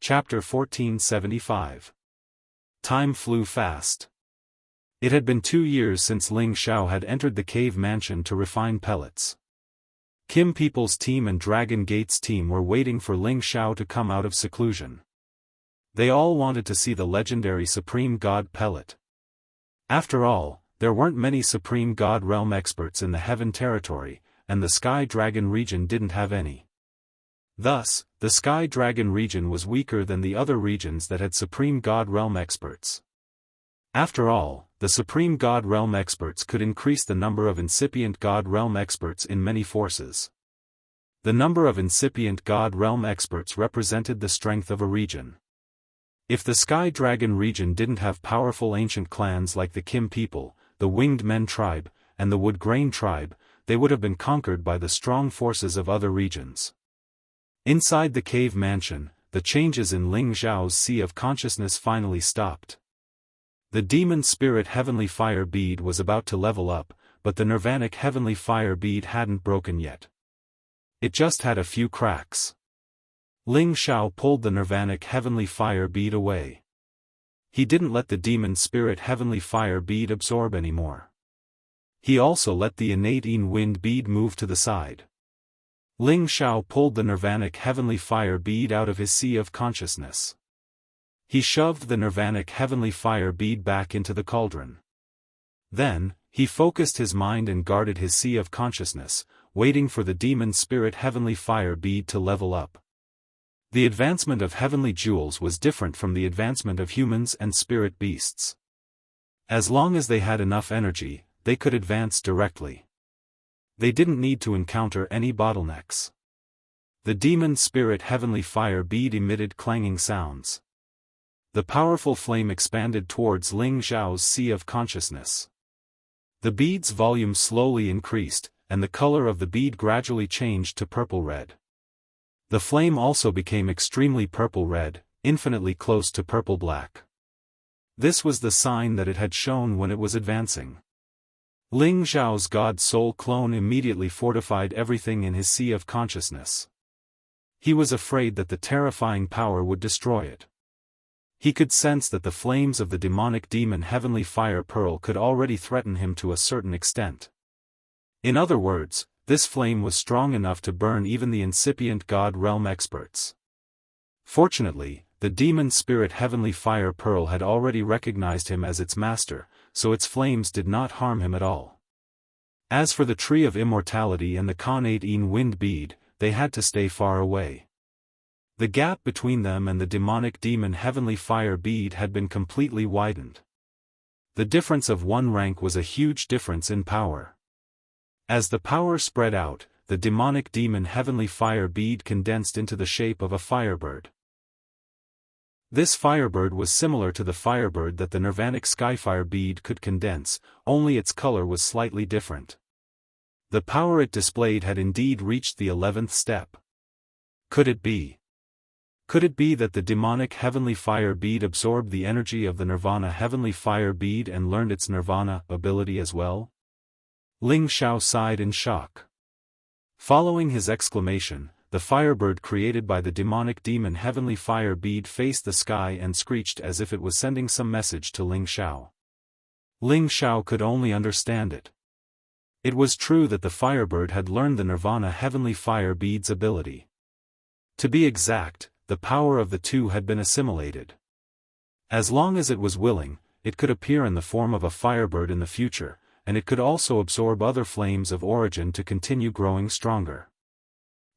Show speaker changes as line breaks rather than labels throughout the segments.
Chapter 1475. Time flew fast. It had been 2 years since Ling Xiao had entered the cave mansion to refine pellets. Kim People's team and Dragon Gate's team were waiting for Ling Xiao to come out of seclusion. They all wanted to see the legendary Supreme God pellet. After all, there weren't many Supreme God realm experts in the Heaven territory, and the Sky Dragon region didn't have any. Thus, the Sky Dragon region was weaker than the other regions that had Supreme God realm experts. After all, the Supreme God realm experts could increase the number of incipient God realm experts in many forces. The number of incipient God realm experts represented the strength of a region. If the Sky Dragon region didn't have powerful ancient clans like the Kim people, the Winged Men tribe, and the Wood Grain tribe, they would have been conquered by the strong forces of other regions. Inside the cave mansion, the changes in Ling Xiao's sea of consciousness finally stopped. The demon spirit heavenly fire bead was about to level up, but the nirvanic heavenly fire bead hadn't broken yet. It just had a few cracks. Ling Xiao pulled the nirvanic heavenly fire bead away. He didn't let the demon spirit heavenly fire bead absorb anymore. He also let the innate Yin wind bead move to the side. Ling Xiao pulled the nirvanic heavenly fire bead out of his sea of consciousness. He shoved the nirvanic heavenly fire bead back into the cauldron. Then, he focused his mind and guarded his sea of consciousness, waiting for the demon spirit heavenly fire bead to level up. The advancement of heavenly jewels was different from the advancement of humans and spirit beasts. As long as they had enough energy, they could advance directly. They didn't need to encounter any bottlenecks. The demon spirit heavenly fire bead emitted clanging sounds. The powerful flame expanded towards Ling Xiao's sea of consciousness. The bead's volume slowly increased, and the color of the bead gradually changed to purple-red. The flame also became extremely purple-red, infinitely close to purple-black. This was the sign that it had shown when it was advancing. Ling Xiao's God Soul clone immediately fortified everything in his sea of consciousness. He was afraid that the terrifying power would destroy it. He could sense that the flames of the demonic demon heavenly fire pearl could already threaten him to a certain extent. In other words, this flame was strong enough to burn even the incipient God realm experts. Fortunately, the demon spirit heavenly fire pearl had already recognized him as its master, so its flames did not harm him at all. As for the tree of immortality and the connate Yin wind bead, they had to stay far away. The gap between them and the demonic demon heavenly fire bead had been completely widened. The difference of 1 rank was a huge difference in power. As the power spread out, the demonic demon heavenly fire bead condensed into the shape of a firebird. This firebird was similar to the firebird that the nirvanic skyfire bead could condense, only its color was slightly different. The power it displayed had indeed reached the 11th step. Could it be? Could it be that the demonic heavenly fire bead absorbed the energy of the nirvana heavenly fire bead and learned its nirvana ability as well? Ling Xiao sighed in shock. Following his exclamation, the firebird created by the demonic demon heavenly fire bead faced the sky and screeched as if it was sending some message to Ling Xiao. Ling Xiao could only understand it. It was true that the firebird had learned the nirvana heavenly fire bead's ability. To be exact, the power of the two had been assimilated. As long as it was willing, it could appear in the form of a firebird in the future, and it could also absorb other flames of origin to continue growing stronger.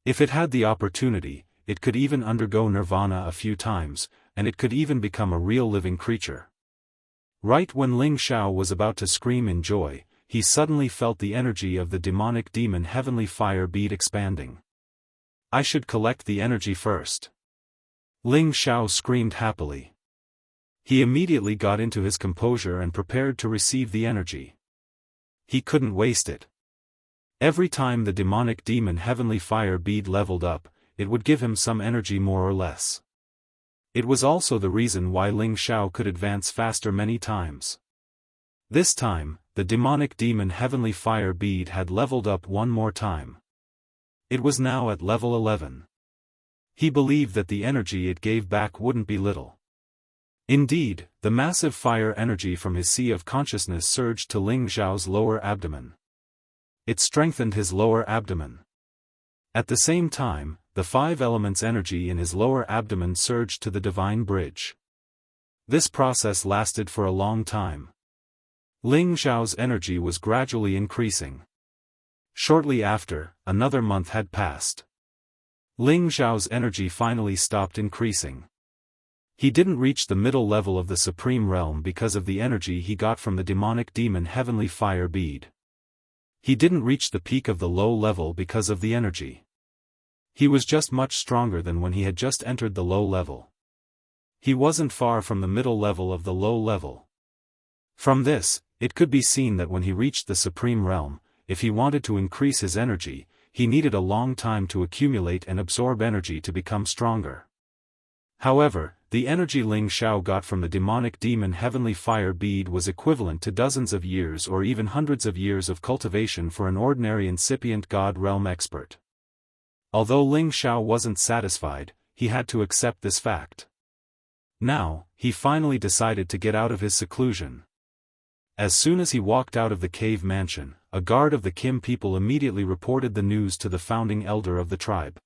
If it had the opportunity, it could even undergo nirvana a few times, and it could even become a real living creature. Right when Ling Xiao was about to scream in joy, he suddenly felt the energy of the demonic demon heavenly fire bead expanding. I should collect the energy first. Ling Xiao screamed happily. He immediately got into his composure and prepared to receive the energy. He couldn't waste it. Every time the demonic demon heavenly fire bead leveled up, it would give him some energy more or less. It was also the reason why Ling Xiao could advance faster many times. This time, the demonic demon heavenly fire bead had leveled up 1 more time. It was now at level 11. He believed that the energy it gave back wouldn't be little. Indeed, the massive fire energy from his sea of consciousness surged to Ling Xiao's lower abdomen. It strengthened his lower abdomen. At the same time, the five elements' energy in his lower abdomen surged to the divine bridge. This process lasted for a long time. Ling Xiao's energy was gradually increasing. Shortly after, another month had passed. Ling Xiao's energy finally stopped increasing. He didn't reach the middle level of the Supreme Realm because of the energy he got from the demonic demon Heavenly Fire Bead. He didn't reach the peak of the low level because of the energy. He was just much stronger than when he had just entered the low level. He wasn't far from the middle level of the low level. From this, it could be seen that when he reached the Supreme Realm, if he wanted to increase his energy, he needed a long time to accumulate and absorb energy to become stronger. However, the energy Ling Xiao got from the demonic demon Heavenly Fire Bead was equivalent to dozens of years or even hundreds of years of cultivation for an ordinary incipient God Realm expert. Although Ling Xiao wasn't satisfied, he had to accept this fact. Now, he finally decided to get out of his seclusion. As soon as he walked out of the cave mansion, a guard of the Kim people immediately reported the news to the founding elder of the tribe.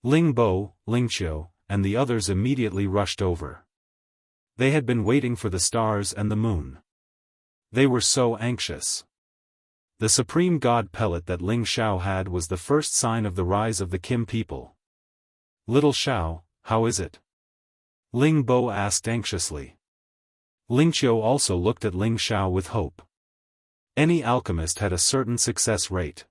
Ling Bo, Ling Qiu, and the others immediately rushed over. They had been waiting for the stars and the moon. They were so anxious. The supreme god pellet that Ling Xiao had was the first sign of the rise of the Kim people. "Little Xiao, how is it?" Ling Bo asked anxiously. Ling Qiu also looked at Ling Xiao with hope. Any alchemist had a certain success rate.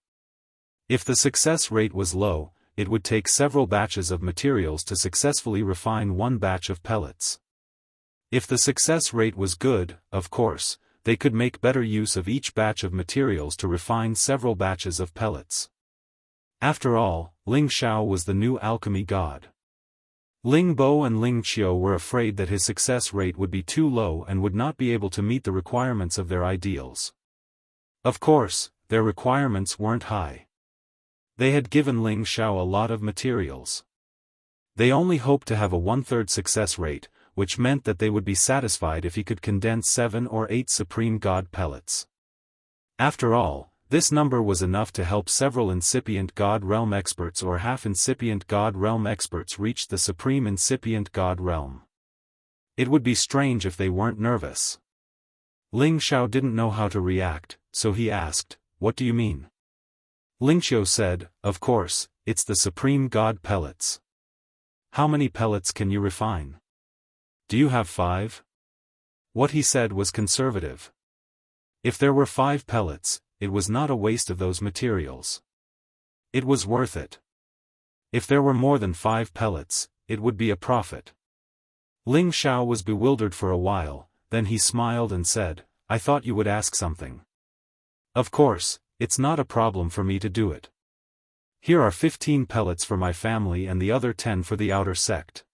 If the success rate was low, it would take several batches of materials to successfully refine one batch of pellets. If the success rate was good, of course, they could make better use of each batch of materials to refine several batches of pellets. After all, Ling Xiao was the new alchemy god. Ling Bo and Ling Qiu were afraid that his success rate would be too low and would not be able to meet the requirements of their ideals. Of course, their requirements weren't high. They had given Ling Xiao a lot of materials. They only hoped to have a 1/3 success rate, which meant that they would be satisfied if he could condense 7 or 8 Supreme God pellets. After all, this number was enough to help several incipient God Realm experts or half-incipient God Realm experts reach the Supreme Incipient God Realm. It would be strange if they weren't nervous. Ling Xiao didn't know how to react, so he asked, "What do you mean?" Ling Qiu said, "Of course, it's the Supreme God pellets. How many pellets can you refine? Do you have 5? What he said was conservative. If there were 5 pellets, it was not a waste of those materials. It was worth it. If there were more than 5 pellets, it would be a profit. Ling Xiao was bewildered for a while, then he smiled and said, "I thought you would ask something. Of course, it's not a problem for me to do it. Here are 15 pellets for my family and the other 10 for the outer sect."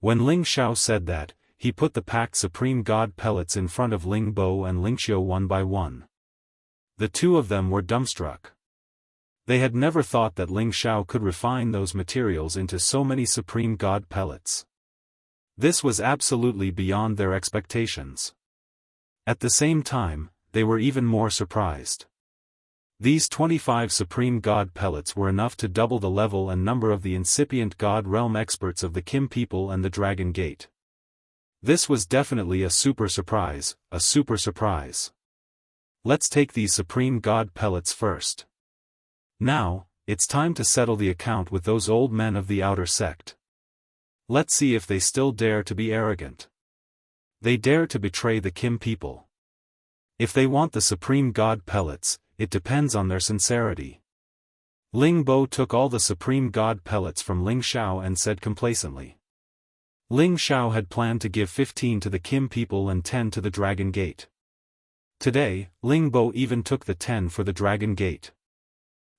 When Ling Xiao said that, he put the packed Supreme God pellets in front of Ling Bo and Ling Qiu one by one. The two of them were dumbstruck. They had never thought that Ling Xiao could refine those materials into so many Supreme God pellets. This was absolutely beyond their expectations. At the same time, they were even more surprised. These 25 Supreme God pellets were enough to double the level and number of the incipient God Realm experts of the Kim people and the Dragon Gate. This was definitely a super surprise, a super surprise. Let's take these Supreme God pellets first. Now, it's time to settle the account with those old men of the outer sect. Let's see if they still dare to be arrogant. They dare to betray the Kim people. If they want the Supreme God pellets, it depends on their sincerity. Ling Bo took all the Supreme God pellets from Ling Xiao and said complacently. Ling Xiao had planned to give 15 to the Kim people and 10 to the Dragon Gate. Today, Ling Bo even took the 10 for the Dragon Gate.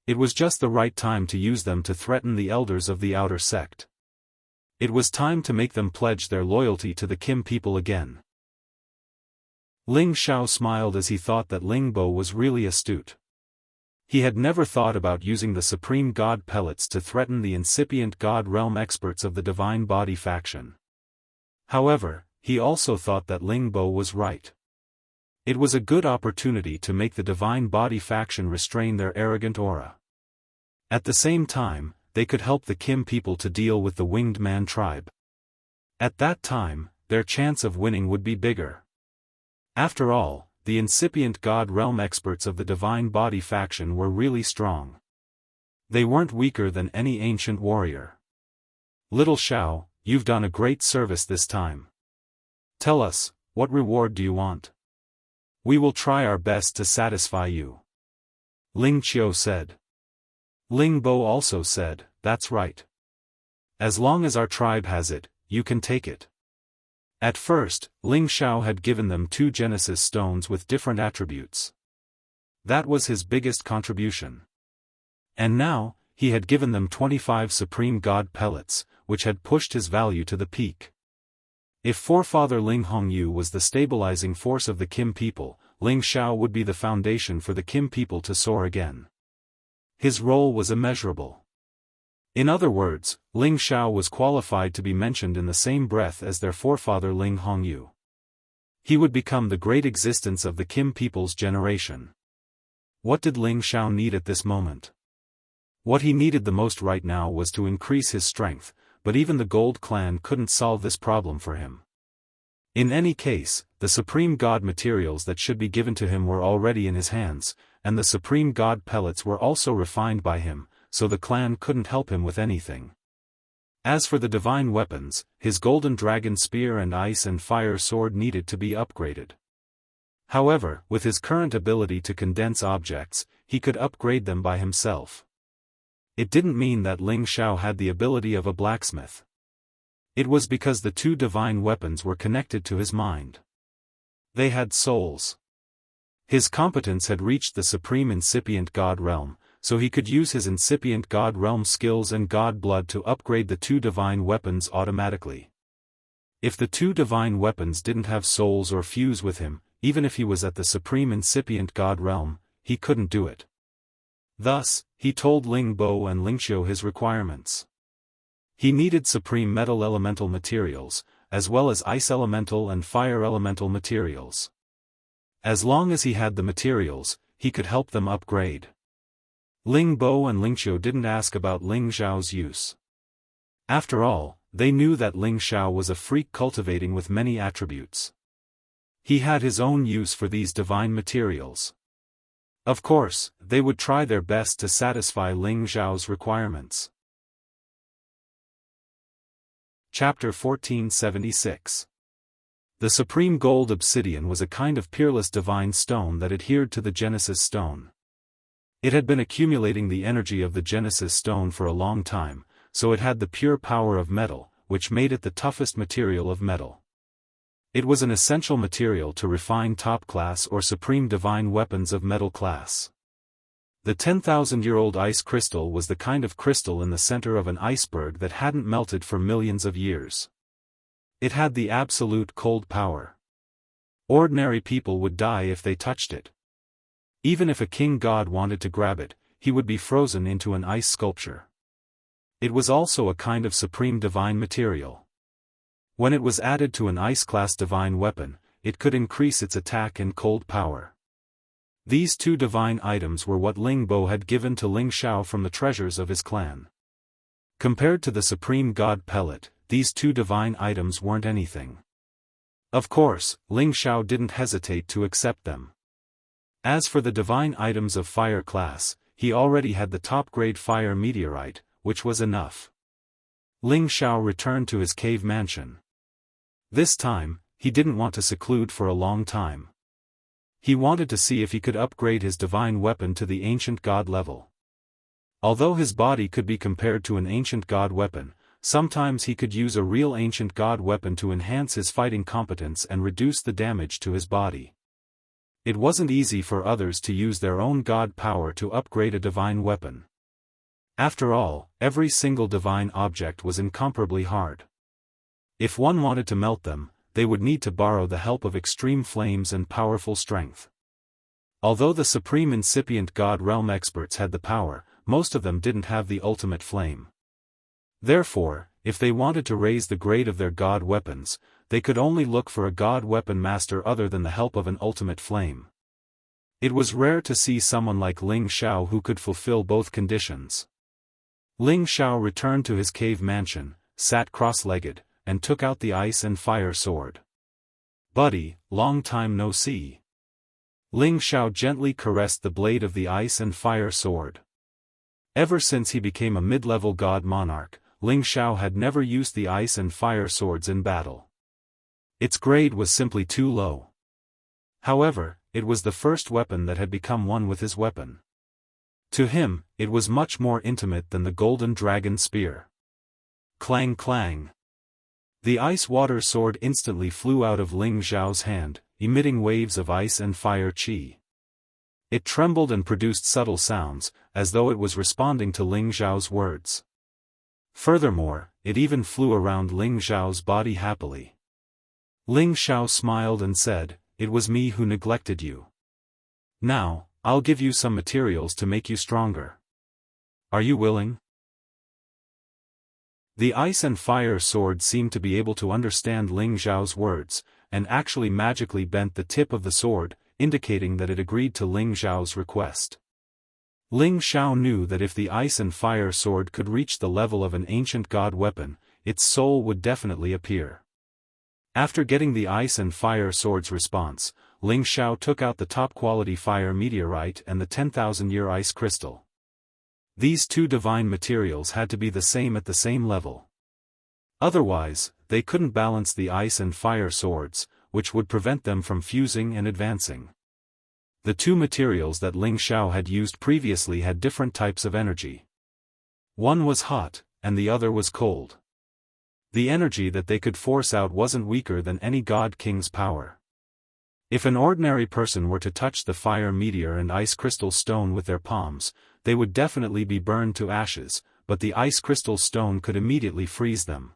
It was just the right time to use them to threaten the elders of the outer sect. It was time to make them pledge their loyalty to the Kim people again. Ling Xiao smiled as he thought that Ling Bo was really astute. He had never thought about using the Supreme God pellets to threaten the incipient God realm experts of the Divine Body faction. However, he also thought that Ling Bo was right. It was a good opportunity to make the Divine Body faction restrain their arrogant aura. At the same time, they could help the Kim people to deal with the Winged Man tribe. At that time, their chance of winning would be bigger. After all, the incipient God realm experts of the Divine Body faction were really strong. They weren't weaker than any ancient warrior. Little Xiao, you've done a great service this time. Tell us, what reward do you want? We will try our best to satisfy you. Ling Qiu said. Ling Bo also said, that's right. As long as our tribe has it, you can take it. At first, Ling Xiao had given them 2 Genesis stones with different attributes. That was his biggest contribution. And now, he had given them 25 Supreme God pellets, which had pushed his value to the peak. If forefather Ling Hongyu was the stabilizing force of the Kim people, Ling Xiao would be the foundation for the Kim people to soar again. His role was immeasurable. In other words, Ling Xiao was qualified to be mentioned in the same breath as their forefather Ling Hongyu. He would become the great existence of the Kim people's generation. What did Ling Xiao need at this moment? What he needed the most right now was to increase his strength, but even the Gold Clan couldn't solve this problem for him. In any case, the Supreme God materials that should be given to him were already in his hands, and the Supreme God pellets were also refined by him, so the clan couldn't help him with anything. As for the divine weapons, his golden dragon spear and ice and fire sword needed to be upgraded. However, with his current ability to condense objects, he could upgrade them by himself. It didn't mean that Ling Xiao had the ability of a blacksmith. It was because the 2 divine weapons were connected to his mind. They had souls. His competence had reached the supreme incipient God realm, so he could use his incipient God realm skills and God blood to upgrade the 2 divine weapons automatically. If the 2 divine weapons didn't have souls or fuse with him, even if he was at the supreme incipient God realm, he couldn't do it. Thus, he told Ling Bo and Ling Qiu his requirements. He needed supreme metal elemental materials, as well as ice elemental and fire elemental materials. As long as he had the materials, he could help them upgrade. Ling Bo and Ling Qiu didn't ask about Ling Xiao's use. After all, they knew that Ling Xiao was a freak cultivating with many attributes. He had his own use for these divine materials. Of course, they would try their best to satisfy Ling Xiao's requirements. Chapter 1476. The Supreme Gold Obsidian was a kind of peerless divine stone that adhered to the Genesis stone. It had been accumulating the energy of the Genesis stone for a long time, so it had the pure power of metal, which made it the toughest material of metal. It was an essential material to refine top-class or supreme divine weapons of metal class. The 10,000-year-old ice crystal was the kind of crystal in the center of an iceberg that hadn't melted for millions of years. It had the absolute cold power. Ordinary people would die if they touched it. Even if a king god wanted to grab it, he would be frozen into an ice sculpture. It was also a kind of supreme divine material. When it was added to an ice-class divine weapon, it could increase its attack and cold power. These 2 divine items were what Ling Bo had given to Ling Xiao from the treasures of his clan. Compared to the Supreme God pellet, these 2 divine items weren't anything. Of course, Ling Xiao didn't hesitate to accept them. As for the divine items of fire class, he already had the top-grade fire meteorite, which was enough. Ling Xiao returned to his cave mansion. This time, he didn't want to seclude for a long time. He wanted to see if he could upgrade his divine weapon to the ancient god level. Although his body could be compared to an ancient god weapon, sometimes he could use a real ancient god weapon to enhance his fighting competence and reduce the damage to his body. It wasn't easy for others to use their own god power to upgrade a divine weapon. After all, every single divine object was incomparably hard. If one wanted to melt them, they would need to borrow the help of extreme flames and powerful strength. Although the supreme incipient god realm experts had the power, most of them didn't have the ultimate flame. Therefore, if they wanted to raise the grade of their god weapons, they could only look for a god weapon master other than the help of an ultimate flame. It was rare to see someone like Ling Xiao who could fulfill both conditions. Ling Xiao returned to his cave mansion, sat cross-legged, and took out the ice and fire sword. "Buddy, long time no see." Ling Xiao gently caressed the blade of the ice and fire sword. Ever since he became a mid-level god monarch, Ling Xiao had never used the ice and fire swords in battle. Its grade was simply too low. However, it was the first weapon that had become one with his weapon. To him, it was much more intimate than the golden dragon spear. Clang clang. The ice-water sword instantly flew out of Ling Xiao's hand, emitting waves of ice and fire qi. It trembled and produced subtle sounds, as though it was responding to Ling Xiao's words. Furthermore, it even flew around Ling Xiao's body happily. Ling Xiao smiled and said, "It was me who neglected you. Now, I'll give you some materials to make you stronger. Are you willing?" The ice and fire sword seemed to be able to understand Ling Xiao's words, and actually magically bent the tip of the sword, indicating that it agreed to Ling Xiao's request. Ling Xiao knew that if the ice and fire sword could reach the level of an ancient god weapon, its soul would definitely appear. After getting the ice and fire sword's response, Ling Xiao took out the top-quality fire meteorite and the 10,000-year ice crystal. These two divine materials had to be the same at the same level. Otherwise, they couldn't balance the ice and fire swords, which would prevent them from fusing and advancing. The two materials that Ling Xiao had used previously had different types of energy. One was hot, and the other was cold. The energy that they could force out wasn't weaker than any god king's power. If an ordinary person were to touch the fire meteor and ice crystal stone with their palms, they would definitely be burned to ashes, but the ice crystal stone could immediately freeze them.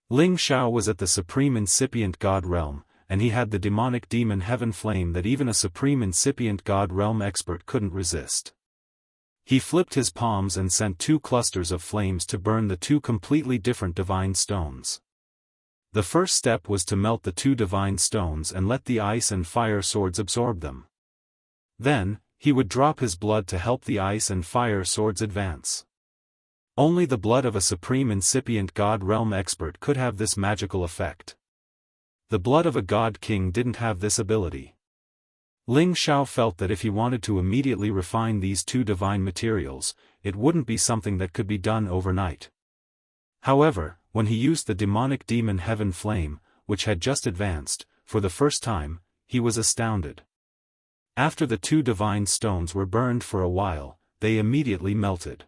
Ling Xiao was at the supreme incipient god realm, and he had the demonic demon heaven flame that even a supreme incipient god realm expert couldn't resist. He flipped his palms and sent 2 clusters of flames to burn the 2 completely different divine stones. The first step was to melt the 2 divine stones and let the ice and fire swords absorb them. Then, he would drop his blood to help the ice and fire swords advance. Only the blood of a supreme incipient god realm expert could have this magical effect. The blood of a god king didn't have this ability. Ling Xiao felt that if he wanted to immediately refine these 2 divine materials, it wouldn't be something that could be done overnight. However, when he used the demonic demon heaven flame, which had just advanced, for the first time, he was astounded. After the 2 divine stones were burned for a while, they immediately melted.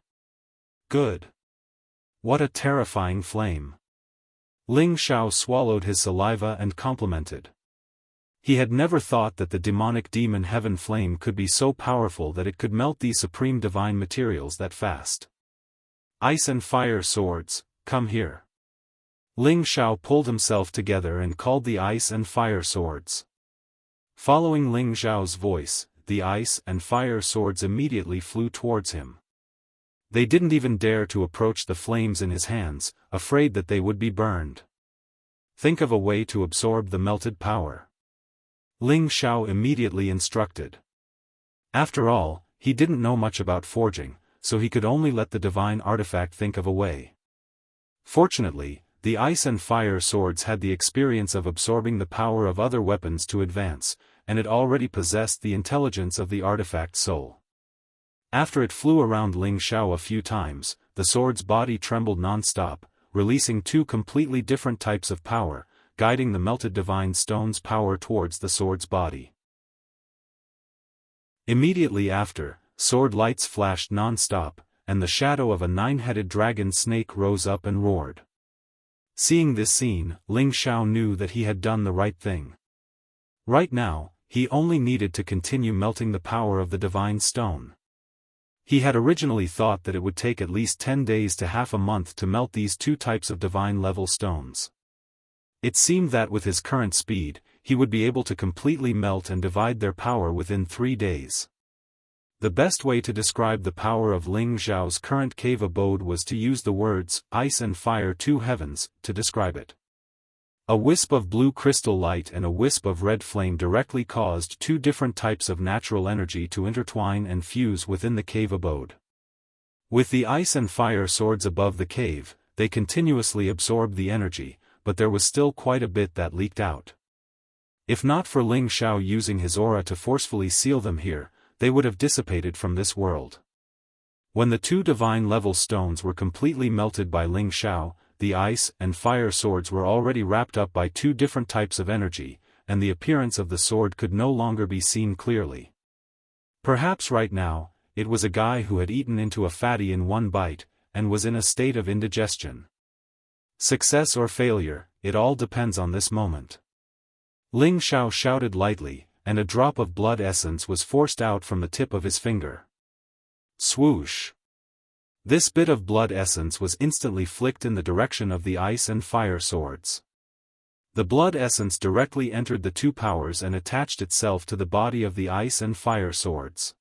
Good. What a terrifying flame. Ling Xiao swallowed his saliva and complimented. He had never thought that the demonic demon heaven flame could be so powerful that it could melt these supreme divine materials that fast. Ice and fire swords, come here. Ling Xiao pulled himself together and called the ice and fire swords. Following Ling Xiao's voice, the ice and fire swords immediately flew towards him. They didn't even dare to approach the flames in his hands, afraid that they would be burned. Think of a way to absorb the melted power. Ling Xiao immediately instructed. After all, he didn't know much about forging, so he could only let the divine artifact think of a way. Fortunately, the ice and fire swords had the experience of absorbing the power of other weapons to advance, and it already possessed the intelligence of the artifact soul. After it flew around Ling Xiao a few times, the sword's body trembled non-stop, releasing 2 completely different types of power, guiding the melted divine stone's power towards the sword's body. Immediately after, sword lights flashed non-stop, and the shadow of a 9-headed dragon snake rose up and roared. Seeing this scene, Ling Xiao knew that he had done the right thing. Right now, he only needed to continue melting the power of the divine stone. He had originally thought that it would take at least 10 days to half a month to melt these 2 types of divine level stones. It seemed that with his current speed, he would be able to completely melt and divide their power within 3 days. The best way to describe the power of Ling Xiao's current cave abode was to use the words, ice and fire two heavens, to describe it. A wisp of blue crystal light and a wisp of red flame directly caused two different types of natural energy to intertwine and fuse within the cave abode. With the ice and fire swords above the cave, they continuously absorbed the energy, but there was still quite a bit that leaked out. If not for Ling Xiao using his aura to forcefully seal them here, they would have dissipated from this world. When the two divine-level stones were completely melted by Ling Xiao, the ice and fire swords were already wrapped up by two different types of energy, and the appearance of the sword could no longer be seen clearly. Perhaps right now, it was a guy who had eaten into a fatty in one bite, and was in a state of indigestion. Success or failure, it all depends on this moment. Ling Xiao shouted lightly, and a drop of blood essence was forced out from the tip of his finger. Swoosh! This bit of blood essence was instantly flicked in the direction of the ice and fire swords. The blood essence directly entered the two powers and attached itself to the body of the ice and fire swords.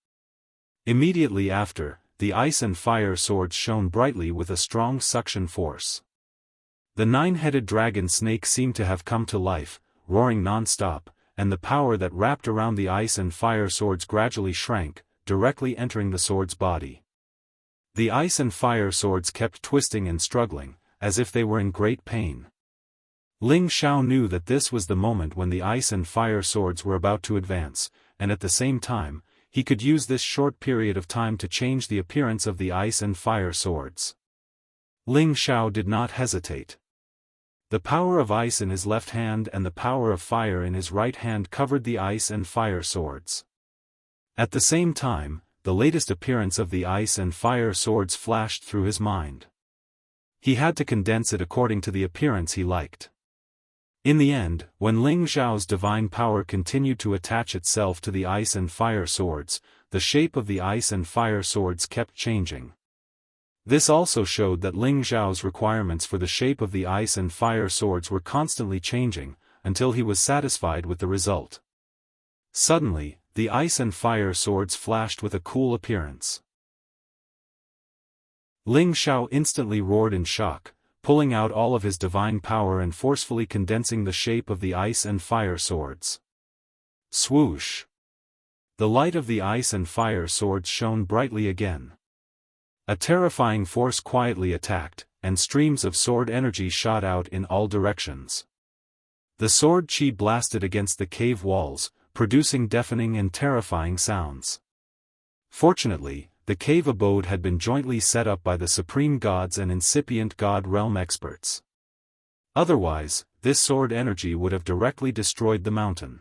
Immediately after, the ice and fire swords shone brightly with a strong suction force. The nine-headed dragon snake seemed to have come to life, roaring non-stop, and the power that wrapped around the ice and fire swords gradually shrank, directly entering the sword's body. The ice and fire swords kept twisting and struggling, as if they were in great pain. Ling Xiao knew that this was the moment when the ice and fire swords were about to advance, and at the same time, he could use this short period of time to change the appearance of the ice and fire swords. Ling Xiao did not hesitate. The power of ice in his left hand and the power of fire in his right hand covered the ice and fire swords. At the same time, the latest appearance of the ice and fire swords flashed through his mind. He had to condense it according to the appearance he liked. In the end, when Ling Xiao's divine power continued to attach itself to the ice and fire swords, the shape of the ice and fire swords kept changing. This also showed that Ling Xiao's requirements for the shape of the ice and fire swords were constantly changing, until he was satisfied with the result. Suddenly, the ice and fire swords flashed with a cool appearance. Ling Xiao instantly roared in shock, pulling out all of his divine power and forcefully condensing the shape of the ice and fire swords. Swoosh! The light of the ice and fire swords shone brightly again. A terrifying force quietly attacked, and streams of sword energy shot out in all directions. The sword chi blasted against the cave walls, producing deafening and terrifying sounds. Fortunately, the cave abode had been jointly set up by the supreme gods and incipient god realm experts. Otherwise, this sword energy would have directly destroyed the mountain.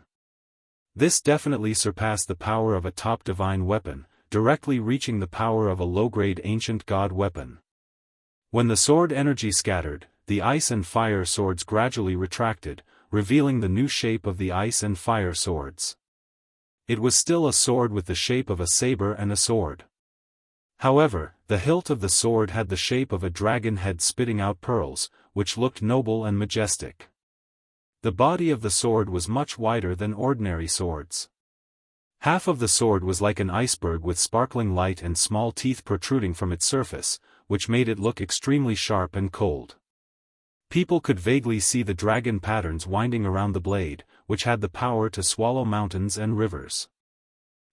This definitely surpassed the power of a top divine weapon, directly reaching the power of a low-grade ancient god weapon. When the sword energy scattered, the ice and fire swords gradually retracted, revealing the new shape of the ice and fire swords. It was still a sword with the shape of a saber and a sword. However, the hilt of the sword had the shape of a dragon head spitting out pearls, which looked noble and majestic. The body of the sword was much wider than ordinary swords. Half of the sword was like an iceberg with sparkling light and small teeth protruding from its surface, which made it look extremely sharp and cold. People could vaguely see the dragon patterns winding around the blade, which had the power to swallow mountains and rivers.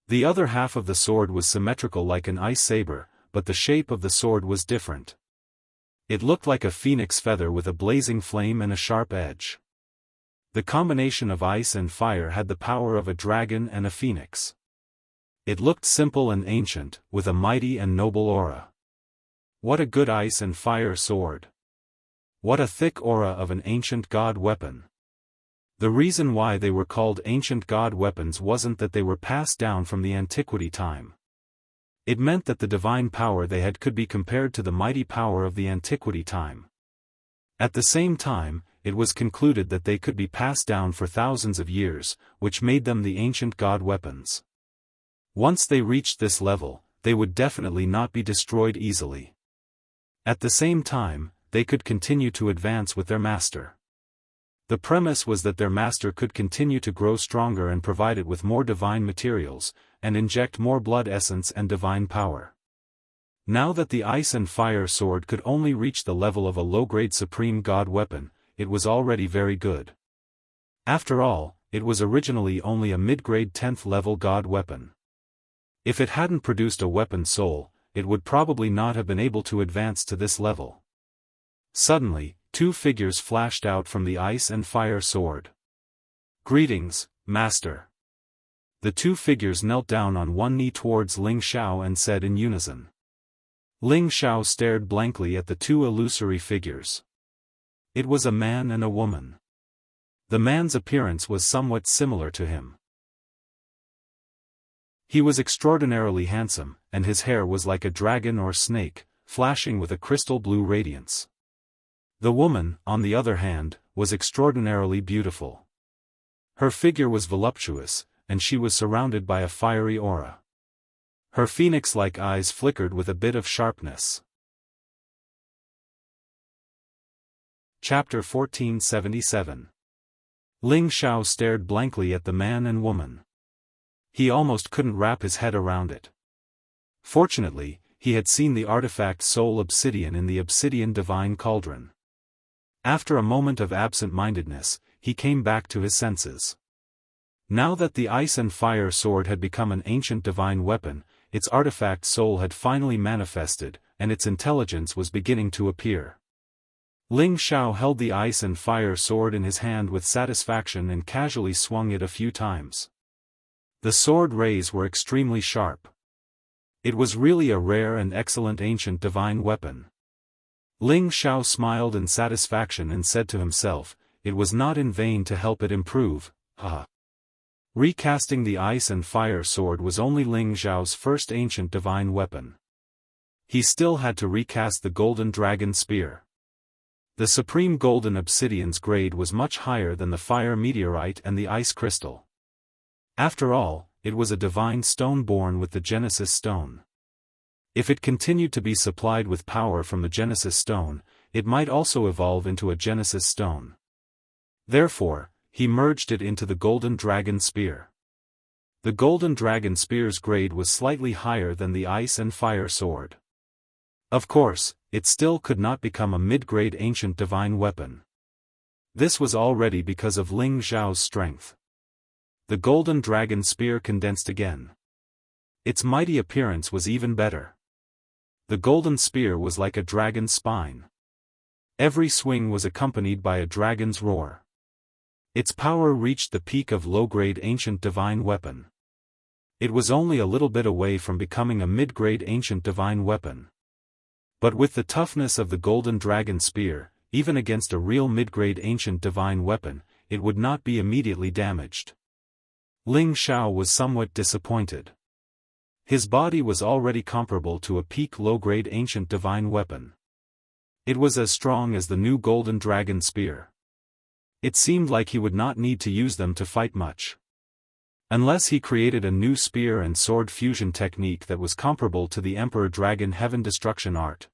The other half of the sword was symmetrical like an ice saber, but the shape of the sword was different. It looked like a phoenix feather with a blazing flame and a sharp edge. The combination of ice and fire had the power of a dragon and a phoenix. It looked simple and ancient, with a mighty and noble aura. What a good ice and fire sword! What a thick aura of an ancient god weapon! The reason why they were called ancient god weapons wasn't that they were passed down from the antiquity time. It meant that the divine power they had could be compared to the mighty power of the antiquity time. At the same time, it was concluded that they could be passed down for thousands of years, which made them the ancient god weapons. Once they reached this level, they would definitely not be destroyed easily. At the same time, they could continue to advance with their master. The premise was that their master could continue to grow stronger and provide it with more divine materials, and inject more blood essence and divine power. Now that the ice and fire sword could only reach the level of a low-grade supreme god weapon, it was already very good. After all, it was originally only a mid-grade 10th level god weapon. If it hadn't produced a weapon soul, it would probably not have been able to advance to this level. Suddenly, two figures flashed out from the ice and fire sword. "Greetings, Master." The two figures knelt down on one knee towards Ling Xiao and said in unison. Ling Xiao stared blankly at the two illusory figures. It was a man and a woman. The man's appearance was somewhat similar to him. He was extraordinarily handsome, and his hair was like a dragon or snake, flashing with a crystal blue radiance. The woman, on the other hand, was extraordinarily beautiful. Her figure was voluptuous, and she was surrounded by a fiery aura. Her phoenix-like eyes flickered with a bit of sharpness. Chapter 1477. Ling Xiao stared blankly at the man and woman. He almost couldn't wrap his head around it. Fortunately, he had seen the artifact soul obsidian in the obsidian divine cauldron. After a moment of absent-mindedness, he came back to his senses. Now that the ice and fire sword had become an ancient divine weapon, its artifact soul had finally manifested, and its intelligence was beginning to appear. Ling Xiao held the ice and fire sword in his hand with satisfaction and casually swung it a few times. The sword rays were extremely sharp. It was really a rare and excellent ancient divine weapon. Ling Xiao smiled in satisfaction and said to himself, it was not in vain to help it improve, haha. Recasting the ice and fire sword was only Ling Xiao's first ancient divine weapon. He still had to recast the golden dragon spear. The supreme golden obsidian's grade was much higher than the fire meteorite and the ice crystal. After all, it was a divine stone born with the Genesis stone. If it continued to be supplied with power from the Genesis stone, it might also evolve into a Genesis stone. Therefore, he merged it into the golden dragon spear. The golden dragon spear's grade was slightly higher than the ice and fire sword. Of course, it still could not become a mid-grade ancient divine weapon. This was already because of Ling Xiao's strength. The golden dragon spear condensed again. Its mighty appearance was even better. The golden spear was like a dragon's spine. Every swing was accompanied by a dragon's roar. Its power reached the peak of low-grade ancient divine weapon. It was only a little bit away from becoming a mid-grade ancient divine weapon. But with the toughness of the golden dragon spear, even against a real mid-grade ancient divine weapon, it would not be immediately damaged. Ling Xiao was somewhat disappointed. His body was already comparable to a peak low-grade ancient divine weapon. It was as strong as the new golden dragon spear. It seemed like he would not need to use them to fight much. Unless he created a new spear and sword fusion technique that was comparable to the Emperor Dragon Heaven Destruction art.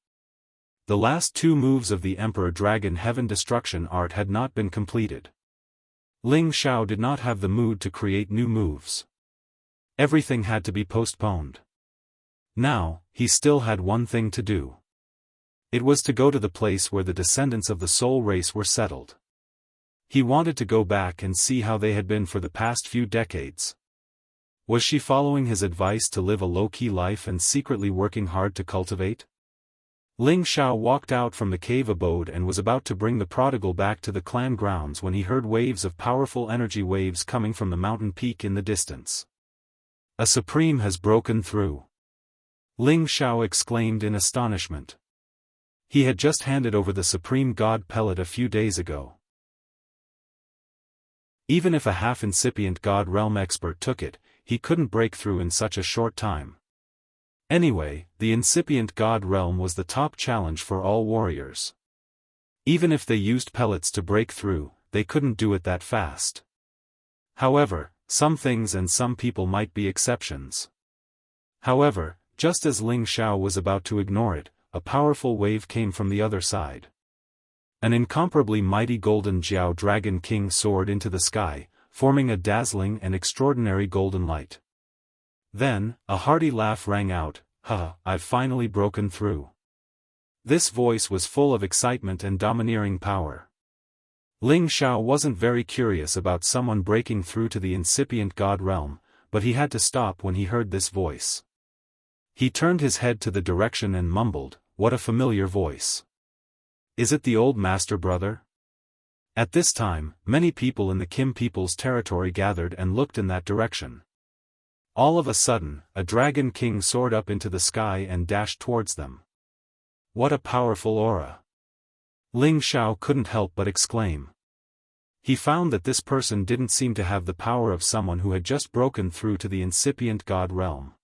The last two moves of the Emperor Dragon Heaven Destruction art had not been completed. Ling Xiao did not have the mood to create new moves. Everything had to be postponed. Now, he still had one thing to do. It was to go to the place where the descendants of the soul race were settled. He wanted to go back and see how they had been for the past few decades. Was she following his advice to live a low-key life and secretly working hard to cultivate? Ling Xiao walked out from the cave abode and was about to bring the prodigal back to the clan grounds when he heard waves of powerful energy waves coming from the mountain peak in the distance. A supreme has broken through. Ling Xiao exclaimed in astonishment. He had just handed over the supreme god pellet a few days ago. Even if a half-incipient God Realm expert took it, he couldn't break through in such a short time. Anyway, the incipient God Realm was the top challenge for all warriors. Even if they used pellets to break through, they couldn't do it that fast. However, some things and some people might be exceptions. However, just as Ling Xiao was about to ignore it, a powerful wave came from the other side. An incomparably mighty golden Jiao Dragon King soared into the sky, forming a dazzling and extraordinary golden light. Then, a hearty laugh rang out, "Ha, I've finally broken through." This voice was full of excitement and domineering power. Ling Xiao wasn't very curious about someone breaking through to the incipient god realm, but he had to stop when he heard this voice. He turned his head to the direction and mumbled, "What a familiar voice. Is it the old master brother?" At this time, many people in the Kim people's territory gathered and looked in that direction. All of a sudden, a dragon king soared up into the sky and dashed towards them. What a powerful aura! Ling Xiao couldn't help but exclaim. He found that this person didn't seem to have the power of someone who had just broken through to the incipient god realm.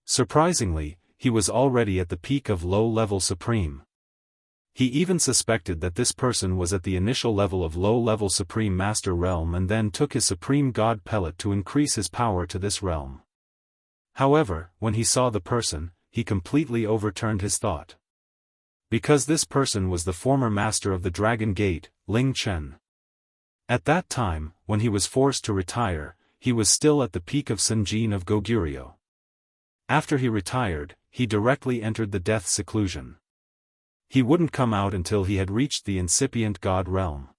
Surprisingly, he was already at the peak of low-level supreme. He even suspected that this person was at the initial level of low-level supreme master realm and then took his supreme god pellet to increase his power to this realm. However, when he saw the person, he completely overturned his thought. Because this person was the former master of the Dragon Gate, Ling Chen. At that time, when he was forced to retire, he was still at the peak of Sanjin of Goguryeo. After he retired, he directly entered the death seclusion. He wouldn't come out until he had reached the incipient god realm.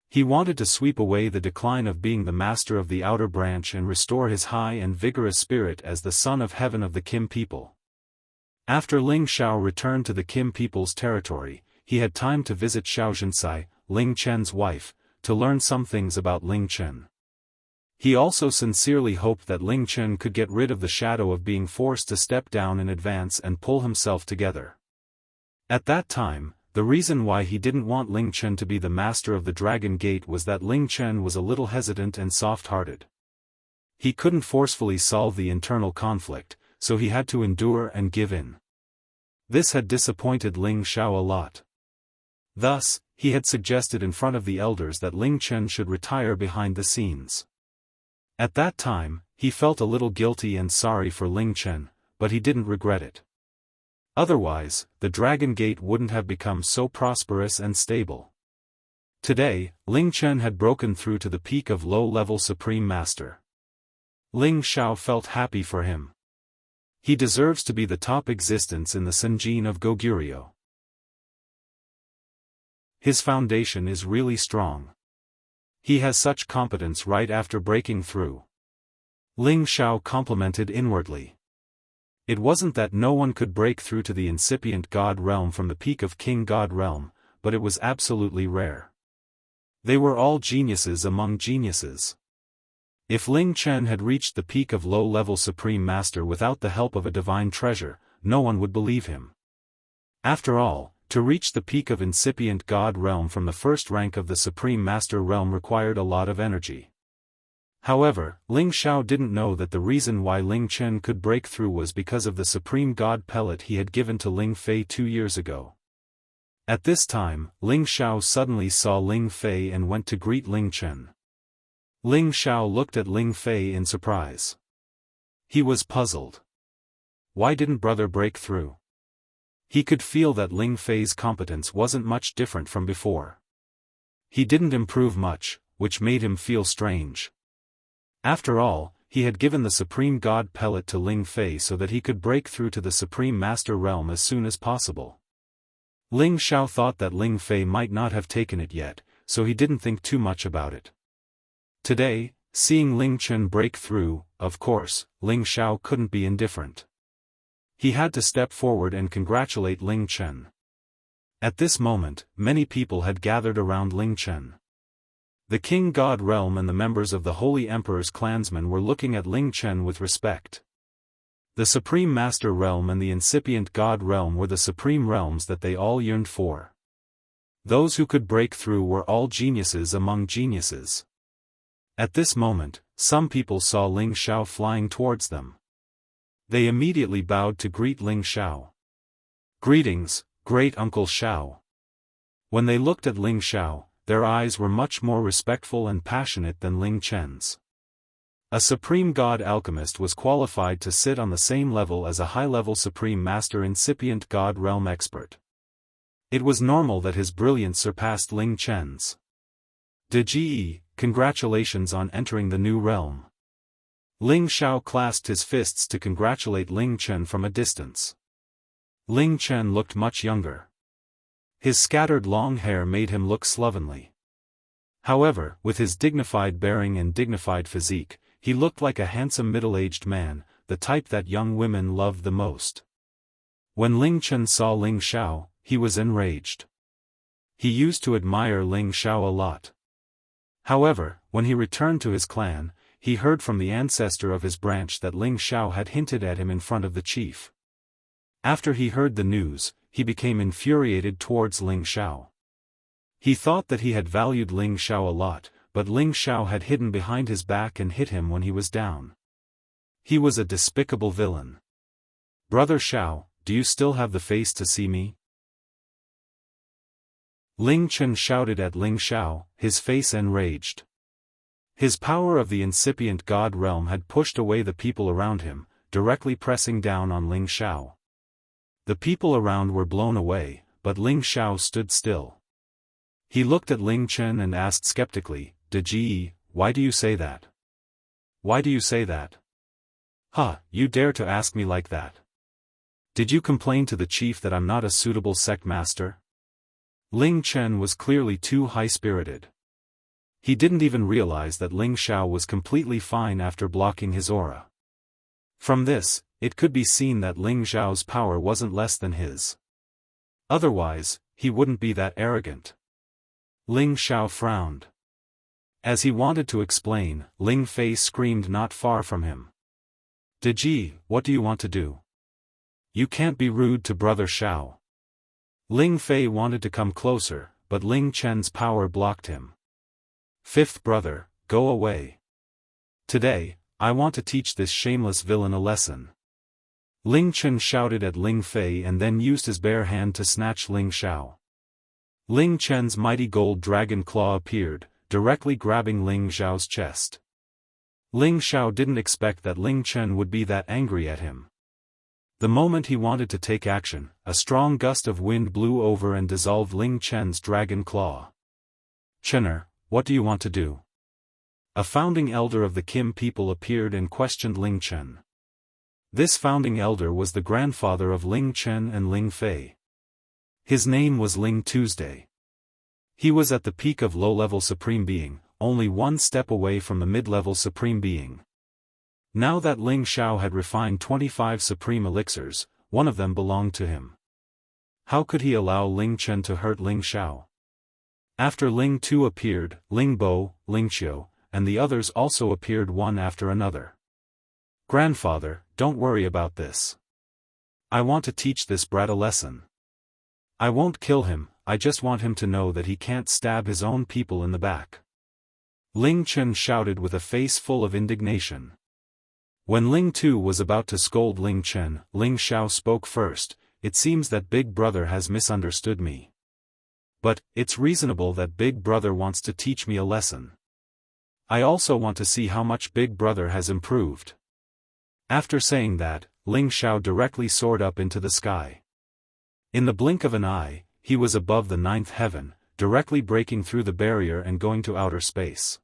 He wanted to sweep away the decline of being the master of the outer branch and restore his high and vigorous spirit as the son of heaven of the Kim people. After Ling Xiao returned to the Kim people's territory, he had time to visit Xiaozhenxi, Ling Chen's wife, to learn some things about Ling Chen. He also sincerely hoped that Ling Chen could get rid of the shadow of being forced to step down in advance and pull himself together. At that time, the reason why he didn't want Ling Chen to be the master of the Dragon Gate was that Ling Chen was a little hesitant and soft-hearted. He couldn't forcefully solve the internal conflict, so he had to endure and give in. This had disappointed Ling Xiao a lot. Thus, he had suggested in front of the elders that Ling Chen should retire behind the scenes. At that time, he felt a little guilty and sorry for Ling Chen, but he didn't regret it. Otherwise, the Dragon Gate wouldn't have become so prosperous and stable. Today, Ling Chen had broken through to the peak of low-level Supreme Master. Ling Xiao felt happy for him. He deserves to be the top existence in the Sanjin of Goguryeo. His foundation is really strong. He has such competence right after breaking through. Ling Xiao complimented inwardly. It wasn't that no one could break through to the incipient god realm from the peak of King God realm, but it was absolutely rare. They were all geniuses among geniuses. If Ling Chen had reached the peak of low-level Supreme Master without the help of a divine treasure, no one would believe him. After all, to reach the peak of incipient god realm from the first rank of the Supreme Master realm required a lot of energy. However, Ling Xiao didn't know that the reason why Ling Chen could break through was because of the Supreme God pellet he had given to Ling Fei 2 years ago. At this time, Ling Xiao suddenly saw Ling Fei and went to greet Ling Chen. Ling Xiao looked at Ling Fei in surprise. He was puzzled. Why didn't brother break through? He could feel that Ling Fei's competence wasn't much different from before. He didn't improve much, which made him feel strange. After all, he had given the Supreme God pellet to Ling Fei so that he could break through to the Supreme Master realm as soon as possible. Ling Xiao thought that Ling Fei might not have taken it yet, so he didn't think too much about it. Today, seeing Ling Chen break through, of course, Ling Xiao couldn't be indifferent. He had to step forward and congratulate Ling Chen. At this moment, many people had gathered around Ling Chen. The King God realm and the members of the Holy Emperor's clansmen were looking at Ling Chen with respect. The Supreme Master realm and the incipient God realm were the supreme realms that they all yearned for. Those who could break through were all geniuses among geniuses. At this moment, some people saw Ling Xiao flying towards them. They immediately bowed to greet Ling Xiao. "Greetings, great Uncle Xiao." When they looked at Ling Xiao, their eyes were much more respectful and passionate than Ling Chen's. A Supreme God Alchemist was qualified to sit on the same level as a high-level Supreme Master incipient God Realm expert. It was normal that his brilliance surpassed Ling Chen's. "De congratulations on entering the new realm." Ling Xiao clasped his fists to congratulate Ling Chen from a distance. Ling Chen looked much younger. His scattered long hair made him look slovenly. However, with his dignified bearing and dignified physique, he looked like a handsome middle-aged man, the type that young women loved the most. When Ling Chen saw Ling Xiao, he was enraged. He used to admire Ling Xiao a lot. However, when he returned to his clan, he heard from the ancestor of his branch that Ling Xiao had hinted at him in front of the chief. After he heard the news, he became infuriated towards Ling Xiao. He thought that he had valued Ling Xiao a lot, but Ling Xiao had hidden behind his back and hit him when he was down. He was a despicable villain. "Brother Xiao, do you still have the face to see me?" Ling Chen shouted at Ling Xiao, his face enraged. His power of the incipient god realm had pushed away the people around him, directly pressing down on Ling Xiao. The people around were blown away, but Ling Xiao stood still. He looked at Ling Chen and asked skeptically, "De why do you say that? Why do you say that? You dare to ask me like that? Did you complain to the chief that I'm not a suitable sect master?" Ling Chen was clearly too high-spirited. He didn't even realize that Ling Xiao was completely fine after blocking his aura. From this, it could be seen that Ling Xiao's power wasn't less than his. Otherwise, he wouldn't be that arrogant. Ling Xiao frowned. As he wanted to explain, Ling Fei screamed not far from him. "De what do you want to do? You can't be rude to Brother Xiao." Ling Fei wanted to come closer, but Ling Chen's power blocked him. "Fifth brother, go away. Today, I want to teach this shameless villain a lesson." Ling Chen shouted at Ling Fei and then used his bare hand to snatch Ling Xiao. Ling Chen's mighty gold dragon claw appeared, directly grabbing Ling Xiao's chest. Ling Xiao didn't expect that Ling Chen would be that angry at him. The moment he wanted to take action, a strong gust of wind blew over and dissolved Ling Chen's dragon claw. "Chener, what do you want to do?" A founding elder of the Kim people appeared and questioned Ling Chen. This founding elder was the grandfather of Ling Chen and Ling Fei. His name was Ling Tuesday. He was at the peak of low-level Supreme Being, only one step away from the mid-level Supreme Being. Now that Ling Xiao had refined 25 Supreme Elixirs, one of them belonged to him. How could he allow Ling Chen to hurt Ling Xiao? After Ling Tu appeared, Ling Bo, Ling Qiu, and the others also appeared one after another. "Grandfather, don't worry about this. I want to teach this brat a lesson. I won't kill him, I just want him to know that he can't stab his own people in the back." Ling Chen shouted with a face full of indignation. When Ling Tu was about to scold Ling Chen, Ling Xiao spoke first. "It seems that Big Brother has misunderstood me. But, it's reasonable that Big Brother wants to teach me a lesson. I also want to see how much Big Brother has improved." After saying that, Ling Xiao directly soared up into the sky. In the blink of an eye, he was above the 9th heaven, directly breaking through the barrier and going to outer space.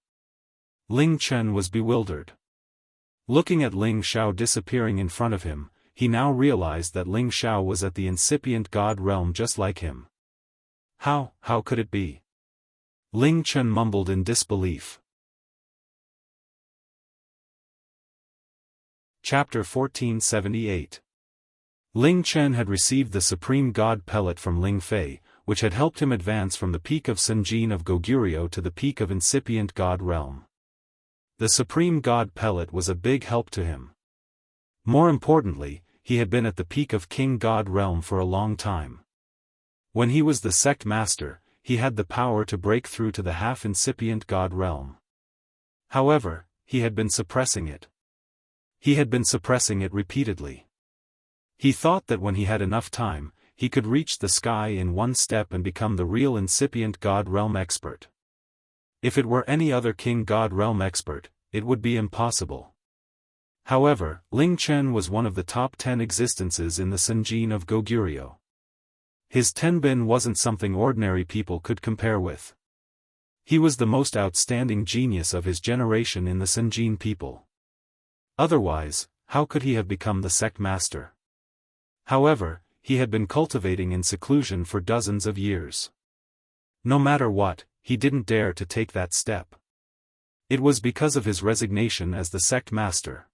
Ling Chen was bewildered. Looking at Ling Xiao disappearing in front of him, he now realized that Ling Xiao was at the incipient god realm just like him. How could it be? Ling Chen mumbled in disbelief. Chapter 1478. Ling Chen had received the Supreme God Pellet from Ling Fei, which had helped him advance from the peak of Senjin of Goguryeo to the peak of incipient God realm. The Supreme God Pellet was a big help to him. More importantly, he had been at the peak of King God realm for a long time. When he was the sect master, he had the power to break through to the half-incipient God realm. However, he had been suppressing it. He had been suppressing it repeatedly. He thought that when he had enough time, he could reach the sky in one step and become the real incipient God realm expert. If it were any other King God realm expert, it would be impossible. However, Ling Chen was one of the top 10 existences in the Senjin of Goguryeo. His tenbin wasn't something ordinary people could compare with. He was the most outstanding genius of his generation in the Senjin people. Otherwise, how could he have become the sect master? However, he had been cultivating in seclusion for dozens of years. No matter what, he didn't dare to take that step. It was because of his resignation as the sect master.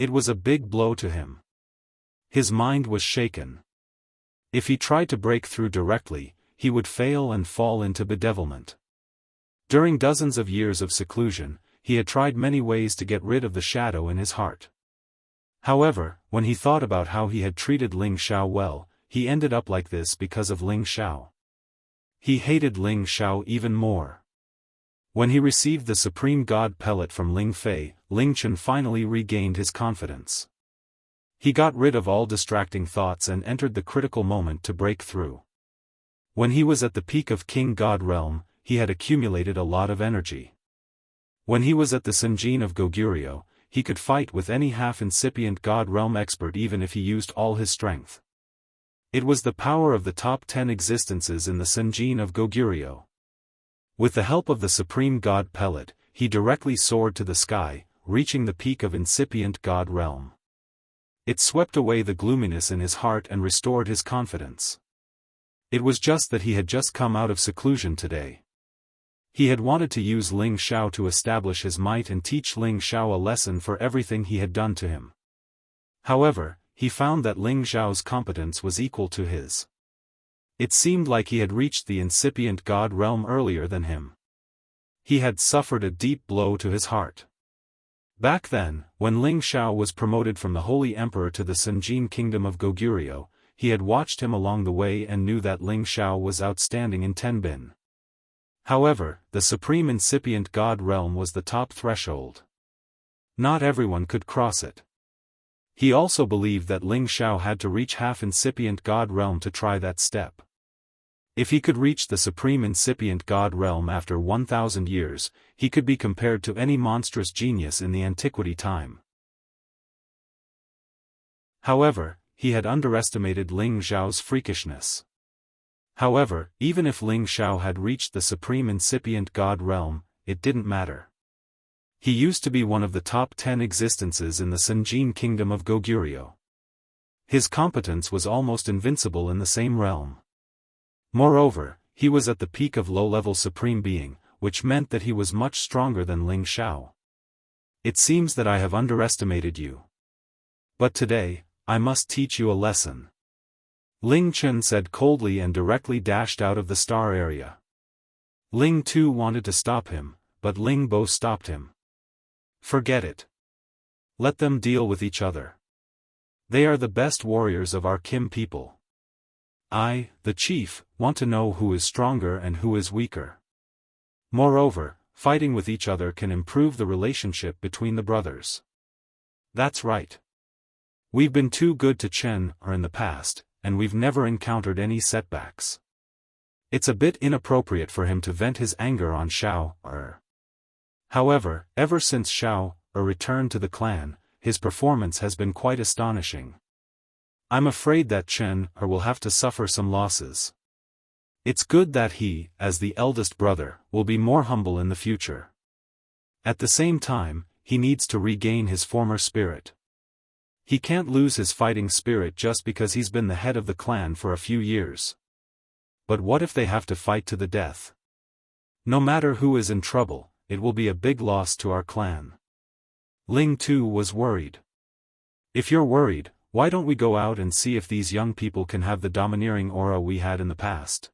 It was a big blow to him. His mind was shaken. If he tried to break through directly, he would fail and fall into bedevilment. During dozens of years of seclusion, he had tried many ways to get rid of the shadow in his heart. However, when he thought about how he had treated Ling Xiao well, he ended up like this because of Ling Xiao. He hated Ling Xiao even more. When he received the Supreme God pellet from Ling Fei, Ling Chen finally regained his confidence. He got rid of all distracting thoughts and entered the critical moment to break through. When he was at the peak of King God realm, he had accumulated a lot of energy. When he was at the Senjin of Goguryeo, he could fight with any half-incipient God realm expert even if he used all his strength. It was the power of the top 10 existences in the Senjin of Goguryeo. With the help of the Supreme God pellet, he directly soared to the sky, reaching the peak of incipient God realm. It swept away the gloominess in his heart and restored his confidence. It was just that he had just come out of seclusion today. He had wanted to use Ling Xiao to establish his might and teach Ling Xiao a lesson for everything he had done to him. However, he found that Ling Xiao's competence was equal to his. It seemed like he had reached the incipient God realm earlier than him. He had suffered a deep blow to his heart. Back then, when Ling Xiao was promoted from the Holy Emperor to the Senjin Kingdom of Goguryeo, he had watched him along the way and knew that Ling Xiao was outstanding in tenbin. However, the supreme incipient God realm was the top threshold. Not everyone could cross it. He also believed that Ling Xiao had to reach half-incipient God realm to try that step. If he could reach the supreme incipient God realm after 1,000 years, he could be compared to any monstrous genius in the antiquity time. However, he had underestimated Ling Xiao's freakishness. However, even if Ling Xiao had reached the supreme incipient God realm, it didn't matter. He used to be one of the top 10 existences in the Senjin Kingdom of Goguryeo. His competence was almost invincible in the same realm. Moreover, he was at the peak of low-level supreme being, which meant that he was much stronger than Ling Xiao. It seems that I have underestimated you. But today, I must teach you a lesson. Ling Chen said coldly and directly dashed out of the star area. Ling Tu wanted to stop him, but Ling Bo stopped him. Forget it. Let them deal with each other. They are the best warriors of our Kim people. I, the chief, want to know who is stronger and who is weaker. Moreover, fighting with each other can improve the relationship between the brothers. That's right. We've been too good to Chen in the past, and we've never encountered any setbacks. It's a bit inappropriate for him to vent his anger on Xiao. However, ever since Xiao returned to the clan, his performance has been quite astonishing. I'm afraid that Chen will have to suffer some losses. It's good that he, as the eldest brother, will be more humble in the future. At the same time, he needs to regain his former spirit. He can't lose his fighting spirit just because he's been the head of the clan for a few years. But what if they have to fight to the death? No matter who is in trouble, it will be a big loss to our clan. Ling Tu was worried. If you're worried, why don't we go out and see if these young people can have the domineering aura we had in the past?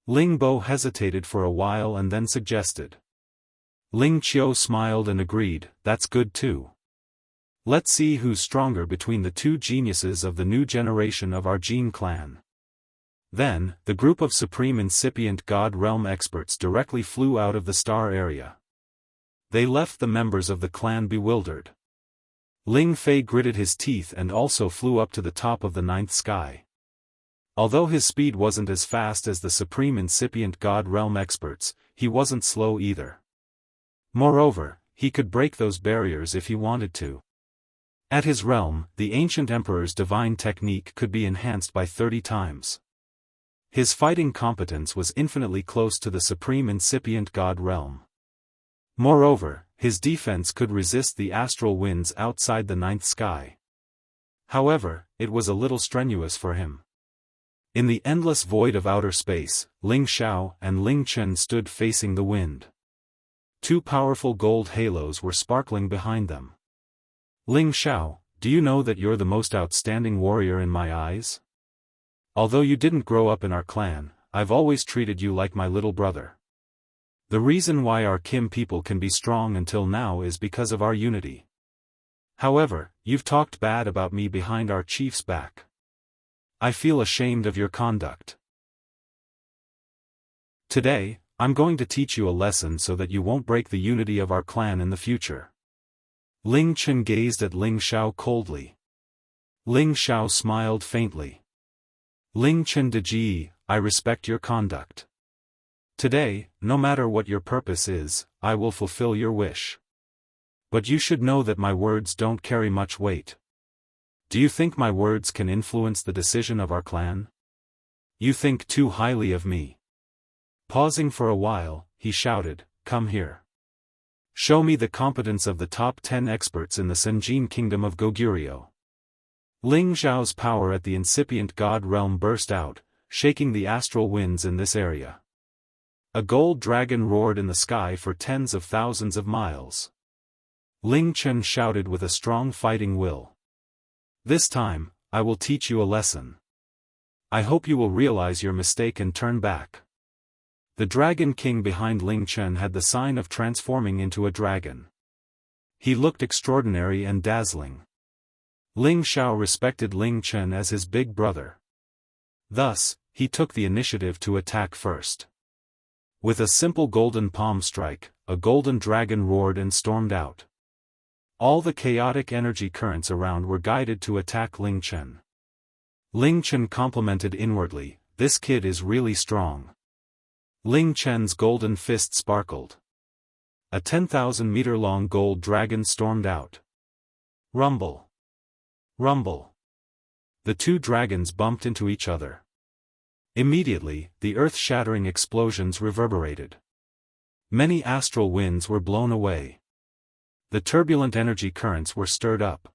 Ling Bo hesitated for a while and then suggested. Ling Qiu smiled and agreed, that's good too. Let's see who's stronger between the two geniuses of the new generation of our Jin clan. Then, the group of supreme incipient God realm experts directly flew out of the star area. They left the members of the clan bewildered. Ling Fei gritted his teeth and also flew up to the top of the ninth sky. Although his speed wasn't as fast as the supreme incipient God realm experts, he wasn't slow either. Moreover, he could break those barriers if he wanted to. At his realm, the ancient emperor's divine technique could be enhanced by 30 times. His fighting competence was infinitely close to the supreme incipient god realm. Moreover, his defense could resist the astral winds outside the ninth sky. However, it was a little strenuous for him. In the endless void of outer space, Ling Xiao and Ling Chen stood facing the wind. Two powerful gold halos were sparkling behind them. Ling Xiao, do you know that you're the most outstanding warrior in my eyes? Although you didn't grow up in our clan, I've always treated you like my little brother. The reason why our Kim people can be strong until now is because of our unity. However, you've talked bad about me behind our chief's back. I feel ashamed of your conduct. Today, I'm going to teach you a lesson so that you won't break the unity of our clan in the future. Ling Chen gazed at Ling Xiao coldly. Ling Xiao smiled faintly. Ling Chen Deji, I respect your conduct. Today, no matter what your purpose is, I will fulfill your wish. But you should know that my words don't carry much weight. Do you think my words can influence the decision of our clan? You think too highly of me. Pausing for a while, he shouted, come here. Show me the competence of the top 10 experts in the Senjin kingdom of Goguryeo. Ling Xiao's power at the incipient god realm burst out, shaking the astral winds in this area. A gold dragon roared in the sky for tens of thousands of miles. Ling Chen shouted with a strong fighting will. This time, I will teach you a lesson. I hope you will realize your mistake and turn back. The Dragon King behind Ling Chen had the sign of transforming into a dragon. He looked extraordinary and dazzling. Ling Xiao respected Ling Chen as his big brother. Thus, he took the initiative to attack first. With a simple golden palm strike, a golden dragon roared and stormed out. All the chaotic energy currents around were guided to attack Ling Chen. Ling Chen complimented inwardly, this kid is really strong. Ling Chen's golden fist sparkled. A 10,000-meter-long gold dragon stormed out. Rumble. Rumble. The two dragons bumped into each other. Immediately, the earth-shattering explosions reverberated. Many astral winds were blown away. The turbulent energy currents were stirred up.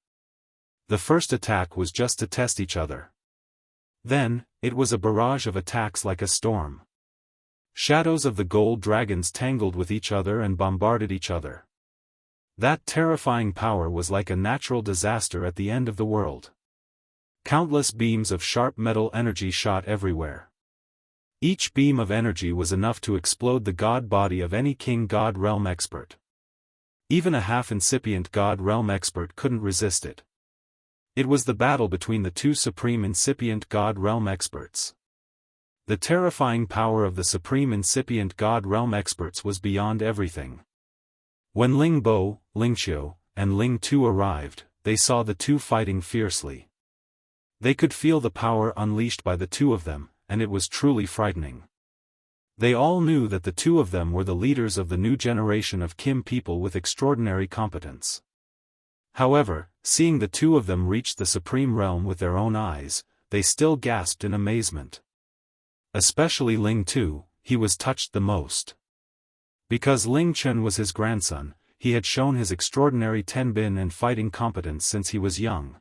The first attack was just to test each other. Then, it was a barrage of attacks like a storm. Shadows of the gold dragons tangled with each other and bombarded each other. That terrifying power was like a natural disaster at the end of the world. Countless beams of sharp metal energy shot everywhere. Each beam of energy was enough to explode the god body of any king god realm expert. Even a half-incipient god realm expert couldn't resist it. It was the battle between the two supreme incipient god realm experts. The terrifying power of the supreme incipient god realm experts was beyond everything. When Ling Bo, Ling Qiu, and Ling Tu arrived, they saw the two fighting fiercely. They could feel the power unleashed by the two of them, and it was truly frightening. They all knew that the two of them were the leaders of the new generation of Kim people with extraordinary competence. However, seeing the two of them reach the supreme realm with their own eyes, they still gasped in amazement. Especially Ling Tu, he was touched the most. Because Ling Chen was his grandson, he had shown his extraordinary tenbin and fighting competence since he was young.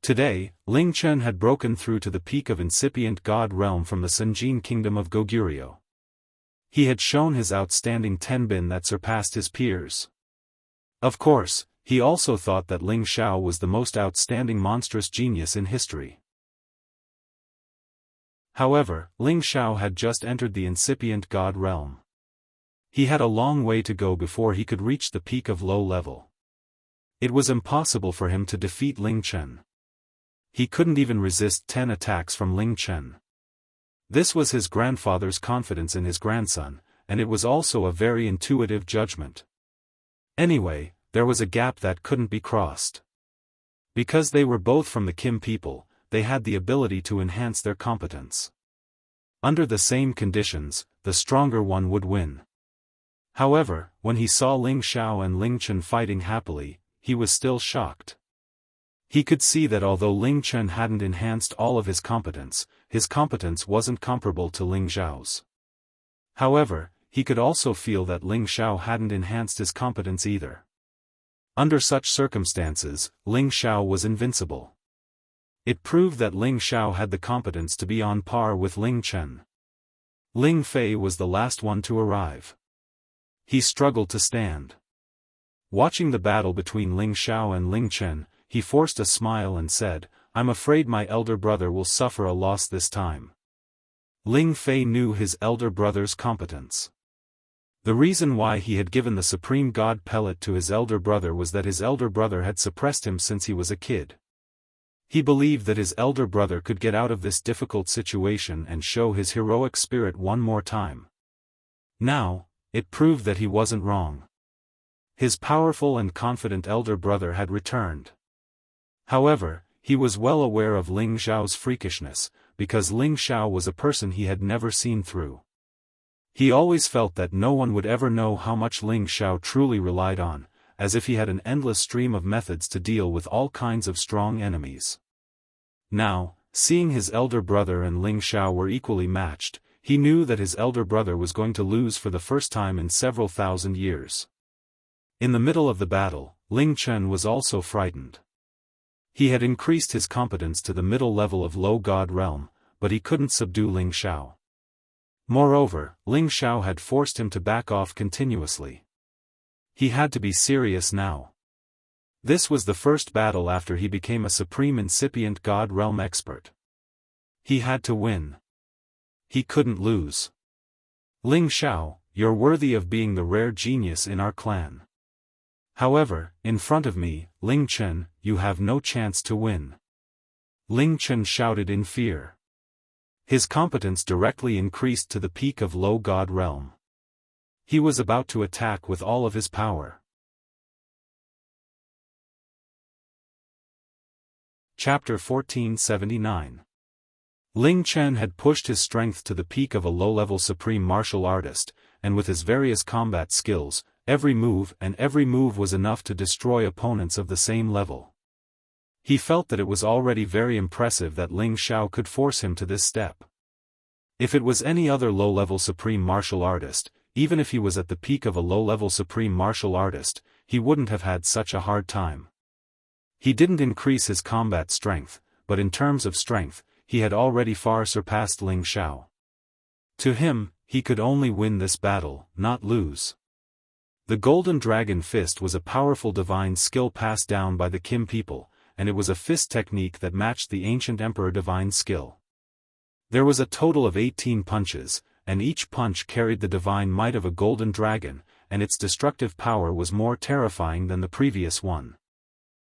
Today, Ling Chen had broken through to the peak of incipient god realm from the Senjin kingdom of Goguryeo. He had shown his outstanding tenbin that surpassed his peers. Of course, he also thought that Ling Xiao was the most outstanding monstrous genius in history. However, Ling Xiao had just entered the incipient god realm. He had a long way to go before he could reach the peak of low level. It was impossible for him to defeat Ling Chen. He couldn't even resist 10 attacks from Ling Chen. This was his grandfather's confidence in his grandson, and it was also a very intuitive judgment. Anyway, there was a gap that couldn't be crossed. Because they were both from the Kim people, they had the ability to enhance their competence. Under the same conditions, the stronger one would win. However, when he saw Ling Xiao and Ling Chen fighting happily, he was still shocked. He could see that although Ling Chen hadn't enhanced all of his competence, his competence wasn't comparable to Ling Xiao's. However, he could also feel that Ling Xiao hadn't enhanced his competence either. Under such circumstances, Ling Xiao was invincible. It proved that Ling Xiao had the competence to be on par with Ling Chen. Ling Fei was the last one to arrive. He struggled to stand. Watching the battle between Ling Xiao and Ling Chen, he forced a smile and said, "I'm afraid my elder brother will suffer a loss this time." Ling Fei knew his elder brother's competence. The reason why he had given the Supreme God pellet to his elder brother was that his elder brother had suppressed him since he was a kid. He believed that his elder brother could get out of this difficult situation and show his heroic spirit one more time. Now, it proved that he wasn't wrong. His powerful and confident elder brother had returned. However, he was well aware of Ling Xiao's freakishness, because Ling Xiao was a person he had never seen through. He always felt that no one would ever know how much Ling Xiao truly relied on, as if he had an endless stream of methods to deal with all kinds of strong enemies. Now, seeing his elder brother and Ling Xiao were equally matched, he knew that his elder brother was going to lose for the first time in several thousand years. In the middle of the battle, Ling Chen was also frightened. He had increased his competence to the middle level of Low God realm, but he couldn't subdue Ling Xiao. Moreover, Ling Xiao had forced him to back off continuously. He had to be serious now. This was the first battle after he became a supreme incipient God realm expert. He had to win. He couldn't lose. Ling Xiao, you're worthy of being the rare genius in our clan. However, in front of me, Ling Chen, you have no chance to win. Ling Chen shouted in fear. His competence directly increased to the peak of Low God realm. He was about to attack with all of his power. Chapter 1479. Ling Chen had pushed his strength to the peak of a low-level supreme martial artist, and with his various combat skills, every move was enough to destroy opponents of the same level. He felt that it was already very impressive that Ling Xiao could force him to this step. If it was any other low-level supreme martial artist, even if he was at the peak of a low-level supreme martial artist, he wouldn't have had such a hard time. He didn't increase his combat strength, but in terms of strength, he had already far surpassed Ling Xiao. To him, he could only win this battle, not lose. The Golden Dragon Fist was a powerful divine skill passed down by the Kim people, and it was a fist technique that matched the ancient emperor divine skill. There was a total of 18 punches, and each punch carried the divine might of a golden dragon, and its destructive power was more terrifying than the previous one.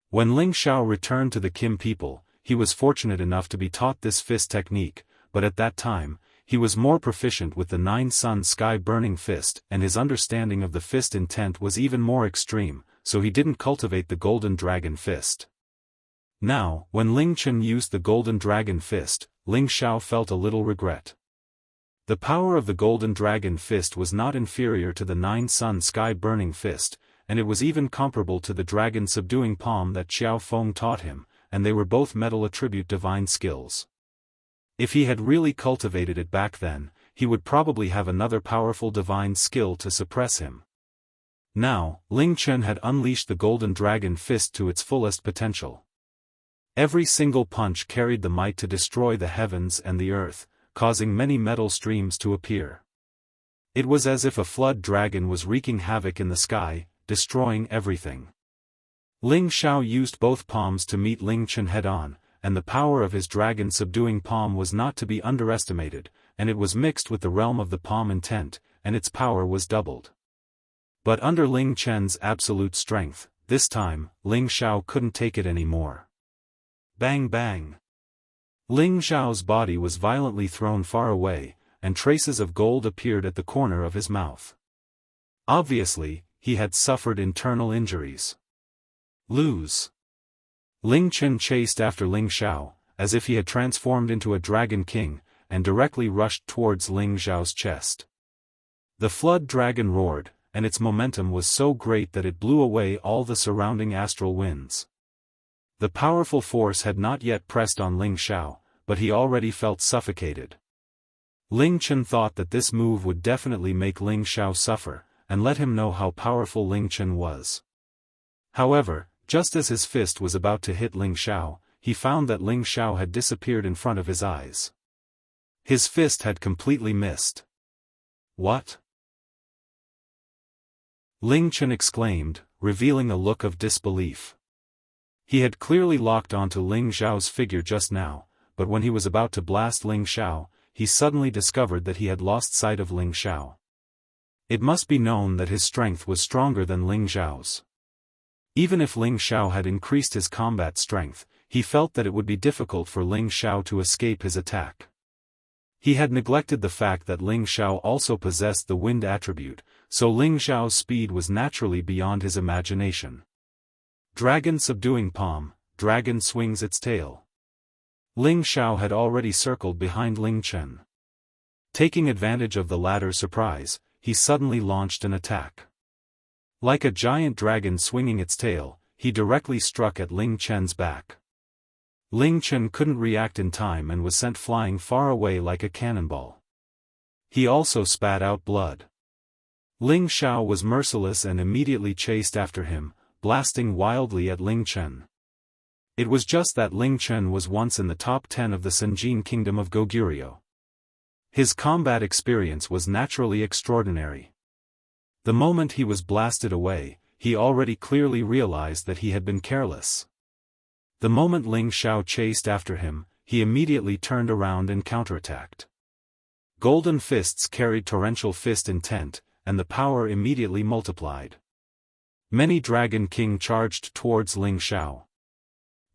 When Ling Xiao returned to the Kim people, he was fortunate enough to be taught this fist technique, but at that time, he was more proficient with the Nine Sun Sky Burning Fist, and his understanding of the fist intent was even more extreme, so he didn't cultivate the Golden Dragon Fist. Now, when Ling Chen used the Golden Dragon Fist, Ling Xiao felt a little regret. The power of the Golden Dragon Fist was not inferior to the Nine Sun Sky Burning Fist, and it was even comparable to the Dragon Subduing Palm that Xiao Feng taught him, and they were both metal attribute divine skills. If he had really cultivated it back then, he would probably have another powerful divine skill to suppress him. Now, Ling Chen had unleashed the Golden Dragon Fist to its fullest potential. Every single punch carried the might to destroy the heavens and the earth, causing many metal streams to appear. It was as if a flood dragon was wreaking havoc in the sky, destroying everything. Ling Xiao used both palms to meet Ling Chen head-on, and the power of his dragon-subduing palm was not to be underestimated, and it was mixed with the realm of the palm intent, and its power was doubled. But under Ling Chen's absolute strength, this time, Ling Xiao couldn't take it anymore. Bang bang! Ling Xiao's body was violently thrown far away, and traces of gold appeared at the corner of his mouth. Obviously, he had suffered internal injuries. Lose! Ling Chen chased after Ling Xiao, as if he had transformed into a dragon king, and directly rushed towards Ling Xiao's chest. The flood dragon roared, and its momentum was so great that it blew away all the surrounding astral winds. The powerful force had not yet pressed on Ling Xiao, but he already felt suffocated. Ling Chen thought that this move would definitely make Ling Xiao suffer, and let him know how powerful Ling Chen was. However, just as his fist was about to hit Ling Xiao, he found that Ling Xiao had disappeared in front of his eyes. His fist had completely missed. What? Ling Chen exclaimed, revealing a look of disbelief. He had clearly locked onto Ling Xiao's figure just now, but when he was about to blast Ling Xiao, he suddenly discovered that he had lost sight of Ling Xiao. It must be known that his strength was stronger than Ling Xiao's. Even if Ling Xiao had increased his combat strength, he felt that it would be difficult for Ling Xiao to escape his attack. He had neglected the fact that Ling Xiao also possessed the wind attribute, so Ling Xiao's speed was naturally beyond his imagination. Dragon subduing palm, dragon swings its tail. Ling Xiao had already circled behind Ling Chen. Taking advantage of the latter's surprise, he suddenly launched an attack. Like a giant dragon swinging its tail, he directly struck at Ling Chen's back. Ling Chen couldn't react in time and was sent flying far away like a cannonball. He also spat out blood. Ling Xiao was merciless and immediately chased after him, blasting wildly at Ling Chen. It was just that Ling Chen was once in the top 10 of the Senjin kingdom of Goguryeo. His combat experience was naturally extraordinary. The moment he was blasted away, he already clearly realized that he had been careless. The moment Ling Xiao chased after him, he immediately turned around and counterattacked. Golden fists carried torrential fist intent, and the power immediately multiplied. Many Dragon King charged towards Ling Xiao.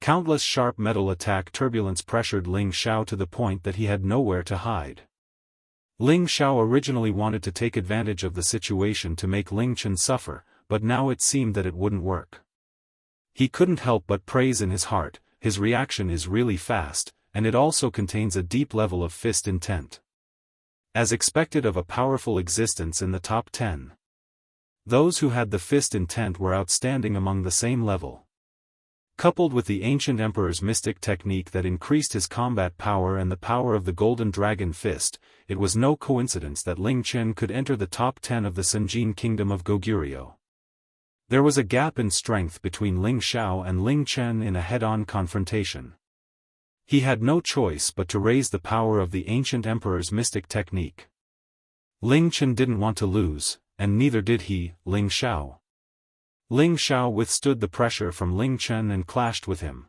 Countless sharp metal attack turbulence pressured Ling Xiao to the point that he had nowhere to hide. Ling Xiao originally wanted to take advantage of the situation to make Ling Chen suffer, but now it seemed that it wouldn't work. He couldn't help but praise in his heart, his reaction is really fast, and it also contains a deep level of fist intent. As expected of a powerful existence in the top 10. Those who had the fist intent were outstanding among the same level. Coupled with the ancient emperor's mystic technique that increased his combat power and the power of the golden dragon fist, it was no coincidence that Ling Chen could enter the top 10 of the Senjin kingdom of Goguryeo. There was a gap in strength between Ling Xiao and Ling Chen in a head-on confrontation. He had no choice but to raise the power of the ancient emperor's mystic technique. Ling Chen didn't want to lose, and neither did he, Ling Xiao. Ling Xiao withstood the pressure from Ling Chen and clashed with him.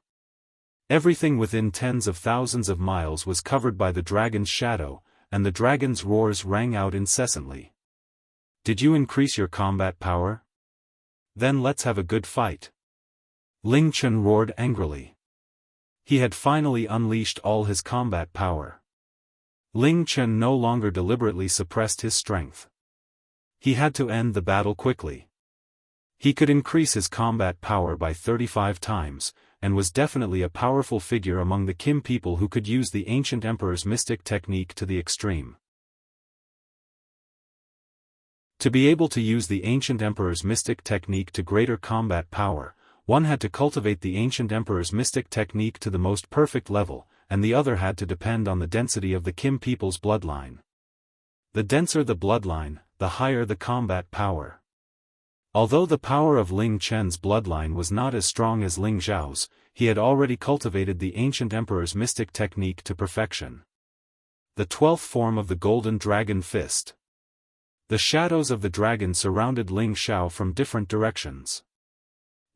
Everything within tens of thousands of miles was covered by the dragon's shadow, and the dragon's roars rang out incessantly. Did you increase your combat power? Then let's have a good fight. Ling Chen roared angrily. He had finally unleashed all his combat power. Ling Chen no longer deliberately suppressed his strength. He had to end the battle quickly. He could increase his combat power by 35 times, and was definitely a powerful figure among the Kim people who could use the ancient emperor's mystic technique to the extreme. To be able to use the ancient emperor's mystic technique to greater combat power, one had to cultivate the ancient emperor's mystic technique to the most perfect level, and the other had to depend on the density of the Kim people's bloodline. The denser the bloodline, the higher the combat power. Although the power of Ling Chen's bloodline was not as strong as Ling Xiao's, he had already cultivated the ancient emperor's mystic technique to perfection. The 12th form of the Golden Dragon Fist. The shadows of the dragon surrounded Ling Xiao from different directions.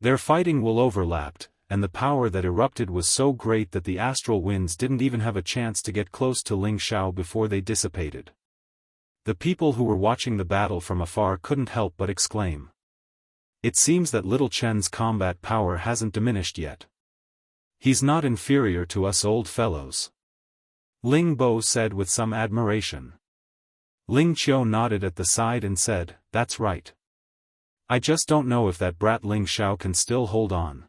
Their fighting will overlapped, and the power that erupted was so great that the astral winds didn't even have a chance to get close to Ling Xiao before they dissipated. The people who were watching the battle from afar couldn't help but exclaim. It seems that little Chen's combat power hasn't diminished yet. He's not inferior to us old fellows. Ling Bo said with some admiration. Ling Qiu nodded at the side and said, "That's right. I just don't know if that brat Ling Xiao can still hold on.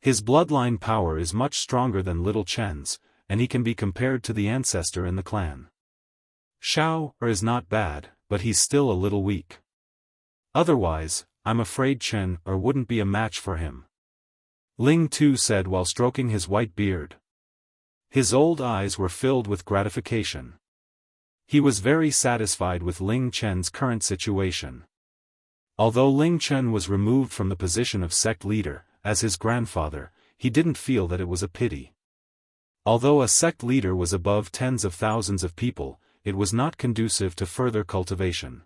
His bloodline power is much stronger than little Chen's, and he can be compared to the ancestor in the clan. Xiao is not bad, but he's still a little weak. Otherwise, I'm afraid Chen wouldn't be a match for him," Ling Tu said while stroking his white beard. His old eyes were filled with gratification. He was very satisfied with Ling Chen's current situation. Although Ling Chen was removed from the position of sect leader, as his grandfather, he didn't feel that it was a pity. Although a sect leader was above tens of thousands of people, it was not conducive to further cultivation.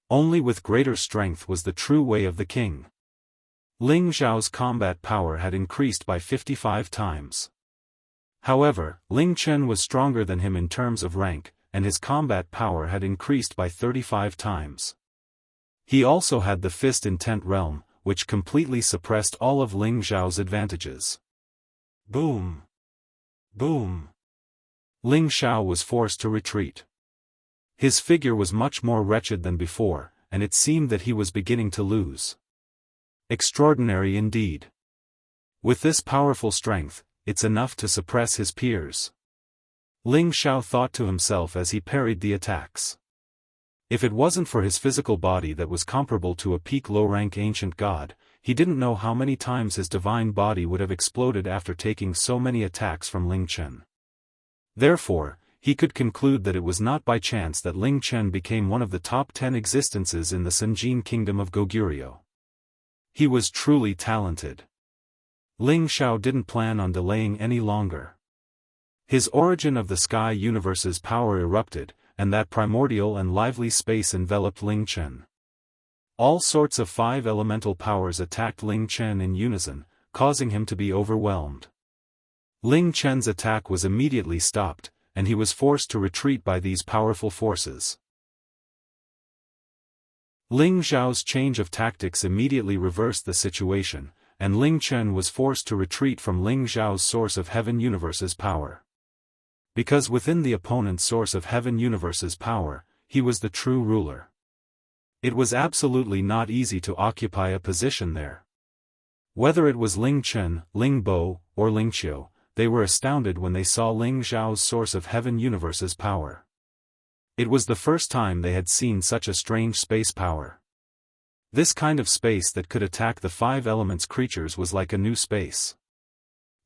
Only with greater strength was the true way of the king. Ling Xiao's combat power had increased by 55 times. However, Ling Chen was stronger than him in terms of rank, and his combat power had increased by 35 times. He also had the fist intent realm, which completely suppressed all of Ling Xiao's advantages. Boom! Boom! Ling Xiao was forced to retreat. His figure was much more wretched than before, and it seemed that he was beginning to lose. Extraordinary indeed. With this powerful strength, it's enough to suppress his peers. Ling Xiao thought to himself as he parried the attacks. If it wasn't for his physical body that was comparable to a peak low-rank ancient god, he didn't know how many times his divine body would have exploded after taking so many attacks from Ling Chen. Therefore, he could conclude that it was not by chance that Ling Chen became one of the top 10 existences in the Sanjin kingdom of Goguryeo. He was truly talented. Ling Xiao didn't plan on delaying any longer. His origin of the sky universe's power erupted, and that primordial and lively space enveloped Ling Chen. All sorts of 5 elemental powers attacked Ling Chen in unison, causing him to be overwhelmed. Ling Chen's attack was immediately stopped, and he was forced to retreat by these powerful forces. Ling Xiao's change of tactics immediately reversed the situation, and Ling Chen was forced to retreat from Ling Xiao's source of heaven universe's power. Because within the opponent's source of heaven universe's power, he was the true ruler. It was absolutely not easy to occupy a position there. Whether it was Ling Chen, Ling Bo, or Ling Qiu, they were astounded when they saw Ling Xiao's source of heaven universe's power. It was the first time they had seen such a strange space power. This kind of space that could attack the 5 elements creatures was like a new space.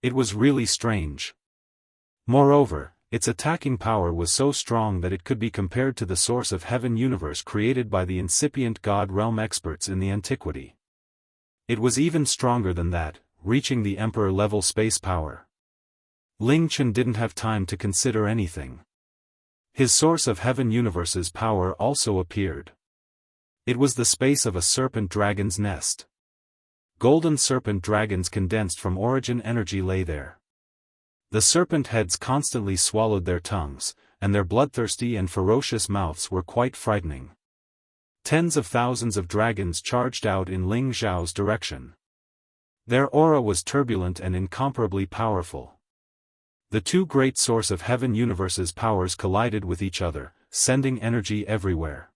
It was really strange. Moreover, its attacking power was so strong that it could be compared to the source of heaven universe created by the incipient god realm experts in the antiquity. It was even stronger than that, reaching the emperor-level space power. Ling Chen didn't have time to consider anything. His source of heaven universe's power also appeared. It was the space of a serpent dragon's nest. Golden serpent dragons condensed from origin energy lay there. The serpent heads constantly swallowed their tongues, and their bloodthirsty and ferocious mouths were quite frightening. Tens of thousands of dragons charged out in Ling Xiao's direction. Their aura was turbulent and incomparably powerful. The 2 great source of heaven universe's powers collided with each other, sending energy everywhere.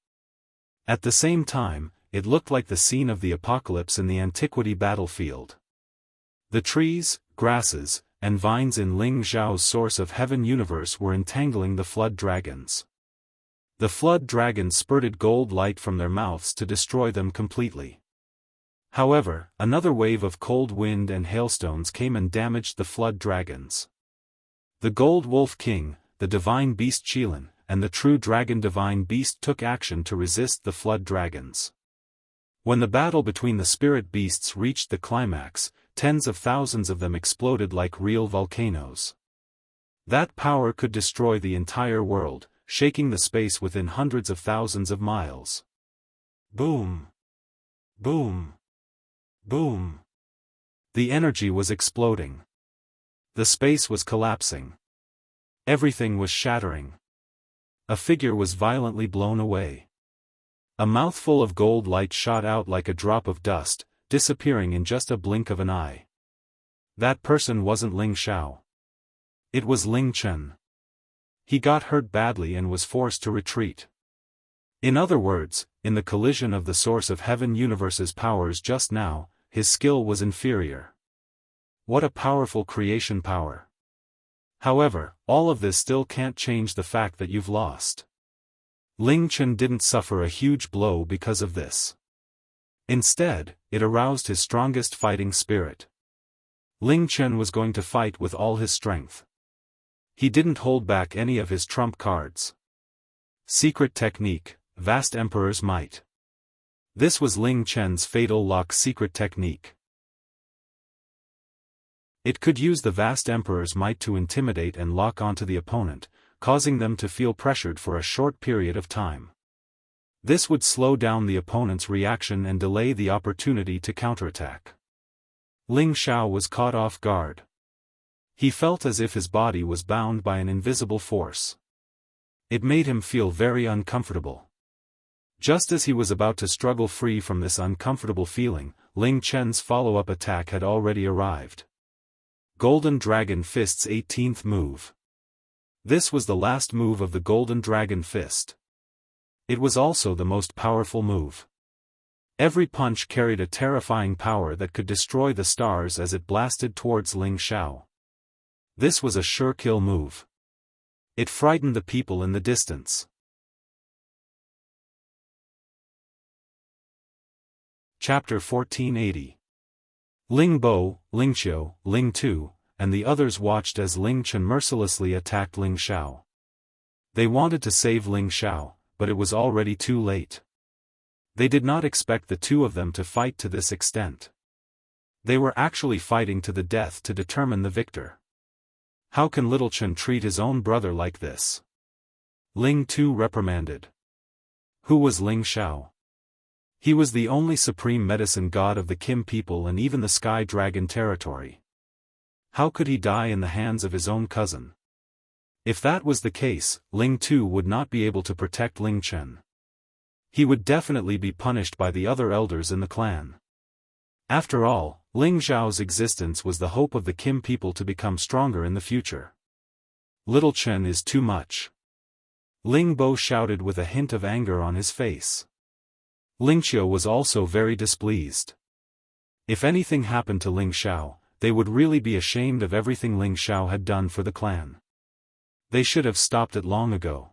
At the same time, it looked like the scene of the apocalypse in the antiquity battlefield. The trees, grasses, and vines in Ling Xiao's source of heaven universe were entangling the flood dragons. The flood dragons spurted gold light from their mouths to destroy them completely. However, another wave of cold wind and hailstones came and damaged the flood dragons. The Gold Wolf King, the Divine Beast Qilin, and the True Dragon Divine Beast took action to resist the flood dragons. When the battle between the spirit beasts reached the climax, tens of thousands of them exploded like real volcanoes. That power could destroy the entire world, shaking the space within hundreds of thousands of miles. Boom! Boom! Boom! The energy was exploding. The space was collapsing. Everything was shattering. A figure was violently blown away. A mouthful of gold light shot out like a drop of dust, disappearing in just a blink of an eye. That person wasn't Ling Xiao. It was Ling Chen. He got hurt badly and was forced to retreat. In other words, in the collision of the source of heaven universe's powers just now, his skill was inferior. What a powerful creation power. However, all of this still can't change the fact that you've lost. Ling Chen didn't suffer a huge blow because of this. Instead, it aroused his strongest fighting spirit. Ling Chen was going to fight with all his strength. He didn't hold back any of his trump cards. Secret technique, vast emperor's might. This was Ling Chen's fatal lock secret technique. It could use the vast emperor's might to intimidate and lock onto the opponent, causing them to feel pressured for a short period of time. This would slow down the opponent's reaction and delay the opportunity to counterattack. Ling Xiao was caught off guard. He felt as if his body was bound by an invisible force. It made him feel very uncomfortable. Just as he was about to struggle free from this uncomfortable feeling, Ling Chen's follow-up attack had already arrived. Golden Dragon Fist's 18th move. This was the last move of the Golden Dragon Fist. It was also the most powerful move. Every punch carried a terrifying power that could destroy the stars as it blasted towards Ling Xiao. This was a sure kill move. It frightened the people in the distance. Chapter 1480. Ling Bo, Ling Qiu, Ling Tu, and the others watched as Ling Chen mercilessly attacked Ling Xiao. They wanted to save Ling Xiao, but it was already too late. They did not expect the two of them to fight to this extent. They were actually fighting to the death to determine the victor. How can little Chen treat his own brother like this? Ling Tu reprimanded. Who was Ling Xiao? He was the only supreme medicine god of the Kim people and even the Sky Dragon territory. How could he die in the hands of his own cousin? If that was the case, Ling Tu would not be able to protect Ling Chen. He would definitely be punished by the other elders in the clan. After all, Ling Xiao's existence was the hope of the Kim people to become stronger in the future. Little Chen is too much. Ling Bo shouted with a hint of anger on his face. Ling Qiu was also very displeased. If anything happened to Ling Xiao, they would really be ashamed of everything Ling Xiao had done for the clan. They should have stopped it long ago.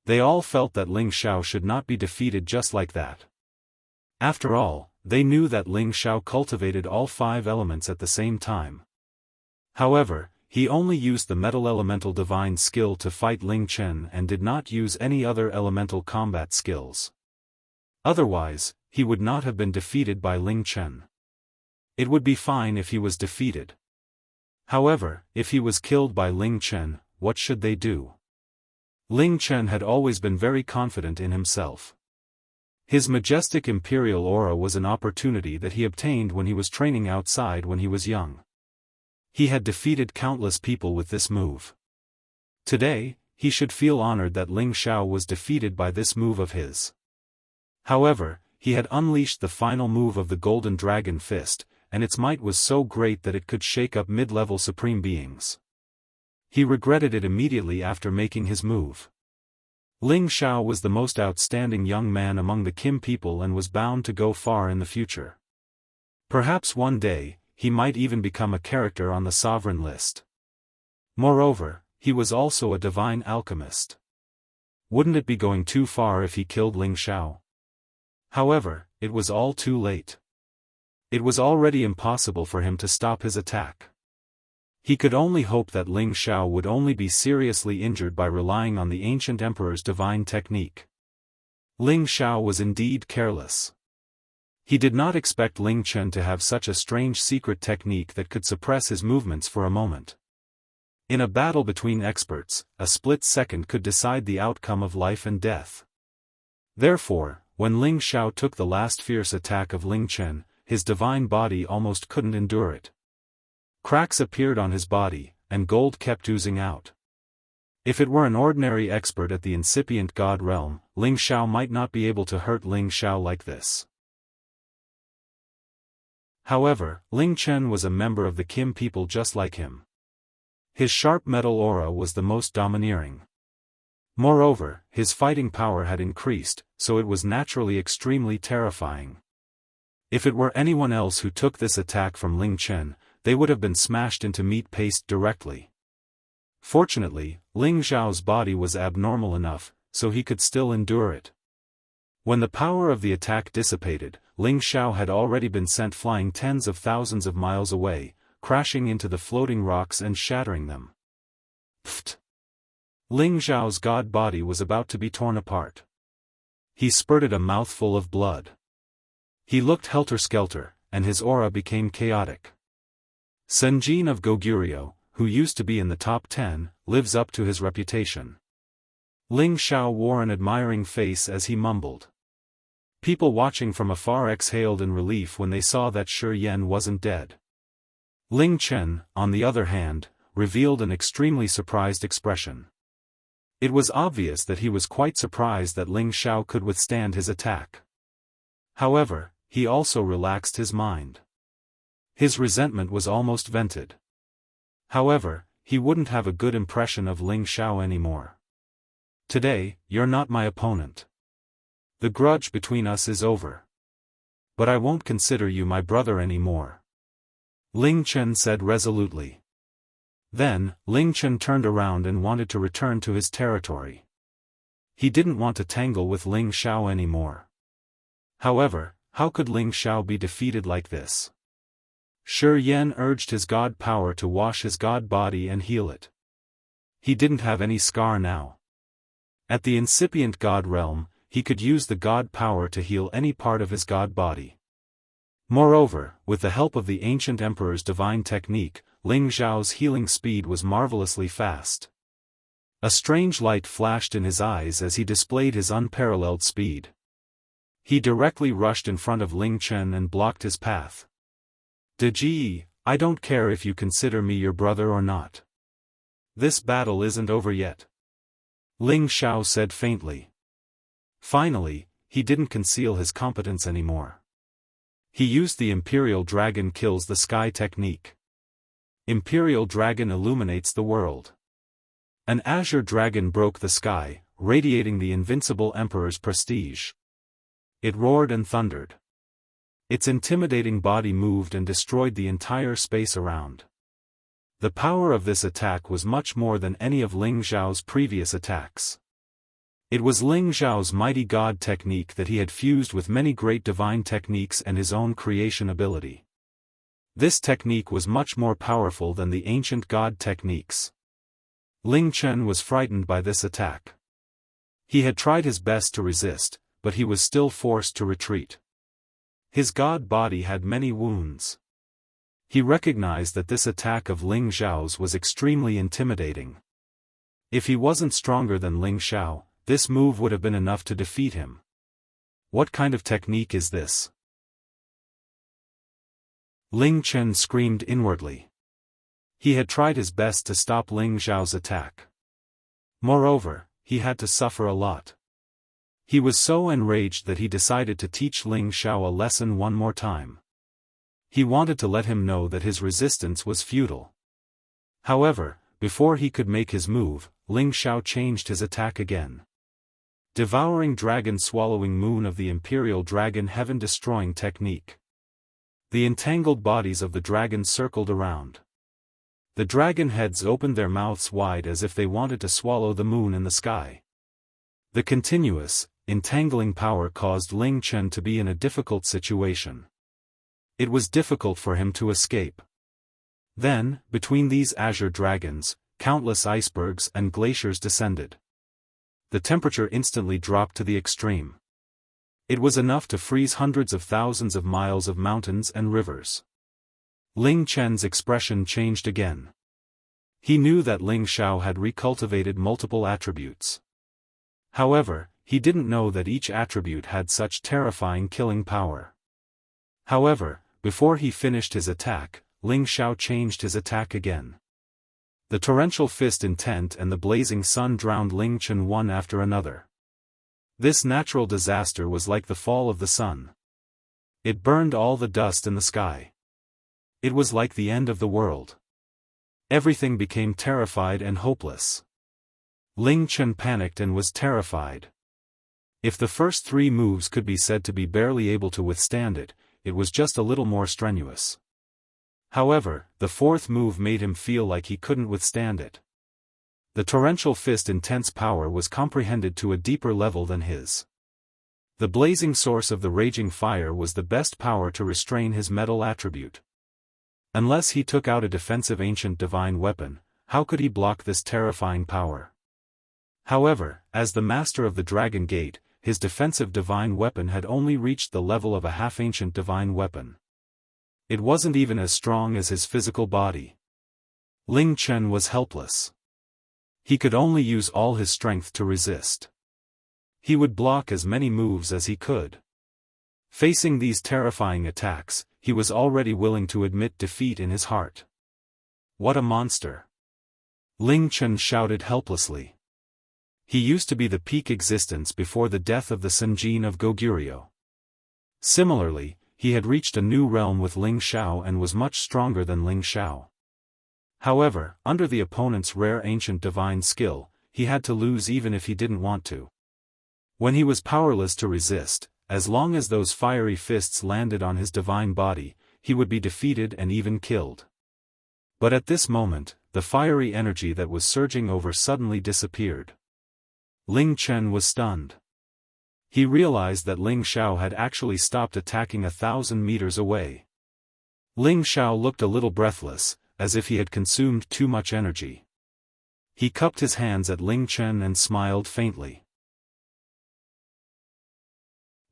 They all felt that Ling Xiao should not be defeated just like that. After all, they knew that Ling Xiao cultivated all 5 elements at the same time. However, he only used the metal elemental divine skill to fight Ling Chen and did not use any other elemental combat skills. Otherwise, he would not have been defeated by Ling Chen. It would be fine if he was defeated. However, if he was killed by Ling Chen, what should they do? Ling Chen had always been very confident in himself. His majestic imperial aura was an opportunity that he obtained when he was training outside when he was young. He had defeated countless people with this move. Today, he should feel honored that Ling Xiao was defeated by this move of his. However, he had unleashed the final move of the Golden Dragon Fist, and its might was so great that it could shake up mid-level supreme beings. He regretted it immediately after making his move. Ling Xiao was the most outstanding young man among the Kim people and was bound to go far in the future. Perhaps one day, he might even become a character on the sovereign list. Moreover, he was also a divine alchemist. Wouldn't it be going too far if he killed Ling Xiao? However, it was all too late. It was already impossible for him to stop his attack. He could only hope that Ling Xiao would only be seriously injured by relying on the ancient emperor's divine technique. Ling Xiao was indeed careless. He did not expect Ling Chen to have such a strange secret technique that could suppress his movements for a moment. In a battle between experts, a split second could decide the outcome of life and death. Therefore, when Ling Xiao took the last fierce attack of Ling Chen, his divine body almost couldn't endure it. Cracks appeared on his body, and gold kept oozing out. If it were an ordinary expert at the incipient god realm, Ling Xiao might not be able to hurt Ling Xiao like this. However, Ling Chen was a member of the Kim people just like him. His sharp metal aura was the most domineering. Moreover, his fighting power had increased, so it was naturally extremely terrifying. If it were anyone else who took this attack from Ling Chen, they would have been smashed into meat paste directly. Fortunately, Ling Xiao's body was abnormal enough, so he could still endure it. When the power of the attack dissipated, Ling Xiao had already been sent flying tens of thousands of miles away, crashing into the floating rocks and shattering them. Pfft! Ling Xiao's god body was about to be torn apart. He spurted a mouthful of blood. He looked helter-skelter, and his aura became chaotic. Sun Jin of Goguryeo, who used to be in the top 10, lives up to his reputation. Ling Xiao wore an admiring face as he mumbled. People watching from afar exhaled in relief when they saw that Shi Yan wasn't dead. Ling Chen, on the other hand, revealed an extremely surprised expression. It was obvious that he was quite surprised that Ling Xiao could withstand his attack. However, he also relaxed his mind. His resentment was almost vented. However, he wouldn't have a good impression of Ling Xiao anymore. Today, you're not my opponent. The grudge between us is over. But I won't consider you my brother anymore. Ling Chen said resolutely. Then, Ling Chen turned around and wanted to return to his territory. He didn't want to tangle with Ling Xiao anymore. However, how could Ling Xiao be defeated like this? Shi Yan urged his god power to wash his god body and heal it. He didn't have any scar now. At the incipient god realm, he could use the god power to heal any part of his god body. Moreover, with the help of the ancient emperor's divine technique, Ling Xiao's healing speed was marvelously fast. A strange light flashed in his eyes as he displayed his unparalleled speed. He directly rushed in front of Ling Chen and blocked his path. "Deji, I don't care if you consider me your brother or not. This battle isn't over yet," Ling Xiao said faintly. Finally, he didn't conceal his competence anymore. He used the Imperial Dragon kills the sky technique. Imperial Dragon illuminates the world. An azure dragon broke the sky, radiating the invincible emperor's prestige. It roared and thundered. Its intimidating body moved and destroyed the entire space around. The power of this attack was much more than any of Ling Xiao's previous attacks. It was Ling Xiao's mighty god technique that he had fused with many great divine techniques and his own creation ability. This technique was much more powerful than the ancient god techniques. Ling Chen was frightened by this attack. He had tried his best to resist, but he was still forced to retreat. His god body had many wounds. He recognized that this attack of Ling Xiao's was extremely intimidating. If he wasn't stronger than Ling Xiao, this move would have been enough to defeat him. What kind of technique is this? Ling Chen screamed inwardly. He had tried his best to stop Ling Xiao's attack. Moreover, he had to suffer a lot. He was so enraged that he decided to teach Ling Xiao a lesson one more time. He wanted to let him know that his resistance was futile. However, before he could make his move, Ling Xiao changed his attack again. Devouring Dragon Swallowing Moon of the Imperial Dragon Heaven Destroying Technique. The entangled bodies of the dragons circled around. The dragon heads opened their mouths wide as if they wanted to swallow the moon in the sky. The continuous, entangling power caused Ling Chen to be in a difficult situation. It was difficult for him to escape. Then, between these azure dragons, countless icebergs and glaciers descended. The temperature instantly dropped to the extreme. It was enough to freeze hundreds of thousands of miles of mountains and rivers. Ling Chen's expression changed again. He knew that Ling Xiao had recultivated multiple attributes. However, he didn't know that each attribute had such terrifying killing power. However, before he finished his attack, Ling Xiao changed his attack again. The torrential fist intent and the blazing sun drowned Ling Chen one after another. This natural disaster was like the fall of the sun. It burned all the dust in the sky. It was like the end of the world. Everything became terrified and hopeless. Ling Chen panicked and was terrified. If the first three moves could be said to be barely able to withstand it, it was just a little more strenuous. However, the fourth move made him feel like he couldn't withstand it. The torrential fist intense power was comprehended to a deeper level than his. The blazing source of the raging fire was the best power to restrain his metal attribute. Unless he took out a defensive ancient divine weapon, how could he block this terrifying power? However, as the master of the Dragon Gate, his defensive divine weapon had only reached the level of a half-ancient divine weapon. It wasn't even as strong as his physical body. Ling Chen was helpless. He could only use all his strength to resist. He would block as many moves as he could. Facing these terrifying attacks, he was already willing to admit defeat in his heart. What a monster! Ling Chen shouted helplessly. He used to be the peak existence before the death of the Senjin of Goguryeo. Similarly, he had reached a new realm with Ling Xiao and was much stronger than Ling Xiao. However, under the opponent's rare ancient divine skill, he had to lose even if he didn't want to. When he was powerless to resist, as long as those fiery fists landed on his divine body, he would be defeated and even killed. But at this moment, the fiery energy that was surging over suddenly disappeared. Ling Chen was stunned. He realized that Ling Xiao had actually stopped attacking 1,000 meters away. Ling Xiao looked a little breathless, as if he had consumed too much energy. He cupped his hands at Ling Chen and smiled faintly.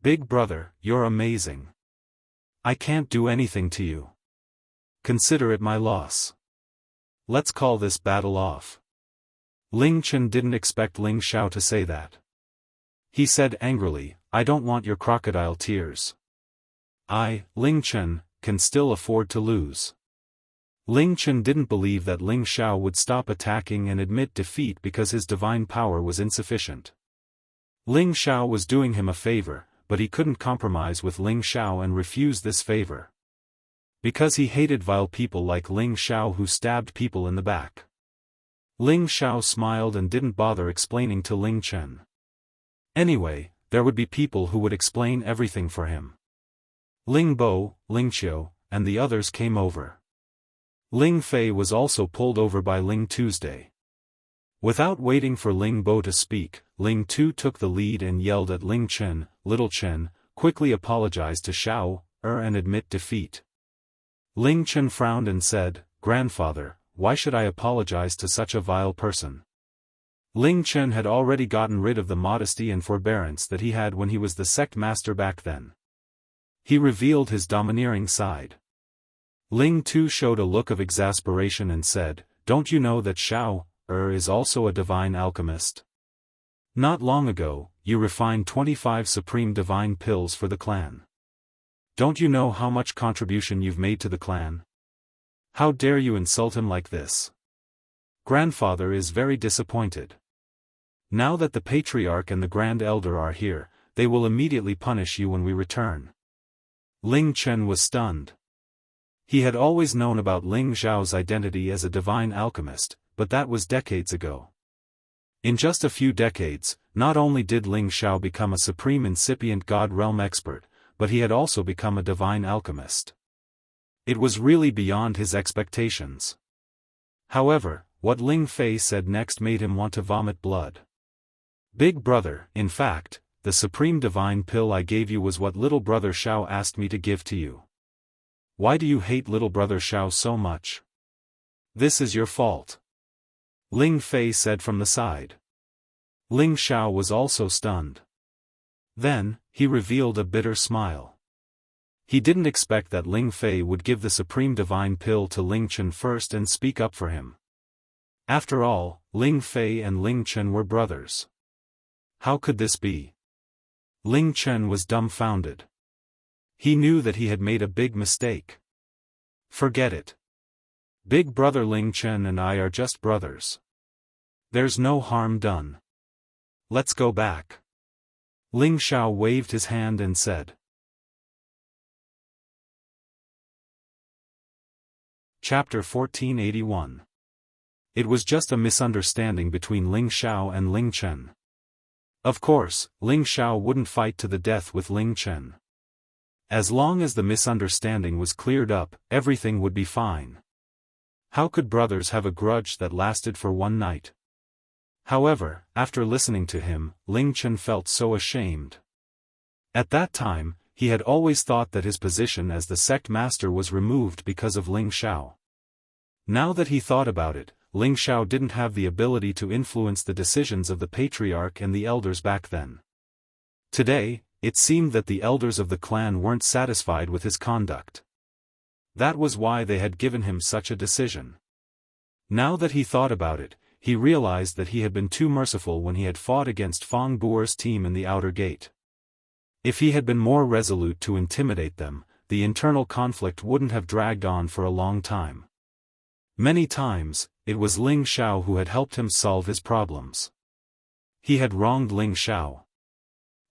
Big brother, you're amazing. I can't do anything to you. Consider it my loss. Let's call this battle off. Ling Chen didn't expect Ling Xiao to say that. He said angrily, I don't want your crocodile tears. I, Ling Chen, can still afford to lose. Ling Chen didn't believe that Ling Xiao would stop attacking and admit defeat because his divine power was insufficient. Ling Xiao was doing him a favor, but he couldn't compromise with Ling Xiao and refuse this favor. Because he hated vile people like Ling Xiao who stabbed people in the back. Ling Xiao smiled and didn't bother explaining to Ling Chen. Anyway, there would be people who would explain everything for him. Ling Bo, Ling Qiu, and the others came over. Ling Fei was also pulled over by Ling Tuesday. Without waiting for Ling Bo to speak, Ling Tu took the lead and yelled at Ling Chen, Little Chen, quickly apologize to Xiao, and admit defeat. Ling Chen frowned and said, Grandfather, why should I apologize to such a vile person? Ling Chen had already gotten rid of the modesty and forbearance that he had when he was the sect master back then. He revealed his domineering side. Ling Tu showed a look of exasperation and said, Don't you know that Xiao, is also a divine alchemist? Not long ago, you refined 25 supreme divine pills for the clan. Don't you know how much contribution you've made to the clan? How dare you insult him like this? Grandfather is very disappointed. Now that the patriarch and the grand elder are here, they will immediately punish you when we return. Ling Chen was stunned. He had always known about Ling Xiao's identity as a divine alchemist, but that was decades ago. In just a few decades, not only did Ling Xiao become a supreme incipient God realm expert, but he had also become a divine alchemist. It was really beyond his expectations. However, what Ling Fei said next made him want to vomit blood. Big brother, in fact, the supreme divine pill I gave you was what little brother Xiao asked me to give to you. Why do you hate little brother Xiao so much? This is your fault. Ling Fei said from the side. Ling Xiao was also stunned. Then, he revealed a bitter smile. He didn't expect that Ling Fei would give the supreme divine pill to Ling Chen first and speak up for him. After all, Ling Fei and Ling Chen were brothers. How could this be? Ling Chen was dumbfounded. He knew that he had made a big mistake. Forget it. Big brother Ling Chen and I are just brothers. There's no harm done. Let's go back. Ling Xiao waved his hand and said. Chapter 1481. It was just a misunderstanding between Ling Xiao and Ling Chen. Of course, Ling Xiao wouldn't fight to the death with Ling Chen. As long as the misunderstanding was cleared up, everything would be fine. How could brothers have a grudge that lasted for one night? However, after listening to him, Ling Chen felt so ashamed. At that time, he had always thought that his position as the sect master was removed because of Ling Xiao. Now that he thought about it, Ling Xiao didn't have the ability to influence the decisions of the patriarch and the elders back then. Today, it seemed that the elders of the clan weren't satisfied with his conduct. That was why they had given him such a decision. Now that he thought about it, he realized that he had been too merciful when he had fought against Fang Buer's team in the outer gate. If he had been more resolute to intimidate them, the internal conflict wouldn't have dragged on for a long time. Many times, it was Ling Xiao who had helped him solve his problems. He had wronged Ling Xiao.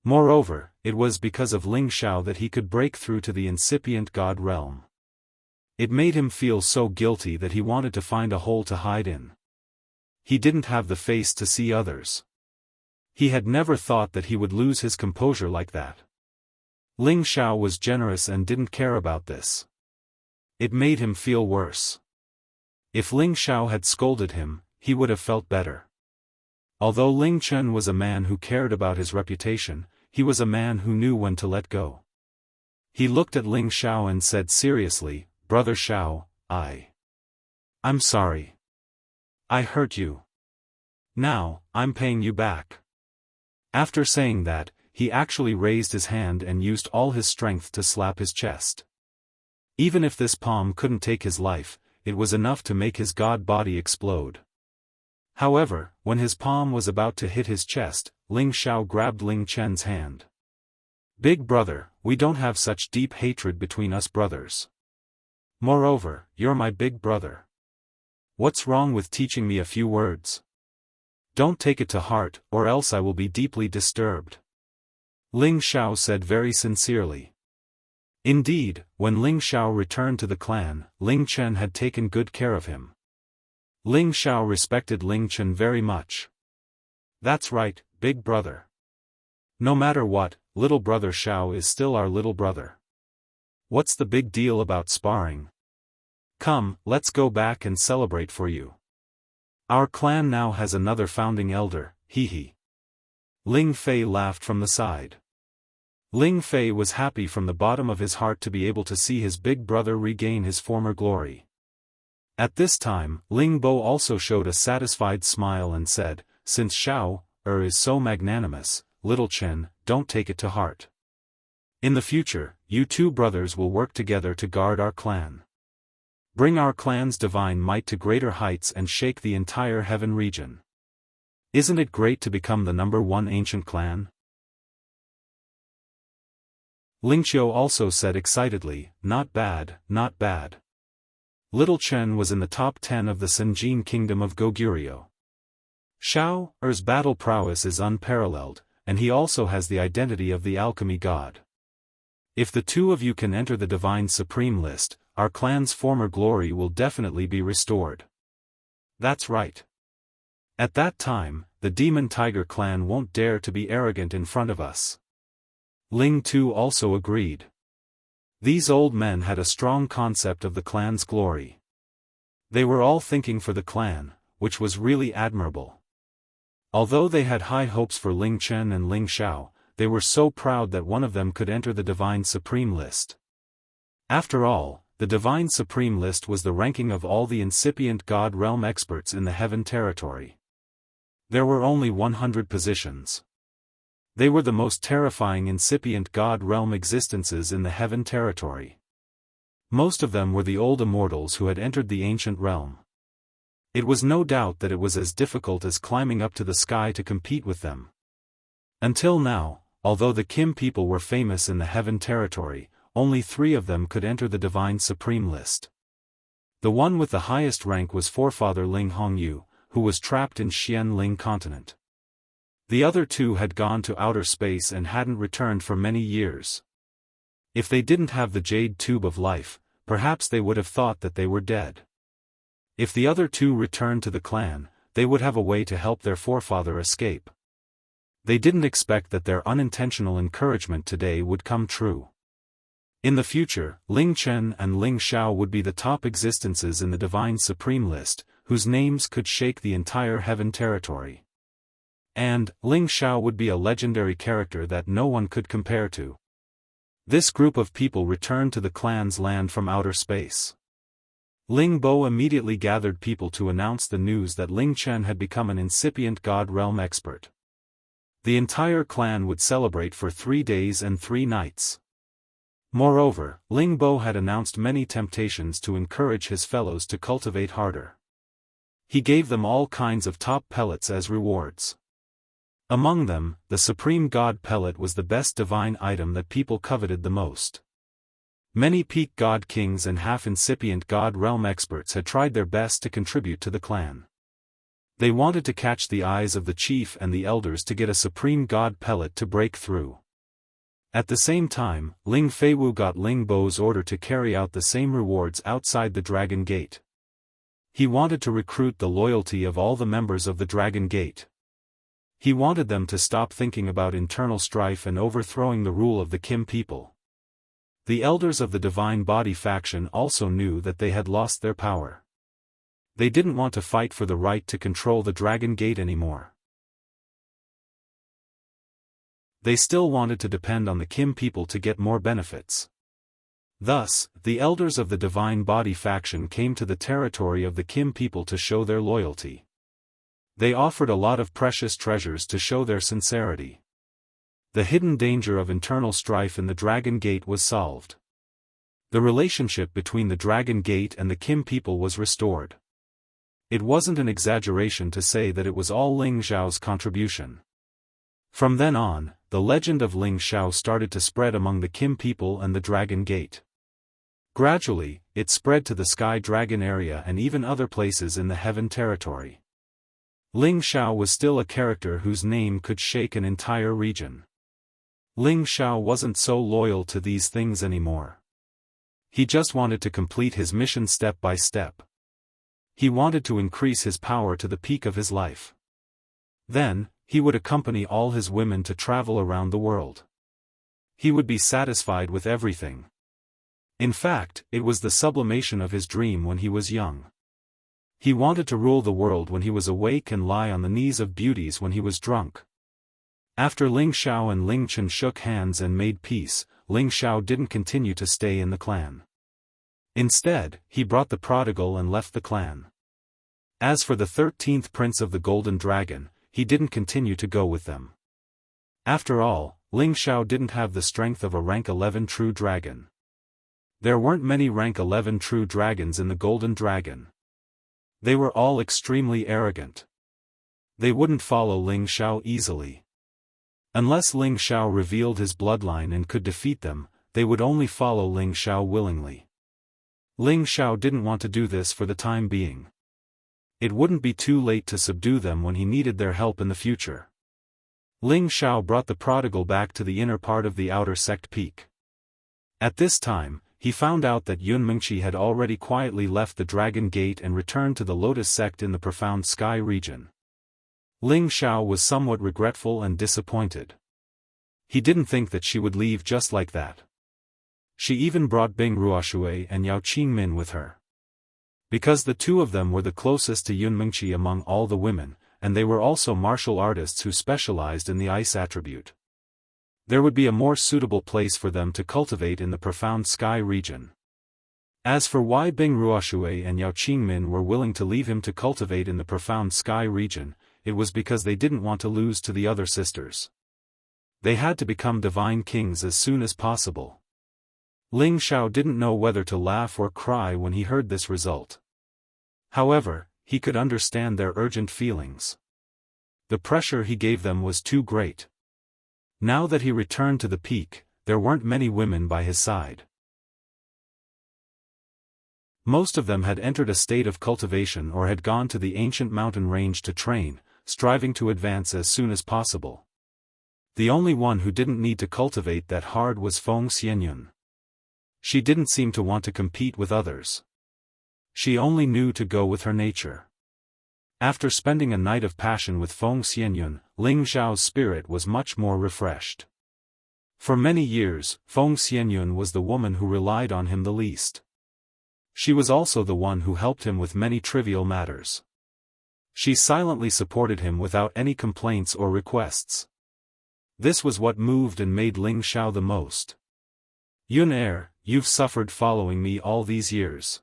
Moreover, it was because of Ling Xiao that he could break through to the incipient God realm. It made him feel so guilty that he wanted to find a hole to hide in. He didn't have the face to see others. He had never thought that he would lose his composure like that. Ling Xiao was generous and didn't care about this. It made him feel worse. If Ling Xiao had scolded him, he would have felt better. Although Ling Chen was a man who cared about his reputation, he was a man who knew when to let go. He looked at Ling Xiao and said seriously, "Brother Xiao, I'm sorry. I hurt you. Now, I'm paying you back." After saying that, he actually raised his hand and used all his strength to slap his chest. Even if this palm couldn't take his life, it was enough to make his god body explode. However, when his palm was about to hit his chest, Ling Xiao grabbed Ling Chen's hand. "Big brother, we don't have such deep hatred between us brothers. Moreover, you're my big brother. What's wrong with teaching me a few words? Don't take it to heart, or else I will be deeply disturbed," Ling Xiao said very sincerely. Indeed, when Ling Xiao returned to the clan, Ling Chen had taken good care of him. Ling Xiao respected Ling Chen very much. "That's right, big brother. No matter what, little brother Xiao is still our little brother. What's the big deal about sparring? Come, let's go back and celebrate for you. Our clan now has another founding elder, hee." Ling Fei laughed from the side. Ling Fei was happy from the bottom of his heart to be able to see his big brother regain his former glory. At this time, Ling Bo also showed a satisfied smile and said, "Since Xiao is so magnanimous, little Chen, don't take it to heart. In the future, you two brothers will work together to guard our clan. Bring our clan's divine might to greater heights and shake the entire heaven region. Isn't it great to become the #1 ancient clan?" Ling Qiu also said excitedly, "Not bad, not bad." Little Chen was in the top 10 of the Senjin kingdom of Goguryeo. Xiao's battle prowess is unparalleled, and he also has the identity of the alchemy god. If the two of you can enter the Divine Supreme list, our clan's former glory will definitely be restored. That's right. At that time, the Demon Tiger clan won't dare to be arrogant in front of us. Ling Tu also agreed. These old men had a strong concept of the clan's glory. They were all thinking for the clan, which was really admirable. Although they had high hopes for Ling Chen and Ling Xiao, they were so proud that one of them could enter the Divine Supreme list. After all, the Divine Supreme list was the ranking of all the incipient God realm experts in the Heaven territory. There were only 100 positions. They were the most terrifying incipient God realm existences in the Heaven territory. Most of them were the old immortals who had entered the ancient realm. It was no doubt that it was as difficult as climbing up to the sky to compete with them. Until now, although the Kim people were famous in the Heaven territory, only 3 of them could enter the Divine Supreme list. The one with the highest rank was forefather Ling Hongyu, who was trapped in Xianling continent. The other 2 had gone to outer space and hadn't returned for many years. If they didn't have the Jade Tube of Life, perhaps they would have thought that they were dead. If the other 2 returned to the clan, they would have a way to help their forefather escape. They didn't expect that their unintentional encouragement today would come true. In the future, Ling Chen and Ling Xiao would be the top existences in the Divine Supreme list, whose names could shake the entire Heaven territory. And, Ling Xiao would be a legendary character that no one could compare to. This group of people returned to the clan's land from outer space. Ling Bo immediately gathered people to announce the news that Ling Chen had become an incipient God realm expert. The entire clan would celebrate for 3 days and 3 nights. Moreover, Ling Bo had announced many temptations to encourage his fellows to cultivate harder. He gave them all kinds of top pellets as rewards. Among them, the Supreme God pellet was the best divine item that people coveted the most. Many peak God kings and half-incipient God realm experts had tried their best to contribute to the clan. They wanted to catch the eyes of the chief and the elders to get a Supreme God pellet to break through. At the same time, Ling Feiwu got Ling Bo's order to carry out the same rewards outside the Dragon Gate. He wanted to recruit the loyalty of all the members of the Dragon Gate. He wanted them to stop thinking about internal strife and overthrowing the rule of the Kim people. The elders of the Divine Body faction also knew that they had lost their power. They didn't want to fight for the right to control the Dragon Gate anymore. They still wanted to depend on the Kim people to get more benefits. Thus, the elders of the Divine Body faction came to the territory of the Kim people to show their loyalty. They offered a lot of precious treasures to show their sincerity. The hidden danger of internal strife in the Dragon Gate was solved. The relationship between the Dragon Gate and the Kim people was restored. It wasn't an exaggeration to say that it was all Ling Xiao's contribution. From then on, the legend of Ling Xiao started to spread among the Kim people and the Dragon Gate. Gradually, it spread to the Sky Dragon area and even other places in the Heaven territory. Ling Xiao was still a character whose name could shake an entire region. Ling Xiao wasn't so loyal to these things anymore. He just wanted to complete his mission step by step. He wanted to increase his power to the peak of his life. Then, he would accompany all his women to travel around the world. He would be satisfied with everything. In fact, it was the sublimation of his dream when he was young. He wanted to rule the world when he was awake and lie on the knees of beauties when he was drunk. After Ling Xiao and Ling Chen shook hands and made peace, Ling Xiao didn't continue to stay in the clan. Instead, he brought the prodigal and left the clan. As for the 13th prince of the Golden Dragon, he didn't continue to go with them. After all, Ling Xiao didn't have the strength of a rank 11 true dragon. There weren't many rank 11 true dragons in the Golden Dragon. They were all extremely arrogant. They wouldn't follow Ling Xiao easily. Unless Ling Xiao revealed his bloodline and could defeat them, they would only follow Ling Xiao willingly. Ling Xiao didn't want to do this for the time being. It wouldn't be too late to subdue them when he needed their help in the future. Ling Xiao brought the prodigal back to the inner part of the outer sect peak. At this time, he found out that Yun Mengqi had already quietly left the Dragon Gate and returned to the Lotus sect in the Profound Sky region. Ling Xiao was somewhat regretful and disappointed. He didn't think that she would leave just like that. She even brought Bing Ruoshui and Yao Qingmin with her. Because the two of them were the closest to Yun Mengqi among all the women, and they were also martial artists who specialized in the ice attribute. There would be a more suitable place for them to cultivate in the Profound Sky region. As for why Bing Ruoshui and Yao Qingmin were willing to leave him to cultivate in the Profound Sky region, it was because they didn't want to lose to the other sisters. They had to become divine kings as soon as possible. Ling Xiao didn't know whether to laugh or cry when he heard this result. However, he could understand their urgent feelings. The pressure he gave them was too great. Now that he returned to the peak, there weren't many women by his side. Most of them had entered a state of cultivation or had gone to the ancient mountain range to train, striving to advance as soon as possible. The only one who didn't need to cultivate that hard was Feng Xianyun. She didn't seem to want to compete with others. She only knew to go with her nature. After spending a night of passion with Feng Xianyun, Ling Xiao's spirit was much more refreshed. For many years, Feng Xianyun was the woman who relied on him the least. She was also the one who helped him with many trivial matters. She silently supported him without any complaints or requests. This was what moved and made Ling Xiao the most. Yun you've suffered following me all these years.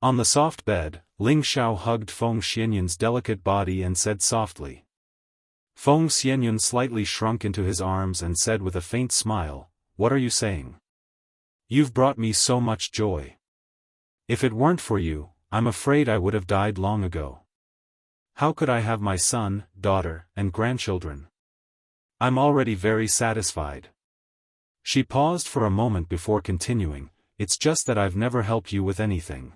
On the soft bed, Ling Xiao hugged Feng Xianyun's delicate body and said softly. Feng Xianyun slightly shrunk into his arms and said with a faint smile, "What are you saying? You've brought me so much joy. If it weren't for you, I'm afraid I would have died long ago. How could I have my son, daughter, and grandchildren? I'm already very satisfied." She paused for a moment before continuing, "It's just that I've never helped you with anything.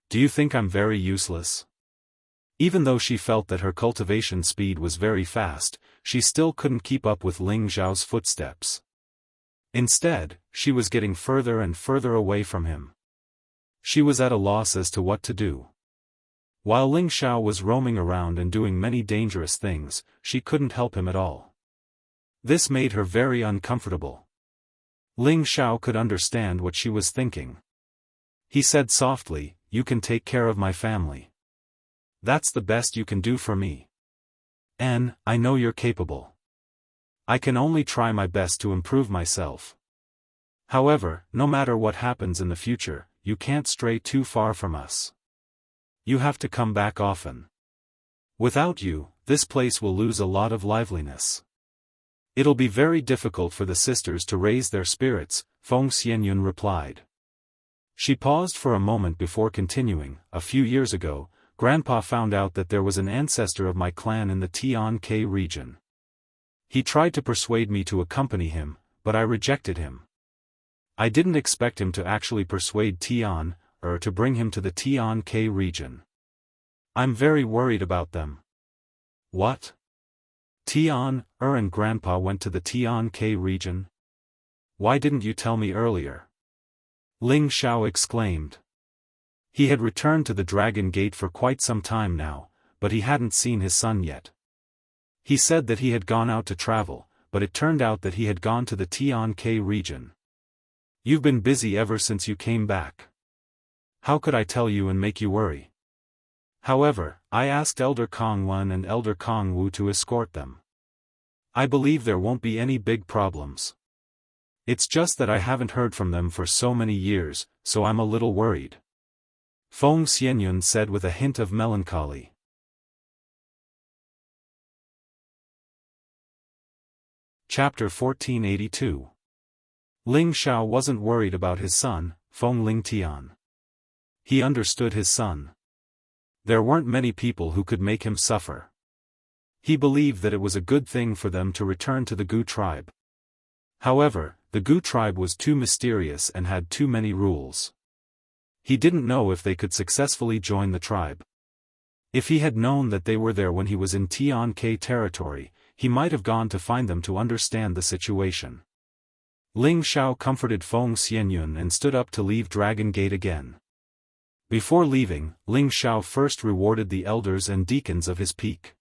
Do you think I'm very useless?" Even though she felt that her cultivation speed was very fast, she still couldn't keep up with Ling Xiao's footsteps. Instead, she was getting further and further away from him. She was at a loss as to what to do. While Ling Xiao was roaming around and doing many dangerous things, she couldn't help him at all. This made her very uncomfortable. Ling Xiao could understand what she was thinking. He said softly, "You can take care of my family. That's the best you can do for me. And, I know you're capable. I can only try my best to improve myself. However, no matter what happens in the future, you can't stray too far from us. You have to come back often. Without you, this place will lose a lot of liveliness. It'll be very difficult for the sisters to raise their spirits," Feng Xianyun replied. She paused for a moment before continuing. "A few years ago, Grandpa found out that there was an ancestor of my clan in the Tian-Ke region. He tried to persuade me to accompany him, but I rejected him. I didn't expect him to actually persuade Tian, or to bring him to the Tian-Ke region. I'm very worried about them." "What? Tian, and Grandpa went to the Tian-Ke region? Why didn't you tell me earlier?" Ling Xiao exclaimed. He had returned to the Dragon Gate for quite some time now, but he hadn't seen his son yet. He said that he had gone out to travel, but it turned out that he had gone to the Tian-Ke region. "You've been busy ever since you came back. How could I tell you and make you worry? However, I asked Elder Kong Wen and Elder Kong Wu to escort them. I believe there won't be any big problems. It's just that I haven't heard from them for so many years, so I'm a little worried," Feng Xianyun said with a hint of melancholy. Chapter 1482. Ling Xiao wasn't worried about his son, Feng Lingtian. He understood his son. There weren't many people who could make him suffer. He believed that it was a good thing for them to return to the Gu tribe. However, the Gu tribe was too mysterious and had too many rules. He didn't know if they could successfully join the tribe. If he had known that they were there when he was in Tian-Ke territory, he might have gone to find them to understand the situation. Ling Xiao comforted Feng Xianyun and stood up to leave Dragon Gate again. Before leaving, Ling Xiao first rewarded the elders and deacons of his peak.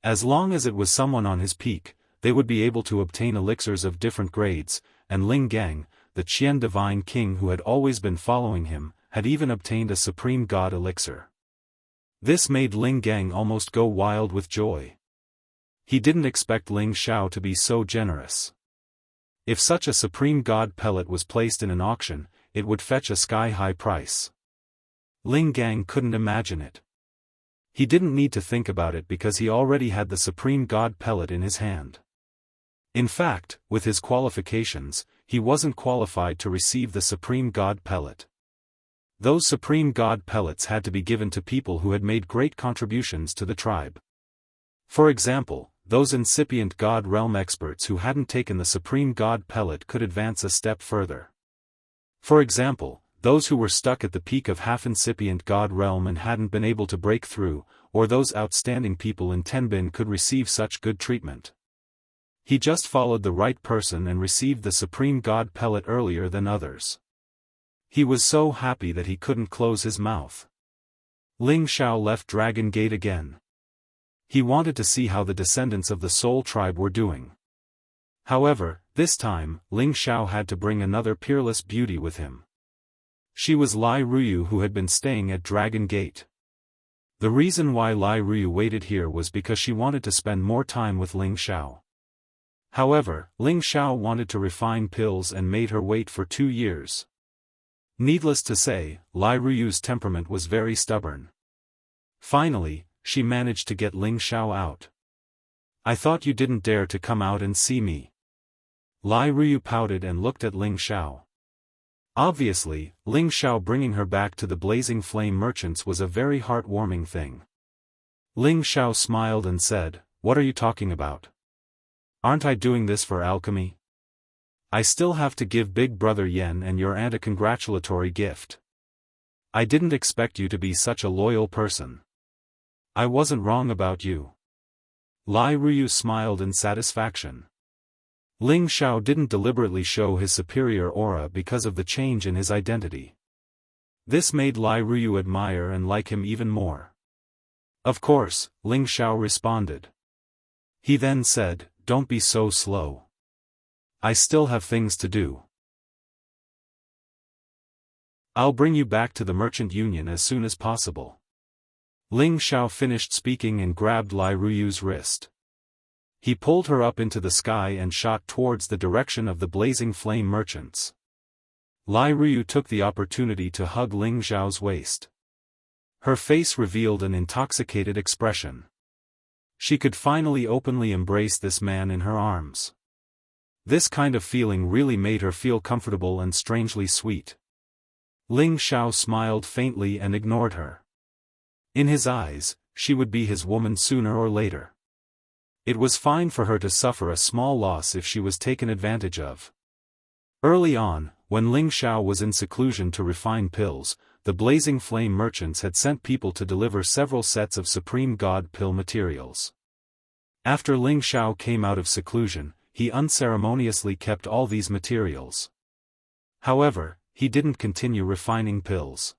As long as it was someone on his peak, they would be able to obtain elixirs of different grades, and Ling Gang, the Qian divine king who had always been following him, had even obtained a supreme god elixir. This made Ling Gang almost go wild with joy. He didn't expect Ling Xiao to be so generous. If such a supreme god pellet was placed in an auction, it would fetch a sky-high price. Ling Gang couldn't imagine it. He didn't need to think about it because he already had the supreme god pellet in his hand. In fact, with his qualifications, he wasn't qualified to receive the supreme god pellet. Those supreme god pellets had to be given to people who had made great contributions to the tribe. For example, those incipient god realm experts who hadn't taken the supreme god pellet could advance a step further. For example, those who were stuck at the peak of half-incipient god realm and hadn't been able to break through, or those outstanding people in Tenbin could receive such good treatment. He just followed the right person and received the supreme god pellet earlier than others. He was so happy that he couldn't close his mouth. Ling Xiao left Dragon Gate again. He wanted to see how the descendants of the Soul tribe were doing. However, this time, Ling Xiao had to bring another peerless beauty with him. She was Lai Ruyu, who had been staying at Dragon Gate. The reason why Lai Ruyu waited here was because she wanted to spend more time with Ling Xiao. However, Ling Xiao wanted to refine pills and made her wait for 2 years. Needless to say, Lai Ruyu's temperament was very stubborn. Finally, she managed to get Ling Xiao out. "I thought you didn't dare to come out and see me." Lai Ruyu pouted and looked at Ling Xiao. Obviously, Ling Xiao bringing her back to the Blazing Flame Merchants was a very heartwarming thing. Ling Xiao smiled and said, "What are you talking about? Aren't I doing this for alchemy? I still have to give Big Brother Yen and your aunt a congratulatory gift. I didn't expect you to be such a loyal person. I wasn't wrong about you." Lai Ruyu smiled in satisfaction. Ling Xiao didn't deliberately show his superior aura because of the change in his identity. This made Lai Ruyu admire and like him even more. "Of course," Ling Xiao responded. He then said, "Don't be so slow. I still have things to do. I'll bring you back to the Merchant Union as soon as possible." Ling Xiao finished speaking and grabbed Lai Ruyu's wrist. He pulled her up into the sky and shot towards the direction of the Blazing Flame Merchants. Lai Ruyu took the opportunity to hug Ling Xiao's waist. Her face revealed an intoxicated expression. She could finally openly embrace this man in her arms. This kind of feeling really made her feel comfortable and strangely sweet. Ling Xiao smiled faintly and ignored her. In his eyes, she would be his woman sooner or later. It was fine for her to suffer a small loss if she was taken advantage of. Early on, when Ling Xiao was in seclusion to refine pills, the Blazing Flame Merchants had sent people to deliver several sets of Supreme God pill materials. After Ling Xiao came out of seclusion, he unceremoniously kept all these materials. However, he didn't continue refining pills.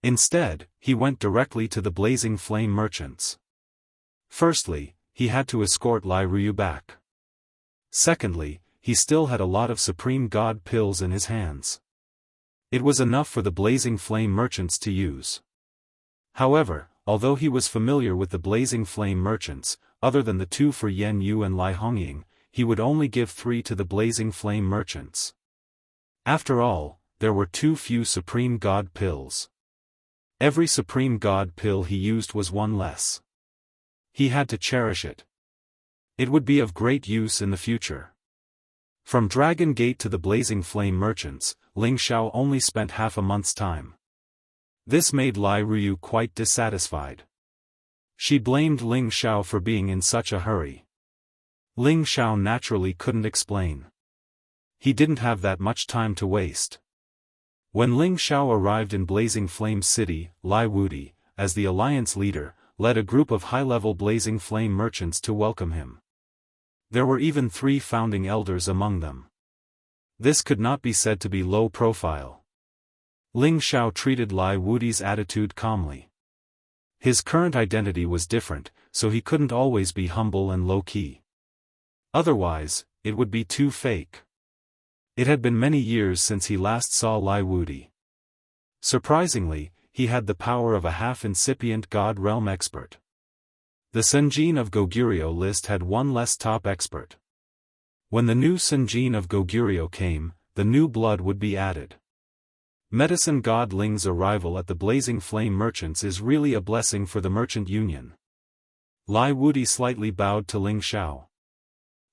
Instead, he went directly to the Blazing Flame Merchants. Firstly, he had to escort Lai Ruyu back. Secondly, he still had a lot of Supreme God pills in his hands. It was enough for the Blazing Flame Merchants to use. However, although he was familiar with the Blazing Flame Merchants, other than the two for Yen Yu and Lai Hongying, he would only give 3 to the Blazing Flame Merchants. After all, there were too few Supreme God pills. Every Supreme God pill he used was one less. He had to cherish it. It would be of great use in the future. From Dragon Gate to the Blazing Flame Merchants, Ling Xiao only spent half a month's time. This made Lai Ruyu quite dissatisfied. She blamed Ling Xiao for being in such a hurry. Ling Xiao naturally couldn't explain. He didn't have that much time to waste. When Ling Xiao arrived in Blazing Flame City, Lai Wudi, as the alliance leader, led a group of high-level Blazing Flame Merchants to welcome him. There were even 3 founding elders among them. This could not be said to be low profile. Ling Xiao treated Lai Wudi's attitude calmly. His current identity was different, so he couldn't always be humble and low-key. Otherwise, it would be too fake. It had been many years since he last saw Lai Wudi. Surprisingly, he had the power of a half-incipient God Realm expert. The Senjin of Goguryeo list had one less top expert. When the new Senjin of Goguryeo came, the new blood would be added. Medicine God Ling's arrival at the Blazing Flame Merchants is really a blessing for the Merchant Union. Lai Wudi slightly bowed to Ling Xiao.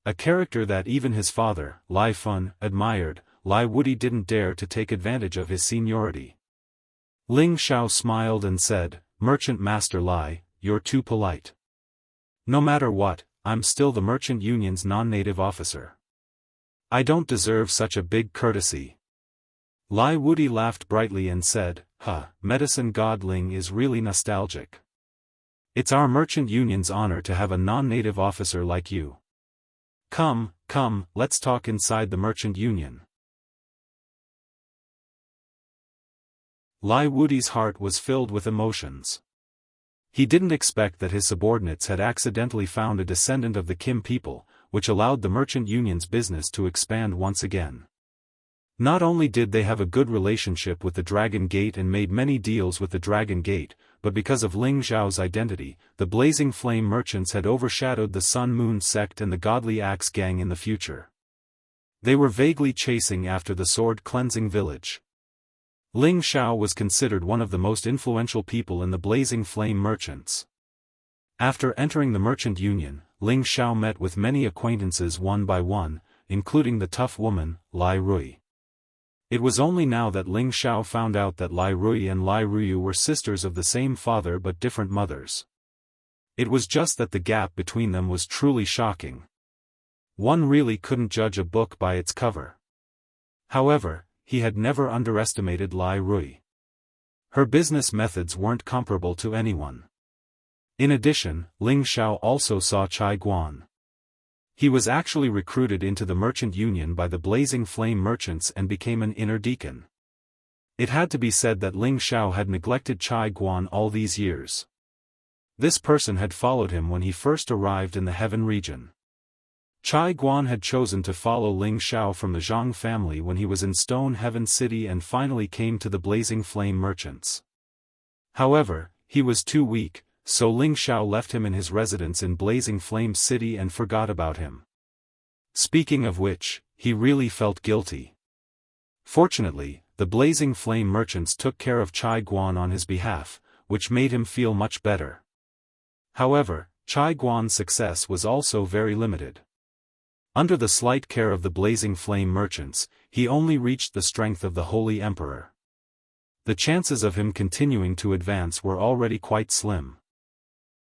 A character that even his father, Lai Fun, admired, Lai Wudi didn't dare to take advantage of his seniority. Ling Xiao smiled and said, "Merchant Master Lai, you're too polite. No matter what, I'm still the Merchant Union's non-native officer. I don't deserve such a big courtesy." Lai Wudi laughed brightly and said, Medicine God Ling is really nostalgic. It's our Merchant Union's honor to have a non-native officer like you. Come, let's talk inside the Merchant Union." Lai Wudi's heart was filled with emotions. He didn't expect that his subordinates had accidentally found a descendant of the Kim people, which allowed the Merchant Union's business to expand once again. Not only did they have a good relationship with the Dragon Gate and made many deals with the Dragon Gate, but because of Ling Xiao's identity, the Blazing Flame Merchants had overshadowed the Sun Moon sect and the Godly Axe Gang in the future. They were vaguely chasing after the Sword Cleansing Village. Ling Xiao was considered one of the most influential people in the Blazing Flame merchants. After entering the merchant union, Ling Xiao met with many acquaintances one by one, including the tough woman, Lai Rui. It was only now that Ling Xiao found out that Lai Rui and Lai Ruyu were sisters of the same father but different mothers. It was just that the gap between them was truly shocking. One really couldn't judge a book by its cover. However, he had never underestimated Lai Rui. Her business methods weren't comparable to anyone. In addition, Ling Xiao also saw Chai Guan. He was actually recruited into the merchant union by the Blazing Flame merchants and became an inner deacon. It had to be said that Ling Xiao had neglected Chai Guan all these years. This person had followed him when he first arrived in the Heaven region. Chai Guan had chosen to follow Ling Xiao from the Zhang family when he was in Stone Heaven City and finally came to the Blazing Flame merchants. However, he was too weak, so Ling Xiao left him in his residence in Blazing Flame City and forgot about him. Speaking of which, he really felt guilty. Fortunately, the Blazing Flame merchants took care of Chai Guan on his behalf, which made him feel much better. However, Chai Guan's success was also very limited. Under the slight care of the Blazing Flame merchants, he only reached the strength of the Holy Emperor. The chances of him continuing to advance were already quite slim.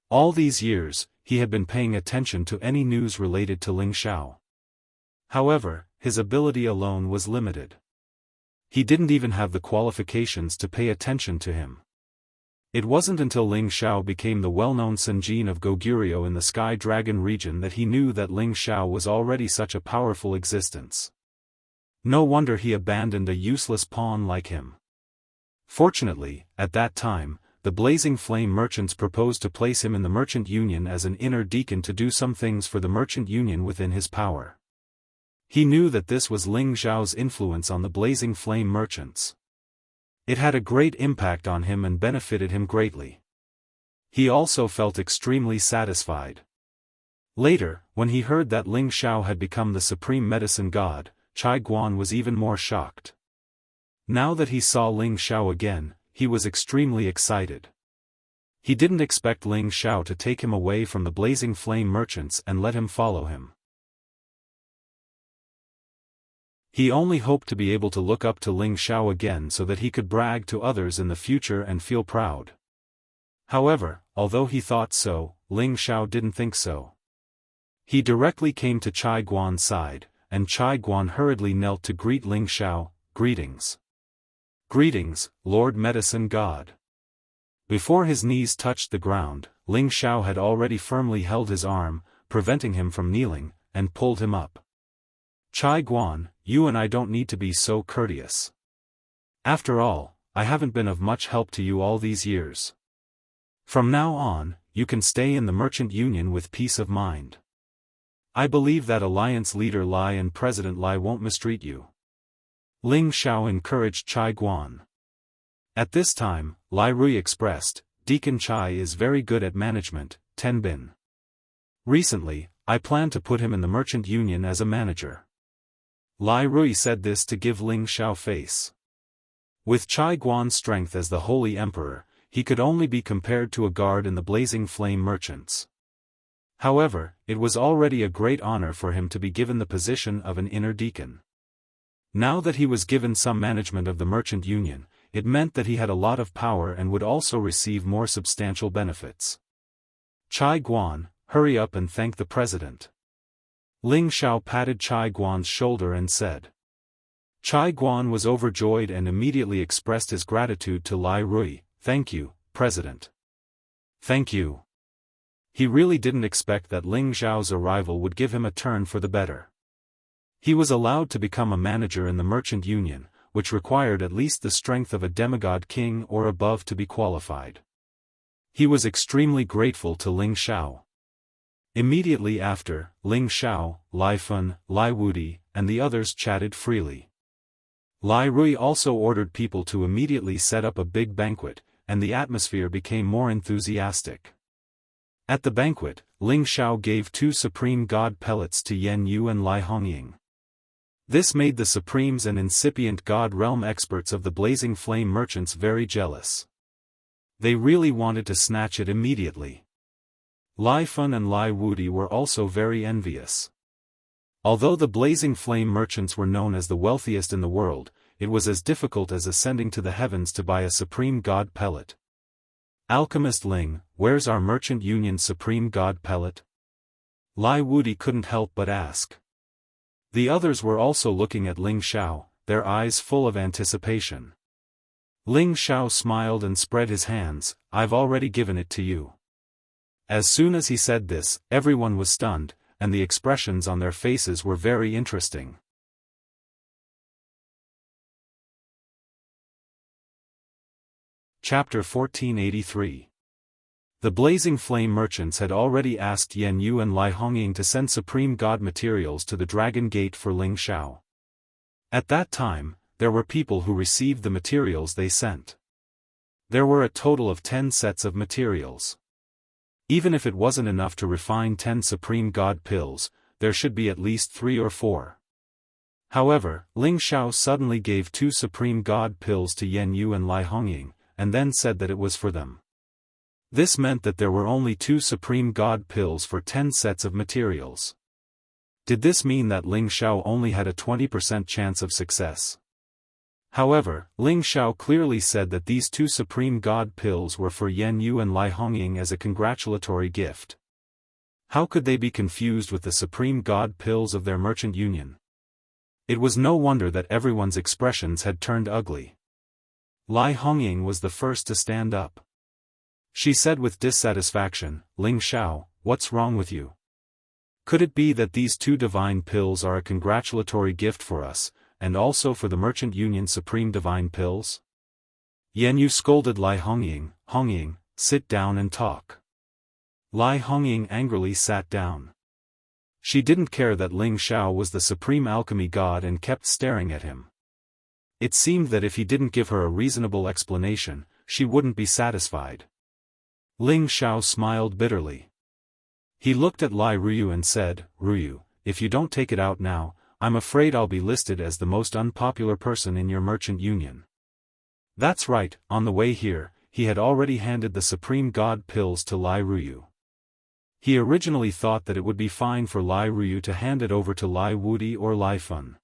All these years, he had been paying attention to any news related to Ling Xiao. However, his ability alone was limited. He didn't even have the qualifications to pay attention to him. It wasn't until Ling Xiao became the well-known Senjin of Goguryeo in the Sky Dragon region that he knew that Ling Xiao was already such a powerful existence. No wonder he abandoned a useless pawn like him. Fortunately, at that time, the Blazing Flame merchants proposed to place him in the merchant union as an inner deacon to do some things for the merchant union within his power. He knew that this was Ling Xiao's influence on the Blazing Flame merchants. It had a great impact on him and benefited him greatly. He also felt extremely satisfied. Later, when he heard that Ling Xiao had become the supreme medicine god, Chai Guan was even more shocked. Now that he saw Ling Xiao again, he was extremely excited. He didn't expect Ling Xiao to take him away from the Blazing Flame merchants and let him follow him. He only hoped to be able to look up to Ling Xiao again so that he could brag to others in the future and feel proud. However, although he thought so, Ling Xiao didn't think so. He directly came to Chai Guan's side, and Chai Guan hurriedly knelt to greet Ling Xiao. Greetings. Greetings, Lord Medicine God. Before his knees touched the ground, Ling Xiao had already firmly held his arm, preventing him from kneeling, and pulled him up. Chai Guan, you and I don't need to be so courteous. After all, I haven't been of much help to you all these years. From now on, you can stay in the merchant union with peace of mind. I believe that alliance leader Lai and President Lai won't mistreat you. Ling Xiao encouraged Chai Guan. At this time, Lai Rui expressed, Deacon Chai is very good at management, Tenbin. Recently, I plan to put him in the merchant union as a manager. Lai Rui said this to give Ling Xiao face. With Chai Guan's strength as the Holy Emperor, he could only be compared to a guard in the Blazing Flame merchants. However, it was already a great honor for him to be given the position of an inner deacon. Now that he was given some management of the merchant union, it meant that he had a lot of power and would also receive more substantial benefits. Chai Guan, hurry up and thank the president. Ling Xiao patted Chai Guan's shoulder and said. Chai Guan was overjoyed and immediately expressed his gratitude to Lai Rui. Thank you, President. Thank you. He really didn't expect that Ling Xiao's arrival would give him a turn for the better. He was allowed to become a manager in the merchant union, which required at least the strength of a demigod king or above to be qualified. He was extremely grateful to Ling Xiao. Immediately after, Ling Xiao, Lai Fun, Lai Wudi, and the others chatted freely. Lai Rui also ordered people to immediately set up a big banquet, and the atmosphere became more enthusiastic. At the banquet, Ling Xiao gave 2 supreme god pellets to Yen Yu and Lai Hongying. This made the Supremes and incipient God realm experts of the Blazing Flame merchants very jealous. They really wanted to snatch it immediately. Lai Fun and Lai Wudi were also very envious. Although the Blazing Flame merchants were known as the wealthiest in the world, it was as difficult as ascending to the heavens to buy a Supreme God pellet. Alchemist Ling, where's our merchant union Supreme God pellet? Lai Wudi couldn't help but ask. The others were also looking at Ling Xiao, their eyes full of anticipation. Ling Xiao smiled and spread his hands, I've already given it to you. As soon as he said this, everyone was stunned, and the expressions on their faces were very interesting. Chapter 1483. The Blazing Flame merchants had already asked Yan Yu and Lai Hongying to send Supreme God materials to the Dragon Gate for Ling Xiao. At that time, there were people who received the materials they sent. There were a total of 10 sets of materials. Even if it wasn't enough to refine 10 Supreme God pills, there should be at least 3 or 4. However, Ling Xiao suddenly gave 2 Supreme God pills to Yan Yu and Lai Hongying, and then said that it was for them. This meant that there were only 2 Supreme God pills for 10 sets of materials. Did this mean that Ling Xiao only had a 20% chance of success? However, Ling Xiao clearly said that these 2 Supreme God pills were for Yan Yu and Lai Hongying as a congratulatory gift. How could they be confused with the Supreme God pills of their merchant union? It was no wonder that everyone's expressions had turned ugly. Lai Hongying was the first to stand up. She said with dissatisfaction, Ling Xiao, what's wrong with you? Could it be that these 2 divine pills are a congratulatory gift for us, and also for the merchant union Supreme divine pills? Yan Yu scolded Lai Hongying, Hongying, sit down and talk. Lai Hongying angrily sat down. She didn't care that Ling Xiao was the supreme alchemy god and kept staring at him. It seemed that if he didn't give her a reasonable explanation, she wouldn't be satisfied. Ling Xiao smiled bitterly. He looked at Lai Ruyu and said, Ruyu, if you don't take it out now, I'm afraid I'll be listed as the most unpopular person in your merchant union. That's right, on the way here, he had already handed the Supreme God pills to Lai Ruyu. He originally thought that it would be fine for Lai Ruyu to hand it over to Lai Wudi or Lai Fun.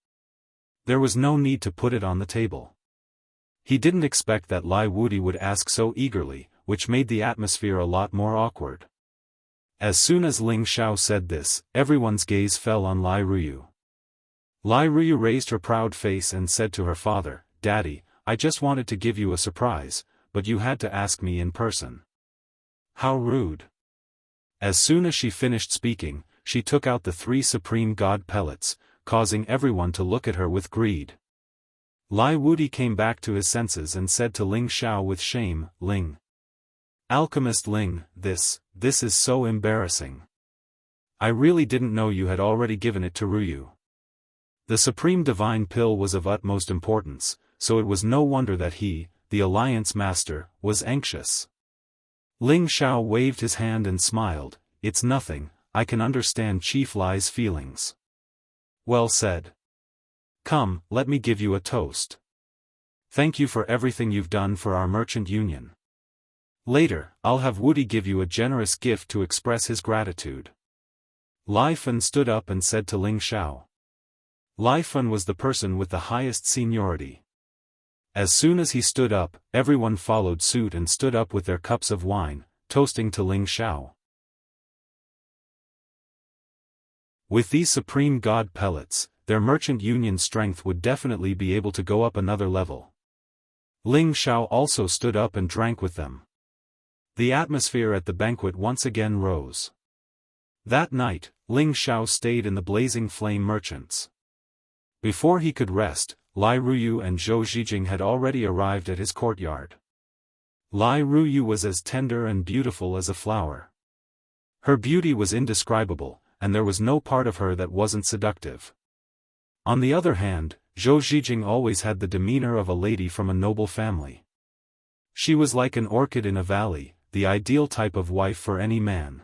There was no need to put it on the table. He didn't expect that Lai Wudi would ask so eagerly, which made the atmosphere a lot more awkward. As soon as Ling Xiao said this, everyone's gaze fell on Lai Ruyu. Lai Ruyu raised her proud face and said to her father, Daddy, I just wanted to give you a surprise, but you had to ask me in person. How rude. As soon as she finished speaking, she took out the 3 Supreme God pellets, causing everyone to look at her with greed. Lai Wudi came back to his senses and said to Ling Xiao with shame, Ling. Alchemist Ling, this is so embarrassing. I really didn't know you had already given it to Ruyu. The Supreme Divine Pill was of utmost importance, so it was no wonder that he, the Alliance Master, was anxious. Ling Xiao waved his hand and smiled, It's nothing, I can understand Chief Lai's feelings. Well said. Come, let me give you a toast. Thank you for everything you've done for our merchant union. Later, I'll have Wudi give you a generous gift to express his gratitude. Lai Fun stood up and said to Ling Xiao. Lai Fun was the person with the highest seniority. As soon as he stood up, everyone followed suit and stood up with their cups of wine, toasting to Ling Xiao. With these Supreme God pellets, their merchant union strength would definitely be able to go up another level. Ling Xiao also stood up and drank with them. The atmosphere at the banquet once again rose. That night, Ling Xiao stayed in the Blazing Flame merchants. Before he could rest, Lai Ruyu and Zhou Zhijing had already arrived at his courtyard. Lai Ruyu was as tender and beautiful as a flower. Her beauty was indescribable, and there was no part of her that wasn't seductive. On the other hand, Zhou Zhijing always had the demeanor of a lady from a noble family. She was like an orchid in a valley, the ideal type of wife for any man.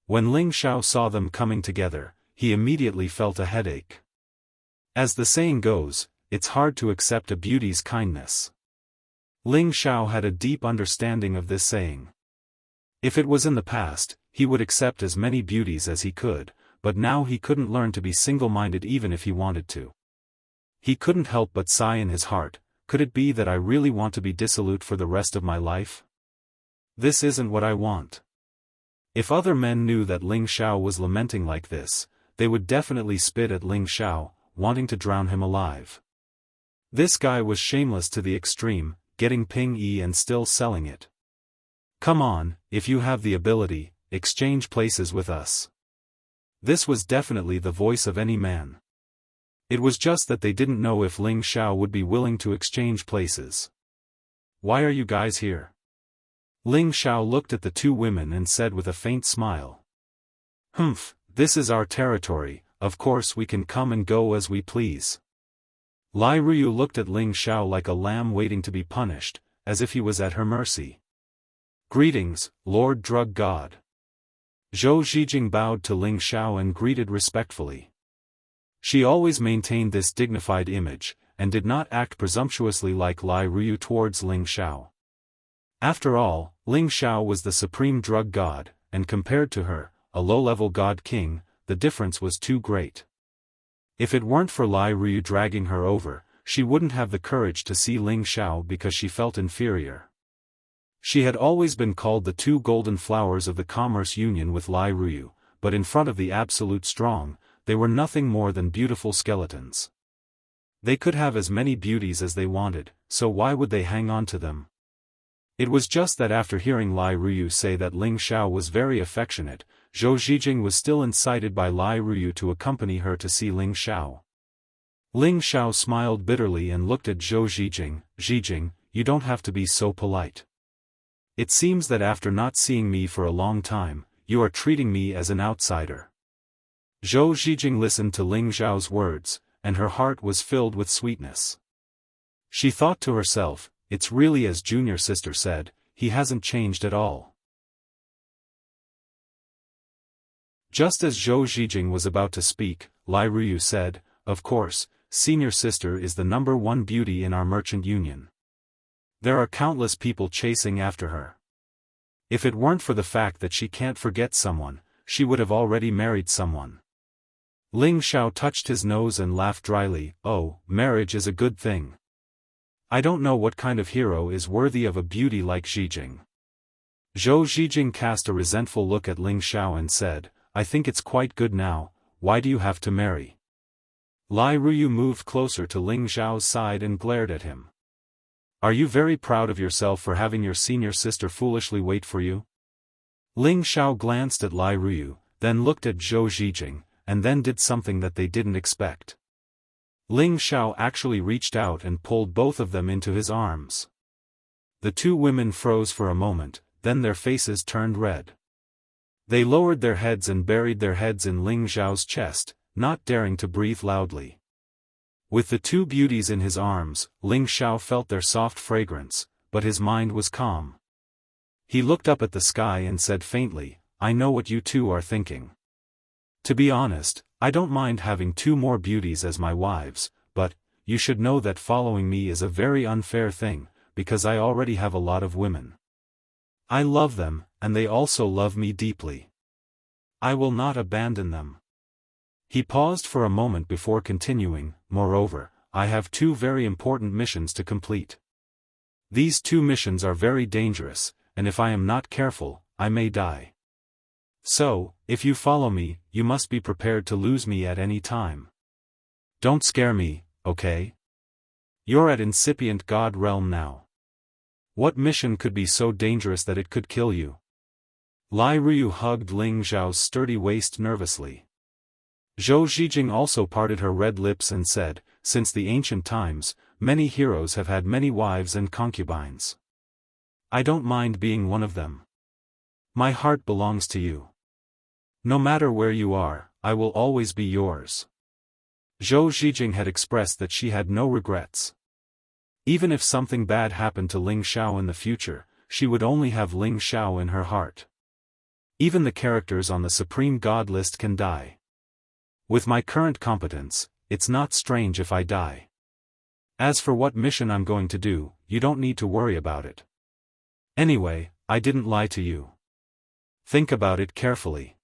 When Ling Xiao saw them coming together, he immediately felt a headache. As the saying goes, it's hard to accept a beauty's kindness. Ling Xiao had a deep understanding of this saying. If it was in the past, he would accept as many beauties as he could, but now he couldn't learn to be single-minded even if he wanted to. He couldn't help but sigh in his heart. Could it be that I really want to be dissolute for the rest of my life? This isn't what I want. If other men knew that Ling Xiao was lamenting like this, they would definitely spit at Ling Xiao, wanting to drown him alive. This guy was shameless to the extreme, getting ping-yi and still selling it. Come on, if you have the ability, exchange places with us. This was definitely the voice of any man. It was just that they didn't know if Ling Xiao would be willing to exchange places. Why are you guys here? Ling Xiao looked at the two women and said with a faint smile. Humph, this is our territory, of course we can come and go as we please. Lai Ruyu looked at Ling Xiao like a lamb waiting to be punished, as if he was at her mercy. Greetings, Lord Drug God. Zhou Zhijing bowed to Ling Xiao and greeted respectfully. She always maintained this dignified image, and did not act presumptuously like Lai Ruyu towards Ling Xiao. After all, Ling Xiao was the supreme drug god, and compared to her, a low-level god king, the difference was too great. If it weren't for Lai Ruyu dragging her over, she wouldn't have the courage to see Ling Xiao because she felt inferior. She had always been called the two golden flowers of the commerce union with Lai Ruyu, but in front of the absolute strong, they were nothing more than beautiful skeletons. They could have as many beauties as they wanted, so why would they hang on to them? It was just that after hearing Lai Ruyu say that Ling Xiao was very affectionate, Zhou Zhijing was still incited by Lai Ruyu to accompany her to see Ling Xiao. Ling Xiao smiled bitterly and looked at Zhou Zhijing. Zhijing, you don't have to be so polite. It seems that after not seeing me for a long time, you are treating me as an outsider. Zhou Zhijing listened to Ling Xiao's words, and her heart was filled with sweetness. She thought to herself, it's really as junior sister said, he hasn't changed at all. Just as Zhou Zhijing was about to speak, Lai Ruyu said, of course, senior sister is the #1 beauty in our merchant union. There are countless people chasing after her. If it weren't for the fact that she can't forget someone, she would have already married someone. Ling Xiao touched his nose and laughed dryly. Oh, marriage is a good thing. I don't know what kind of hero is worthy of a beauty like Zhijing. Zhou Zhijing cast a resentful look at Ling Xiao and said, I think it's quite good now, why do you have to marry? Lai Ruyu moved closer to Ling Xiao's side and glared at him. Are you very proud of yourself for having your senior sister foolishly wait for you? Ling Xiao glanced at Lai Ruyu, then looked at Zhou Zhijing, and then did something that they didn't expect. Ling Xiao actually reached out and pulled both of them into his arms. The two women froze for a moment, then their faces turned red. They lowered their heads and buried their heads in Ling Xiao's chest, not daring to breathe loudly. With the two beauties in his arms, Ling Xiao felt their soft fragrance, but his mind was calm. He looked up at the sky and said faintly, I know what you two are thinking. To be honest, I don't mind having 2 more beauties as my wives, but, you should know that following me is a very unfair thing, because I already have a lot of women. I love them, and they also love me deeply. I will not abandon them. He paused for a moment before continuing, moreover, I have 2 very important missions to complete. These 2 missions are very dangerous, and if I am not careful, I may die. So, if you follow me, you must be prepared to lose me at any time. Don't scare me, okay? You're at incipient God realm now. What mission could be so dangerous that it could kill you? Lai Ruyu hugged Ling Xiao's sturdy waist nervously. Zhou Zhijing also parted her red lips and said, since the ancient times, many heroes have had many wives and concubines. I don't mind being one of them. My heart belongs to you. No matter where you are, I will always be yours. Zhou Zhijing had expressed that she had no regrets. Even if something bad happened to Ling Xiao in the future, she would only have Ling Xiao in her heart. Even the characters on the Supreme God list can die. With my current competence, it's not strange if I die. As for what mission I'm going to do, you don't need to worry about it. Anyway, I didn't lie to you. Think about it carefully.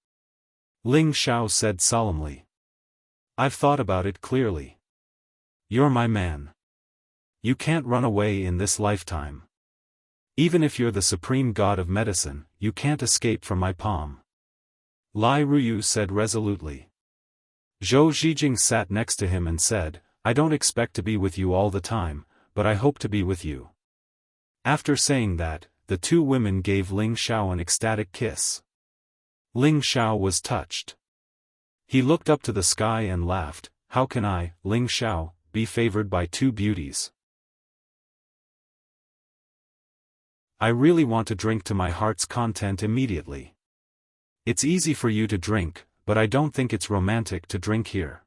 Ling Xiao said solemnly. I've thought about it clearly. You're my man. You can't run away in this lifetime. Even if you're the supreme god of medicine, you can't escape from my palm. Lai Ruyu said resolutely. Zhou Zhijing sat next to him and said, I don't expect to be with you all the time, but I hope to be with you. After saying that, the two women gave Ling Xiao an ecstatic kiss. Ling Xiao was touched. He looked up to the sky and laughed, how can I, Ling Xiao, be favored by two beauties? I really want to drink to my heart's content immediately. It's easy for you to drink, but I don't think it's romantic to drink here.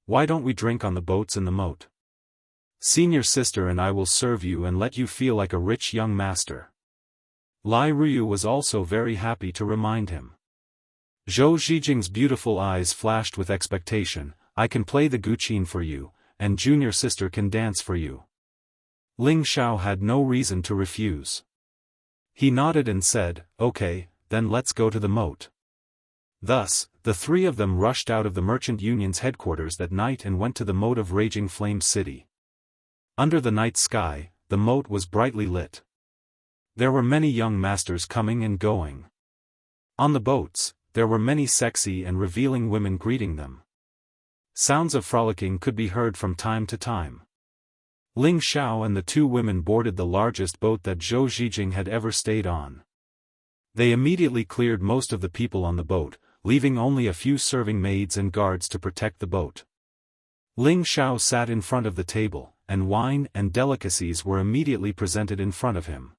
Why don't we drink on the boats in the moat? Senior sister and I will serve you and let you feel like a rich young master. Lai Ruyu was also very happy to remind him. Zhou Zhijing's beautiful eyes flashed with expectation, I can play the guqin for you, and junior sister can dance for you. Ling Xiao had no reason to refuse. He nodded and said, okay, then let's go to the moat. Thus, the three of them rushed out of the Merchant Union's headquarters that night and went to the moat of Raging Flame City. Under the night sky, the moat was brightly lit. There were many young masters coming and going. On the boats, there were many sexy and revealing women greeting them. Sounds of frolicking could be heard from time to time. Ling Xiao and the two women boarded the largest boat that Zhou Zhijing had ever stayed on. They immediately cleared most of the people on the boat, leaving only a few serving maids and guards to protect the boat. Ling Xiao sat in front of the table, and wine and delicacies were immediately presented in front of him.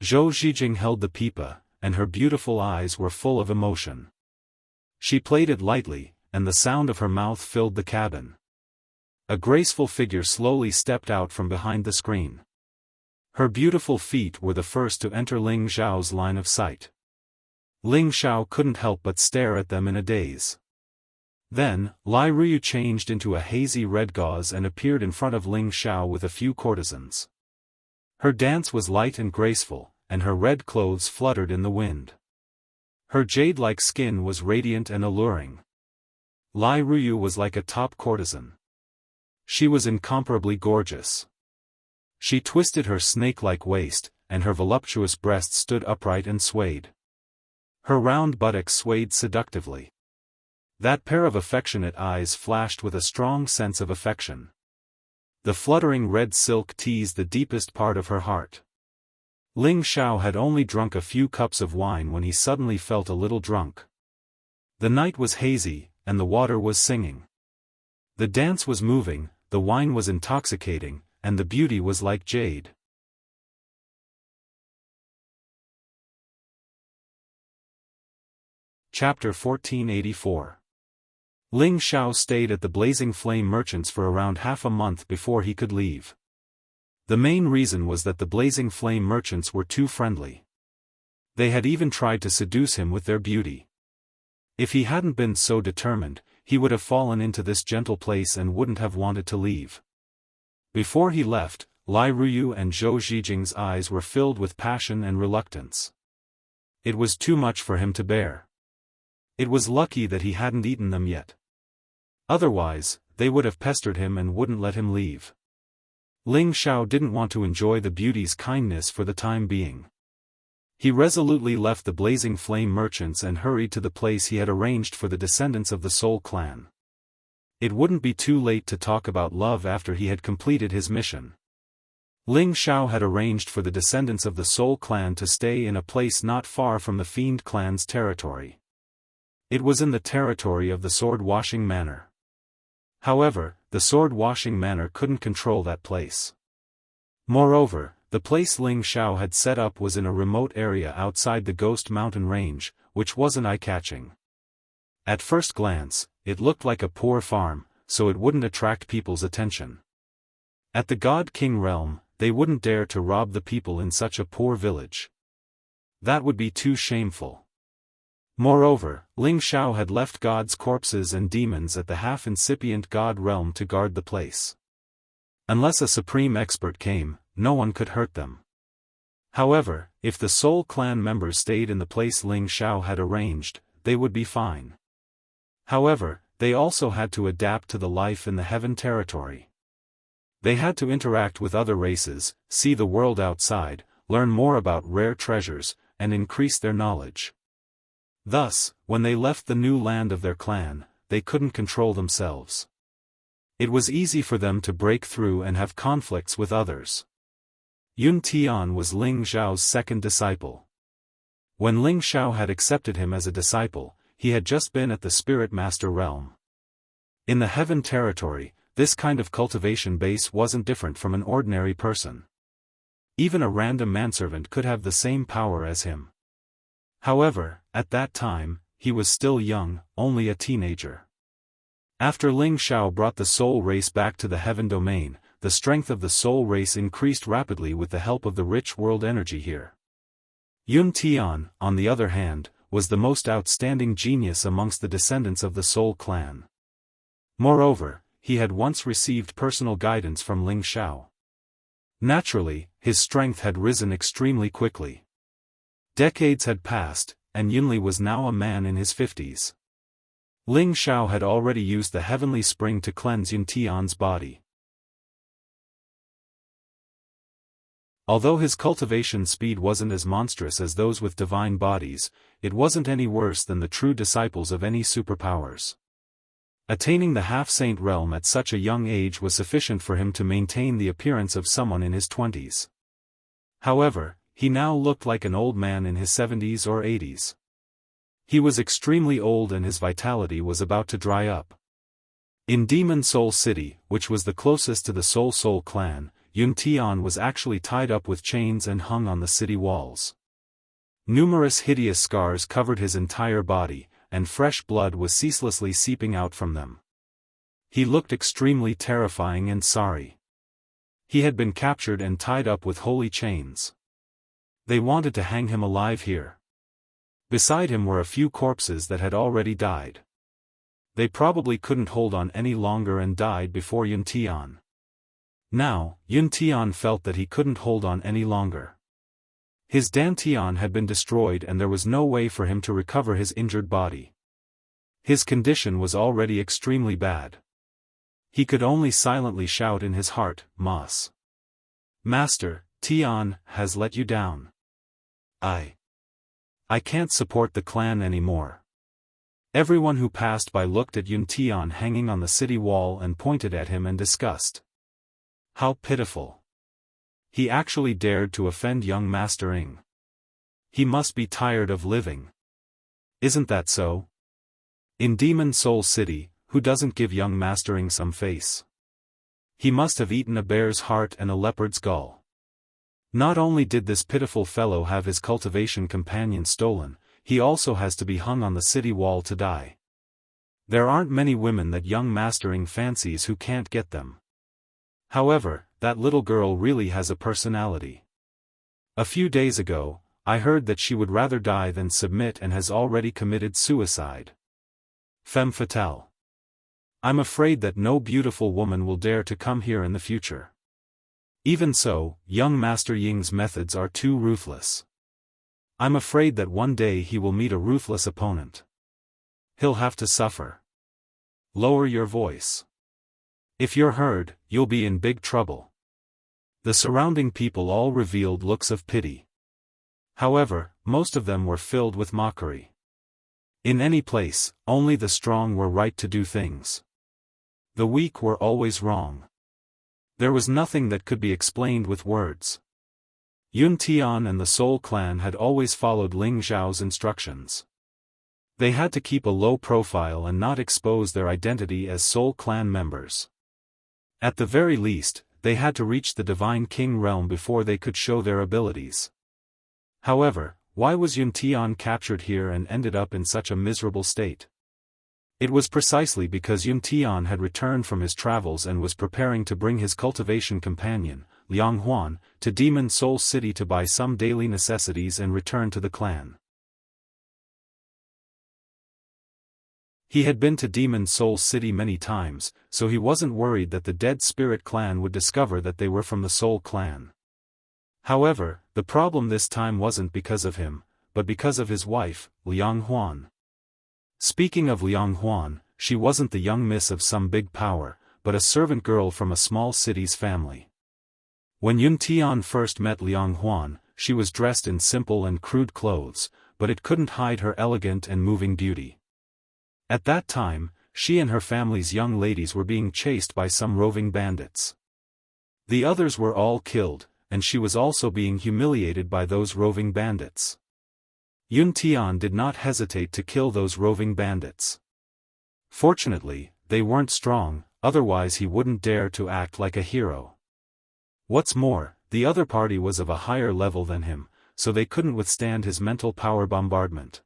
Zhou Zhijing held the pipa, and her beautiful eyes were full of emotion. She played it lightly, and the sound of her mouth filled the cabin. A graceful figure slowly stepped out from behind the screen. Her beautiful feet were the first to enter Ling Xiao's line of sight. Ling Xiao couldn't help but stare at them in a daze. Then, Lai Ruyu changed into a hazy red gauze and appeared in front of Ling Xiao with a few courtesans. Her dance was light and graceful, and her red clothes fluttered in the wind. Her jade-like skin was radiant and alluring. Lai Ruyu was like a top courtesan. She was incomparably gorgeous. She twisted her snake-like waist, and her voluptuous breasts stood upright and swayed. Her round buttocks swayed seductively. That pair of affectionate eyes flashed with a strong sense of affection. The fluttering red silk teased the deepest part of her heart. Ling Xiao had only drunk a few cups of wine when he suddenly felt a little drunk. The night was hazy, and the water was singing. The dance was moving, the wine was intoxicating, and the beauty was like jade. Chapter 1484. Ling Xiao stayed at the Blazing Flame Merchants for around half a month before he could leave. The main reason was that the Blazing Flame Merchants were too friendly. They had even tried to seduce him with their beauty. If he hadn't been so determined, he would have fallen into this gentle place and wouldn't have wanted to leave. Before he left, Lai Ruyu and Zhou Zhijing's eyes were filled with passion and reluctance. It was too much for him to bear. It was lucky that he hadn't eaten them yet. Otherwise, they would have pestered him and wouldn't let him leave. Ling Xiao didn't want to enjoy the beauty's kindness for the time being. He resolutely left the Blazing Flame Merchants and hurried to the place he had arranged for the descendants of the Soul Clan. It wouldn't be too late to talk about love after he had completed his mission. Ling Xiao had arranged for the descendants of the Soul Clan to stay in a place not far from the Fiend Clan's territory. It was in the territory of the Sword-Washing Manor. However, the Sword-Washing Manor couldn't control that place. Moreover, the place Ling Xiao had set up was in a remote area outside the Ghost Mountain Range, which wasn't eye-catching. At first glance, it looked like a poor farm, so it wouldn't attract people's attention. At the God King realm, they wouldn't dare to rob the people in such a poor village. That would be too shameful. Moreover, Ling Xiao had left gods' corpses and demons at the half-incipient god realm to guard the place. Unless a supreme expert came, no one could hurt them. However, if the Soul Clan members stayed in the place Ling Xiao had arranged, they would be fine. However, they also had to adapt to the life in the Heaven territory. They had to interact with other races, see the world outside, learn more about rare treasures, and increase their knowledge. Thus, when they left the new land of their clan, they couldn't control themselves. It was easy for them to break through and have conflicts with others. Yun Tian was Ling Xiao's second disciple. When Ling Xiao had accepted him as a disciple, he had just been at the Spirit Master realm. In the Heaven territory, this kind of cultivation base wasn't different from an ordinary person. Even a random manservant could have the same power as him. However, at that time, he was still young, only a teenager. After Ling Xiao brought the soul race back to the Heaven domain, the strength of the soul race increased rapidly with the help of the rich world energy here. Yun Tian, on the other hand, was the most outstanding genius amongst the descendants of the Soul Clan. Moreover, he had once received personal guidance from Ling Xiao. Naturally, his strength had risen extremely quickly. Decades had passed, and Yunli was now a man in his 50s. Ling Xiao had already used the heavenly spring to cleanse Yun Tian's body. Although his cultivation speed wasn't as monstrous as those with divine bodies, it wasn't any worse than the true disciples of any superpowers. Attaining the half-saint realm at such a young age was sufficient for him to maintain the appearance of someone in his 20s. However, he now looked like an old man in his 70s or 80s. He was extremely old and his vitality was about to dry up. In Demon Soul City, which was the closest to the Soul clan, Yun Tian was actually tied up with chains and hung on the city walls. Numerous hideous scars covered his entire body, and fresh blood was ceaselessly seeping out from them. He looked extremely terrifying and sorry. He had been captured and tied up with holy chains. They wanted to hang him alive here. Beside him were a few corpses that had already died. They probably couldn't hold on any longer and died before Yun Tian. Now, Yun Tian felt that he couldn't hold on any longer. His dantian had been destroyed and there was no way for him to recover his injured body. His condition was already extremely bad. He could only silently shout in his heart, "Mas. Master, Tian has let you down. I can't support the clan anymore." Everyone who passed by looked at Yun Tian hanging on the city wall and pointed at him in disgust. How pitiful. He actually dared to offend young Master Ing. He must be tired of living. Isn't that so? In Demon Soul City, who doesn't give young Master Ing some face? He must have eaten a bear's heart and a leopard's gall. Not only did this pitiful fellow have his cultivation companion stolen, he also has to be hung on the city wall to die. There aren't many women that young Master Ing fancies who can't get them. However, that little girl really has a personality. A few days ago, I heard that she would rather die than submit and has already committed suicide. Femme fatale. I'm afraid that no beautiful woman will dare to come here in the future. Even so, young Master Ying's methods are too ruthless. I'm afraid that one day he will meet a ruthless opponent. He'll have to suffer. Lower your voice. If you're heard, you'll be in big trouble. The surrounding people all revealed looks of pity. However, most of them were filled with mockery. In any place, only the strong were right to do things. The weak were always wrong. There was nothing that could be explained with words. Yun Tian and the Soul Clan had always followed Ling Xiao's instructions. They had to keep a low profile and not expose their identity as Soul Clan members. At the very least, they had to reach the Divine King realm before they could show their abilities. However, why was Yun Tian captured here and ended up in such a miserable state? It was precisely because Yun Tian had returned from his travels and was preparing to bring his cultivation companion, Liang Huan, to Demon Soul City to buy some daily necessities and return to the clan. He had been to Demon Soul City many times, so he wasn't worried that the Dead Spirit clan would discover that they were from the Soul clan. However, the problem this time wasn't because of him, but because of his wife, Liang Huan. Speaking of Liang Huan, she wasn't the young miss of some big power, but a servant girl from a small city's family. When Yun Tian first met Liang Huan, she was dressed in simple and crude clothes, but it couldn't hide her elegant and moving beauty. At that time, she and her family's young ladies were being chased by some roving bandits. The others were all killed, and she was also being humiliated by those roving bandits. Yun Tian did not hesitate to kill those roving bandits. Fortunately, they weren't strong, otherwise he wouldn't dare to act like a hero. What's more, the other party was of a higher level than him, so they couldn't withstand his mental power bombardment.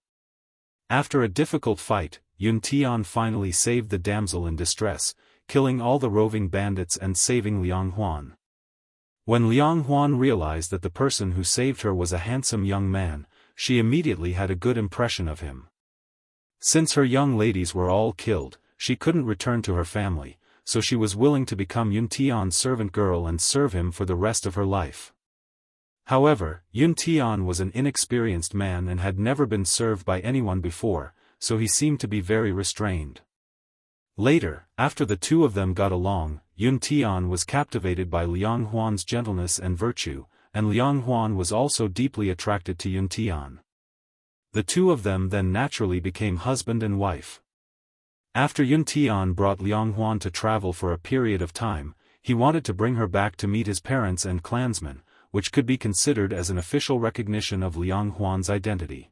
After a difficult fight, Yun Tian finally saved the damsel in distress, killing all the roving bandits and saving Liang Huan. When Liang Huan realized that the person who saved her was a handsome young man, she immediately had a good impression of him. Since her young ladies were all killed, she couldn't return to her family, so she was willing to become Yun Tian's servant girl and serve him for the rest of her life. However, Yun Tian was an inexperienced man and had never been served by anyone before, so he seemed to be very restrained. Later, after the two of them got along, Yun Tian was captivated by Liang Huan's gentleness and virtue, and Liang Huan was also deeply attracted to Yun Tian. The two of them then naturally became husband and wife. After Yun Tian brought Liang Huan to travel for a period of time, he wanted to bring her back to meet his parents and clansmen, which could be considered as an official recognition of Liang Huan's identity.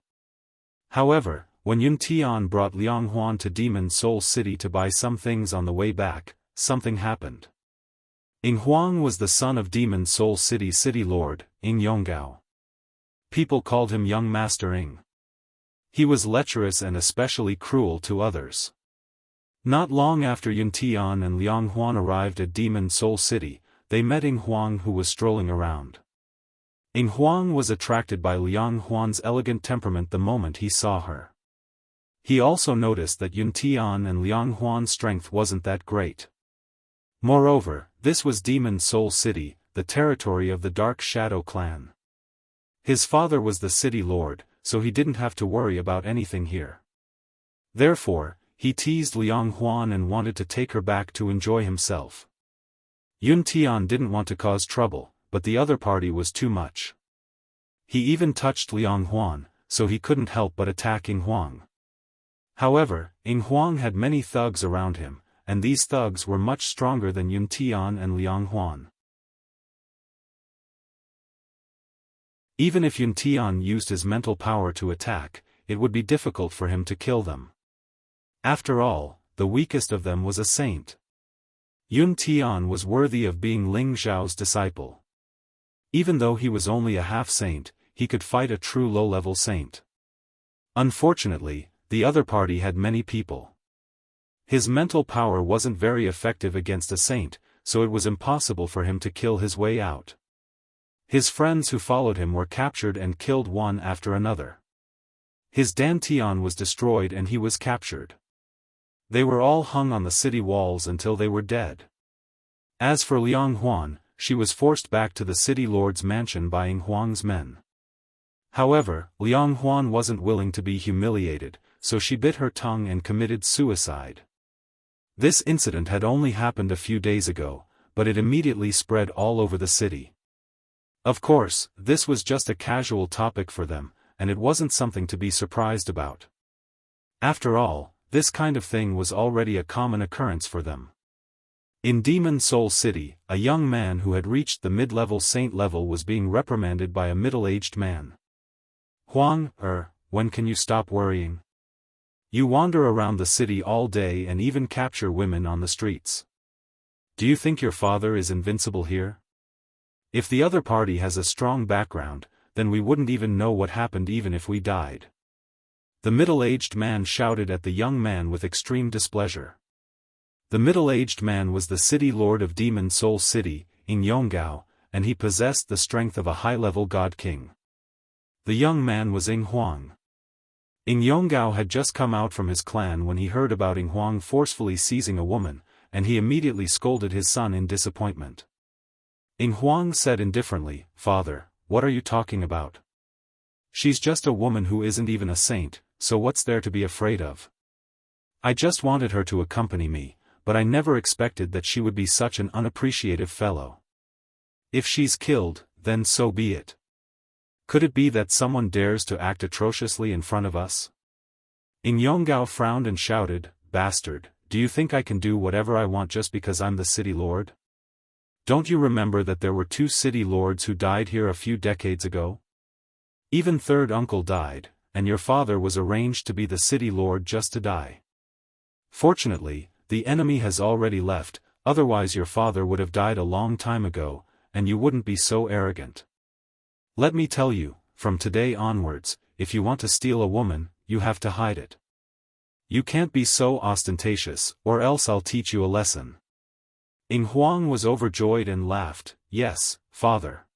However, when Yun Tian brought Liang Huan to Demon Soul City to buy some things on the way back, something happened. Ing Huang was the son of Demon Soul City's city lord, Ing Yonggao. People called him Young Master Ing. He was lecherous and especially cruel to others. Not long after Yun Tian and Liang Huan arrived at Demon Soul City, they met Ing Huang, who was strolling around. Ing Huang was attracted by Liang Huan's elegant temperament the moment he saw her. He also noticed that Yun Tian and Liang Huan's strength wasn't that great. Moreover, this was Demon Soul City, the territory of the Dark Shadow clan. His father was the city lord, so he didn't have to worry about anything here. Therefore, he teased Liang Huan and wanted to take her back to enjoy himself. Yun Tian didn't want to cause trouble, but the other party was too much. He even touched Liang Huan, so he couldn't help but attack Ing Huang. However, Ing Huang had many thugs around him, and these thugs were much stronger than Yun Tian and Liang Huan. Even if Yun Tian used his mental power to attack, it would be difficult for him to kill them. After all, the weakest of them was a saint. Yun Tian was worthy of being Ling Zhao's disciple. Even though he was only a half-saint, he could fight a true low-level saint. Unfortunately, the other party had many people. His mental power wasn't very effective against a saint, so it was impossible for him to kill his way out. His friends who followed him were captured and killed one after another. His dantian was destroyed and he was captured. They were all hung on the city walls until they were dead. As for Liang Huan, she was forced back to the city lord's mansion by Ing Huang's men. However, Liang Huan wasn't willing to be humiliated, so she bit her tongue and committed suicide. This incident had only happened a few days ago, but it immediately spread all over the city. Of course, this was just a casual topic for them, and it wasn't something to be surprised about. After all, this kind of thing was already a common occurrence for them. In Demon Soul City, a young man who had reached the mid-level saint level was being reprimanded by a middle-aged man. Huang, when can you stop worrying? You wander around the city all day and even capture women on the streets. Do you think your father is invincible here? If the other party has a strong background, then we wouldn't even know what happened even if we died. The middle-aged man shouted at the young man with extreme displeasure. The middle-aged man was the city lord of Demon Soul City, Ing Yonggao, and he possessed the strength of a high-level god king. The young man was Ing Huang. Yonggao had just come out from his clan when he heard about Huang forcefully seizing a woman, and he immediately scolded his son in disappointment. Huang said indifferently, "Father, what are you talking about? She's just a woman who isn't even a saint, so what's there to be afraid of? I just wanted her to accompany me, but I never expected that she would be such an unappreciative fellow. If she's killed, then so be it. Could it be that someone dares to act atrociously in front of us?" Yonggao frowned and shouted, "Bastard, do you think I can do whatever I want just because I'm the city lord? Don't you remember that there were 2 city lords who died here a few decades ago? Even third uncle died, and your father was arranged to be the city lord just to die. Fortunately, the enemy has already left, otherwise your father would have died a long time ago, and you wouldn't be so arrogant. Let me tell you, from today onwards, if you want to steal a woman, you have to hide it. You can't be so ostentatious, or else I'll teach you a lesson." Huang was overjoyed and laughed, "Yes, father."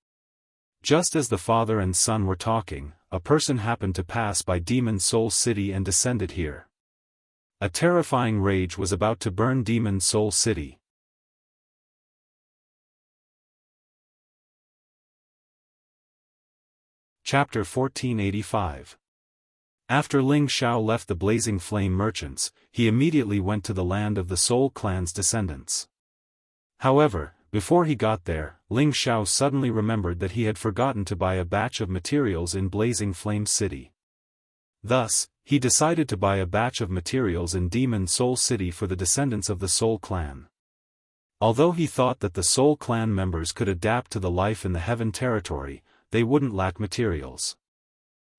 Just as the father and son were talking, a person happened to pass by Demon Soul City and descended here. A terrifying rage was about to burn Demon Soul City. Chapter 1485. After Ling Xiao left the Blazing Flame merchants, he immediately went to the land of the Soul Clan's descendants. However, before he got there, Ling Xiao suddenly remembered that he had forgotten to buy a batch of materials in Blazing Flame City. Thus, he decided to buy a batch of materials in Demon Soul City for the descendants of the Soul Clan. Although he thought that the Soul Clan members could adapt to the life in the Heaven territory, they wouldn't lack materials.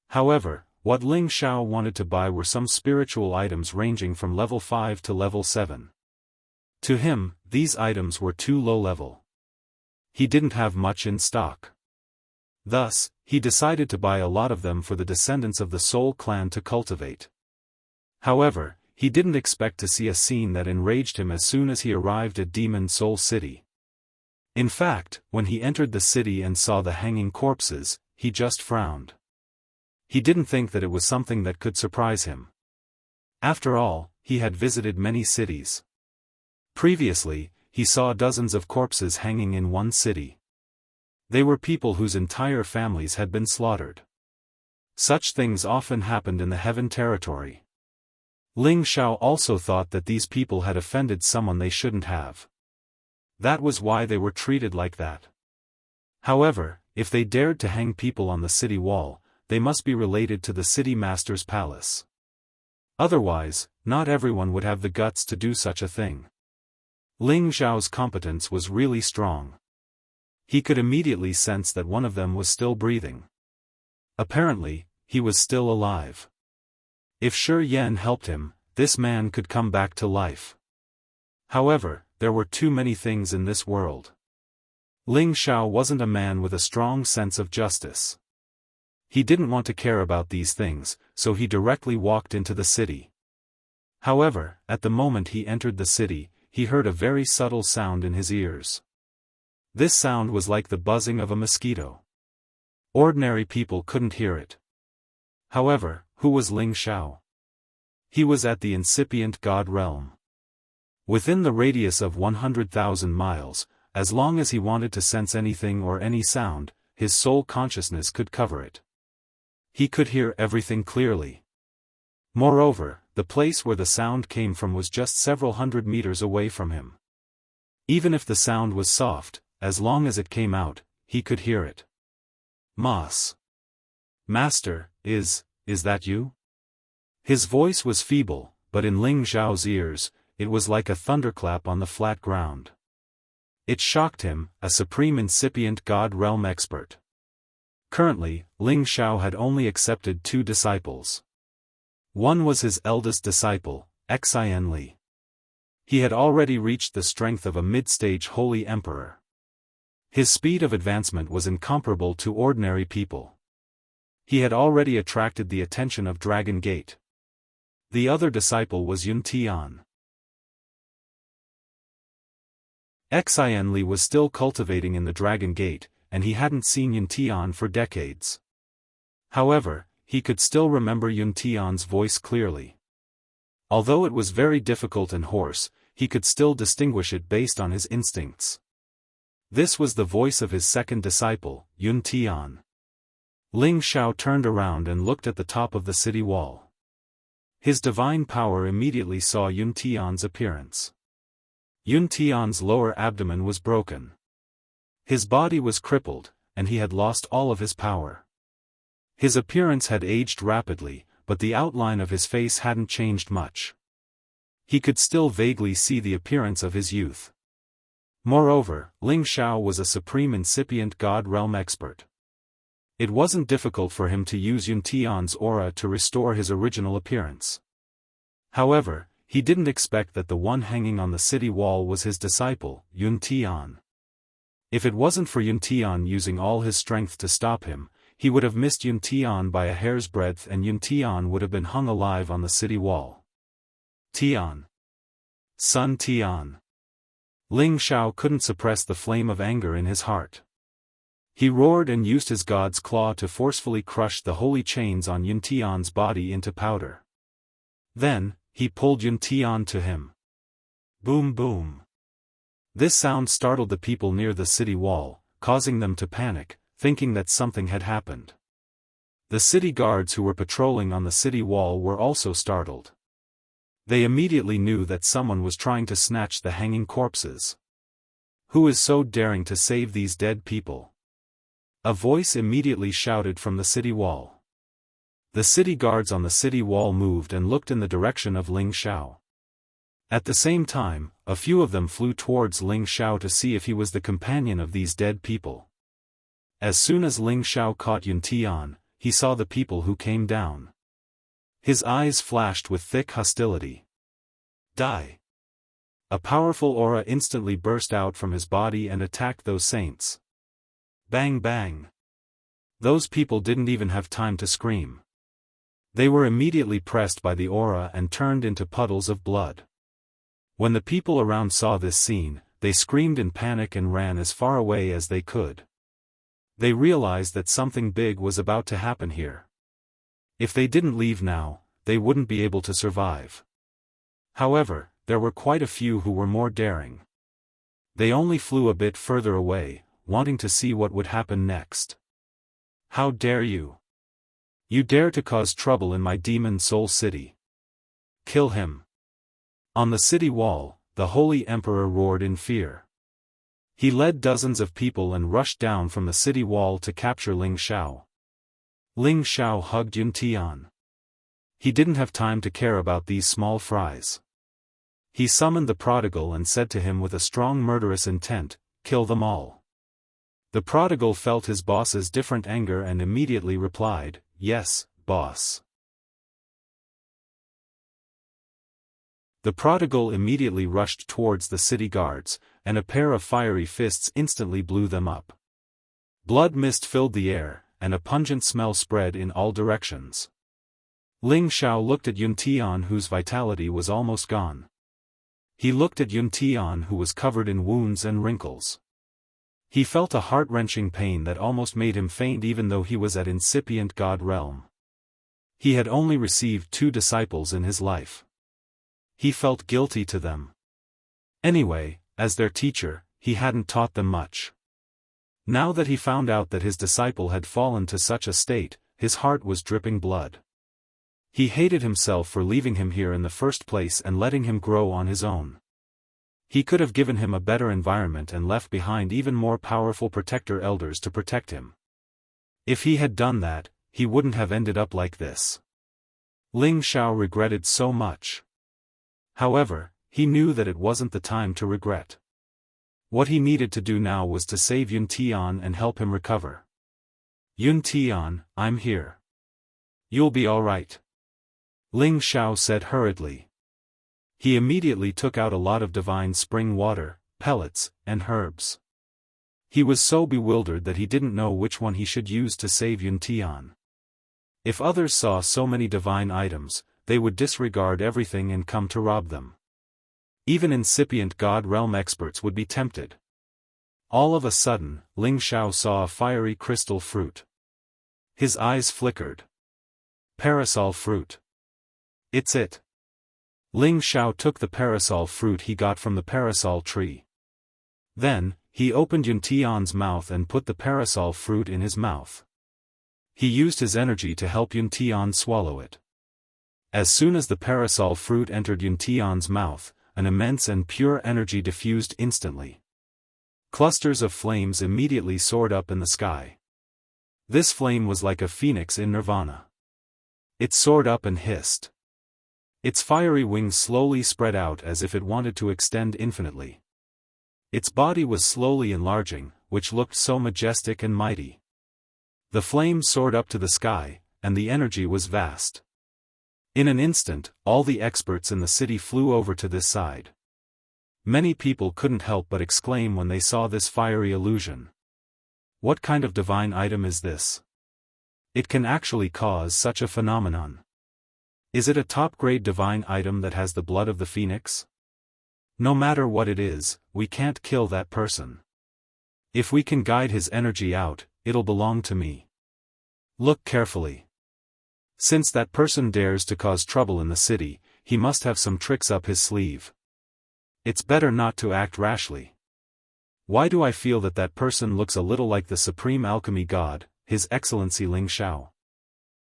However, what Ling Xiao wanted to buy were some spiritual items ranging from level 5 to level 7. To him, these items were too low level. He didn't have much in stock. Thus, he decided to buy a lot of them for the descendants of the Soul Clan to cultivate. However, he didn't expect to see a scene that enraged him as soon as he arrived at Demon Soul City. In fact, when he entered the city and saw the hanging corpses, he just frowned. He didn't think that it was something that could surprise him. After all, he had visited many cities. Previously, he saw dozens of corpses hanging in one city. They were people whose entire families had been slaughtered. Such things often happened in the Heaven territory. Ling Xiao also thought that these people had offended someone they shouldn't have. That was why they were treated like that. However, if they dared to hang people on the city wall, they must be related to the city master's palace. Otherwise, not everyone would have the guts to do such a thing. Ling Xiao's competence was really strong. He could immediately sense that one of them was still breathing. Apparently, he was still alive. If Shi Yan helped him, this man could come back to life. However, there were too many things in this world. Ling Xiao wasn't a man with a strong sense of justice. He didn't want to care about these things, so he directly walked into the city. However, at the moment he entered the city, he heard a very subtle sound in his ears. This sound was like the buzzing of a mosquito. Ordinary people couldn't hear it. However, who was Ling Xiao? He was at the incipient God realm. Within the radius of 100,000 miles, as long as he wanted to sense anything or any sound, his soul consciousness could cover it. He could hear everything clearly. Moreover, the place where the sound came from was just several hundred meters away from him. Even if the sound was soft, as long as it came out, he could hear it. Mas. Master, is that you? His voice was feeble, but in Ling Xiao's ears, it was like a thunderclap on the flat ground. It shocked him, a supreme incipient God realm expert. Currently, Ling Xiao had only accepted 2 disciples. One was his eldest disciple, Xianli. He had already reached the strength of a mid-stage holy emperor. His speed of advancement was incomparable to ordinary people. He had already attracted the attention of Dragon Gate. The other disciple was Yun Tian. Xianli was still cultivating in the Dragon Gate, and he hadn't seen Yun Tian for decades. However, he could still remember Yun Tian's voice clearly. Although it was very difficult and hoarse, he could still distinguish it based on his instincts. This was the voice of his second disciple, Yun Tian. Ling Xiao turned around and looked at the top of the city wall. His divine power immediately saw Yun Tian's appearance. Yun Tian's lower abdomen was broken. His body was crippled, and he had lost all of his power. His appearance had aged rapidly, but the outline of his face hadn't changed much. He could still vaguely see the appearance of his youth. Moreover, Ling Xiao was a supreme incipient God realm expert. It wasn't difficult for him to use Yun Tian's aura to restore his original appearance. However, he didn't expect that the one hanging on the city wall was his disciple, Yun Tian. If it wasn't for Yun Tian using all his strength to stop him, he would have missed Yun Tian by a hair's breadth and Yun Tian would have been hung alive on the city wall. Tian. Son Tian. Ling Xiao couldn't suppress the flame of anger in his heart. He roared and used his god's claw to forcefully crush the holy chains on Yun Tian's body into powder. Then, he pulled Yun Tian to him. Boom boom. This sound startled the people near the city wall, causing them to panic, thinking that something had happened. The city guards who were patrolling on the city wall were also startled. They immediately knew that someone was trying to snatch the hanging corpses. Who is so daring to save these dead people? A voice immediately shouted from the city wall. The city guards on the city wall moved and looked in the direction of Ling Xiao. At the same time, a few of them flew towards Ling Xiao to see if he was the companion of these dead people. As soon as Ling Xiao caught Yun Tian, he saw the people who came down. His eyes flashed with thick hostility. Die! A powerful aura instantly burst out from his body and attacked those saints. Bang bang! Those people didn't even have time to scream. They were immediately pressed by the aura and turned into puddles of blood. When the people around saw this scene, they screamed in panic and ran as far away as they could. They realized that something big was about to happen here. If they didn't leave now, they wouldn't be able to survive. However, there were quite a few who were more daring. They only flew a bit further away, wanting to see what would happen next. How dare you? You dare to cause trouble in my demon soul city. Kill him. On the city wall, the holy emperor roared in fear. He led dozens of people and rushed down from the city wall to capture Ling Xiao. Ling Xiao hugged Yun Tian. He didn't have time to care about these small fries. He summoned the prodigal and said to him with a strong murderous intent, "Kill them all." The prodigal felt his boss's different anger and immediately replied, "Yes, boss." The prodigal immediately rushed towards the city guards, and a pair of fiery fists instantly blew them up. Blood mist filled the air, and a pungent smell spread in all directions. Ling Xiao looked at Yun Tian whose vitality was almost gone. He looked at Yun Tian who was covered in wounds and wrinkles. He felt a heart-wrenching pain that almost made him faint even though he was at incipient God realm. He had only received 2 disciples in his life. He felt guilty to them. Anyway, as their teacher, he hadn't taught them much. Now that he found out that his disciple had fallen to such a state, his heart was dripping blood. He hated himself for leaving him here in the first place and letting him grow on his own. He could have given him a better environment and left behind even more powerful protector elders to protect him. If he had done that, he wouldn't have ended up like this. Ling Xiao regretted so much. However, he knew that it wasn't the time to regret. What he needed to do now was to save Yun Tian and help him recover. "Yun Tian, I'm here. You'll be all right," Ling Xiao said hurriedly. He immediately took out a lot of divine spring water, pellets, and herbs. He was so bewildered that he didn't know which one he should use to save Yun Tian. If others saw so many divine items, they would disregard everything and come to rob them. Even incipient God realm experts would be tempted. All of a sudden, Ling Xiao saw a fiery crystal fruit. His eyes flickered. Parasol fruit. It's it. Ling Xiao took the parasol fruit he got from the parasol tree. Then, he opened Yun Tian's mouth and put the parasol fruit in his mouth. He used his energy to help Yun Tian swallow it. As soon as the parasol fruit entered Yun Tian's mouth, an immense and pure energy diffused instantly. Clusters of flames immediately soared up in the sky. This flame was like a phoenix in nirvana. It soared up and hissed. Its fiery wings slowly spread out as if it wanted to extend infinitely. Its body was slowly enlarging, which looked so majestic and mighty. The flame soared up to the sky, and the energy was vast. In an instant, all the experts in the city flew over to this side. Many people couldn't help but exclaim when they saw this fiery illusion. What kind of divine item is this? It can actually cause such a phenomenon. Is it a top-grade divine item that has the blood of the phoenix? No matter what it is, we can't kill that person. If we can guide his energy out, it'll belong to me. Look carefully. Since that person dares to cause trouble in the city, he must have some tricks up his sleeve. It's better not to act rashly. Why do I feel that that person looks a little like the supreme alchemy god, His Excellency Ling Xiao?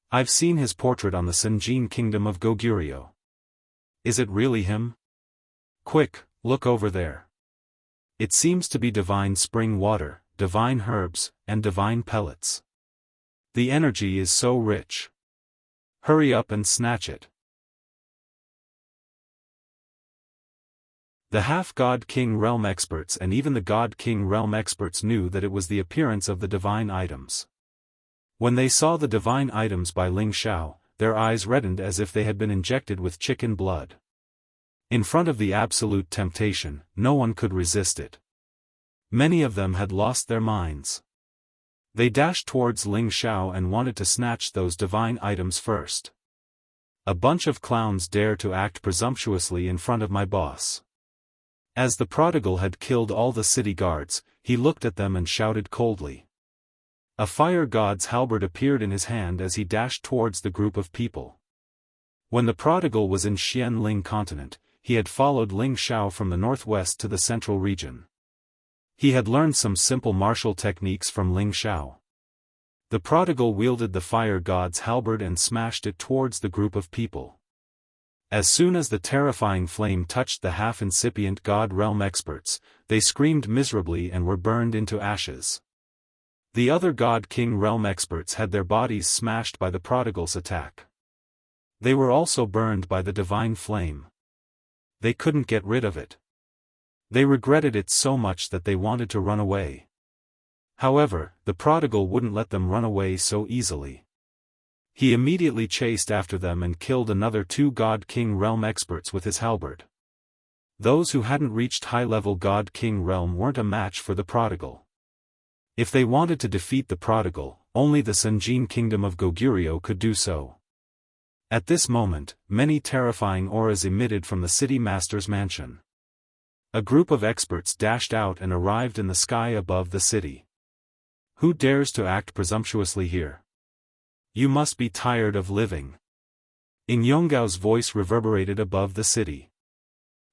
I've seen his portrait on the Senjin kingdom of Goguryeo. Is it really him? Quick, look over there. It seems to be divine spring water, divine herbs, and divine pellets. The energy is so rich. Hurry up and snatch it. The half-god king realm experts and even the god king realm experts knew that it was the appearance of the divine items. When they saw the divine items by Ling Xiao, their eyes reddened as if they had been injected with chicken blood. In front of the absolute temptation, no one could resist it. Many of them had lost their minds. They dashed towards Ling Xiao and wanted to snatch those divine items first. A bunch of clowns dare to act presumptuously in front of my boss. As the prodigal had killed all the city guards, he looked at them and shouted coldly. A fire god's halberd appeared in his hand as he dashed towards the group of people. When the prodigal was in Xianling continent, he had followed Ling Xiao from the northwest to the central region. He had learned some simple martial techniques from Ling Xiao. The prodigal wielded the fire god's halberd and smashed it towards the group of people. As soon as the terrifying flame touched the half-incipient god realm experts, they screamed miserably and were burned into ashes. The other god king realm experts had their bodies smashed by the prodigal's attack. They were also burned by the divine flame. They couldn't get rid of it. They regretted it so much that they wanted to run away. However, the prodigal wouldn't let them run away so easily. He immediately chased after them and killed another 2 god king realm experts with his halberd. Those who hadn't reached high-level god king realm weren't a match for the prodigal. If they wanted to defeat the prodigal, only the Senjin kingdom of Goguryeo could do so. At this moment, many terrifying auras emitted from the city master's mansion. A group of experts dashed out and arrived in the sky above the city. Who dares to act presumptuously here? You must be tired of living. In Yonggao's voice reverberated above the city.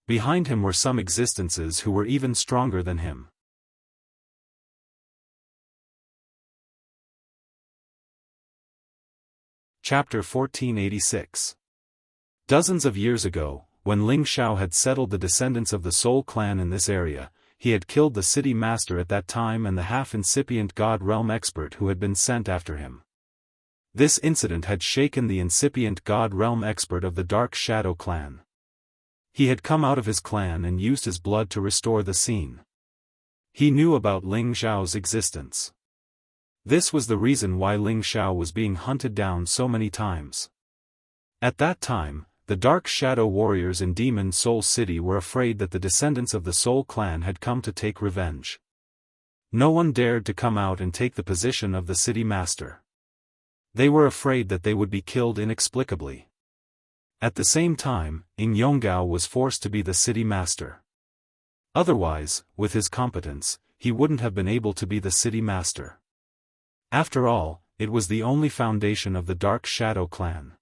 Behind him were some existences who were even stronger than him. Chapter 1486. Dozens of years ago, when Ling Xiao had settled the descendants of the Soul clan in this area, he had killed the city master at that time and the half-incipient god realm expert who had been sent after him. This incident had shaken the incipient god realm expert of the Dark Shadow clan. He had come out of his clan and used his blood to restore the scene. He knew about Ling Xiao's existence. This was the reason why Ling Xiao was being hunted down so many times. At that time, the Dark Shadow warriors in Demon Soul City were afraid that the descendants of the Soul clan had come to take revenge. No one dared to come out and take the position of the city master. They were afraid that they would be killed inexplicably. At the same time, Ing Yonggao was forced to be the city master. Otherwise, with his competence, he wouldn't have been able to be the city master. After all, it was the only foundation of the Dark Shadow clan.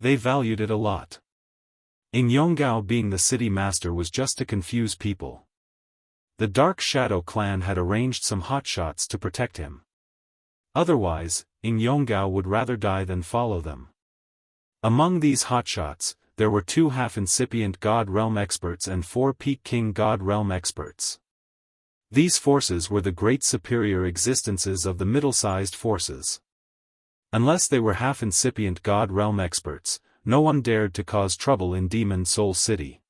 They valued it a lot. Yonggao being the city master was just to confuse people. The Dark Shadow clan had arranged some hotshots to protect him. Otherwise, Yonggao would rather die than follow them. Among these hotshots, there were 2 half-incipient God Realm experts and 4 Peak King God Realm experts. These forces were the great superior existences of the middle-sized forces. Unless they were half-incipient God Realm experts, no one dared to cause trouble in Demon Soul City.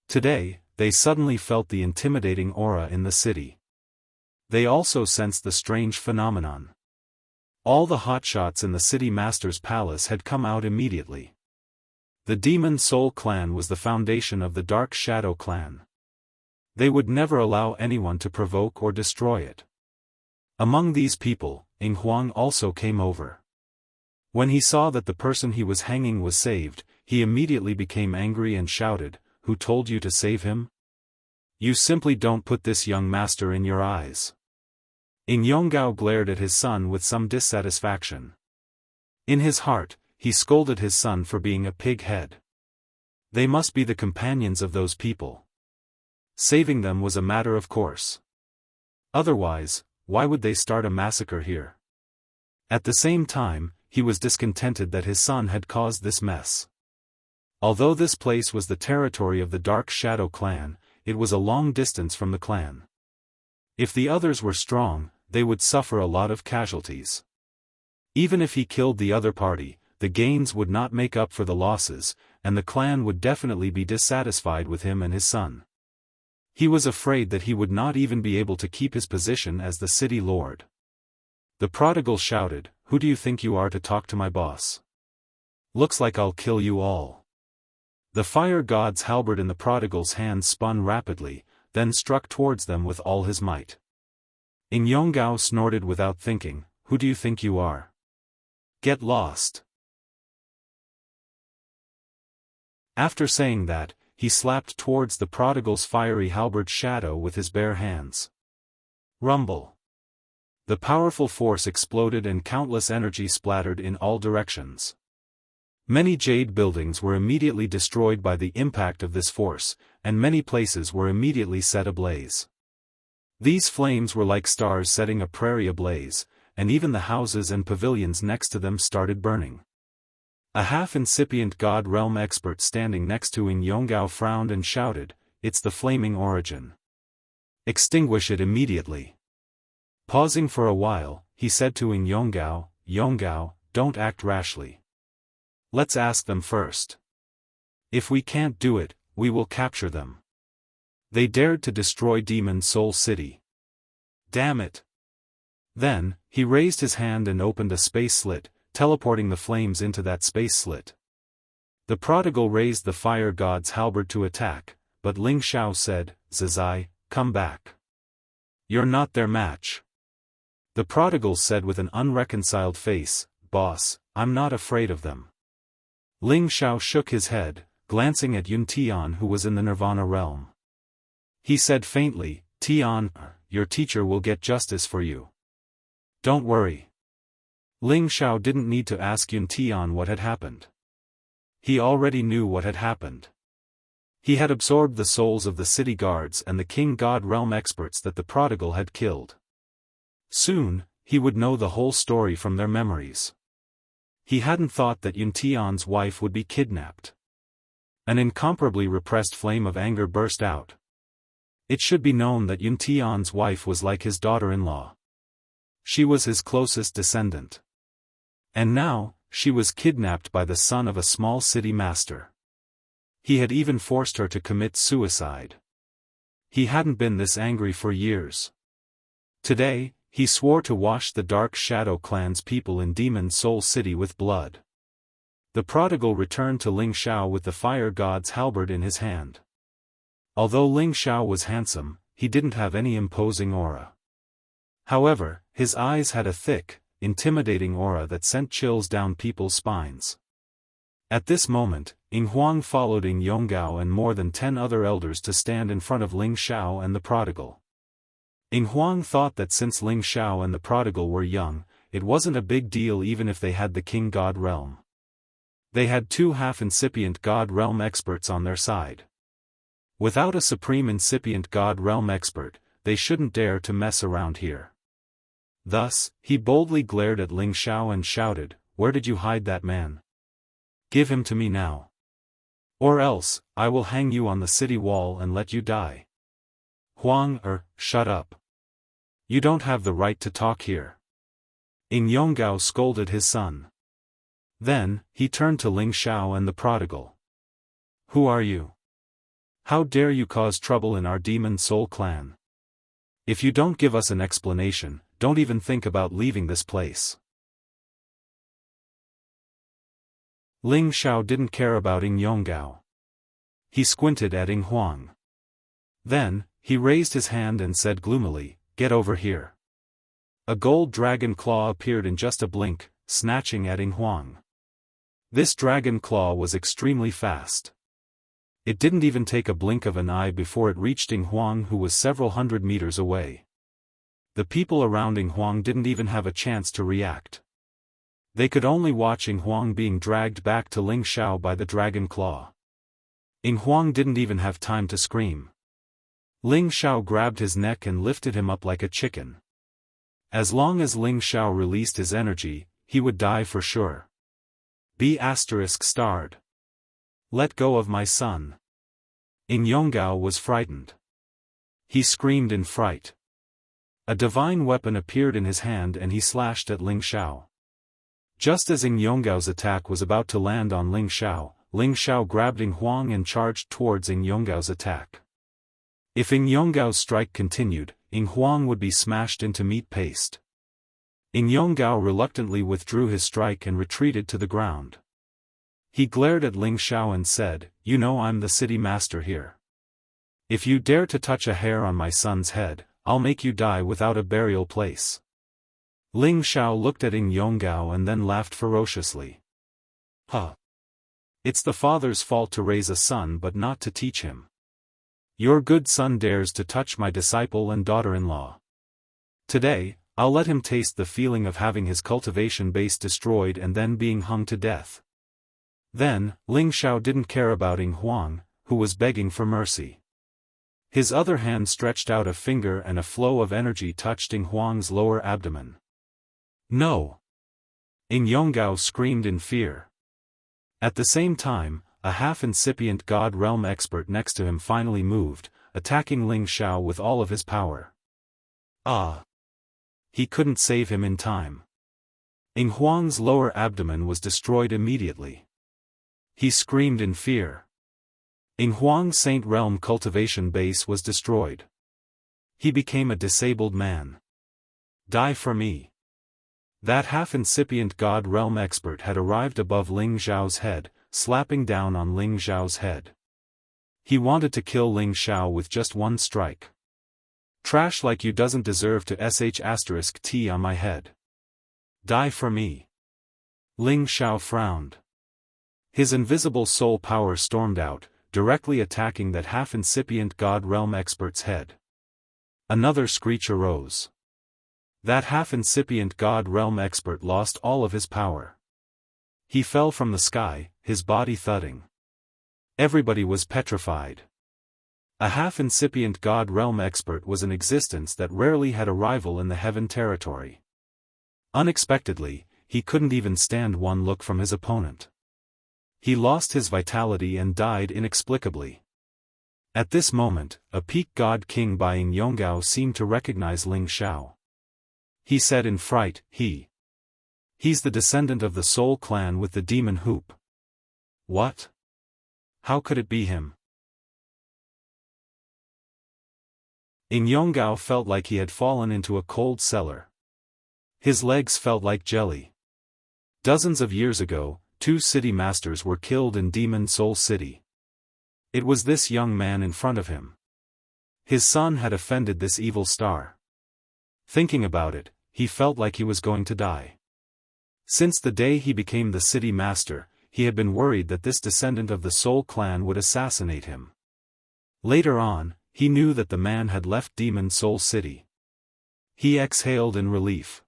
Today, they suddenly felt the intimidating aura in the city. They also sensed the strange phenomenon. All the hotshots in the city master's palace had come out immediately. The Demon Soul clan was the foundation of the Dark Shadow clan. They would never allow anyone to provoke or destroy it. Among these people, Huang also came over. When he saw that the person he was hanging was saved, he immediately became angry and shouted, "Who told you to save him? You simply don't put this young master in your eyes." Yonggao glared at his son with some dissatisfaction. In his heart, he scolded his son for being a pig-head. They must be the companions of those people. Saving them was a matter of course. Otherwise, why would they start a massacre here? At the same time, he was discontented that his son had caused this mess. Although this place was the territory of the Dark Shadow clan, it was a long distance from the clan. If the others were strong, they would suffer a lot of casualties. Even if he killed the other party, the gains would not make up for the losses, and the clan would definitely be dissatisfied with him and his son. He was afraid that he would not even be able to keep his position as the city lord. The prodigal shouted, "Who do you think you are to talk to my boss? Looks like I'll kill you all." The fire god's halberd in the prodigal's hand spun rapidly, then struck towards them with all his might. Yonggao snorted without thinking, "Who do you think you are? Get lost." After saying that, he slapped towards the prodigal's fiery halberd shadow with his bare hands. Rumble. The powerful force exploded and countless energy splattered in all directions. Many jade buildings were immediately destroyed by the impact of this force, and many places were immediately set ablaze. These flames were like stars setting a prairie ablaze, and even the houses and pavilions next to them started burning. A half-incipient God Realm expert standing next to Yonggao frowned and shouted, "It's the flaming origin. Extinguish it immediately." Pausing for a while, he said to Yonggao, "Yonggao, don't act rashly. Let's ask them first. If we can't do it, we will capture them. They dared to destroy Demon Soul City. Damn it." Then, he raised his hand and opened a space slit, teleporting the flames into that space slit. The prodigal raised the fire god's halberd to attack, but Ling Xiao said, "Zizai, come back. You're not their match." The prodigal said with an unreconciled face, "Boss, I'm not afraid of them." Ling Xiao shook his head, glancing at Yun Tian who was in the Nirvana realm. He said faintly, "Tian, your teacher will get justice for you. Don't worry." Ling Xiao didn't need to ask Yun Tian what had happened. He already knew what had happened. He had absorbed the souls of the city guards and the King God Realm experts that the prodigal had killed. Soon, he would know the whole story from their memories. He hadn't thought that Yun Tian's wife would be kidnapped. An incomparably repressed flame of anger burst out. It should be known that Yun Tian's wife was like his daughter-in-law. She was his closest descendant. And now, she was kidnapped by the son of a small city master. He had even forced her to commit suicide. He hadn't been this angry for years. Today, he swore to wash the Dark Shadow clan's people in Demon Soul City with blood. The prodigal returned to Ling Xiao with the fire god's halberd in his hand. Although Ling Xiao was handsome, he didn't have any imposing aura. However, his eyes had a thick, intimidating aura that sent chills down people's spines. At this moment, Huang followed Yonggao and more than 10 other elders to stand in front of Ling Xiao and the prodigal. Huang thought that since Ling Xiao and the prodigal were young, it wasn't a big deal even if they had the King God Realm. They had 2 half-incipient God Realm experts on their side. Without a supreme incipient God Realm expert, they shouldn't dare to mess around here. Thus, he boldly glared at Ling Xiao and shouted, "Where did you hide that man? Give him to me now. Or else, I will hang you on the city wall and let you die." Shut up. You don't have the right to talk here. Ing Yonggao scolded his son. Then, he turned to Ling Xiao and the prodigal. "Who are you? How dare you cause trouble in our demon soul clan? If you don't give us an explanation, don't even think about leaving this place." Ling Xiao didn't care about Ing Yonggao. He squinted at Ing Huang. Then, he raised his hand and said gloomily, "Get over here." A gold dragon claw appeared in just a blink, snatching at Ing Huang. This dragon claw was extremely fast. It didn't even take a blink of an eye before it reached Ing Huang, who was several hundred meters away. The people around Ing Huang didn't even have a chance to react. They could only watch Ing Huang being dragged back to Ling Xiao by the dragon claw. Ing Huang didn't even have time to scream. Ling Xiao grabbed his neck and lifted him up like a chicken. As long as Ling Xiao released his energy, he would die for sure. B*****. Let go of my son. Ing Yonggao was frightened. He screamed in fright. A divine weapon appeared in his hand and he slashed at Ling Xiao. Just as Ing Yonggao's attack was about to land on Ling Xiao grabbed Ing Huang and charged towards Ing Yonggao's attack. If Ing Yonggao's strike continued, Ing Huang would be smashed into meat paste. Ing Yonggao reluctantly withdrew his strike and retreated to the ground. He glared at Ling Xiao and said, "You know I'm the city master here. If you dare to touch a hair on my son's head, I'll make you die without a burial place." Ling Xiao looked at Ing Yonggao and then laughed ferociously. "Huh. It's the father's fault to raise a son but not to teach him. Your good son dares to touch my disciple and daughter-in-law. Today, I'll let him taste the feeling of having his cultivation base destroyed and then being hung to death." Then, Ling Xiao didn't care about Ing Huang, who was begging for mercy. His other hand stretched out a finger and a flow of energy touched Ing Huang's lower abdomen. "No!" Ing Yonggao screamed in fear. At the same time, a half-incipient God Realm expert next to him finally moved, attacking Ling Xiao with all of his power. He couldn't save him in time. Ing Huang's lower abdomen was destroyed immediately. He screamed in fear. Ing Huang's Saint Realm cultivation base was destroyed. He became a disabled man. "Die for me." That half-incipient God Realm expert had arrived above Ling Xiao's head, slapping down on Ling Xiao's head. He wanted to kill Ling Xiao with just one strike. "Trash like you doesn't deserve to **T on my head. Die for me." Ling Xiao frowned. His invisible soul power stormed out, directly attacking that half-incipient God Realm expert's head. Another screech arose. That half-incipient God Realm expert lost all of his power. He fell from the sky, his body thudding. Everybody was petrified. A half-incipient God Realm expert was an existence that rarely had a rival in the heaven territory. Unexpectedly, he couldn't even stand one look from his opponent. He lost his vitality and died inexplicably. At this moment, a peak god king by Ing Yonggao seemed to recognize Ling Xiao. He said in fright, He's the descendant of the Soul clan with the demon hoop." "What? How could it be him?" Ing Yonggao felt like he had fallen into a cold cellar. His legs felt like jelly. Dozens of years ago, 2 city masters were killed in Demon Soul City. It was this young man in front of him. His son had offended this evil star. Thinking about it, he felt like he was going to die. Since the day he became the city master, he had been worried that this descendant of the Soul clan would assassinate him. Later on, he knew that the man had left Demon Soul City. He exhaled in relief.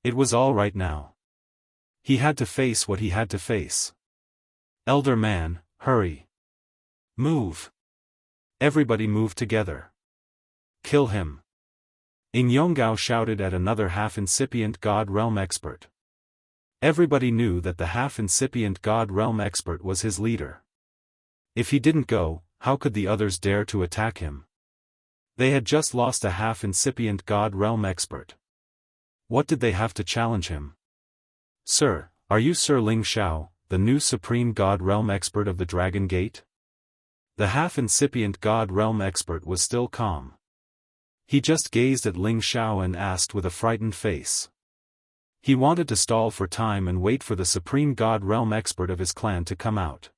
It was all right now. He had to face what he had to face. Elder man, hurry. Move. Everybody move together. Kill him. Jianghu shouted at another half-incipient God Realm expert. Everybody knew that the half-incipient God Realm expert was his leader. If he didn't go, how could the others dare to attack him? They had just lost a half-incipient God Realm expert. What did they have to challenge him? Sir, are you Sir Ling Xiao, the new Supreme God Realm expert of the Dragon Gate? The half-incipient God Realm expert was still calm. He just gazed at Ling Xiao and asked with a frightened face. He wanted to stall for time and wait for the Supreme God Realm expert of his clan to come out.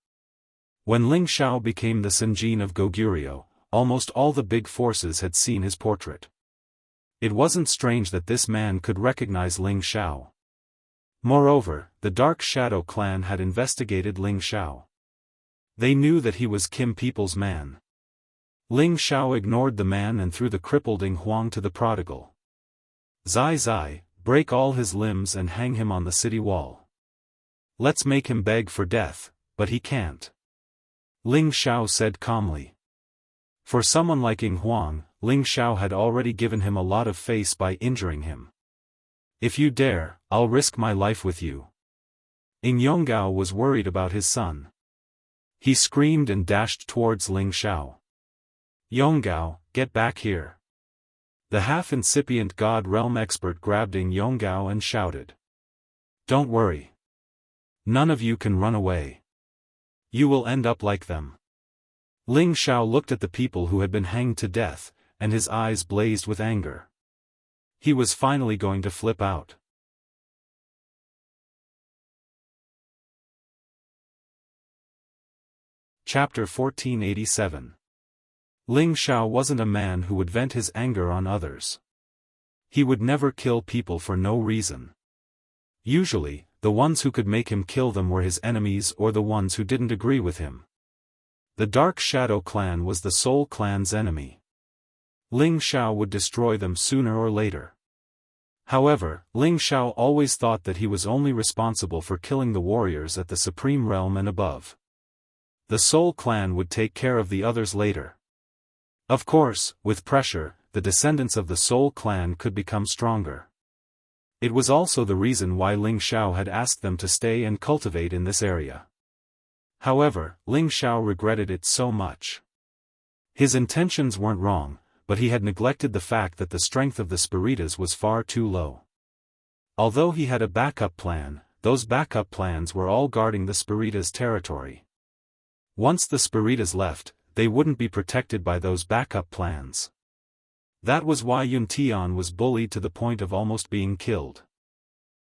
When Ling Xiao became the Senjin of Goguryeo, almost all the big forces had seen his portrait. It wasn't strange that this man could recognize Ling Xiao. Moreover, the Dark Shadow clan had investigated Ling Xiao. They knew that he was Kim people's man. Ling Xiao ignored the man and threw the crippled Ing Huang to the prodigal. Zai Zai, break all his limbs and hang him on the city wall. Let's make him beg for death, but he can't. Ling Xiao said calmly. For someone like Ing Huang, Ling Xiao had already given him a lot of face by injuring him. If you dare, I'll risk my life with you. Jianghu was worried about his son. He screamed and dashed towards Ling Xiao. Jianghu, get back here. The half-incipient God Realm expert grabbed Jianghu and shouted. Don't worry. None of you can run away. You will end up like them. Ling Xiao looked at the people who had been hanged to death, and his eyes blazed with anger. He was finally going to flip out. Chapter 1487. Ling Xiao wasn't a man who would vent his anger on others. He would never kill people for no reason. Usually, the ones who could make him kill them were his enemies or the ones who didn't agree with him. The Dark Shadow clan was the Soul clan's enemy. Ling Xiao would destroy them sooner or later. However, Ling Xiao always thought that he was only responsible for killing the warriors at the Supreme Realm and above. The Soul clan would take care of the others later. Of course, with pressure, the descendants of the Soul clan could become stronger. It was also the reason why Ling Xiao had asked them to stay and cultivate in this area. However, Ling Xiao regretted it so much. His intentions weren't wrong, but he had neglected the fact that the strength of the Spiritas was far too low. Although he had a backup plan, those backup plans were all guarding the Spiritas' territory. Once the Spiritas left, they wouldn't be protected by those backup plans. That was why Yun Tian was bullied to the point of almost being killed.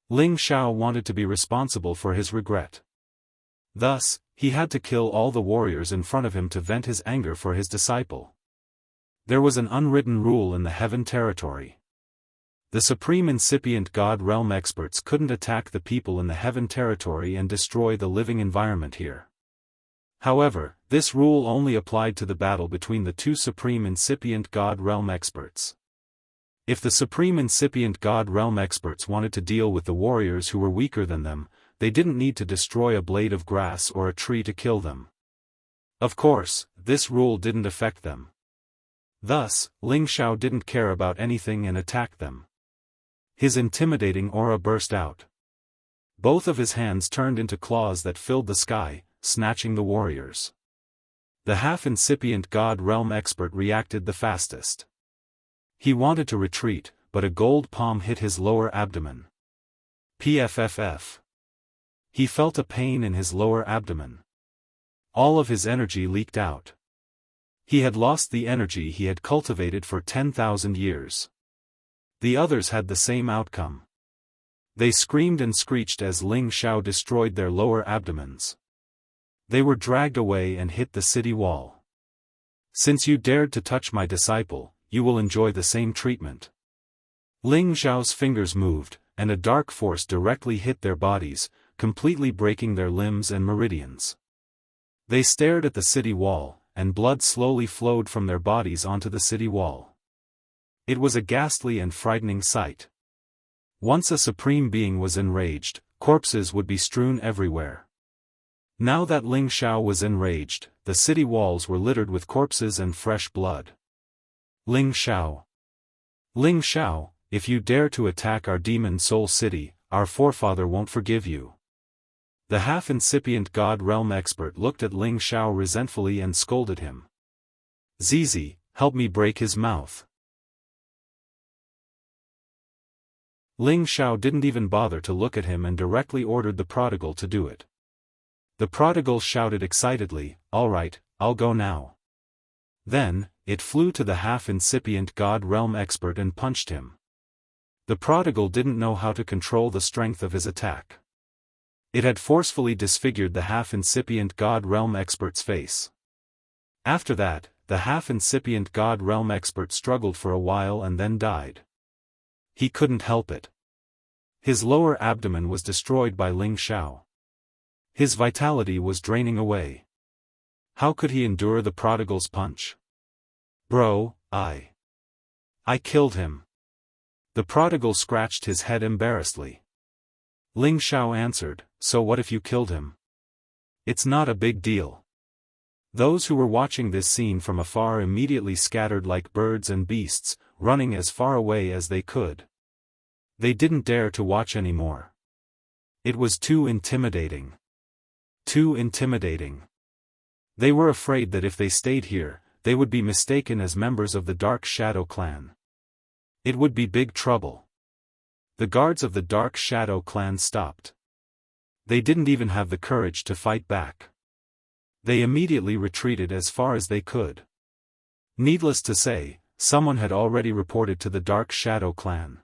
Ling Xiao wanted to be responsible for his regret. Thus, he had to kill all the warriors in front of him to vent his anger for his disciple. There was an unwritten rule in the Heaven Territory. The Supreme Incipient God Realm experts couldn't attack the people in the Heaven Territory and destroy the living environment here. However, this rule only applied to the battle between the two Supreme Incipient God Realm experts. If the Supreme Incipient God Realm experts wanted to deal with the warriors who were weaker than them, they didn't need to destroy a blade of grass or a tree to kill them. Of course, this rule didn't affect them. Thus, Ling Xiao didn't care about anything and attacked them. His intimidating aura burst out. Both of his hands turned into claws that filled the sky, snatching the warriors. The half-incipient God Realm expert reacted the fastest. He wanted to retreat, but a gold palm hit his lower abdomen. PFFF. He felt a pain in his lower abdomen. All of his energy leaked out. He had lost the energy he had cultivated for 10,000 years. The others had the same outcome. They screamed and screeched as Ling Xiao destroyed their lower abdomens. They were dragged away and hit the city wall. Since you dared to touch my disciple, you will enjoy the same treatment. Ling Xiao's fingers moved, and a dark force directly hit their bodies, completely breaking their limbs and meridians. They stared at the city wall, and blood slowly flowed from their bodies onto the city wall. It was a ghastly and frightening sight. Once a supreme being was enraged, corpses would be strewn everywhere. Now that Ling Xiao was enraged, the city walls were littered with corpses and fresh blood. Ling Xiao. Ling Xiao, if you dare to attack our demon soul city, our forefather won't forgive you. The half-incipient God realm expert looked at Ling Xiao resentfully and scolded him. Zizi, help me break his mouth. Ling Xiao didn't even bother to look at him and directly ordered the prodigal to do it. The prodigal shouted excitedly, "All right, I'll go now." Then, it flew to the half-incipient God realm expert and punched him. The prodigal didn't know how to control the strength of his attack. It had forcefully disfigured the half-incipient God realm expert's face. After that, the half-incipient God realm expert struggled for a while and then died. He couldn't help it. His lower abdomen was destroyed by Ling Xiao. His vitality was draining away. How could he endure the prodigal's punch? Bro, I killed him. The prodigal scratched his head embarrassedly. Ling Xiao answered, "So what if you killed him? It's not a big deal." Those who were watching this scene from afar immediately scattered like birds and beasts, running as far away as they could. They didn't dare to watch anymore. It was too intimidating. Too intimidating. They were afraid that if they stayed here, they would be mistaken as members of the Dark Shadow clan. It would be big trouble. The guards of the Dark Shadow clan stopped. They didn't even have the courage to fight back. They immediately retreated as far as they could. Needless to say, someone had already reported to the Dark Shadow clan.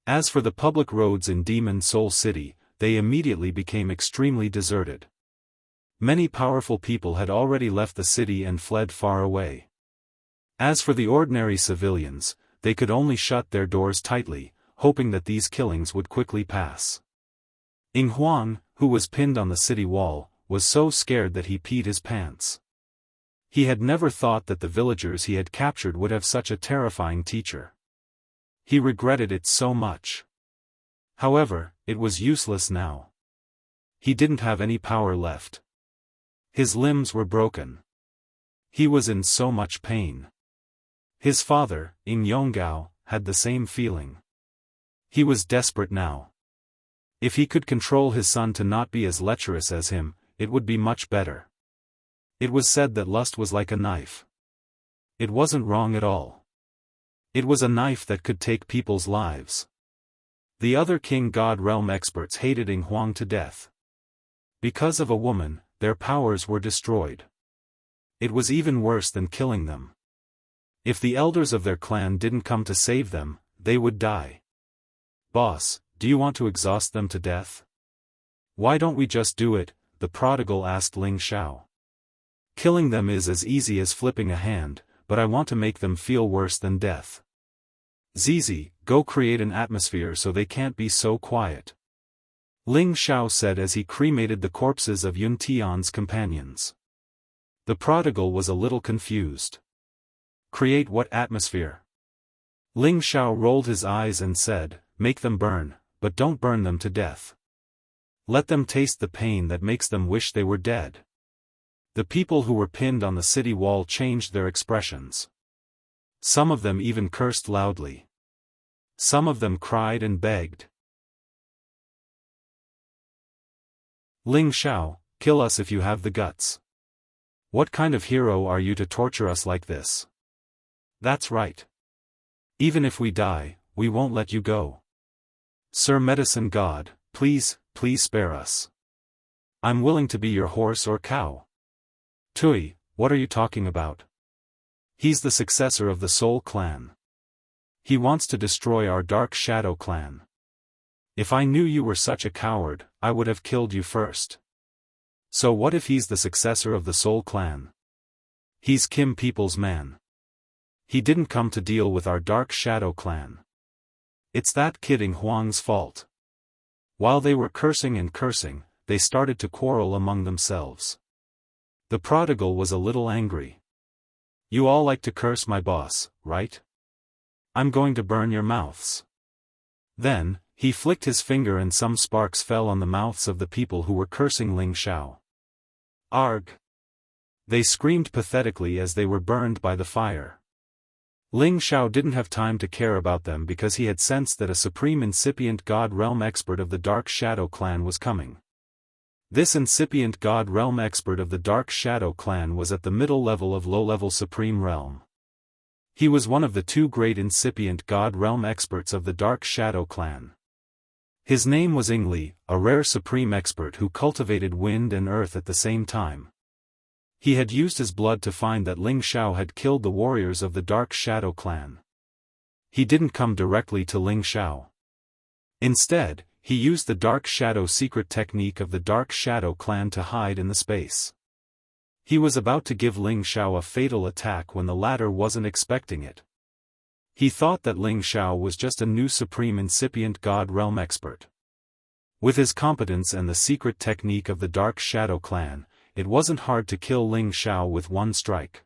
As for the public roads in Demon Soul City, they immediately became extremely deserted. Many powerful people had already left the city and fled far away. As for the ordinary civilians, they could only shut their doors tightly, hoping that these killings would quickly pass. Ying Huang, who was pinned on the city wall, was so scared that he peed his pants. He had never thought that the villagers he had captured would have such a terrifying teacher. He regretted it so much. However, it was useless now. He didn't have any power left. His limbs were broken. He was in so much pain. His father, Ying Yonggao, had the same feeling. He was desperate now. If he could control his son to not be as lecherous as him, it would be much better. It was said that lust was like a knife. It wasn't wrong at all. It was a knife that could take people's lives. The other King God Realm experts hated Ying Huang to death. Because of a woman, their powers were destroyed. It was even worse than killing them. If the elders of their clan didn't come to save them, they would die. "Boss, do you want to exhaust them to death?" "Why don't we just do it?" the prodigal asked Ling Xiao. "Killing them is as easy as flipping a hand, but I want to make them feel worse than death. Zizi, go create an atmosphere so they can't be so quiet," Ling Xiao said as he cremated the corpses of Yun Tian's companions. The prodigal was a little confused. "Create what atmosphere?" Ling Xiao rolled his eyes and said, "Make them burn, but don't burn them to death. Let them taste the pain that makes them wish they were dead." The people who were pinned on the city wall changed their expressions. Some of them even cursed loudly. Some of them cried and begged. "Ling Xiao, kill us if you have the guts. What kind of hero are you to torture us like this?" "That's right. Even if we die, we won't let you go. Sir Medicine God, please spare us. I'm willing to be your horse or cow." "Tui, what are you talking about? He's the successor of the Soul clan. He wants to destroy our Dark Shadow clan. If I knew you were such a coward, I would have killed you first." "So what if he's the successor of the Soul clan? He's Kim People's man. He didn't come to deal with our Dark Shadow clan. It's that kid Ying Huang's fault." While they were cursing and cursing, they started to quarrel among themselves. The prodigal was a little angry. "You all like to curse my boss, right? I'm going to burn your mouths." Then, He flicked his finger and some sparks fell on the mouths of the people who were cursing Ling Xiao. Arg! They screamed pathetically as they were burned by the fire. Ling Xiao didn't have time to care about them because he had sensed that a supreme incipient God Realm expert of the Dark Shadow clan was coming. This incipient God Realm expert of the Dark Shadow clan was at the middle level of low-level Supreme Realm. He was one of the two great incipient God Realm experts of the Dark Shadow clan. His name was Ingli, a rare supreme expert who cultivated wind and earth at the same time. He had used his blood to find that Ling Xiao had killed the warriors of the Dark Shadow clan. He didn't come directly to Ling Xiao. Instead, he used the Dark Shadow secret technique of the Dark Shadow clan to hide in the space. He was about to give Ling Xiao a fatal attack when the latter wasn't expecting it. He thought that Ling Xiao was just a new supreme incipient God Realm expert. With his competence and the secret technique of the Dark Shadow clan, it wasn't hard to kill Ling Xiao with one strike.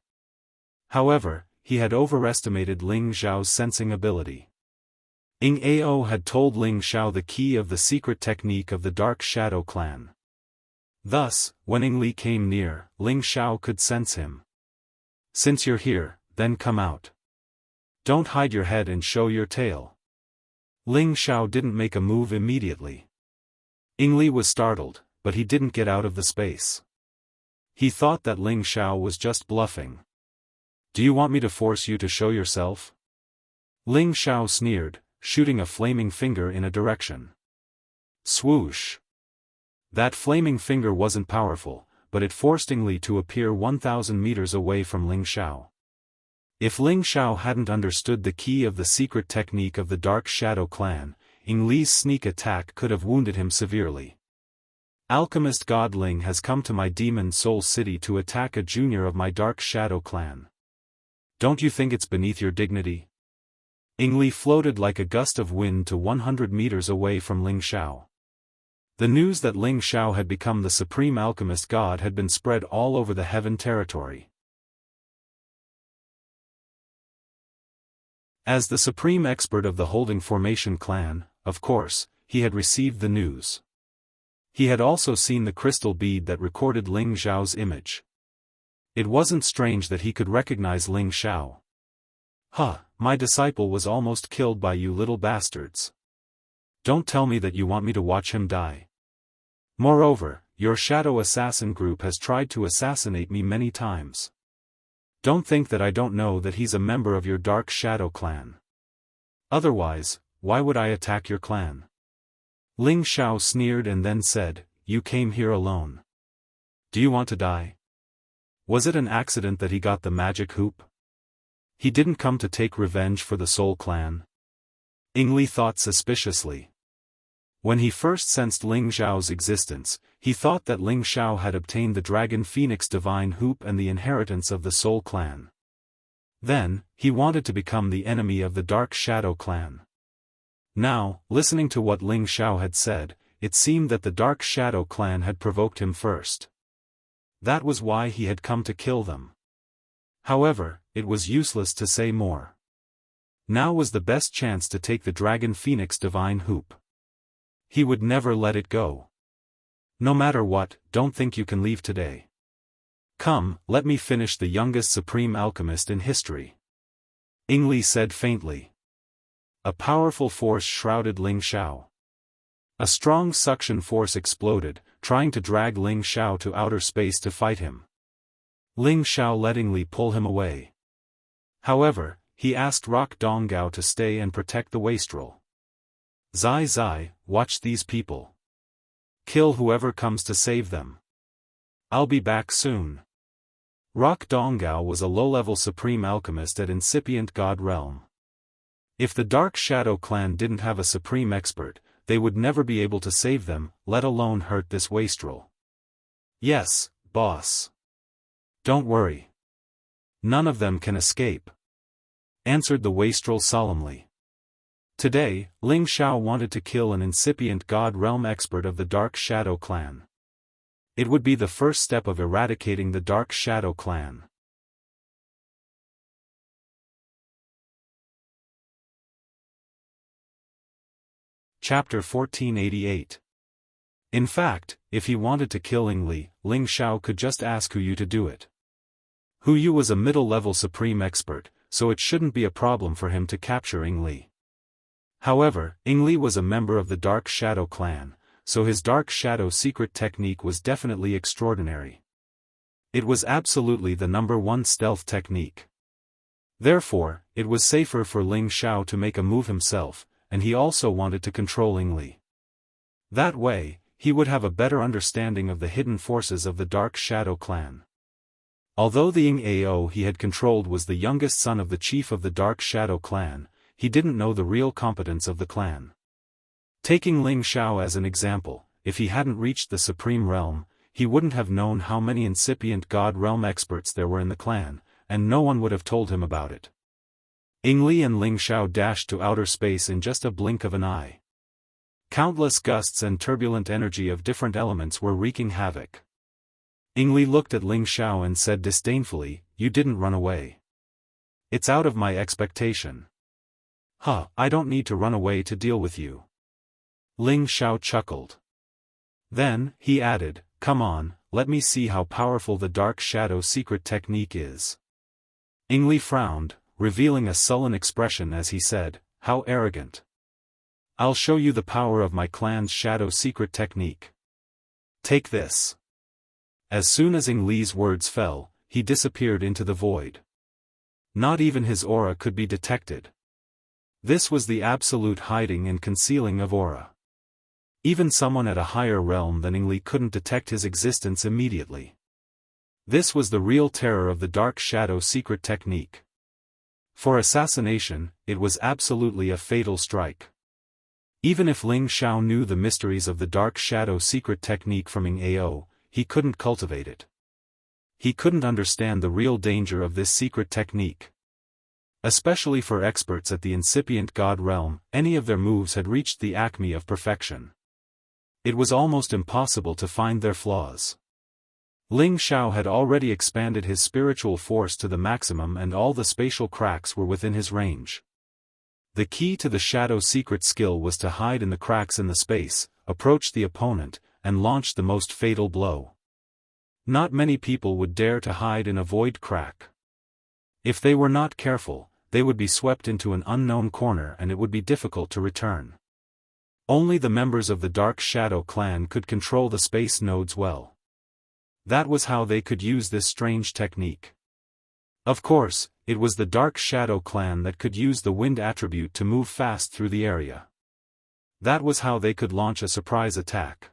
However, he had overestimated Ling Xiao's sensing ability. Ing Ao had told Ling Xiao the key of the secret technique of the Dark Shadow clan. Thus, when Ing Li came near, Ling Xiao could sense him. "Since you're here, then come out. Don't hide your head and show your tail." Ling Xiao didn't make a move immediately. Ing Li was startled, but he didn't get out of the space. He thought that Ling Xiao was just bluffing. "Do you want me to force you to show yourself?" Ling Xiao sneered, shooting a flaming finger in a direction. Swoosh! That flaming finger wasn't powerful, but it forced Ing Li to appear 1,000 meters away from Ling Xiao. If Ling Xiao hadn't understood the key of the secret technique of the Dark Shadow clan, Ing Li's sneak attack could have wounded him severely. "Alchemist God Ling has come to my Demon Soul City to attack a junior of my Dark Shadow clan. Don't you think it's beneath your dignity?" Ing Li floated like a gust of wind to 100 meters away from Ling Xiao. The news that Ling Xiao had become the supreme alchemist god had been spread all over the Heaven territory. As the supreme expert of the Holding Formation clan, of course, he had received the news. He had also seen the crystal bead that recorded Ling Xiao's image. It wasn't strange that he could recognize Ling Xiao. "Huh, my disciple was almost killed by you little bastards. Don't tell me that you want me to watch him die. Moreover, your shadow assassin group has tried to assassinate me many times. Don't think that I don't know that he's a member of your Dark Shadow clan. Otherwise, why would I attack your clan?" Ling Xiao sneered and then said, "You came here alone. Do you want to die? Was it an accident that he got the magic hoop? He didn't come to take revenge for the Soul clan?" Ing Li thought suspiciously. When he first sensed Ling Xiao's existence, he thought that Ling Xiao had obtained the Dragon Phoenix Divine Hoop and the inheritance of the Soul clan. Then, he wanted to become the enemy of the Dark Shadow clan. Now, listening to what Ling Xiao had said, it seemed that the Dark Shadow clan had provoked him first. That was why he had come to kill them. However, it was useless to say more. Now was the best chance to take the Dragon Phoenix Divine Hoop. He would never let it go. "No matter what, don't think you can leave today. Come, let me finish the youngest supreme alchemist in history," Ing Li said faintly. A powerful force shrouded Ling Xiao. A strong suction force exploded, trying to drag Ling Xiao to outer space to fight him. Ling Xiao let Ing Li pull him away. However, he asked Rock Donggao to stay and protect the wastrel. "Zai Zai, watch these people. Kill whoever comes to save them. I'll be back soon." Rock Donggao was a low-level supreme alchemist at incipient God Realm. If the Dark Shadow clan didn't have a supreme expert, they would never be able to save them, let alone hurt this wastrel. "Yes, boss. Don't worry. None of them can escape," answered the wastrel solemnly. Today, Ling Xiao wanted to kill an incipient God Realm expert of the Dark Shadow clan. It would be the first step of eradicating the Dark Shadow clan. Chapter 1488. In fact, if he wanted to kill Ling Xiao could just ask Hu Yu to do it. Hu Yu was a middle-level supreme expert, so it shouldn't be a problem for him to capture Li. However, Li was a member of the Dark Shadow clan, so his Dark Shadow secret technique was definitely extraordinary. It was absolutely the #1 stealth technique. Therefore, it was safer for Ling Xiao to make a move himself, and he also wanted to control Li. That way, he would have a better understanding of the hidden forces of the Dark Shadow clan. Although the Ao he had controlled was the youngest son of the chief of the Dark Shadow clan, he didn't know the real competence of the clan. Taking Ling Xiao as an example, if he hadn't reached the Supreme Realm, he wouldn't have known how many incipient God Realm experts there were in the clan, and no one would have told him about it. Li and Ling Xiao dashed to outer space in just a blink of an eye. Countless gusts and turbulent energy of different elements were wreaking havoc. Li looked at Ling Xiao and said disdainfully, "You didn't run away. It's out of my expectation." "Huh, I don't need to run away to deal with you." Ling Xiao chuckled. Then, he added, "Come on, let me see how powerful the Dark Shadow secret technique is." Li frowned, revealing a sullen expression as he said, "How arrogant. I'll show you the power of my clan's shadow secret technique. Take this." As soon as Li's words fell, he disappeared into the void. Not even his aura could be detected. This was the absolute hiding and concealing of aura. Even someone at a higher realm than Li couldn't detect his existence immediately. This was the real terror of the Dark Shadow secret technique. For assassination, it was absolutely a fatal strike. Even if Ling Xiao knew the mysteries of the Dark Shadow secret technique from Ao, he couldn't cultivate it. He couldn't understand the real danger of this secret technique. Especially for experts at the incipient God realm, any of their moves had reached the acme of perfection. It was almost impossible to find their flaws. Ling Xiao had already expanded his spiritual force to the maximum and all the spatial cracks were within his range. The key to the shadow secret skill was to hide in the cracks in the space, approach the opponent, and launch the most fatal blow. Not many people would dare to hide in a void crack. If they were not careful, they would be swept into an unknown corner and it would be difficult to return. Only the members of the Dark Shadow clan could control the space nodes well. That was how they could use this strange technique. Of course, it was the Dark Shadow clan that could use the wind attribute to move fast through the area. That was how they could launch a surprise attack.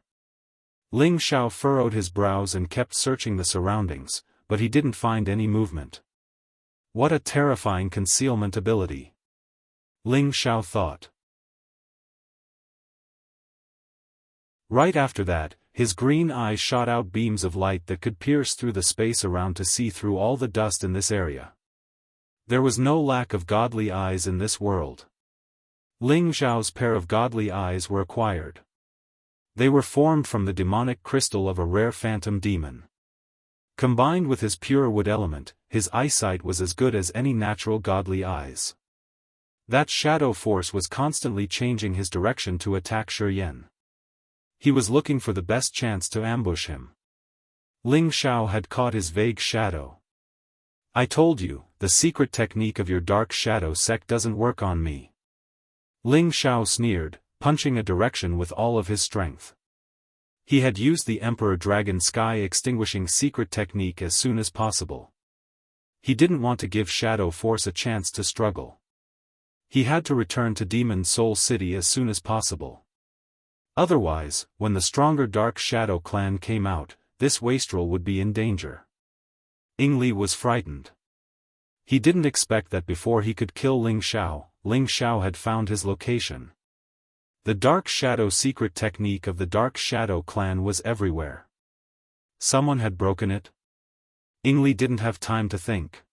Ling Xiao furrowed his brows and kept searching the surroundings, but he didn't find any movement. What a terrifying concealment ability. Ling Xiao thought. Right after that, his green eyes shot out beams of light that could pierce through the space around to see through all the dust in this area. There was no lack of godly eyes in this world. Ling Xiao's pair of godly eyes were acquired. They were formed from the demonic crystal of a rare phantom demon. Combined with his pure wood element, his eyesight was as good as any natural godly eyes. That shadow force was constantly changing his direction to attack Shi Yan. He was looking for the best chance to ambush him. Ling Xiao had caught his vague shadow. "I told you, the secret technique of your Dark Shadow sect doesn't work on me." Ling Xiao sneered, punching a direction with all of his strength. He had used the Emperor Dragon Sky Extinguishing secret technique as soon as possible. He didn't want to give Shadow Force a chance to struggle. He had to return to Demon Soul City as soon as possible. Otherwise, when the stronger Dark Shadow clan came out, this wastrel would be in danger. Li was frightened. He didn't expect that before he could kill Ling Xiao had found his location. The Dark Shadow secret technique of the Dark Shadow clan was everywhere. Someone had broken it? Li didn't have time to think.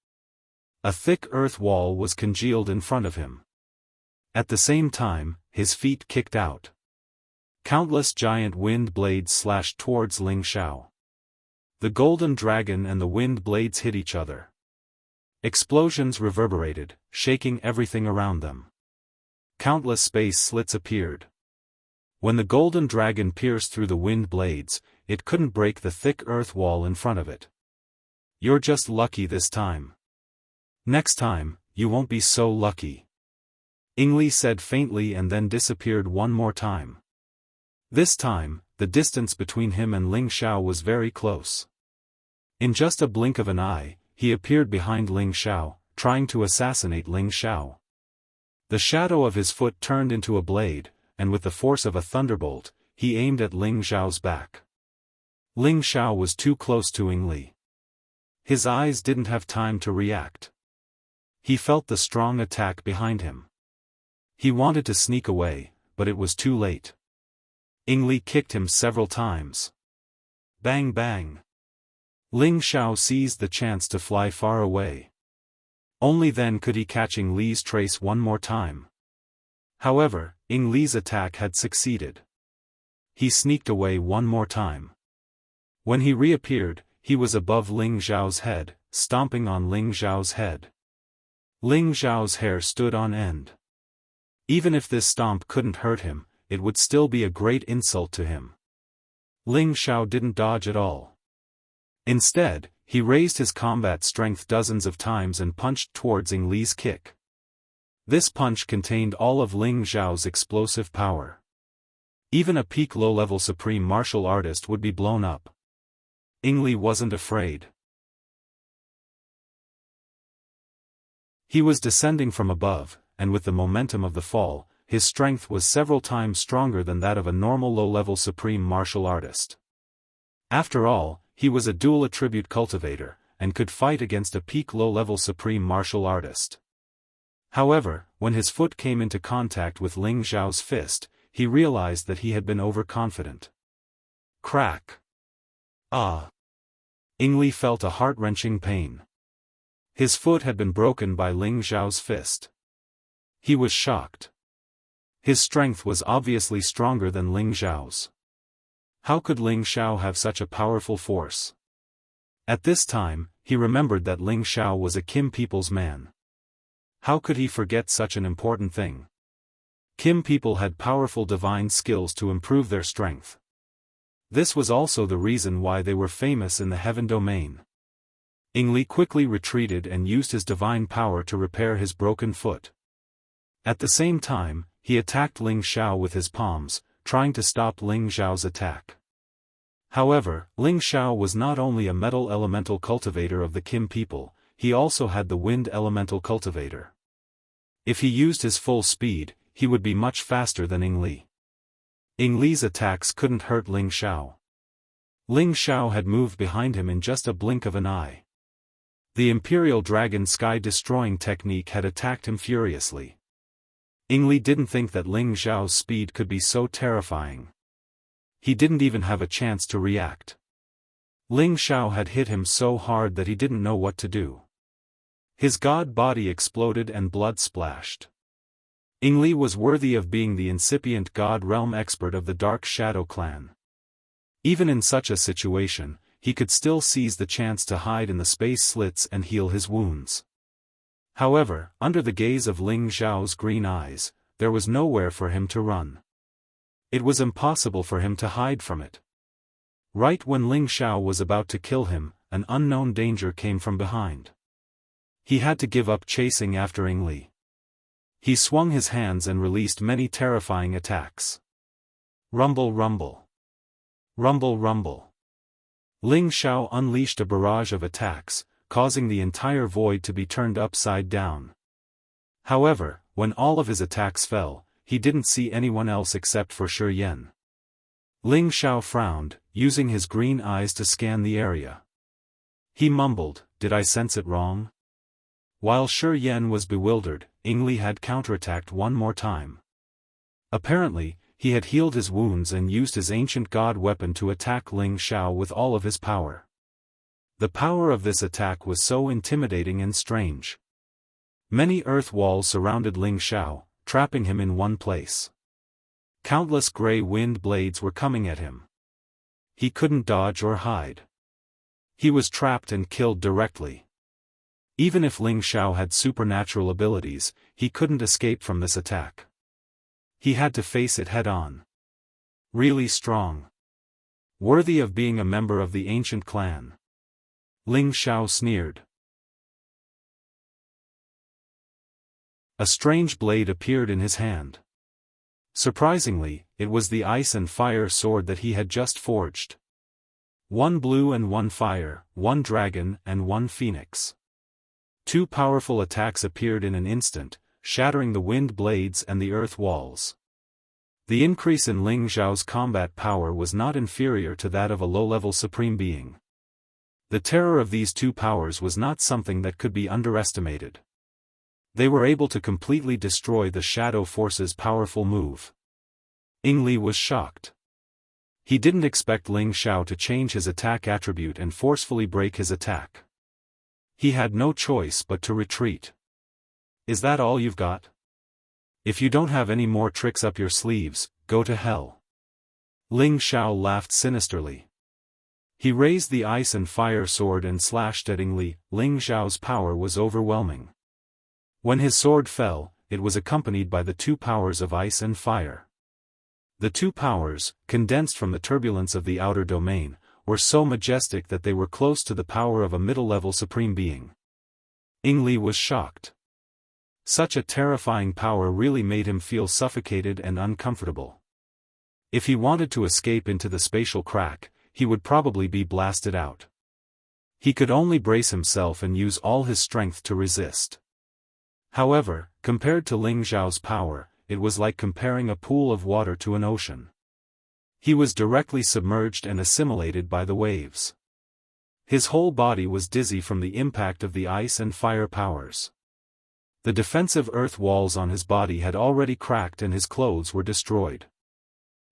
A thick earth wall was congealed in front of him. At the same time, his feet kicked out. Countless giant wind blades slashed towards Ling Xiao. The golden dragon and the wind blades hit each other. Explosions reverberated, shaking everything around them. Countless space slits appeared. When the golden dragon pierced through the wind blades, it couldn't break the thick earth wall in front of it. "You're just lucky this time. Next time, you won't be so lucky," Ingli said faintly and then disappeared one more time. This time, the distance between him and Ling Xiao was very close. In just a blink of an eye, he appeared behind Ling Xiao, trying to assassinate Ling Xiao. The shadow of his foot turned into a blade, and with the force of a thunderbolt, he aimed at Ling Xiao's back. Ling Xiao was too close to Ingli. His eyes didn't have time to react. He felt the strong attack behind him. He wanted to sneak away, but it was too late. Ingli kicked him several times. Bang bang. Ling Xiao seized the chance to fly far away. Only then could he catch Ing Li's trace one more time. However, Ing Li's attack had succeeded. He sneaked away one more time. When he reappeared, he was above Ling Xiao's head, stomping on Ling Xiao's head. Ling Xiao's hair stood on end. Even if this stomp couldn't hurt him, it would still be a great insult to him. Ling Xiao didn't dodge at all. Instead, he raised his combat strength dozens of times and punched towards Ing Li's kick. This punch contained all of Ling Xiao's explosive power. Even a peak low-level supreme martial artist would be blown up. Ing Li wasn't afraid. He was descending from above, and with the momentum of the fall, his strength was several times stronger than that of a normal low-level supreme martial artist. After all, he was a dual attribute cultivator, and could fight against a peak low-level supreme martial artist. However, when his foot came into contact with Ling Xiao's fist, he realized that he had been overconfident. Crack! Ah! Ing Li felt a heart-wrenching pain. His foot had been broken by Ling Xiao's fist. He was shocked. His strength was obviously stronger than Ling Xiao's. How could Ling Xiao have such a powerful force? At this time, he remembered that Ling Xiao was a Kim people's man. How could he forget such an important thing? Kim people had powerful divine skills to improve their strength. This was also the reason why they were famous in the heaven domain. Ing Li quickly retreated and used his divine power to repair his broken foot. At the same time, he attacked Ling Xiao with his palms, trying to stop Ling Xiao's attack. However, Ling Xiao was not only a metal elemental cultivator of the Kim people, he also had the wind elemental cultivator. If he used his full speed, he would be much faster than Ing Li. Ing Li's attacks couldn't hurt Ling Xiao. Ling Xiao had moved behind him in just a blink of an eye. The Imperial Dragon sky-destroying technique had attacked him furiously. Ing Li didn't think that Ling Xiao's speed could be so terrifying. He didn't even have a chance to react. Ling Xiao had hit him so hard that he didn't know what to do. His god body exploded and blood splashed. Ing Li was worthy of being the incipient god realm expert of the Dark Shadow clan. Even in such a situation, he could still seize the chance to hide in the space slits and heal his wounds. However, under the gaze of Ling Xiao's green eyes, there was nowhere for him to run. It was impossible for him to hide from it. Right when Ling Xiao was about to kill him, an unknown danger came from behind. He had to give up chasing after Ing Li. He swung his hands and released many terrifying attacks. Rumble rumble. Rumble rumble. Ling Xiao unleashed a barrage of attacks, causing the entire void to be turned upside down. However, when all of his attacks fell, he didn't see anyone else except for Shi Yan. Ling Xiao frowned, using his green eyes to scan the area. He mumbled, "Did I sense it wrong?" While Shi Yan was bewildered, Ing Li had counterattacked one more time. Apparently, he had healed his wounds and used his ancient god weapon to attack Ling Xiao with all of his power. The power of this attack was so intimidating and strange. Many earth walls surrounded Ling Xiao, trapping him in one place. Countless gray wind blades were coming at him. He couldn't dodge or hide. He was trapped and killed directly. Even if Ling Xiao had supernatural abilities, he couldn't escape from this attack. He had to face it head-on. Really strong. Worthy of being a member of the ancient clan. Ling Xiao sneered. A strange blade appeared in his hand. Surprisingly, it was the ice and fire sword that he had just forged. One blue and one fire, one dragon and one phoenix. Two powerful attacks appeared in an instant, shattering the wind blades and the earth walls. The increase in Ling Xiao's combat power was not inferior to that of a low-level supreme being. The terror of these two powers was not something that could be underestimated. They were able to completely destroy the Shadow Force's powerful move. Ying Li was shocked. He didn't expect Ling Xiao to change his attack attribute and forcefully break his attack. He had no choice but to retreat. Is that all you've got? If you don't have any more tricks up your sleeves, go to hell. Ling Xiao laughed sinisterly. He raised the ice and fire sword and slashed at Ying Li. Ling Xiao's power was overwhelming. When his sword fell, it was accompanied by the two powers of ice and fire. The two powers, condensed from the turbulence of the outer domain, were so majestic that they were close to the power of a middle-level supreme being. Ying Li was shocked. Such a terrifying power really made him feel suffocated and uncomfortable. If he wanted to escape into the spatial crack, he would probably be blasted out. He could only brace himself and use all his strength to resist. However, compared to Ling Xiao's power, it was like comparing a pool of water to an ocean. He was directly submerged and assimilated by the waves. His whole body was dizzy from the impact of the ice and fire powers. The defensive earth walls on his body had already cracked and his clothes were destroyed.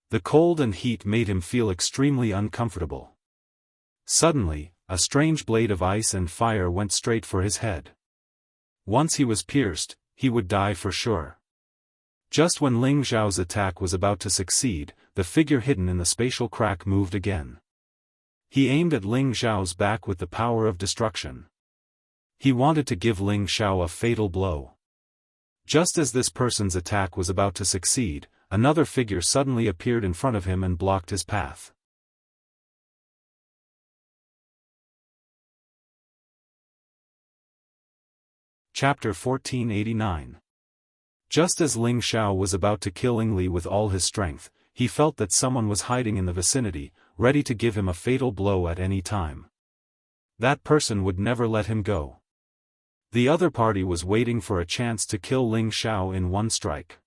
The cold and heat made him feel extremely uncomfortable. Suddenly, a strange blade of ice and fire went straight for his head. Once he was pierced, he would die for sure. Just when Ling Xiao's attack was about to succeed, the figure hidden in the spatial crack moved again. He aimed at Ling Xiao's back with the power of destruction. He wanted to give Ling Xiao a fatal blow. Just as this person's attack was about to succeed, another figure suddenly appeared in front of him and blocked his path. Chapter 1489. Just as Ling Xiao was about to kill Ying Li with all his strength, he felt that someone was hiding in the vicinity, ready to give him a fatal blow at any time. That person would never let him go. The other party was waiting for a chance to kill Ling Xiao in one strike.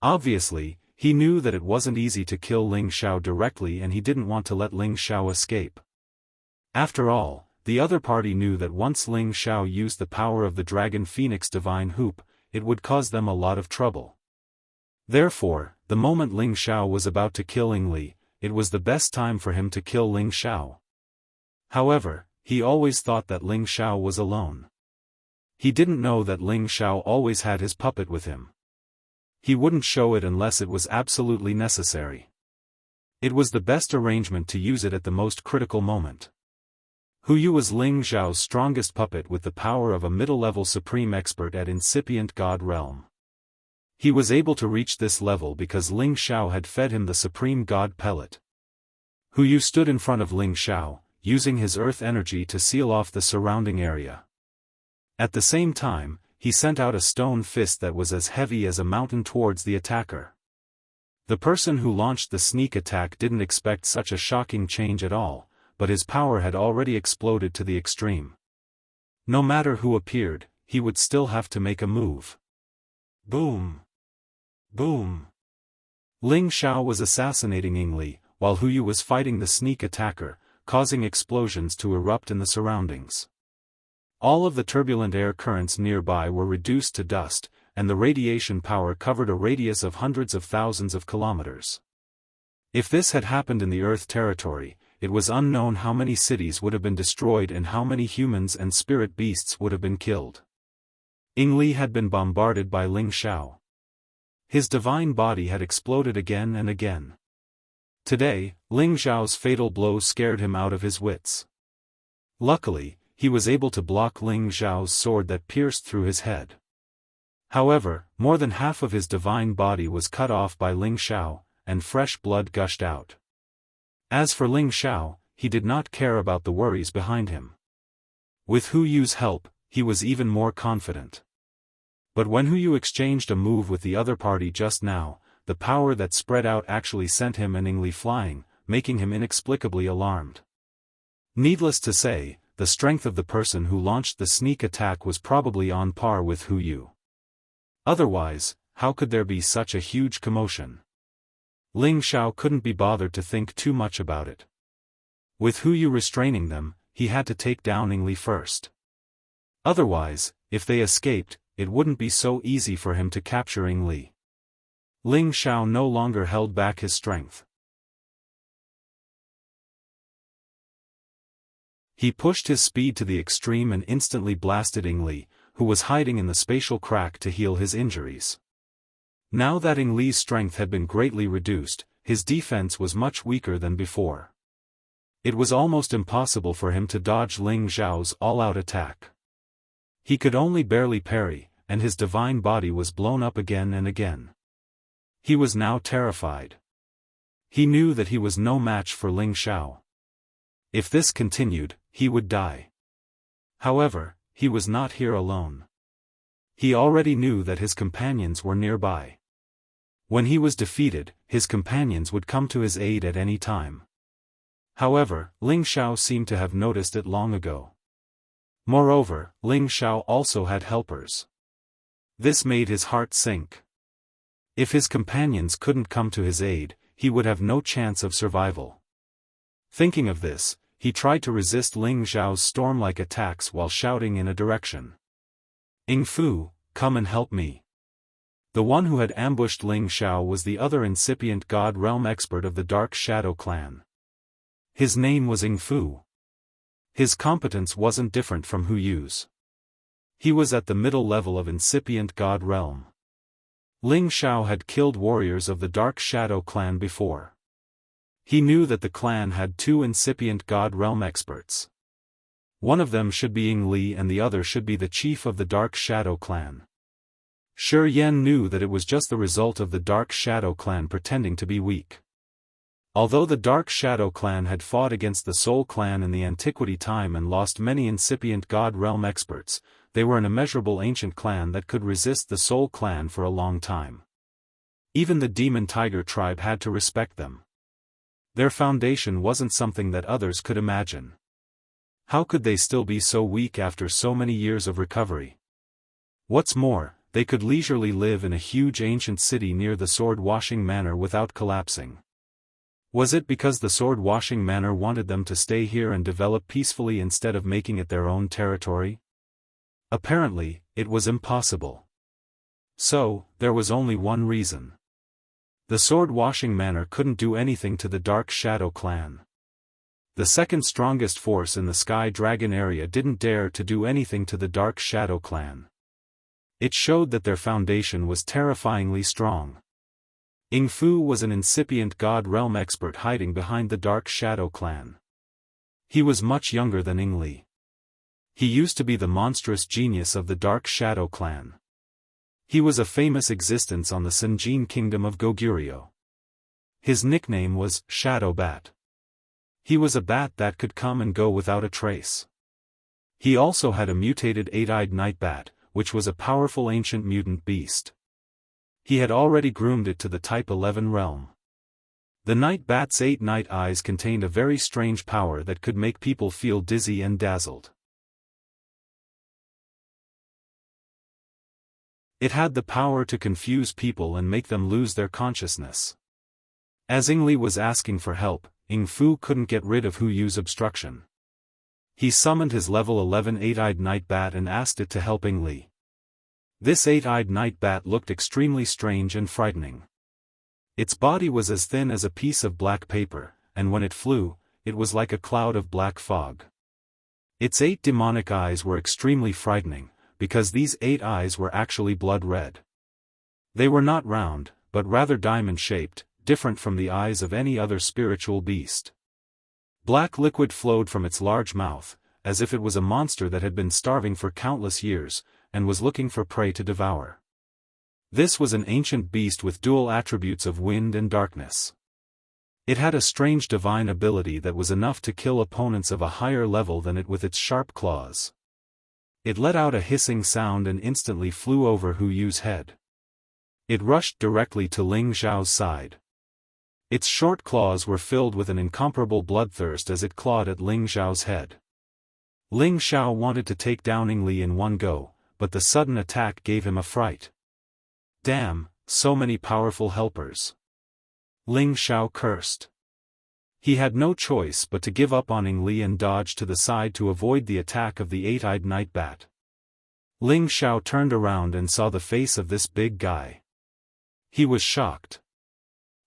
Obviously, he knew that it wasn't easy to kill Ling Xiao directly and he didn't want to let Ling Xiao escape. After all, the other party knew that once Ling Xiao used the power of the Dragon Phoenix Divine Hoop, it would cause them a lot of trouble. Therefore, the moment Ling Xiao was about to kill Ying Li, it was the best time for him to kill Ling Xiao. However, he always thought that Ling Xiao was alone. He didn't know that Ling Xiao always had his puppet with him. He wouldn't show it unless it was absolutely necessary. It was the best arrangement to use it at the most critical moment. Hu Yu was Ling Xiao's strongest puppet with the power of a middle-level supreme expert at incipient god realm. He was able to reach this level because Ling Xiao had fed him the supreme god pellet. Hu Yu stood in front of Ling Xiao, using his earth energy to seal off the surrounding area. At the same time, he sent out a stone fist that was as heavy as a mountain towards the attacker. The person who launched the sneak attack didn't expect such a shocking change at all, but his power had already exploded to the extreme. No matter who appeared, he would still have to make a move. Boom! Boom! Ling Xiao was assassinating Ying Li, while Hu Yu was fighting the sneak attacker, causing explosions to erupt in the surroundings. All of the turbulent air currents nearby were reduced to dust, and the radiation power covered a radius of hundreds of thousands of kilometers. If this had happened in the Earth territory, it was unknown how many cities would have been destroyed and how many humans and spirit beasts would have been killed. Ying Li had been bombarded by Ling Xiao. His divine body had exploded again and again. Today, Ling Xiao's fatal blow scared him out of his wits. Luckily, he was able to block Ling Xiao's sword that pierced through his head. However, more than half of his divine body was cut off by Ling Xiao, and fresh blood gushed out. As for Ling Xiao, he did not care about the worries behind him. With Hu Yu's help, he was even more confident. But when Hu Yu exchanged a move with the other party just now, the power that spread out actually sent him and Ing Li flying, making him inexplicably alarmed. Needless to say, the strength of the person who launched the sneak attack was probably on par with Hu Yu. Otherwise, how could there be such a huge commotion? Ling Xiao couldn't be bothered to think too much about it. With Hu Yu restraining them, he had to take down Ing Li first. Otherwise, if they escaped, it wouldn't be so easy for him to capture Ing Li. Ling Xiao no longer held back his strength. He pushed his speed to the extreme and instantly blasted Ing Li, who was hiding in the spatial crack to heal his injuries. Now that Ing Li's strength had been greatly reduced, his defense was much weaker than before. It was almost impossible for him to dodge Ling Xiao's all-out attack. He could only barely parry, and his divine body was blown up again and again. He was now terrified. He knew that he was no match for Ling Xiao. If this continued, he would die. However, he was not here alone. He already knew that his companions were nearby. When he was defeated, his companions would come to his aid at any time. However, Ling Xiao seemed to have noticed it long ago. Moreover, Ling Xiao also had helpers. This made his heart sink. If his companions couldn't come to his aid, he would have no chance of survival. Thinking of this, he tried to resist Ling Xiao's storm-like attacks while shouting in a direction. "Ing Fu, come and help me." The one who had ambushed Ling Xiao was the other incipient God Realm expert of the Dark Shadow clan. His name was Ing Fu. His competence wasn't different from Hu Yu's. He was at the middle level of incipient God Realm. Ling Xiao had killed warriors of the Dark Shadow clan before. He knew that the clan had two incipient God Realm experts. One of them should be Ing Li and the other should be the chief of the Dark Shadow clan. Shi Yan knew that it was just the result of the Dark Shadow clan pretending to be weak. Although the Dark Shadow clan had fought against the Soul clan in the antiquity time and lost many incipient God Realm experts, they were an immeasurable ancient clan that could resist the Soul clan for a long time. Even the Demon Tiger tribe had to respect them. Their foundation wasn't something that others could imagine. How could they still be so weak after so many years of recovery? What's more, they could leisurely live in a huge ancient city near the sword-washing manor without collapsing. Was it because the sword-washing manor wanted them to stay here and develop peacefully instead of making it their own territory? Apparently, it was impossible. So, there was only one reason. The sword-washing manor couldn't do anything to the Dark Shadow clan. The second strongest force in the Sky Dragon area didn't dare to do anything to the Dark Shadow clan. It showed that their foundation was terrifyingly strong. Ing Fu was an incipient God Realm expert hiding behind the Dark Shadow clan. He was much younger than Ing Li. He used to be the monstrous genius of the Dark Shadow clan. He was a famous existence on the Sinjin kingdom of Goguryeo. His nickname was Shadow Bat. He was a bat that could come and go without a trace. He also had a mutated eight-eyed night bat, which was a powerful ancient mutant beast. He had already groomed it to the Type 11 realm. The night bat's 8 night eyes contained a very strange power that could make people feel dizzy and dazzled. It had the power to confuse people and make them lose their consciousness. As Ing Li was asking for help, Ing Fu couldn't get rid of Hu Yu's obstruction. He summoned his level 11 eight-eyed night bat and asked it to help Ing Li. This eight-eyed night bat looked extremely strange and frightening. Its body was as thin as a piece of black paper, and when it flew, it was like a cloud of black fog. Its 8 demonic eyes were extremely frightening, because these 8 eyes were actually blood red. They were not round, but rather diamond-shaped, different from the eyes of any other spiritual beast. Black liquid flowed from its large mouth, as if it was a monster that had been starving for countless years, and was looking for prey to devour. This was an ancient beast with dual attributes of wind and darkness. It had a strange divine ability that was enough to kill opponents of a higher level than it with its sharp claws. It let out a hissing sound and instantly flew over Hu Yu's head. It rushed directly to Ling Xiao's side. Its short claws were filled with an incomparable bloodthirst as it clawed at Ling Xiao's head. Ling Xiao wanted to take down Ing Li in one go, but the sudden attack gave him a fright. Damn, so many powerful helpers. Ling Xiao cursed. He had no choice but to give up on Ing Li and dodge to the side to avoid the attack of the eight-eyed night bat. Ling Xiao turned around and saw the face of this big guy. He was shocked.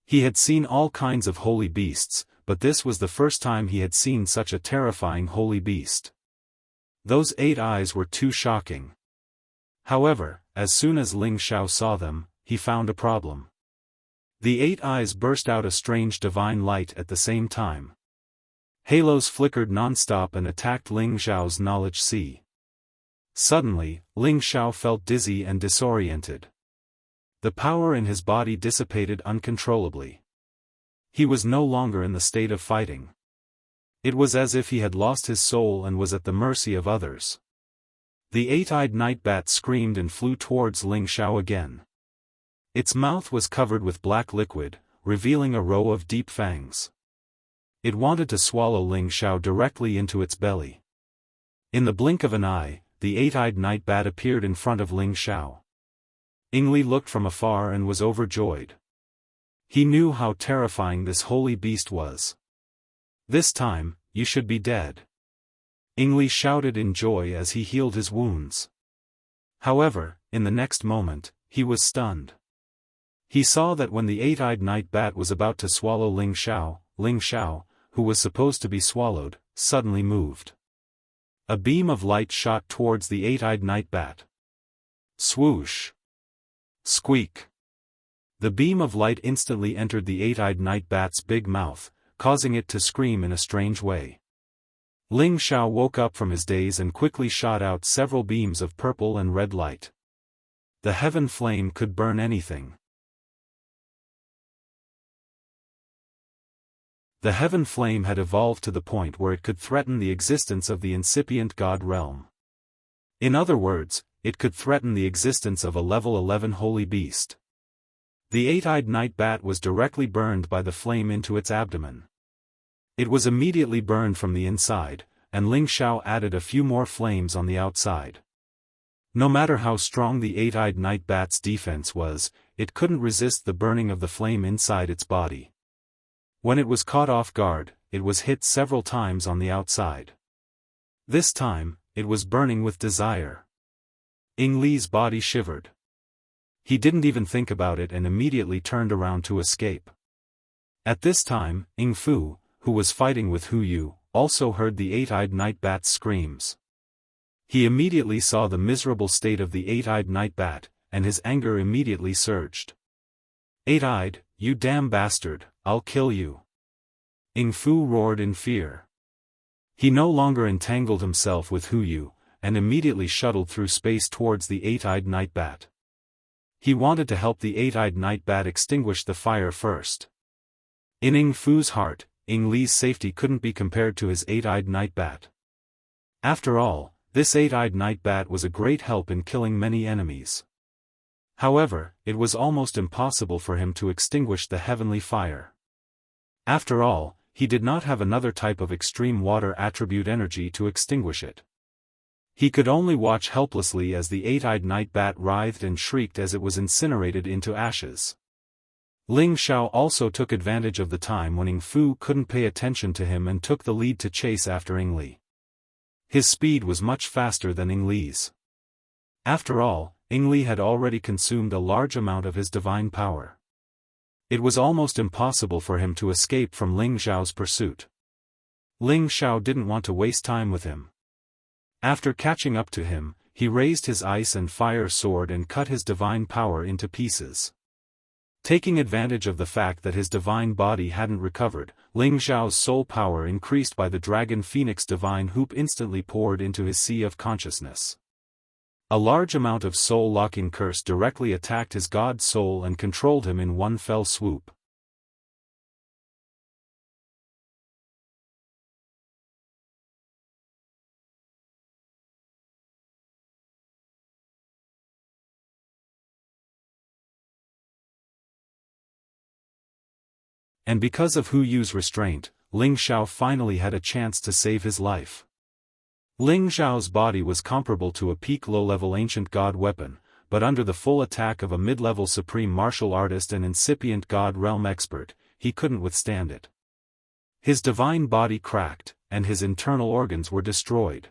He had seen all kinds of holy beasts, but this was the first time he had seen such a terrifying holy beast. Those 8 eyes were too shocking. However, as soon as Ling Xiao saw them, he found a problem. The 8 eyes burst out a strange divine light at the same time. Halos flickered non-stop and attacked Ling Xiao's knowledge sea. Suddenly, Ling Xiao felt dizzy and disoriented. The power in his body dissipated uncontrollably. He was no longer in the state of fighting. It was as if he had lost his soul and was at the mercy of others. The eight-eyed night bat screamed and flew towards Ling Xiao again. Its mouth was covered with black liquid, revealing a row of deep fangs. It wanted to swallow Ling Xiao directly into its belly. In the blink of an eye, the eight-eyed night bat appeared in front of Ling Xiao. Ing Li looked from afar and was overjoyed. He knew how terrifying this holy beast was. This time, you should be dead. Ing Li shouted in joy as he healed his wounds. However, in the next moment, he was stunned. He saw that when the eight-eyed night bat was about to swallow Ling Xiao, who was supposed to be swallowed, suddenly moved. A beam of light shot towards the eight-eyed night bat. Swoosh! Squeak! The beam of light instantly entered the eight-eyed night bat's big mouth, causing it to scream in a strange way. Ling Xiao woke up from his daze and quickly shot out several beams of purple and red light. The heaven flame could burn anything. The heaven flame had evolved to the point where it could threaten the existence of the incipient god realm. In other words, it could threaten the existence of a level 11 holy beast. The eight-eyed night bat was directly burned by the flame into its abdomen. It was immediately burned from the inside, and Ling Xiao added a few more flames on the outside. No matter how strong the eight-eyed night bat's defense was, it couldn't resist the burning of the flame inside its body. When it was caught off guard, it was hit several times on the outside. This time, it was burning with desire. Ing Li's body shivered. He didn't even think about it and immediately turned around to escape. At this time, Ing Fu, who was fighting with Hu Yu, also heard the eight-eyed night bat's screams. He immediately saw the miserable state of the eight-eyed night bat, and his anger immediately surged. "Eight-eyed, you damn bastard, I'll kill you!" Ing Fu roared in fear. He no longer entangled himself with Hu Yu, and immediately shuttled through space towards the eight-eyed night bat. He wanted to help the eight-eyed night bat extinguish the fire first. In Ing Fu's heart, Ing Li's safety couldn't be compared to his eight-eyed night bat. After all, this eight-eyed night bat was a great help in killing many enemies. However, it was almost impossible for him to extinguish the heavenly fire. After all, he did not have another type of extreme water attribute energy to extinguish it. He could only watch helplessly as the eight-eyed night bat writhed and shrieked as it was incinerated into ashes. Ling Xiao also took advantage of the time when Ing Fu couldn't pay attention to him and took the lead to chase after Ing Li. His speed was much faster than Ing Li's. After all, Ing Li had already consumed a large amount of his divine power. It was almost impossible for him to escape from Ling Xiao's pursuit. Ling Xiao didn't want to waste time with him. After catching up to him, he raised his ice and fire sword and cut his divine power into pieces. Taking advantage of the fact that his divine body hadn't recovered, Ling Xiao's soul power increased by the dragon phoenix divine hoop instantly poured into his sea of consciousness. A large amount of soul-locking curse directly attacked his god soul and controlled him in one fell swoop. And because of Hu Yu's restraint, Ling Xiao finally had a chance to save his life. Ling Xiao's body was comparable to a peak low-level ancient god weapon, but under the full attack of a mid-level supreme martial artist and incipient god realm expert, he couldn't withstand it. His divine body cracked, and his internal organs were destroyed.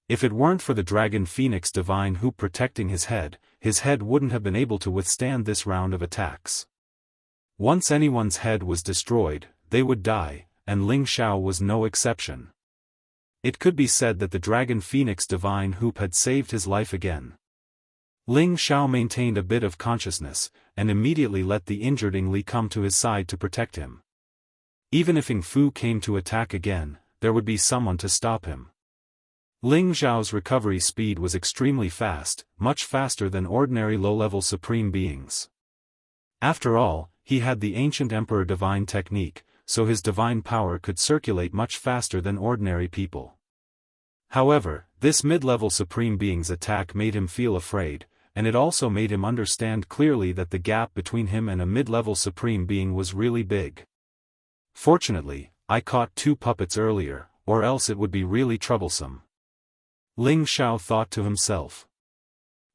If it weren't for the dragon phoenix divine Hu protecting his head wouldn't have been able to withstand this round of attacks. Once anyone's head was destroyed, they would die, and Ling Xiao was no exception. It could be said that the dragon phoenix divine Hu had saved his life again. Ling Xiao maintained a bit of consciousness, and immediately let the injured Ing Li come to his side to protect him. Even if Ing Fu came to attack again, there would be someone to stop him. Ling Xiao's recovery speed was extremely fast, much faster than ordinary low-level supreme beings. After all, he had the ancient Emperor Divine technique, so his divine power could circulate much faster than ordinary people. However, this mid-level supreme being's attack made him feel afraid, and it also made him understand clearly that the gap between him and a mid-level supreme being was really big. Fortunately, I caught 2 puppets earlier, or else it would be really troublesome. Ling Xiao thought to himself.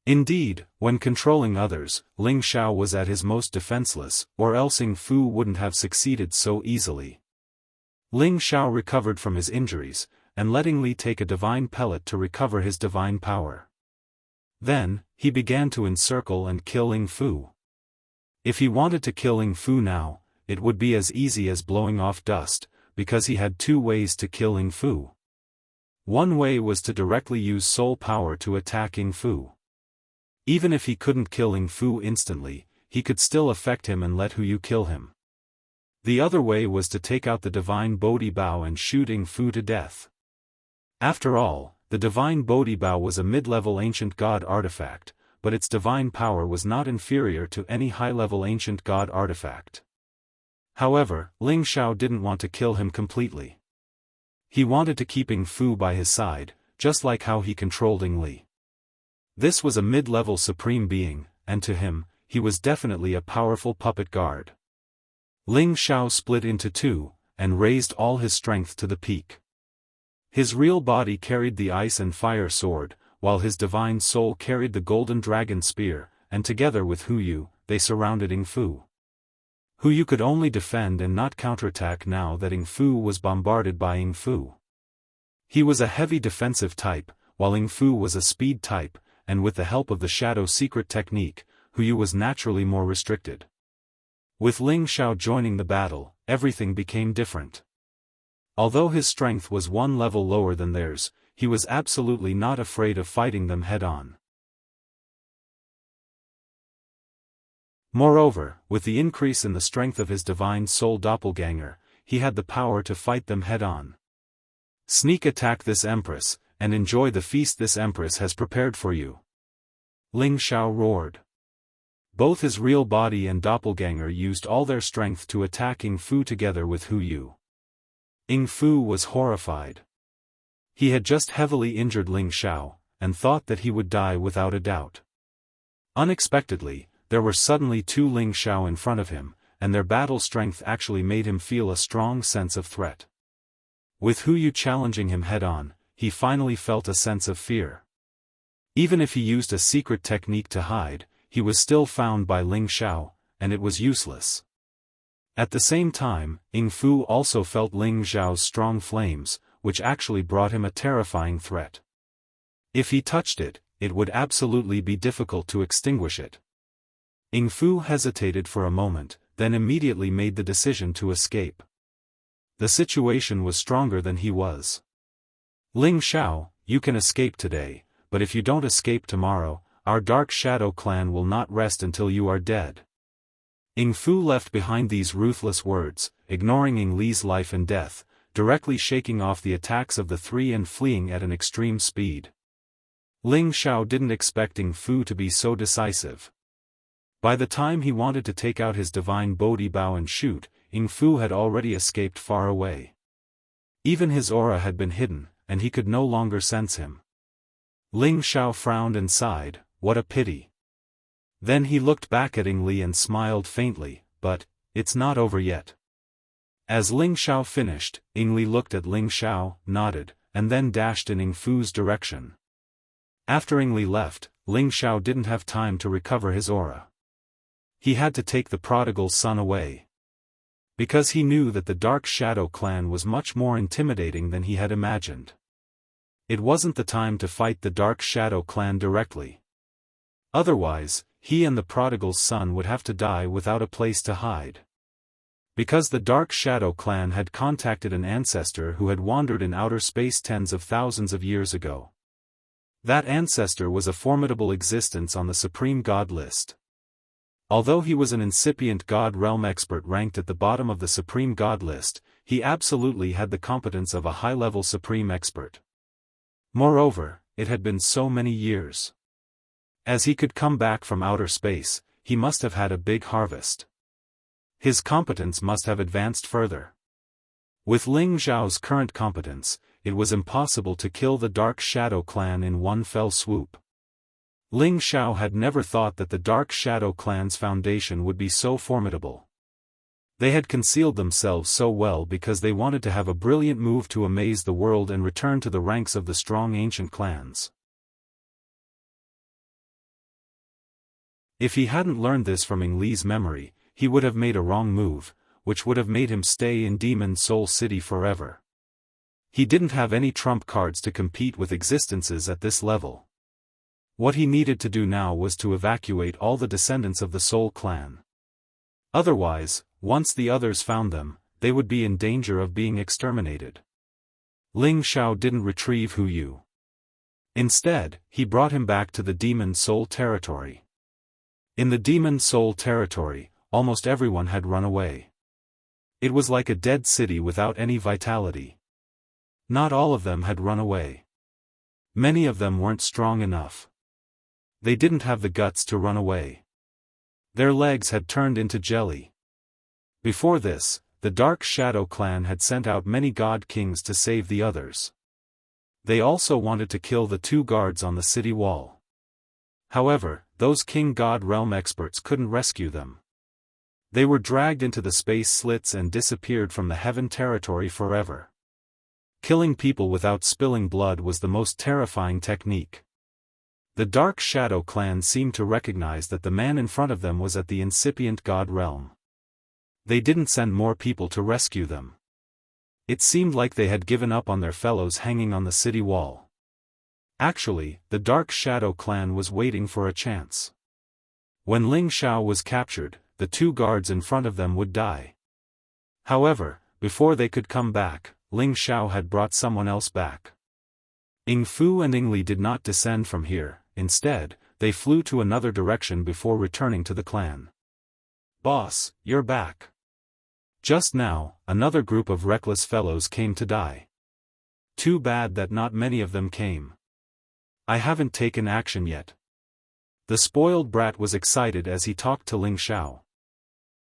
Indeed, when controlling others, Ling Xiao was at his most defenseless, or else Ing Fu wouldn't have succeeded so easily. Ling Xiao recovered from his injuries, and let Ing Li take a divine pellet to recover his divine power. Then, he began to encircle and kill Ing Fu. If he wanted to kill Ing Fu now, it would be as easy as blowing off dust, because he had 2 ways to kill Ing Fu. One way was to directly use soul power to attack Ing Fu. Even if he couldn't kill Ing Fu instantly, he could still affect him and let Hu Yu kill him. The other way was to take out the divine Bodhi Bao and shoot Ing Fu to death. After all, the divine Bodhi Bao was a mid-level ancient god artifact, but its divine power was not inferior to any high-level ancient god artifact. However, Ling Xiao didn't want to kill him completely. He wanted to keep Ing Fu by his side, just like how he controlled Ing Li. This was a mid-level supreme being, and to him, he was definitely a powerful puppet guard. Ling Xiao split into 2, and raised all his strength to the peak. His real body carried the ice and fire sword, while his divine soul carried the golden dragon spear, and together with Hu Yu, they surrounded Ing Fu. Hu Yu could only defend and not counterattack now that Ing Fu was bombarded by Ing Fu. He was a heavy defensive type, while Ing Fu was a speed type, and with the help of the Shadow Secret technique, Hu Yu was naturally more restricted. With Ling Xiao joining the battle, everything became different. Although his strength was 1 level lower than theirs, he was absolutely not afraid of fighting them head-on. Moreover, with the increase in the strength of his divine soul doppelganger, he had the power to fight them head-on. Sneak attack this empress, and enjoy the feast this empress has prepared for you. Ling Xiao roared. Both his real body and doppelganger used all their strength to attack Ing Fu together with Hu Yu. Ing Fu was horrified. He had just heavily injured Ling Xiao, and thought that he would die without a doubt. Unexpectedly, there were suddenly 2 Ling Xiao in front of him, and their battle strength actually made him feel a strong sense of threat. With Hu Yu challenging him head-on, he finally felt a sense of fear. Even if he used a secret technique to hide, he was still found by Ling Xiao, and it was useless. At the same time, Ing Fu also felt Ling Xiao's strong flames, which actually brought him a terrifying threat. If he touched it, it would absolutely be difficult to extinguish it. Ing Fu hesitated for a moment, then immediately made the decision to escape. The situation was stronger than he was. Ling Xiao, you can escape today, but if you don't escape tomorrow, our Dark Shadow clan will not rest until you are dead. Ing Fu left behind these ruthless words, ignoring Ing Li's life and death, directly shaking off the attacks of the 3 and fleeing at an extreme speed. Ling Xiao didn't expect Ing Fu to be so decisive. By the time he wanted to take out his divine Bodhi bow and shoot, Ing Fu had already escaped far away. Even his aura had been hidden, and he could no longer sense him. Ling Xiao frowned and sighed, what a pity. Then he looked back at Ing Li and smiled faintly, but, it's not over yet. As Ling Xiao finished, Ing Li looked at Ling Xiao, nodded, and then dashed in Ing Fu's direction. After Ing Li left, Ling Xiao didn't have time to recover his aura. He had to take the prodigal son away. Because he knew that the Dark Shadow clan was much more intimidating than he had imagined. It wasn't the time to fight the Dark Shadow clan directly. Otherwise, he and the prodigal's son would have to die without a place to hide. Because the Dark Shadow clan had contacted an ancestor who had wandered in outer space tens of thousands of years ago. That ancestor was a formidable existence on the Supreme God list. Although he was an incipient God realm expert ranked at the bottom of the Supreme God list, he absolutely had the competence of a high-level Supreme expert. Moreover, it had been so many years. As he could come back from outer space, he must have had a big harvest. His competence must have advanced further. With Ling Xiao's current competence, it was impossible to kill the Dark Shadow clan in one fell swoop. Ling Xiao had never thought that the Dark Shadow clan's foundation would be so formidable. They had concealed themselves so well because they wanted to have a brilliant move to amaze the world and return to the ranks of the strong ancient clans. If he hadn't learned this from Ing Li's memory, he would have made a wrong move, which would have made him stay in Demon Soul City forever. He didn't have any trump cards to compete with existences at this level. What he needed to do now was to evacuate all the descendants of the Soul clan. Otherwise, once the others found them, they would be in danger of being exterminated. Ling Xiao didn't retrieve Hu Yu. Instead, he brought him back to the Demon Soul territory. In the Demon Soul territory, almost everyone had run away. It was like a dead city without any vitality. Not all of them had run away. Many of them weren't strong enough. They didn't have the guts to run away. Their legs had turned into jelly. Before this, the Dark Shadow clan had sent out many god kings to save the others. They also wanted to kill the 2 guards on the city wall. However, those king god realm experts couldn't rescue them. They were dragged into the space slits and disappeared from the heaven territory forever. Killing people without spilling blood was the most terrifying technique. The Dark Shadow clan seemed to recognize that the man in front of them was at the incipient god realm. They didn't send more people to rescue them. It seemed like they had given up on their fellows hanging on the city wall. Actually, the Dark Shadow clan was waiting for a chance. When Ling Xiao was captured, the 2 guards in front of them would die. However, before they could come back, Ling Xiao had brought someone else back. Ing Fu and Ing Li did not descend from here. Instead, they flew to another direction before returning to the clan. "Boss, you're back." Just now, another group of reckless fellows came to die. Too bad that not many of them came. I haven't taken action yet. The spoiled brat was excited as he talked to Ling Xiao.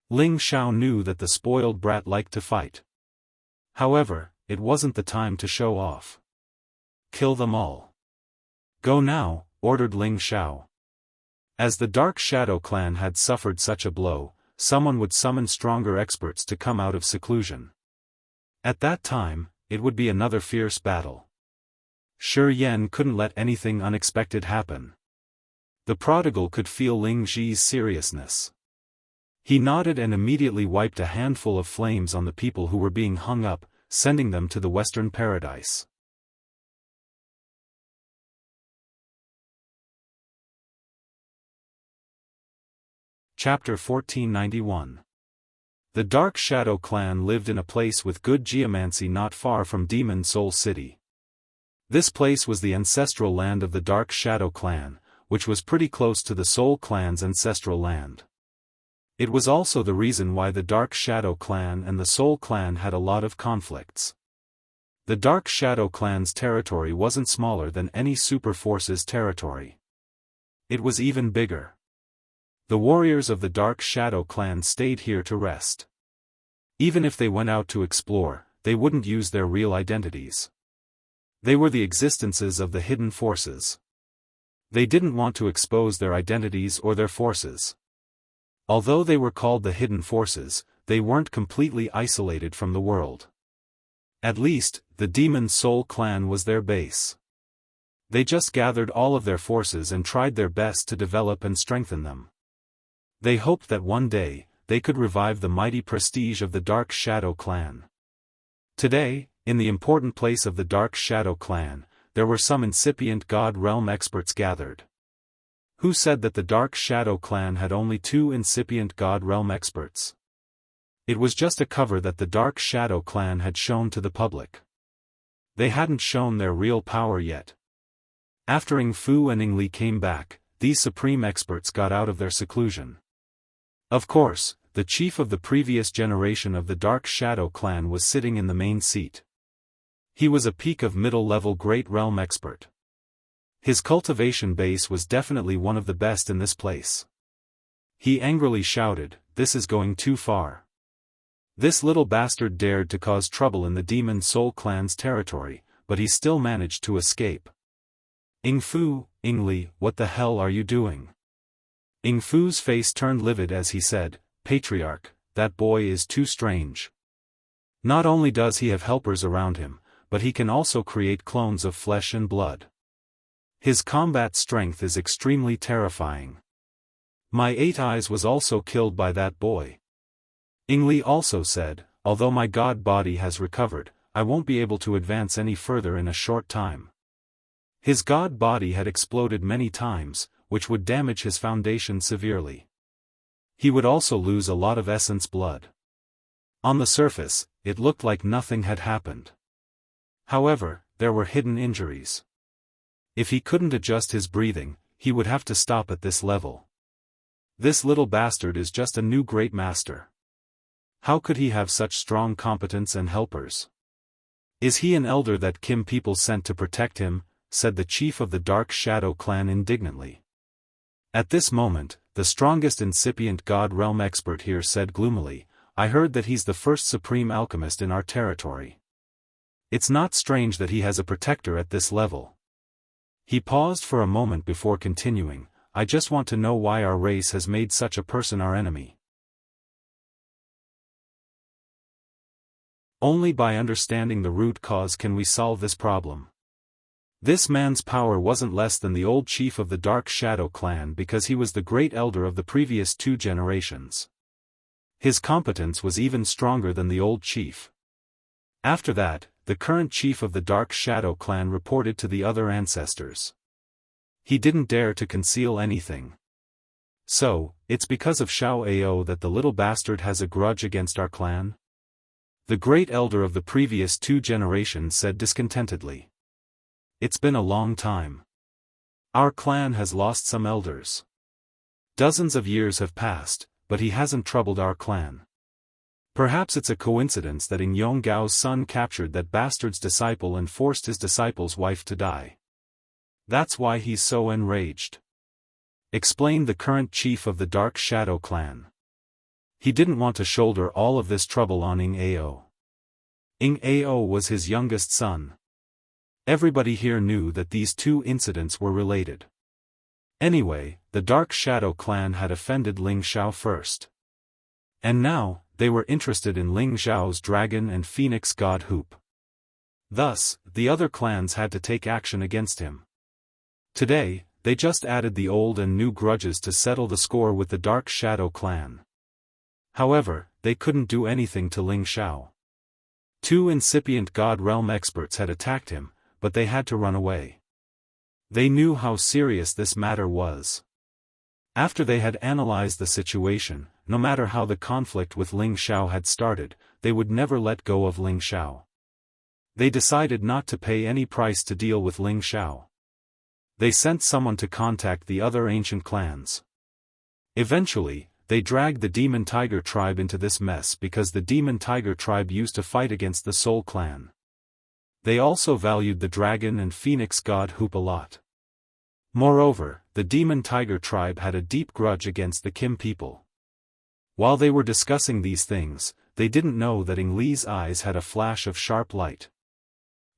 Ling Xiao knew that the spoiled brat liked to fight. However, it wasn't the time to show off. Kill them all. Go now, ordered Ling Xiao. As the Dark Shadow clan had suffered such a blow, someone would summon stronger experts to come out of seclusion. At that time, it would be another fierce battle. Shi Yan couldn't let anything unexpected happen. The prodigal could feel Ling Ji's seriousness. He nodded and immediately wiped a handful of flames on the people who were being hung up, sending them to the Western Paradise. Chapter 1491. The Dark Shadow clan lived in a place with good geomancy not far from Demon Soul City. This place was the ancestral land of the Dark Shadow clan, which was pretty close to the Soul clan's ancestral land. It was also the reason why the Dark Shadow clan and the Soul clan had a lot of conflicts. The Dark Shadow clan's territory wasn't smaller than any super force's territory. It was even bigger. The warriors of the Dark Shadow clan stayed here to rest. Even if they went out to explore, they wouldn't use their real identities. They were the existences of the hidden forces. They didn't want to expose their identities or their forces. Although they were called the hidden forces, they weren't completely isolated from the world. At least, the Demon Soul clan was their base. They just gathered all of their forces and tried their best to develop and strengthen them. They hoped that one day, they could revive the mighty prestige of the Dark Shadow clan. Today, in the important place of the Dark Shadow clan, there were some incipient God Realm experts gathered. Who said that the Dark Shadow clan had only 2 incipient God Realm experts? It was just a cover that the Dark Shadow clan had shown to the public. They hadn't shown their real power yet. After Ing Fu and Ing Li came back, these supreme experts got out of their seclusion. Of course, the chief of the previous generation of the Dark Shadow clan was sitting in the main seat. He was a peak of middle-level Great Realm expert. His cultivation base was definitely one of the best in this place. He angrily shouted, "This is going too far. This little bastard dared to cause trouble in the Demon Soul clan's territory, but he still managed to escape. Ing Fu, Ing Li, what the hell are you doing?" Ing Fu's face turned livid as he said, "Patriarch, that boy is too strange. Not only does he have helpers around him, but he can also create clones of flesh and blood. His combat strength is extremely terrifying. My 8 eyes was also killed by that boy." Ing Li also said, "Although my god body has recovered, I won't be able to advance any further in a short time." His god body had exploded many times, which would damage his foundation severely. He would also lose a lot of essence blood. On the surface, it looked like nothing had happened. However, there were hidden injuries. If he couldn't adjust his breathing, he would have to stop at this level. This little bastard is just a new great master. How could he have such strong competence and helpers? Is he an elder that Kim people sent to protect him? Said the chief of the Dark Shadow clan indignantly. At this moment, the strongest incipient God Realm expert here said gloomily, "I heard that he's the first supreme alchemist in our territory. It's not strange that he has a protector at this level." He paused for a moment before continuing, "I just want to know why our race has made such a person our enemy. Only by understanding the root cause can we solve this problem." This man's power wasn't less than the old chief of the Dark Shadow clan because he was the great elder of the previous 2 generations. His competence was even stronger than the old chief. After that, the current chief of the Dark Shadow clan reported to the other ancestors. He didn't dare to conceal anything. "So, it's because of Xiao Ao that the little bastard has a grudge against our clan?" The great elder of the previous 2 generations said discontentedly. "It's been a long time. Our clan has lost some elders. Dozens of years have passed, but he hasn't troubled our clan. Perhaps it's a coincidence that Ing Yonggao's son captured that bastard's disciple and forced his disciple's wife to die. That's why he's so enraged," explained the current chief of the Dark Shadow clan. He didn't want to shoulder all of this trouble on Ing Ao. Ing Ao was his youngest son. Everybody here knew that these 2 incidents were related. Anyway, the Dark Shadow clan had offended Ling Xiao first. And now, they were interested in Ling Xiao's dragon and phoenix god hoop. Thus, the other clans had to take action against him. Today, they just added the old and new grudges to settle the score with the Dark Shadow clan. However, they couldn't do anything to Ling Xiao. 2 incipient God Realm experts had attacked him, but they had to run away. They knew how serious this matter was. After they had analyzed the situation, no matter how the conflict with Ling Xiao had started, they would never let go of Ling Xiao. They decided not to pay any price to deal with Ling Xiao. They sent someone to contact the other ancient clans. Eventually, they dragged the Demon Tiger tribe into this mess because the Demon Tiger tribe used to fight against the Soul clan. They also valued the dragon and phoenix god Hoop a lot. Moreover, the demon tiger tribe had a deep grudge against the Kim people. While they were discussing these things, they didn't know that Ing Li's eyes had a flash of sharp light.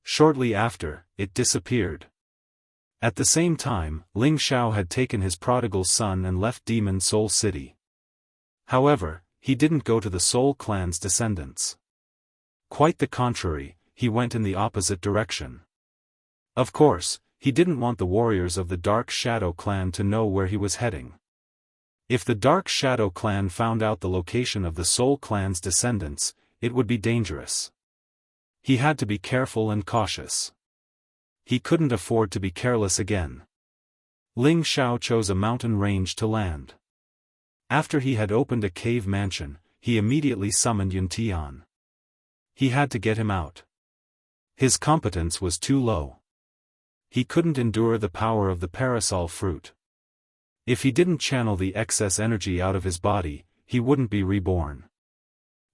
Shortly after, it disappeared. At the same time, Ling Xiao had taken his prodigal son and left Demon Soul City. However, he didn't go to the Soul clan's descendants. Quite the contrary, he went in the opposite direction. Of course, he didn't want the warriors of the Dark Shadow clan to know where he was heading. If the Dark Shadow clan found out the location of the Soul clan's descendants, it would be dangerous. He had to be careful and cautious. He couldn't afford to be careless again. Ling Xiao chose a mountain range to land. After he had opened a cave mansion, he immediately summoned Yun Tian. He had to get him out. His competence was too low. He couldn't endure the power of the parasol fruit. If he didn't channel the excess energy out of his body, he wouldn't be reborn.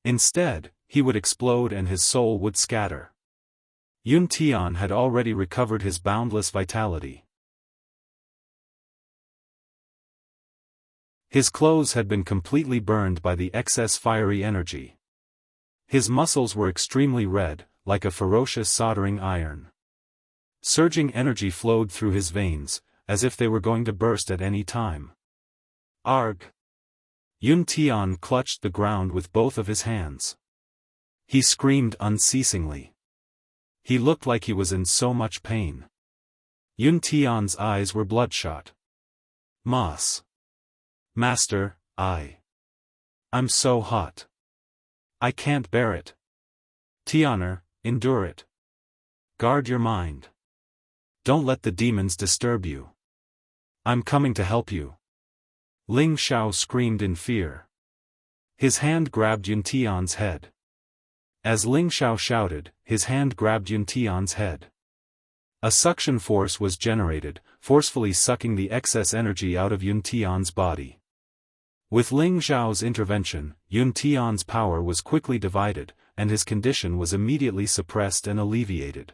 Instead, he would explode and his soul would scatter. Yun Tian had already recovered his boundless vitality. His clothes had been completely burned by the excess fiery energy. His muscles were extremely red, like a ferocious soldering iron. Surging energy flowed through his veins, as if they were going to burst at any time. Arg! Yun Tian clutched the ground with both of his hands. He screamed unceasingly. He looked like he was in so much pain. Yun Tian's eyes were bloodshot. Moss. Master, I'm so hot. I can't bear it. Tianer, endure it. Guard your mind. Don't let the demons disturb you. I'm coming to help you. Ling Xiao screamed in fear. His hand grabbed Yun Tian's head. As Ling Xiao shouted, his hand grabbed Yun Tian's head. A suction force was generated, forcefully sucking the excess energy out of Yun Tian's body. With Ling Xiao's intervention, Yun Tian's power was quickly divided, and his condition was immediately suppressed and alleviated.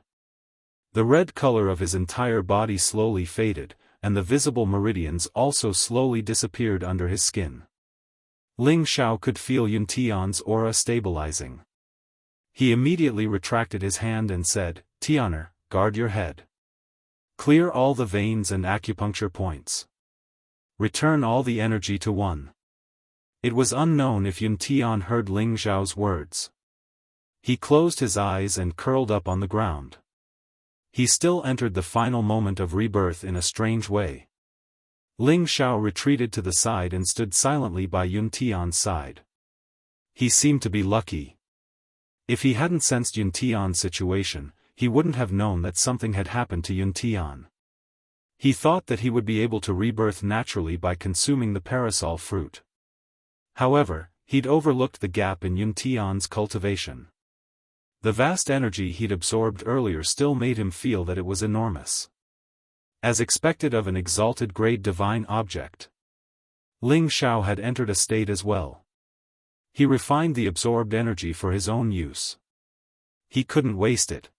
The red color of his entire body slowly faded, and the visible meridians also slowly disappeared under his skin. Ling Xiao could feel Yun Tian's aura stabilizing. He immediately retracted his hand and said, Tianer, guard your head. Clear all the veins and acupuncture points. Return all the energy to one. It was unknown if Yun Tian heard Ling Xiao's words. He closed his eyes and curled up on the ground. He still entered the final moment of rebirth in a strange way. Ling Xiao retreated to the side and stood silently by Yun Tian's side. He seemed to be lucky. If he hadn't sensed Yun Tian's situation, he wouldn't have known that something had happened to Yun Tian. He thought that he would be able to rebirth naturally by consuming the parasol fruit. However, he'd overlooked the gap in Yun Tian's cultivation. The vast energy he'd absorbed earlier still made him feel that it was enormous. As expected of an exalted grade divine object. Ling Xiao had entered a state as well. He refined the absorbed energy for his own use. He couldn't waste it.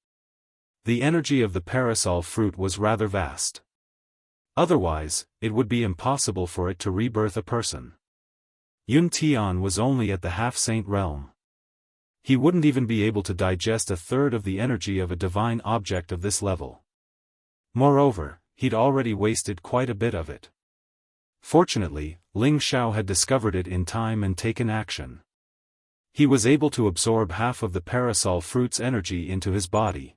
The energy of the parasol fruit was rather vast. Otherwise, it would be impossible for it to rebirth a person. Yun Tian was only at the half-saint realm. He wouldn't even be able to digest a third of the energy of a divine object of this level. Moreover, he'd already wasted quite a bit of it. Fortunately, Ling Xiao had discovered it in time and taken action. He was able to absorb half of the parasol fruit's energy into his body.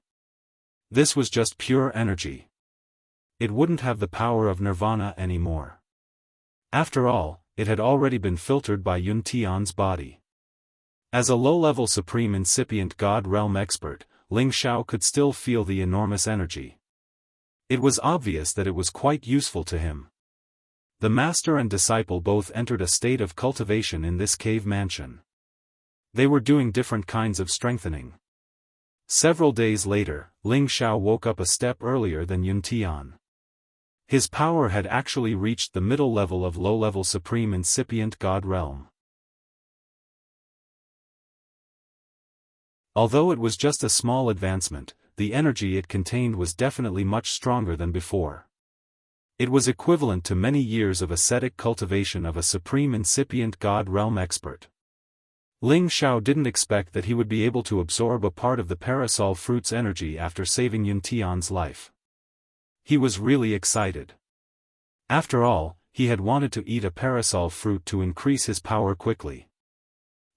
This was just pure energy. It wouldn't have the power of nirvana anymore. After all, it had already been filtered by Yun Tian's body. As a low-level supreme incipient God realm expert, Ling Xiao could still feel the enormous energy. It was obvious that it was quite useful to him. The master and disciple both entered a state of cultivation in this cave mansion. They were doing different kinds of strengthening. Several days later, Ling Xiao woke up a step earlier than Yun Tian. His power had actually reached the middle level of low-level supreme incipient God realm. Although it was just a small advancement, the energy it contained was definitely much stronger than before. It was equivalent to many years of ascetic cultivation of a supreme incipient god realm expert. Ling Xiao didn't expect that he would be able to absorb a part of the parasol fruit's energy after saving Yun Tian's life. He was really excited. After all, he had wanted to eat a parasol fruit to increase his power quickly.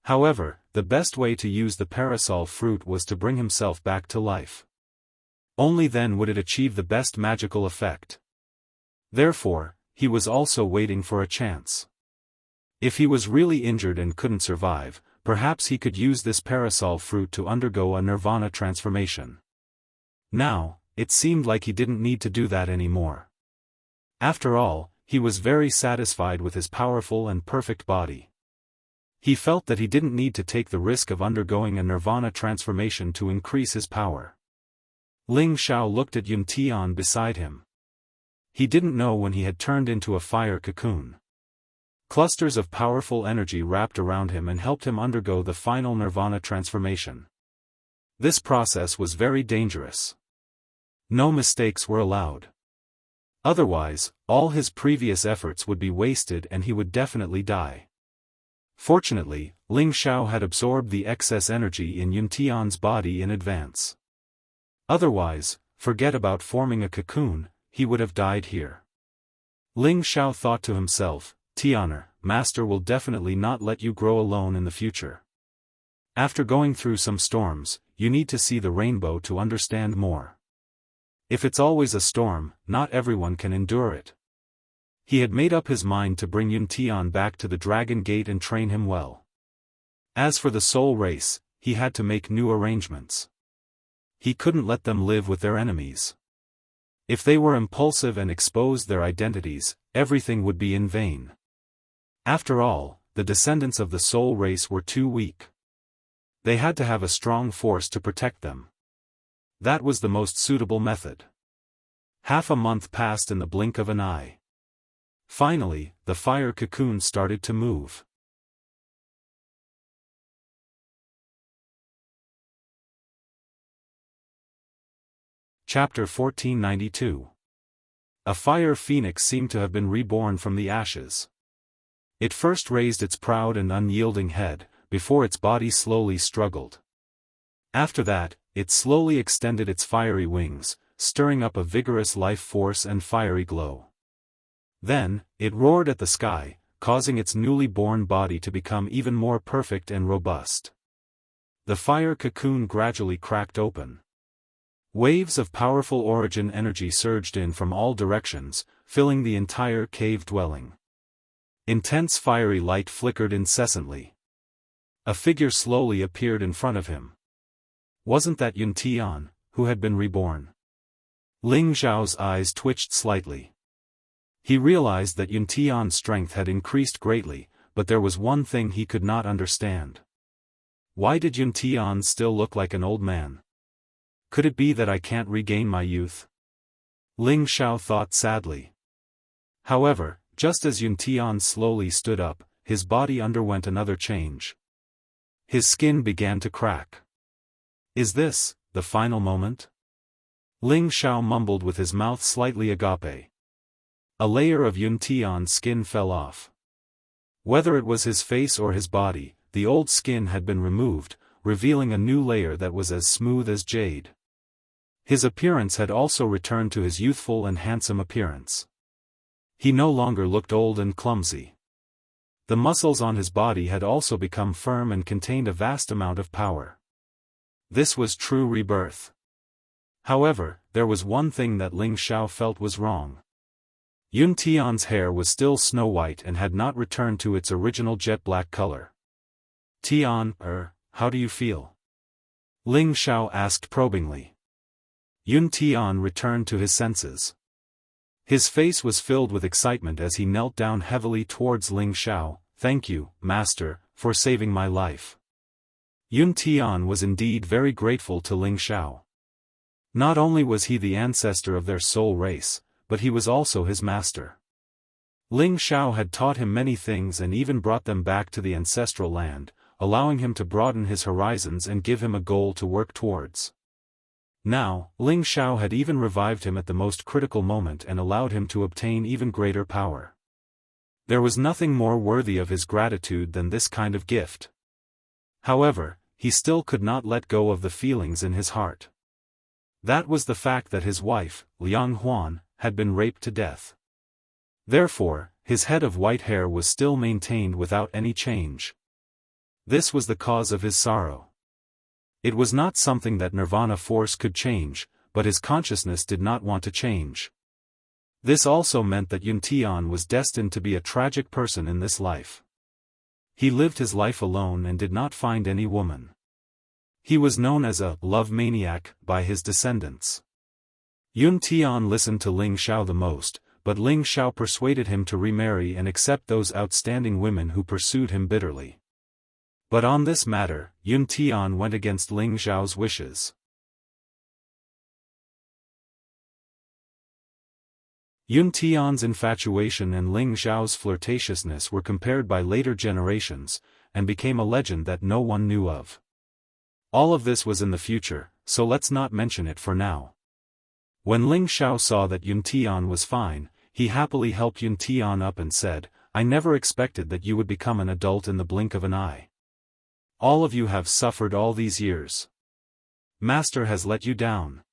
However, the best way to use the parasol fruit was to bring himself back to life. Only then would it achieve the best magical effect. Therefore, he was also waiting for a chance. If he was really injured and couldn't survive, perhaps he could use this parasol fruit to undergo a nirvana transformation. Now, it seemed like he didn't need to do that anymore. After all, he was very satisfied with his powerful and perfect body. He felt that he didn't need to take the risk of undergoing a nirvana transformation to increase his power. Ling Xiao looked at Yun Tian beside him. He didn't know when he had turned into a fire cocoon. Clusters of powerful energy wrapped around him and helped him undergo the final nirvana transformation. This process was very dangerous. No mistakes were allowed. Otherwise, all his previous efforts would be wasted and he would definitely die. Fortunately, Ling Xiao had absorbed the excess energy in Yun Tian's body in advance. Otherwise, forget about forming a cocoon, he would have died here. Ling Xiao thought to himself, Tianer, Master will definitely not let you grow alone in the future. After going through some storms, you need to see the rainbow to understand more. If it's always a storm, not everyone can endure it. He had made up his mind to bring Yun Tian back to the Dragon Gate and train him well. As for the soul race, he had to make new arrangements. He couldn't let them live with their enemies. If they were impulsive and exposed their identities, everything would be in vain. After all, the descendants of the soul race were too weak. They had to have a strong force to protect them. That was the most suitable method. Half a month passed in the blink of an eye. Finally, the fire cocoon started to move. Chapter 1492. A fire phoenix seemed to have been reborn from the ashes. It first raised its proud and unyielding head, before its body slowly struggled. After that, it slowly extended its fiery wings, stirring up a vigorous life force and fiery glow. Then, it roared at the sky, causing its newly born body to become even more perfect and robust. The fire cocoon gradually cracked open. Waves of powerful origin energy surged in from all directions, filling the entire cave dwelling. Intense fiery light flickered incessantly. A figure slowly appeared in front of him. Wasn't that Yun Tian, who had been reborn? Ling Xiao's eyes twitched slightly. He realized that Yun Tian's strength had increased greatly, but there was one thing he could not understand. Why did Yun Tian still look like an old man? Could it be that I can't regain my youth? Ling Xiao thought sadly. However, just as Yun Tian slowly stood up, his body underwent another change. His skin began to crack. Is this the final moment? Ling Xiao mumbled with his mouth slightly agape. A layer of Yun Tian's skin fell off. Whether it was his face or his body, the old skin had been removed, revealing a new layer that was as smooth as jade. His appearance had also returned to his youthful and handsome appearance. He no longer looked old and clumsy. The muscles on his body had also become firm and contained a vast amount of power. This was true rebirth. However, there was one thing that Ling Xiao felt was wrong. Yun Tian's hair was still snow-white and had not returned to its original jet-black color. Tian, how do you feel? Ling Xiao asked probingly. Yun Tian returned to his senses. His face was filled with excitement as he knelt down heavily towards Ling Xiao. Thank you, Master, for saving my life. Yun Tian was indeed very grateful to Ling Xiao. Not only was he the ancestor of their soul race, but he was also his master. Ling Xiao had taught him many things and even brought them back to the ancestral land, allowing him to broaden his horizons and give him a goal to work towards. Now, Ling Xiao had even revived him at the most critical moment and allowed him to obtain even greater power. There was nothing more worthy of his gratitude than this kind of gift. However, he still could not let go of the feelings in his heart. That was the fact that his wife, Liang Huan, had been raped to death. Therefore, his head of white hair was still maintained without any change. This was the cause of his sorrow. It was not something that Nirvana force could change, but his consciousness did not want to change. This also meant that Yun Tian was destined to be a tragic person in this life. He lived his life alone and did not find any woman. He was known as a love maniac by his descendants. Yun Tian listened to Ling Xiao the most, but Ling Xiao persuaded him to remarry and accept those outstanding women who pursued him bitterly. But on this matter, Yun Tian went against Ling Xiao's wishes. Yun Tian's infatuation and Ling Xiao's flirtatiousness were compared by later generations, and became a legend that no one knew of. All of this was in the future, so let's not mention it for now. When Ling Xiao saw that Yun Tian was fine, he happily helped Yun Tian up and said, "I never expected that you would become an adult in the blink of an eye. All of you have suffered all these years. Master has let you down."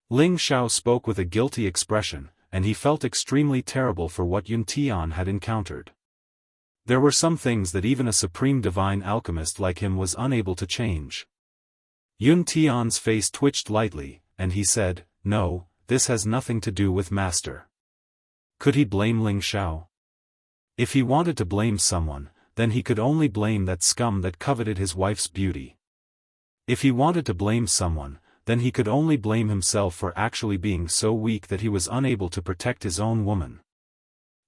Ling Xiao spoke with a guilty expression, and he felt extremely terrible for what Yun Tian had encountered. There were some things that even a supreme divine alchemist like him was unable to change. Yun Tian's face twitched lightly, and he said, "No, this has nothing to do with Master." Could he blame Ling Xiao? If he wanted to blame someone, then he could only blame that scum that coveted his wife's beauty. If he wanted to blame someone, then he could only blame himself for actually being so weak that he was unable to protect his own woman.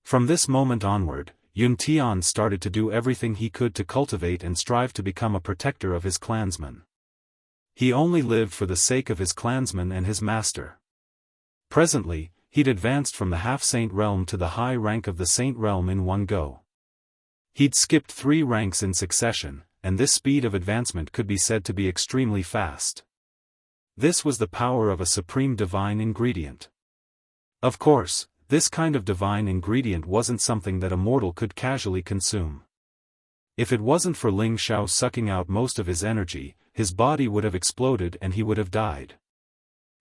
From this moment onward, Yun Tian started to do everything he could to cultivate and strive to become a protector of his clansmen. He only lived for the sake of his clansmen and his master. Presently, he'd advanced from the half-saint realm to the high rank of the saint realm in one go. He'd skipped 3 ranks in succession, and this speed of advancement could be said to be extremely fast. This was the power of a supreme divine ingredient. Of course, this kind of divine ingredient wasn't something that a mortal could casually consume. If it wasn't for Ling Xiao sucking out most of his energy, his body would have exploded and he would have died.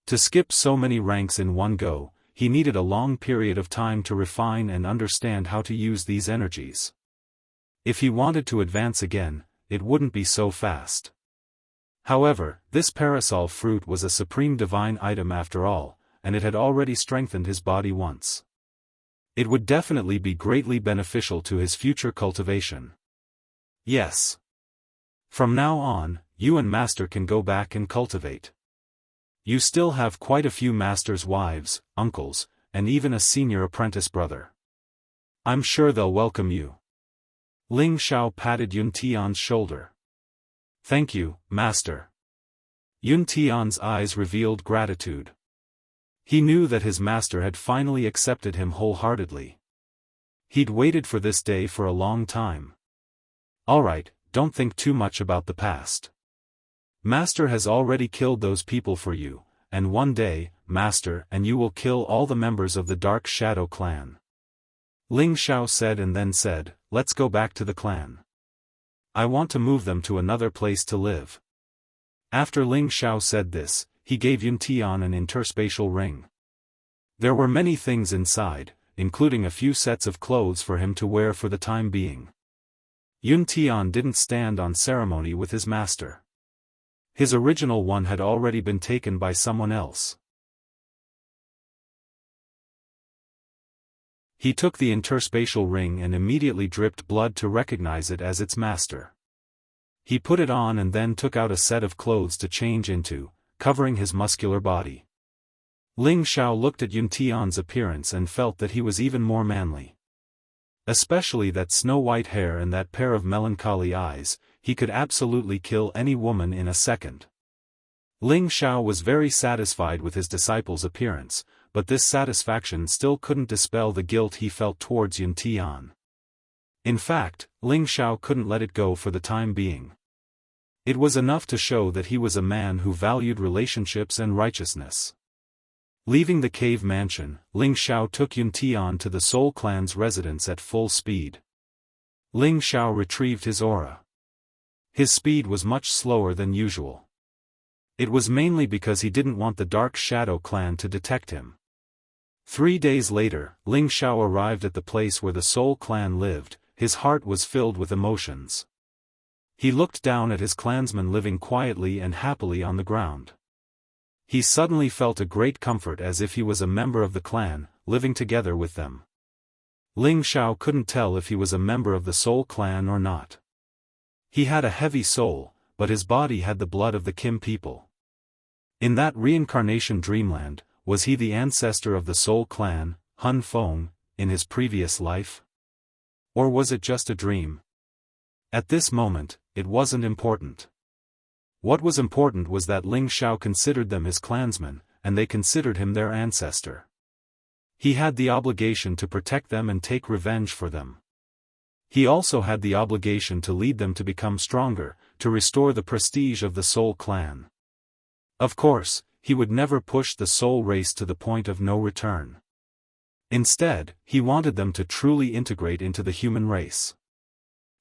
To skip so many ranks in one go, he needed a long period of time to refine and understand how to use these energies. If he wanted to advance again, it wouldn't be so fast. However, this parasol fruit was a supreme divine item after all, and it had already strengthened his body once. It would definitely be greatly beneficial to his future cultivation. Yes. From now on, you and Master can go back and cultivate. You still have quite a few Master's wives, uncles, and even a senior apprentice brother. I'm sure they'll welcome you. Ling Xiao patted Yun Tian's shoulder. Thank you, Master. Yun Tian's eyes revealed gratitude. He knew that his master had finally accepted him wholeheartedly. He'd waited for this day for a long time. Alright, don't think too much about the past. Master has already killed those people for you, and one day, Master and you will kill all the members of the Dark Shadow clan. Ling Xiao said and then said, "Let's go back to the clan. I want to move them to another place to live." After Ling Xiao said this, he gave Yun Tian an interspatial ring. There were many things inside, including a few sets of clothes for him to wear for the time being. Yun Tian didn't stand on ceremony with his master. His original one had already been taken by someone else. He took the interspatial ring and immediately dripped blood to recognize it as its master. He put it on and then took out a set of clothes to change into, covering his muscular body. Ling Xiao looked at Yun Tian's appearance and felt that he was even more manly. Especially that snow-white hair and that pair of melancholy eyes, he could absolutely kill any woman in a second. Ling Xiao was very satisfied with his disciple's appearance, but this satisfaction still couldn't dispel the guilt he felt towards Yun Tian. In fact, Ling Xiao couldn't let it go for the time being. It was enough to show that he was a man who valued relationships and righteousness. Leaving the cave mansion, Ling Xiao took Yun Tian to the Soul Clan's residence at full speed. Ling Xiao retrieved his aura. His speed was much slower than usual. It was mainly because he didn't want the Dark Shadow clan to detect him. 3 days later, Ling Xiao arrived at the place where the Soul clan lived. His heart was filled with emotions. He looked down at his clansmen living quietly and happily on the ground. He suddenly felt a great comfort as if he was a member of the clan, living together with them. Ling Xiao couldn't tell if he was a member of the Soul clan or not. He had a heavy soul, but his body had the blood of the Kim people. In that reincarnation dreamland, was he the ancestor of the Soul clan, Hun Feng, in his previous life? Or was it just a dream? At this moment, it wasn't important. What was important was that Ling Xiao considered them his clansmen, and they considered him their ancestor. He had the obligation to protect them and take revenge for them. He also had the obligation to lead them to become stronger, to restore the prestige of the Soul clan. Of course, he would never push the soul race to the point of no return. Instead, he wanted them to truly integrate into the human race.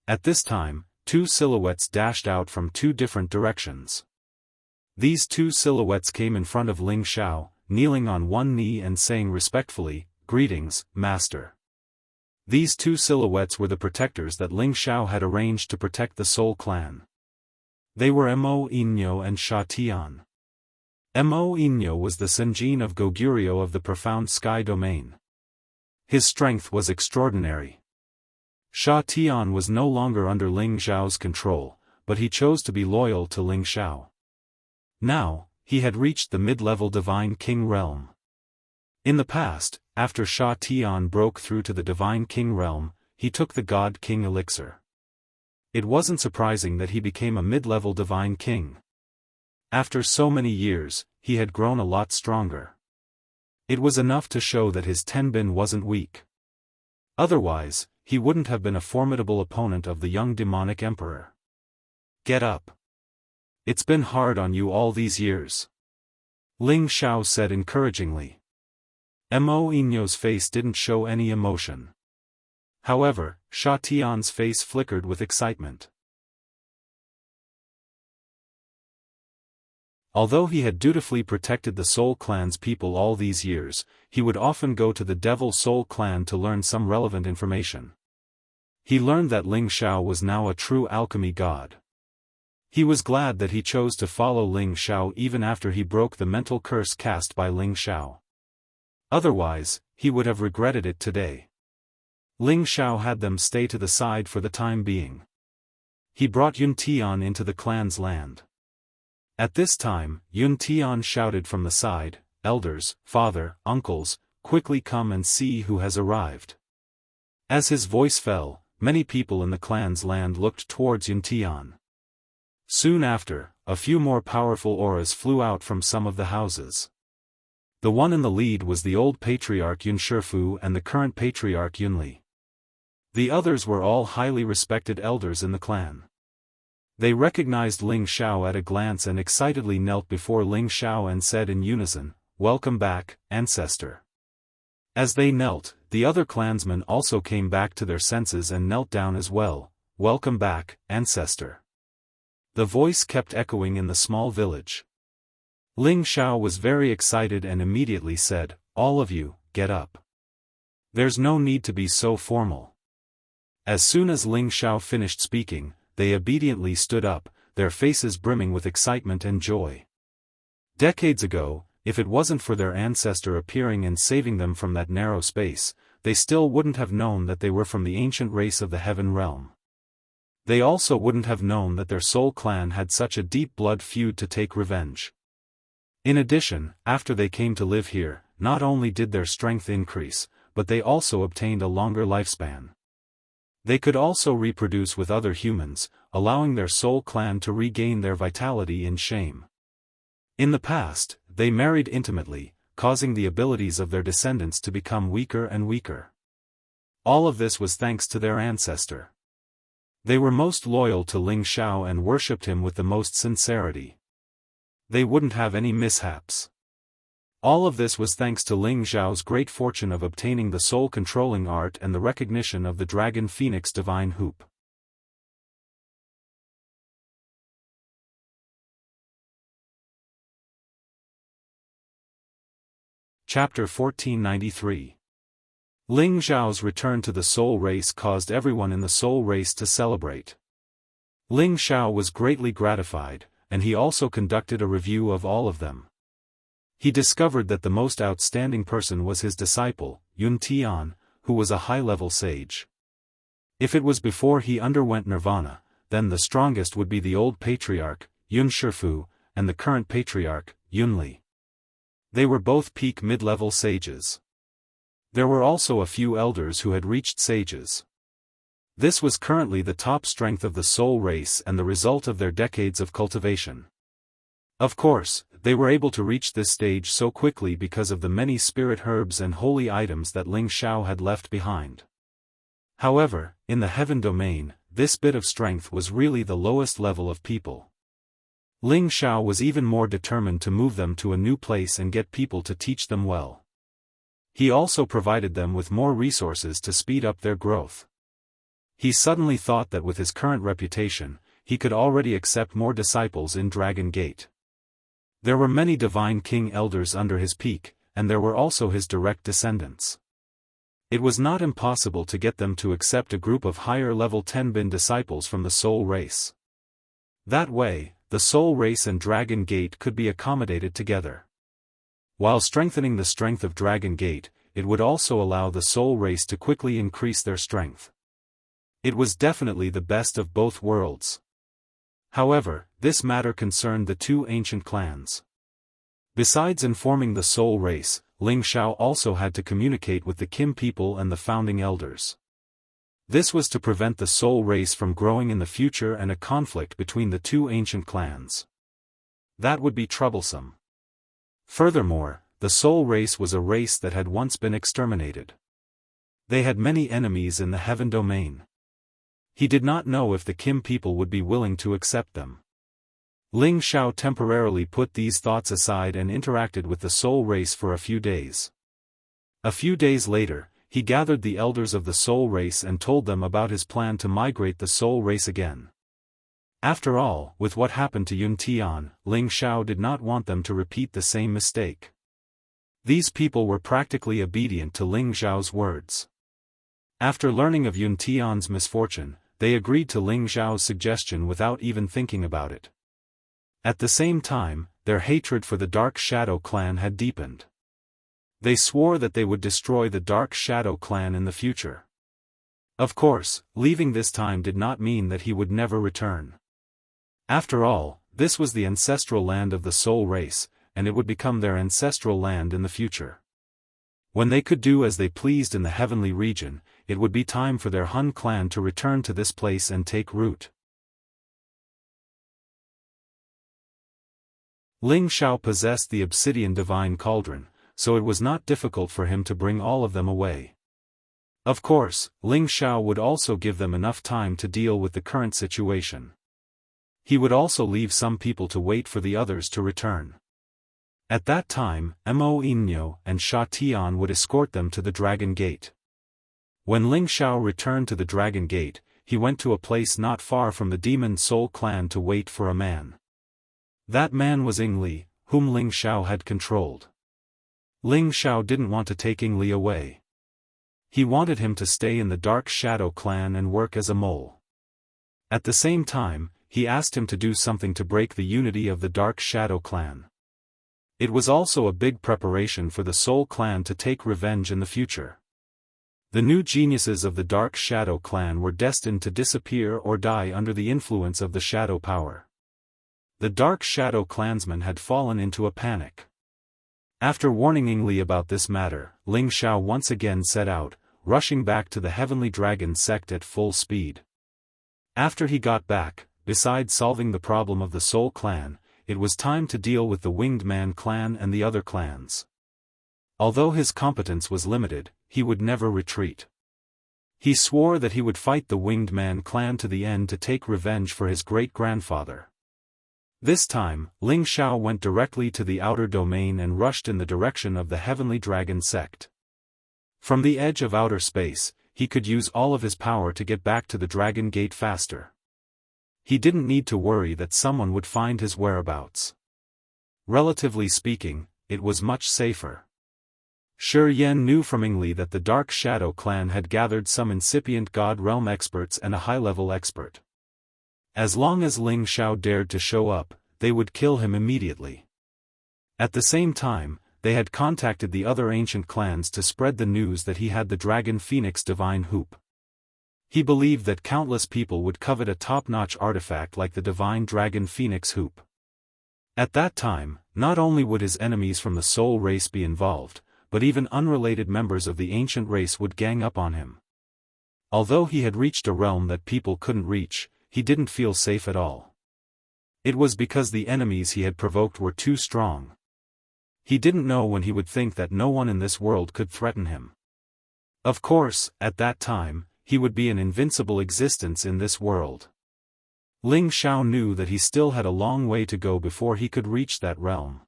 At this time, 2 silhouettes dashed out from 2 different directions. These 2 silhouettes came in front of Ling Xiao, kneeling on one knee and saying respectfully, "Greetings, Master." These 2 silhouettes were the protectors that Ling Xiao had arranged to protect the Soul clan. They were Mo Inyo and Sha Tian. Mo Inyo was the Senjin of Goguryeo of the Profound Sky Domain. His strength was extraordinary. Sha Tian was no longer under Ling Xiao's control, but he chose to be loyal to Ling Xiao. Now, he had reached the mid-level Divine King realm. In the past, after Sha Tian broke through to the Divine King realm, he took the God King elixir. It wasn't surprising that he became a mid-level Divine King. After so many years, he had grown a lot stronger. It was enough to show that his Tenbin wasn't weak. Otherwise, he wouldn't have been a formidable opponent of the young demonic emperor. Get up. It's been hard on you all these years. Ling Xiao said encouragingly. Mo Inyo's face didn't show any emotion. However, Sha Tian's face flickered with excitement. Although he had dutifully protected the Soul clan's people all these years, he would often go to the Devil Soul clan to learn some relevant information. He learned that Ling Xiao was now a true alchemy god. He was glad that he chose to follow Ling Xiao even after he broke the mental curse cast by Ling Xiao. Otherwise, he would have regretted it today. Ling Xiao had them stay to the side for the time being. He brought Yun Tian into the clan's land. At this time, Yun Tian shouted from the side, "Elders, father, uncles, quickly come and see who has arrived." As his voice fell, many people in the clan's land looked towards Yun Tian. Soon after, a few more powerful auras flew out from some of the houses. The one in the lead was the old patriarch Yun Shifu and the current patriarch Yun Li. The others were all highly respected elders in the clan. They recognized Ling Xiao at a glance and excitedly knelt before Ling Xiao and said in unison, "Welcome back, ancestor." As they knelt, the other clansmen also came back to their senses and knelt down as well, "Welcome back, ancestor." The voice kept echoing in the small village. Ling Xiao was very excited and immediately said, "All of you, get up. There's no need to be so formal." As soon as Ling Xiao finished speaking, they obediently stood up, their faces brimming with excitement and joy. Decades ago, if it wasn't for their ancestor appearing and saving them from that narrow space, they still wouldn't have known that they were from the ancient race of the Heaven Realm. They also wouldn't have known that their Soul clan had such a deep blood feud to take revenge. In addition, after they came to live here, not only did their strength increase, but they also obtained a longer lifespan. They could also reproduce with other humans, allowing their Soul clan to regain their vitality in shame. In the past, they married intimately, causing the abilities of their descendants to become weaker and weaker. All of this was thanks to their ancestor. They were most loyal to Ling Xiao and worshipped him with the most sincerity. They wouldn't have any mishaps. All of this was thanks to Ling Xiao's great fortune of obtaining the soul-controlling art and the recognition of the Dragon Phoenix divine hoop. Chapter 1493. Ling Xiao's return to the soul race caused everyone in the soul race to celebrate. Ling Xiao was greatly gratified, and he also conducted a review of all of them. He discovered that the most outstanding person was his disciple, Yun Tian, who was a high-level sage. If it was before he underwent nirvana, then the strongest would be the old patriarch, Yun Shifu, and the current patriarch, Yun Li. They were both peak mid-level sages. There were also a few elders who had reached sages. This was currently the top strength of the soul race and the result of their decades of cultivation. Of course, they were able to reach this stage so quickly because of the many spirit herbs and holy items that Ling Xiao had left behind. However, in the heaven domain, this bit of strength was really the lowest level of people. Ling Xiao was even more determined to move them to a new place and get people to teach them well. He also provided them with more resources to speed up their growth. He suddenly thought that with his current reputation, he could already accept more disciples in Dragon Gate. There were many divine king elders under his peak, and there were also his direct descendants. It was not impossible to get them to accept a group of higher-level Tenbin disciples from the soul race. That way, the soul race and Dragon Gate could be accommodated together. While strengthening the strength of Dragon Gate, it would also allow the soul race to quickly increase their strength. It was definitely the best of both worlds. However, this matter concerned the two ancient clans. Besides informing the soul race, Ling Xiao also had to communicate with the Kim people and the founding elders. This was to prevent the soul race from growing in the future and a conflict between the two ancient clans. That would be troublesome. Furthermore, the soul race was a race that had once been exterminated. They had many enemies in the heaven domain. He did not know if the Kim people would be willing to accept them. Ling Xiao temporarily put these thoughts aside and interacted with the soul race for a few days. A few days later, he gathered the elders of the soul race and told them about his plan to migrate the soul race again. After all, with what happened to Yun Tian, Ling Xiao did not want them to repeat the same mistake. These people were practically obedient to Ling Xiao's words. After learning of Yun Tian's misfortune, they agreed to Ling Xiao's suggestion without even thinking about it. At the same time, their hatred for the Dark Shadow clan had deepened. They swore that they would destroy the Dark Shadow clan in the future. Of course, leaving this time did not mean that he would never return. After all, this was the ancestral land of the soul race, and it would become their ancestral land in the future. When they could do as they pleased in the heavenly region, it would be time for their Hun clan to return to this place and take root. Ling Xiao possessed the obsidian divine cauldron, so it was not difficult for him to bring all of them away. Of course, Ling Xiao would also give them enough time to deal with the current situation. He would also leave some people to wait for the others to return. At that time, Mo Inyo and Sha Tian would escort them to the Dragon Gate. When Ling Xiao returned to the Dragon Gate, he went to a place not far from the Demon Soul clan to wait for a man. That man was Ying Li, whom Ling Xiao had controlled. Ling Xiao didn't want to take Ying Li away. He wanted him to stay in the Dark Shadow clan and work as a mole. At the same time, he asked him to do something to break the unity of the Dark Shadow clan. It was also a big preparation for the Soul clan to take revenge in the future. The new geniuses of the Dark Shadow clan were destined to disappear or die under the influence of the shadow power. The Dark Shadow clansmen had fallen into a panic. After warning Ying Li about this matter, Ling Xiao once again set out, rushing back to the Heavenly Dragon sect at full speed. After he got back, besides solving the problem of the Soul clan, it was time to deal with the Winged Man clan and the other clans. Although his competence was limited, he would never retreat. He swore that he would fight the Winged Man clan to the end to take revenge for his great-grandfather. This time, Ling Xiao went directly to the outer domain and rushed in the direction of the Heavenly Dragon sect. From the edge of outer space, he could use all of his power to get back to the Dragon Gate faster. He didn't need to worry that someone would find his whereabouts. Relatively speaking, it was much safer. Shi Yan knew from Yingli that the Dark Shadow clan had gathered some incipient God Realm experts and a high-level expert. As long as Ling Xiao dared to show up, they would kill him immediately. At the same time, they had contacted the other ancient clans to spread the news that he had the Dragon Phoenix Divine Hoop. He believed that countless people would covet a top-notch artifact like the Divine Dragon Phoenix Hoop. At that time, not only would his enemies from the Soul race be involved, but even unrelated members of the ancient race would gang up on him. Although he had reached a realm that people couldn't reach, he didn't feel safe at all. It was because the enemies he had provoked were too strong. He didn't know when he would think that no one in this world could threaten him. Of course, at that time, he would be an invincible existence in this world. Ling Xiao knew that he still had a long way to go before he could reach that realm.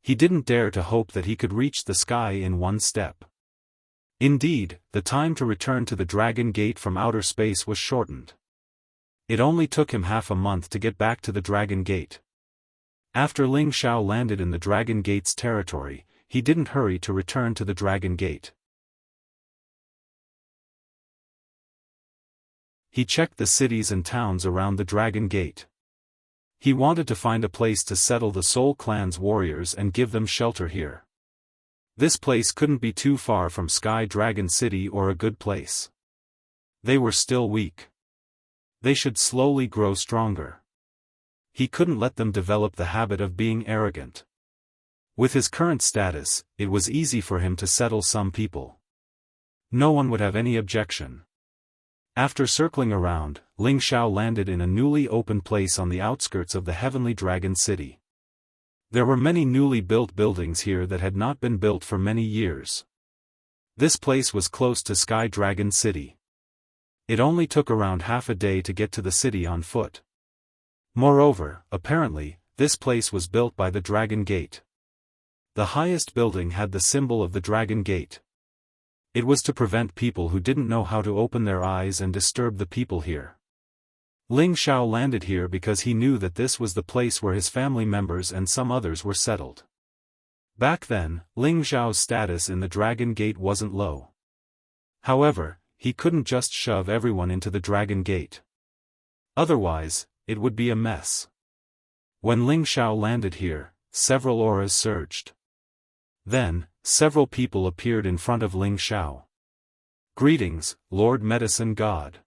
He didn't dare to hope that he could reach the sky in one step. Indeed, the time to return to the Dragon Gate from outer space was shortened. It only took him half a month to get back to the Dragon Gate. After Ling Xiao landed in the Dragon Gate's territory, he didn't hurry to return to the Dragon Gate. He checked the cities and towns around the Dragon Gate. He wanted to find a place to settle the Soul Clan's warriors and give them shelter here. This place couldn't be too far from Sky Dragon City or a good place. They were still weak. They should slowly grow stronger. He couldn't let them develop the habit of being arrogant. With his current status, it was easy for him to settle some people. No one would have any objection. After circling around, Ling Xiao landed in a newly opened place on the outskirts of the Heavenly Dragon City. There were many newly built buildings here that had not been built for many years. This place was close to Sky Dragon City. It only took around half a day to get to the city on foot. Moreover, apparently, this place was built by the Dragon Gate. The highest building had the symbol of the Dragon Gate. It was to prevent people who didn't know how to open their eyes and disturb the people here. Ling Xiao landed here because he knew that this was the place where his family members and some others were settled. Back then, Ling Xiao's status in the Dragon Gate wasn't low. However, he couldn't just shove everyone into the Dragon Gate. Otherwise, it would be a mess. When Ling Xiao landed here, several auras surged. Then, several people appeared in front of Ling Xiao. "Greetings, Lord Medicine God."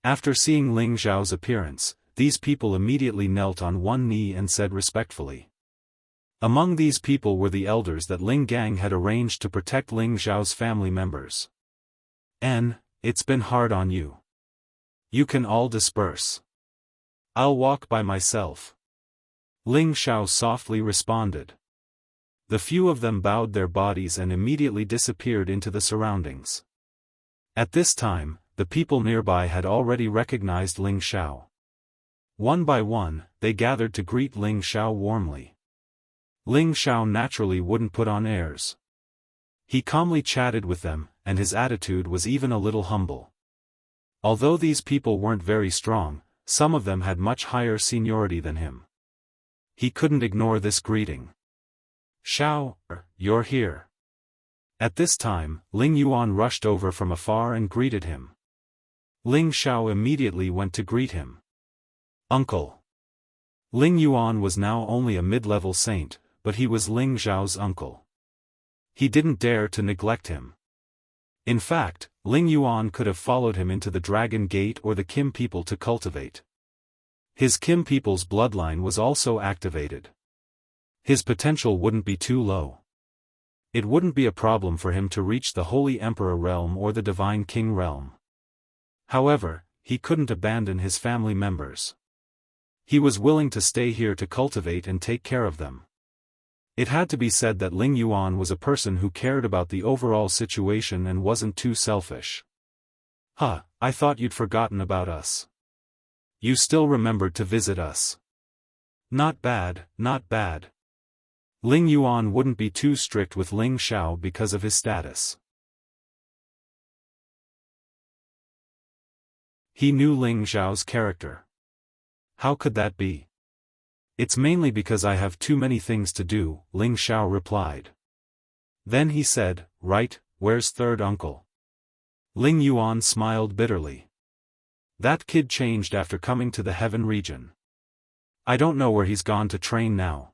After seeing Ling Xiao's appearance, these people immediately knelt on one knee and said respectfully. Among these people were the elders that Ling Gang had arranged to protect Ling Xiao's family members. It's been hard on you. You can all disperse. I'll walk by myself. Ling Xiao softly responded. The few of them bowed their bodies and immediately disappeared into the surroundings. At this time, the people nearby had already recognized Ling Xiao. One by one, they gathered to greet Ling Xiao warmly. Ling Xiao naturally wouldn't put on airs. He calmly chatted with them, and his attitude was even a little humble. Although these people weren't very strong, some of them had much higher seniority than him. He couldn't ignore this greeting. "Xiao, you're here." At this time, Ling Yuan rushed over from afar and greeted him. Ling Xiao immediately went to greet him. "Uncle." Ling Yuan was now only a mid-level saint, but he was Ling Xiao's uncle. He didn't dare to neglect him. In fact, Ling Yuan could have followed him into the Dragon Gate or the Kim people to cultivate. His Kim people's bloodline was also activated. His potential wouldn't be too low. It wouldn't be a problem for him to reach the Holy Emperor realm or the Divine King realm. However, he couldn't abandon his family members. He was willing to stay here to cultivate and take care of them. It had to be said that Ling Yuan was a person who cared about the overall situation and wasn't too selfish. Huh, I thought you'd forgotten about us. You still remembered to visit us. Not bad, not bad. Ling Yuan wouldn't be too strict with Ling Xiao because of his status. He knew Ling Xiao's character. How could that be? It's mainly because I have too many things to do, Ling Xiao replied. Then he said, right, where's third uncle? Ling Yuan smiled bitterly. That kid changed after coming to the heaven region. I don't know where he's gone to train now.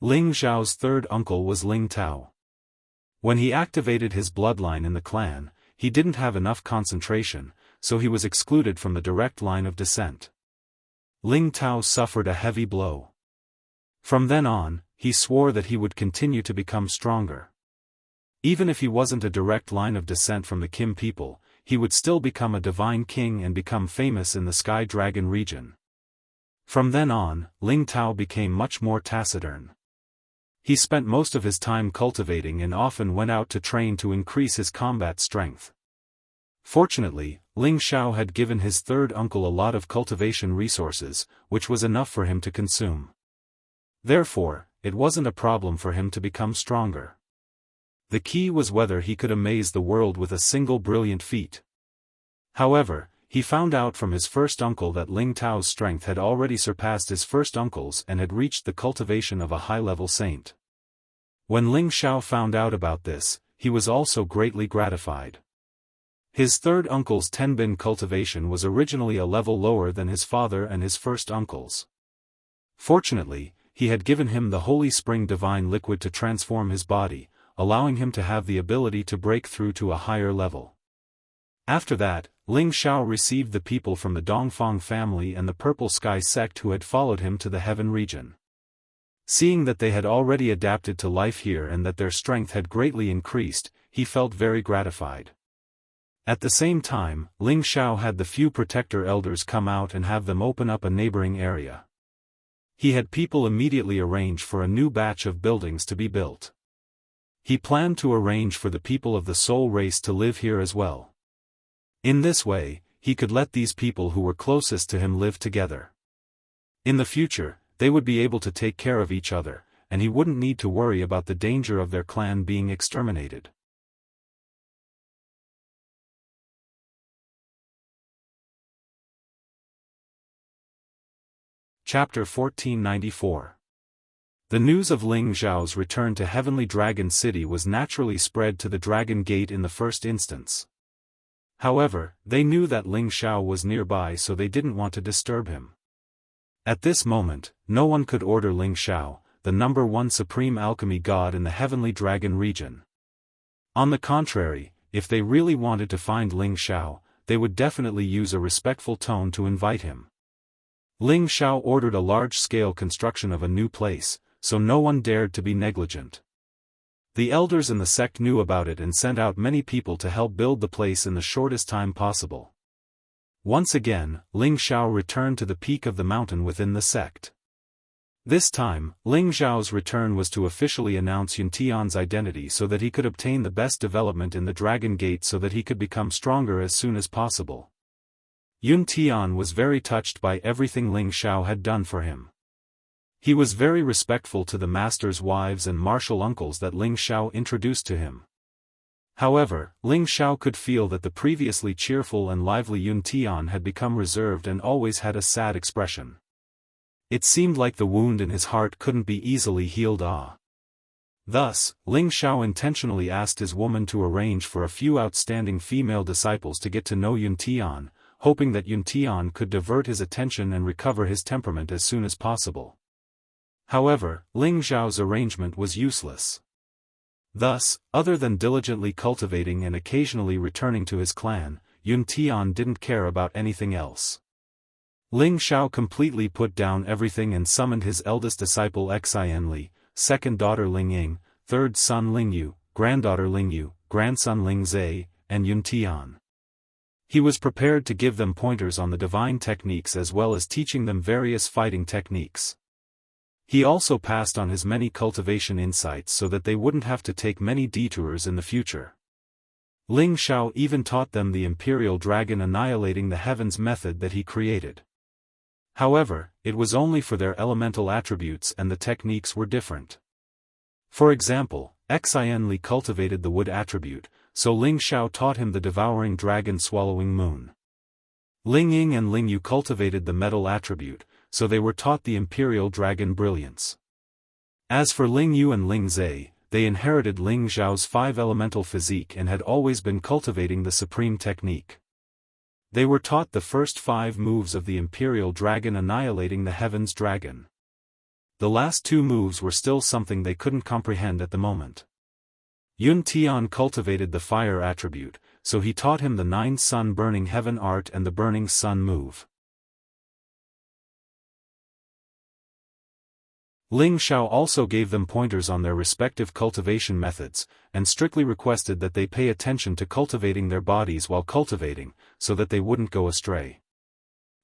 Ling Xiao's third uncle was Ling Tao. When he activated his bloodline in the clan, he didn't have enough concentration, so he was excluded from the direct line of descent. Ling Tao suffered a heavy blow. From then on, he swore that he would continue to become stronger. Even if he wasn't a direct line of descent from the Kim people, he would still become a divine king and become famous in the Sky Dragon region. From then on, Ling Tao became much more taciturn. He spent most of his time cultivating and often went out to train to increase his combat strength. Fortunately, Ling Xiao had given his third uncle a lot of cultivation resources, which was enough for him to consume. Therefore, it wasn't a problem for him to become stronger. The key was whether he could amaze the world with a single brilliant feat. However, he found out from his first uncle that Ling Tao's strength had already surpassed his first uncle's and had reached the cultivation of a high-level saint. When Ling Xiao found out about this, he was also greatly gratified. His third uncle's Tenbin cultivation was originally a level lower than his father and his first uncle's. Fortunately, he had given him the Holy Spring Divine Liquid to transform his body, allowing him to have the ability to break through to a higher level. After that, Ling Xiao received the people from the Dongfang family and the Purple Sky sect who had followed him to the heaven region. Seeing that they had already adapted to life here and that their strength had greatly increased, he felt very gratified. At the same time, Ling Xiao had the few protector elders come out and have them open up a neighboring area. He had people immediately arrange for a new batch of buildings to be built. He planned to arrange for the people of the soul race to live here as well. In this way, he could let these people who were closest to him live together. In the future, they would be able to take care of each other, and he wouldn't need to worry about the danger of their clan being exterminated. Chapter 1494. The news of Ling Xiao's return to Heavenly Dragon City was naturally spread to the Dragon Gate in the first instance. However, they knew that Ling Xiao was nearby, so they didn't want to disturb him. At this moment, no one could order Ling Xiao, the number one supreme alchemy god in the Heavenly Dragon region. On the contrary, if they really wanted to find Ling Xiao, they would definitely use a respectful tone to invite him. Ling Xiao ordered a large-scale construction of a new place, so no one dared to be negligent. The elders in the sect knew about it and sent out many people to help build the place in the shortest time possible. Once again, Ling Xiao returned to the peak of the mountain within the sect. This time, Ling Xiao's return was to officially announce Yun Tian's identity so that he could obtain the best development in the Dragon Gate so that he could become stronger as soon as possible. Yun Tian was very touched by everything Ling Xiao had done for him. He was very respectful to the master's wives and martial uncles that Ling Xiao introduced to him. However, Ling Xiao could feel that the previously cheerful and lively Yun Tian had become reserved and always had a sad expression. It seemed like the wound in his heart couldn't be easily healed. Thus, Ling Xiao intentionally asked his woman to arrange for a few outstanding female disciples to get to know Yun Tian, hoping that Yun Tian could divert his attention and recover his temperament as soon as possible. However, Ling Xiao's arrangement was useless. Thus, other than diligently cultivating and occasionally returning to his clan, Yun Tian didn't care about anything else. Ling Xiao completely put down everything and summoned his eldest disciple Xianli, second daughter Ling Ying, third son Ling Yu, granddaughter Ling Yu, grandson Ling Zai, and Yun Tian. He was prepared to give them pointers on the divine techniques as well as teaching them various fighting techniques. He also passed on his many cultivation insights so that they wouldn't have to take many detours in the future. Ling Xiao even taught them the imperial dragon annihilating the heavens method that he created. However, it was only for their elemental attributes and the techniques were different. For example, Xian Li cultivated the wood attribute, so Ling Xiao taught him the devouring dragon swallowing moon. Ling Ying and Ling Yu cultivated the metal attribute, so they were taught the imperial dragon brilliance. As for Ling Yu and Ling Zhe, they inherited Ling Xiao's 5 elemental physique and had always been cultivating the supreme technique. They were taught the first 5 moves of the imperial dragon annihilating the heavens dragon. The last 2 moves were still something they couldn't comprehend at the moment. Yun Tian cultivated the fire attribute, so he taught him the 9 sun burning heaven art and the burning sun move. Ling Xiao also gave them pointers on their respective cultivation methods, and strictly requested that they pay attention to cultivating their bodies while cultivating, so that they wouldn't go astray.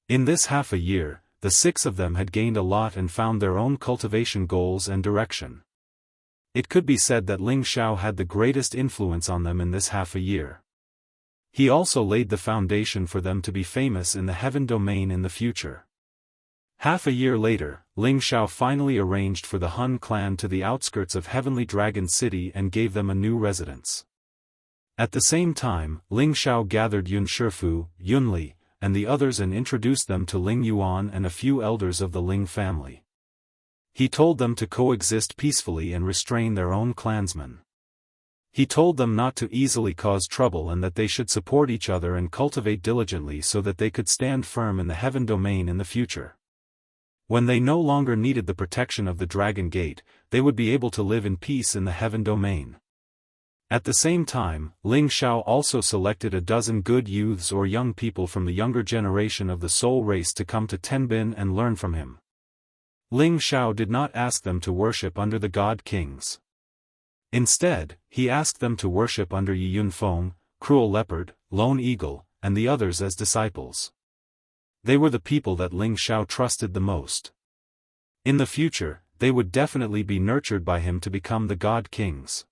In this half a year, the 6 of them had gained a lot and found their own cultivation goals and direction. It could be said that Ling Xiao had the greatest influence on them in this half a year. He also laid the foundation for them to be famous in the heaven domain in the future. Half a year later, Ling Xiao finally arranged for the Han clan to the outskirts of Heavenly Dragon City and gave them a new residence. At the same time, Ling Xiao gathered Yun Shifu, Yun Li, and the others and introduced them to Ling Yuan and a few elders of the Ling family. He told them to coexist peacefully and restrain their own clansmen. He told them not to easily cause trouble and that they should support each other and cultivate diligently so that they could stand firm in the heaven domain in the future. When they no longer needed the protection of the Dragon Gate, they would be able to live in peace in the heaven domain. At the same time, Ling Xiao also selected a dozen good youths or young people from the younger generation of the soul race to come to Tenbin and learn from him. Ling Xiao did not ask them to worship under the god kings. Instead, he asked them to worship under Yi Yunfeng, Cruel Leopard, Lone Eagle, and the others as disciples. They were the people that Ling Xiao trusted the most. In the future, they would definitely be nurtured by him to become the god kings.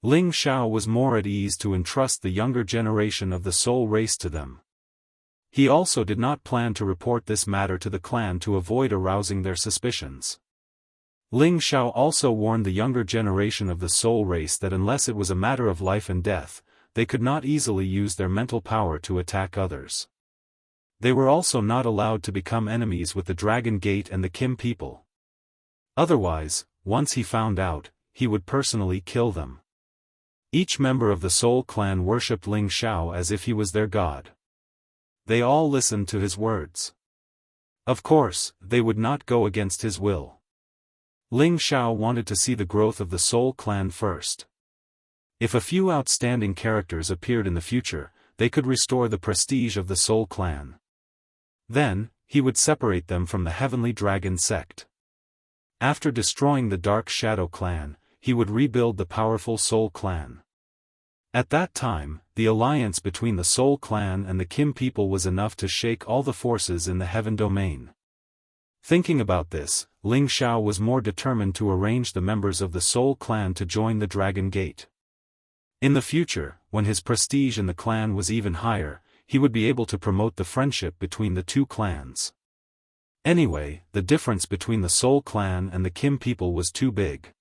Ling Xiao was more at ease to entrust the younger generation of the soul race to them. He also did not plan to report this matter to the clan to avoid arousing their suspicions. Ling Xiao also warned the younger generation of the soul race that unless it was a matter of life and death, they could not easily use their mental power to attack others. They were also not allowed to become enemies with the Dragon Gate and the Kim people. Otherwise, once he found out, he would personally kill them. Each member of the Soul clan worshipped Ling Xiao as if he was their god. They all listened to his words. Of course, they would not go against his will. Ling Xiao wanted to see the growth of the Soul clan first. If a few outstanding characters appeared in the future, they could restore the prestige of the Soul clan. Then, he would separate them from the Heavenly Dragon sect. After destroying the Dark Shadow clan, he would rebuild the powerful Soul clan. At that time, the alliance between the Soul clan and the Kim people was enough to shake all the forces in the heaven domain. Thinking about this, Ling Xiao was more determined to arrange the members of the Soul clan to join the Dragon Gate. In the future, when his prestige in the clan was even higher, he would be able to promote the friendship between the two clans. Anyway, the difference between the Soul clan and the Kim people was too big.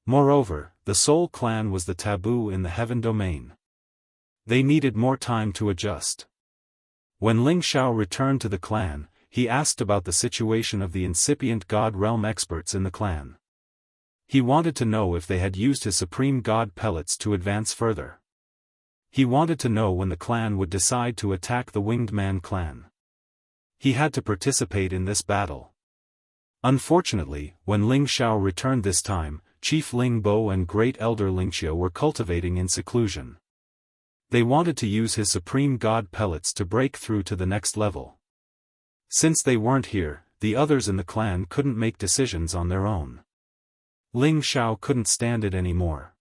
Moreover, the Soul clan was the taboo in the heaven domain. They needed more time to adjust. When Ling Xiao returned to the clan, he asked about the situation of the incipient God Realm experts in the clan. He wanted to know if they had used his supreme god pellets to advance further. He wanted to know when the clan would decide to attack the Winged Man clan. He had to participate in this battle. Unfortunately, when Ling Xiao returned this time, Chief Ling Bo and Great Elder Lingxia were cultivating in seclusion. They wanted to use his supreme god pellets to break through to the next level. Since they weren't here, the others in the clan couldn't make decisions on their own. Ling Xiao couldn't stand it anymore.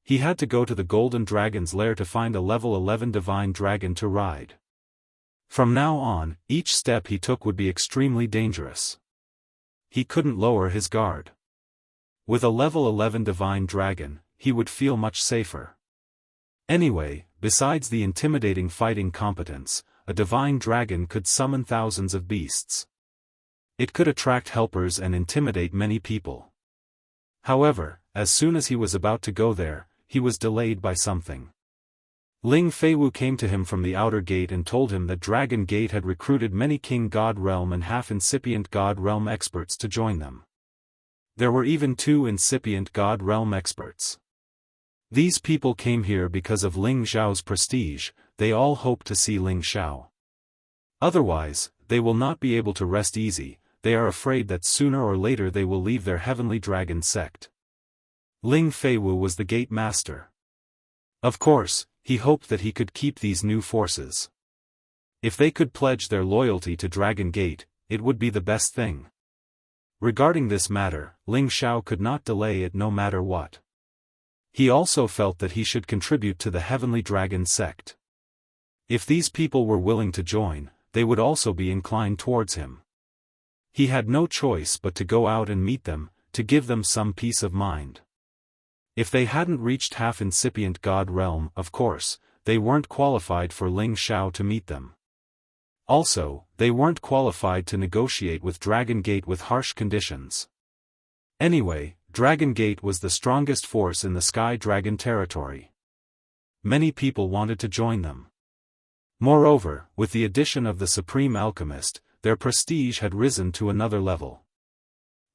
He had to go to the Golden Dragon's lair to find a level 11 divine dragon to ride. From now on, each step he took would be extremely dangerous. He couldn't lower his guard. With a level 11 divine dragon, he would feel much safer. Anyway, besides the intimidating fighting competence, a divine dragon could summon thousands of beasts. It could attract helpers and intimidate many people. However, as soon as he was about to go there, he was delayed by something. Ling Feiwu came to him from the outer gate and told him that Dragon Gate had recruited many King God Realm and half-incipient God Realm experts to join them. There were even 2 incipient God Realm experts. These people came here because of Ling Xiao's prestige. They all hope to see Ling Xiao. Otherwise, they will not be able to rest easy. They are afraid that sooner or later they will leave their heavenly dragon sect. Ling Feiwu was the gate master. Of course, he hoped that he could keep these new forces. If they could pledge their loyalty to Dragon Gate, it would be the best thing. Regarding this matter, Ling Xiao could not delay it no matter what. He also felt that he should contribute to the Heavenly Dragon sect. If these people were willing to join, they would also be inclined towards him. He had no choice but to go out and meet them, to give them some peace of mind. If they hadn't reached half-incipient God Realm, of course, they weren't qualified for Ling Xiao to meet them. Also, they weren't qualified to negotiate with Dragon Gate with harsh conditions. Anyway, Dragon Gate was the strongest force in the Sky Dragon territory. Many people wanted to join them. Moreover, with the addition of the Supreme Alchemist, their prestige had risen to another level.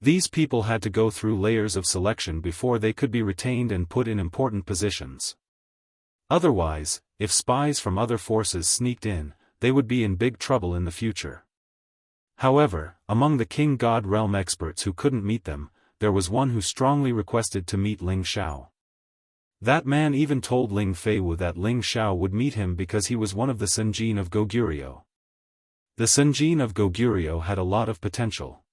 These people had to go through layers of selection before they could be retained and put in important positions. Otherwise, if spies from other forces sneaked in, they would be in big trouble in the future. However, among the King God Realm experts who couldn't meet them, there was one who strongly requested to meet Ling Xiao. That man even told Ling Feiwu that Ling Xiao would meet him because he was one of the Senjin of Goguryeo. The Senjin of Goguryeo had a lot of potential.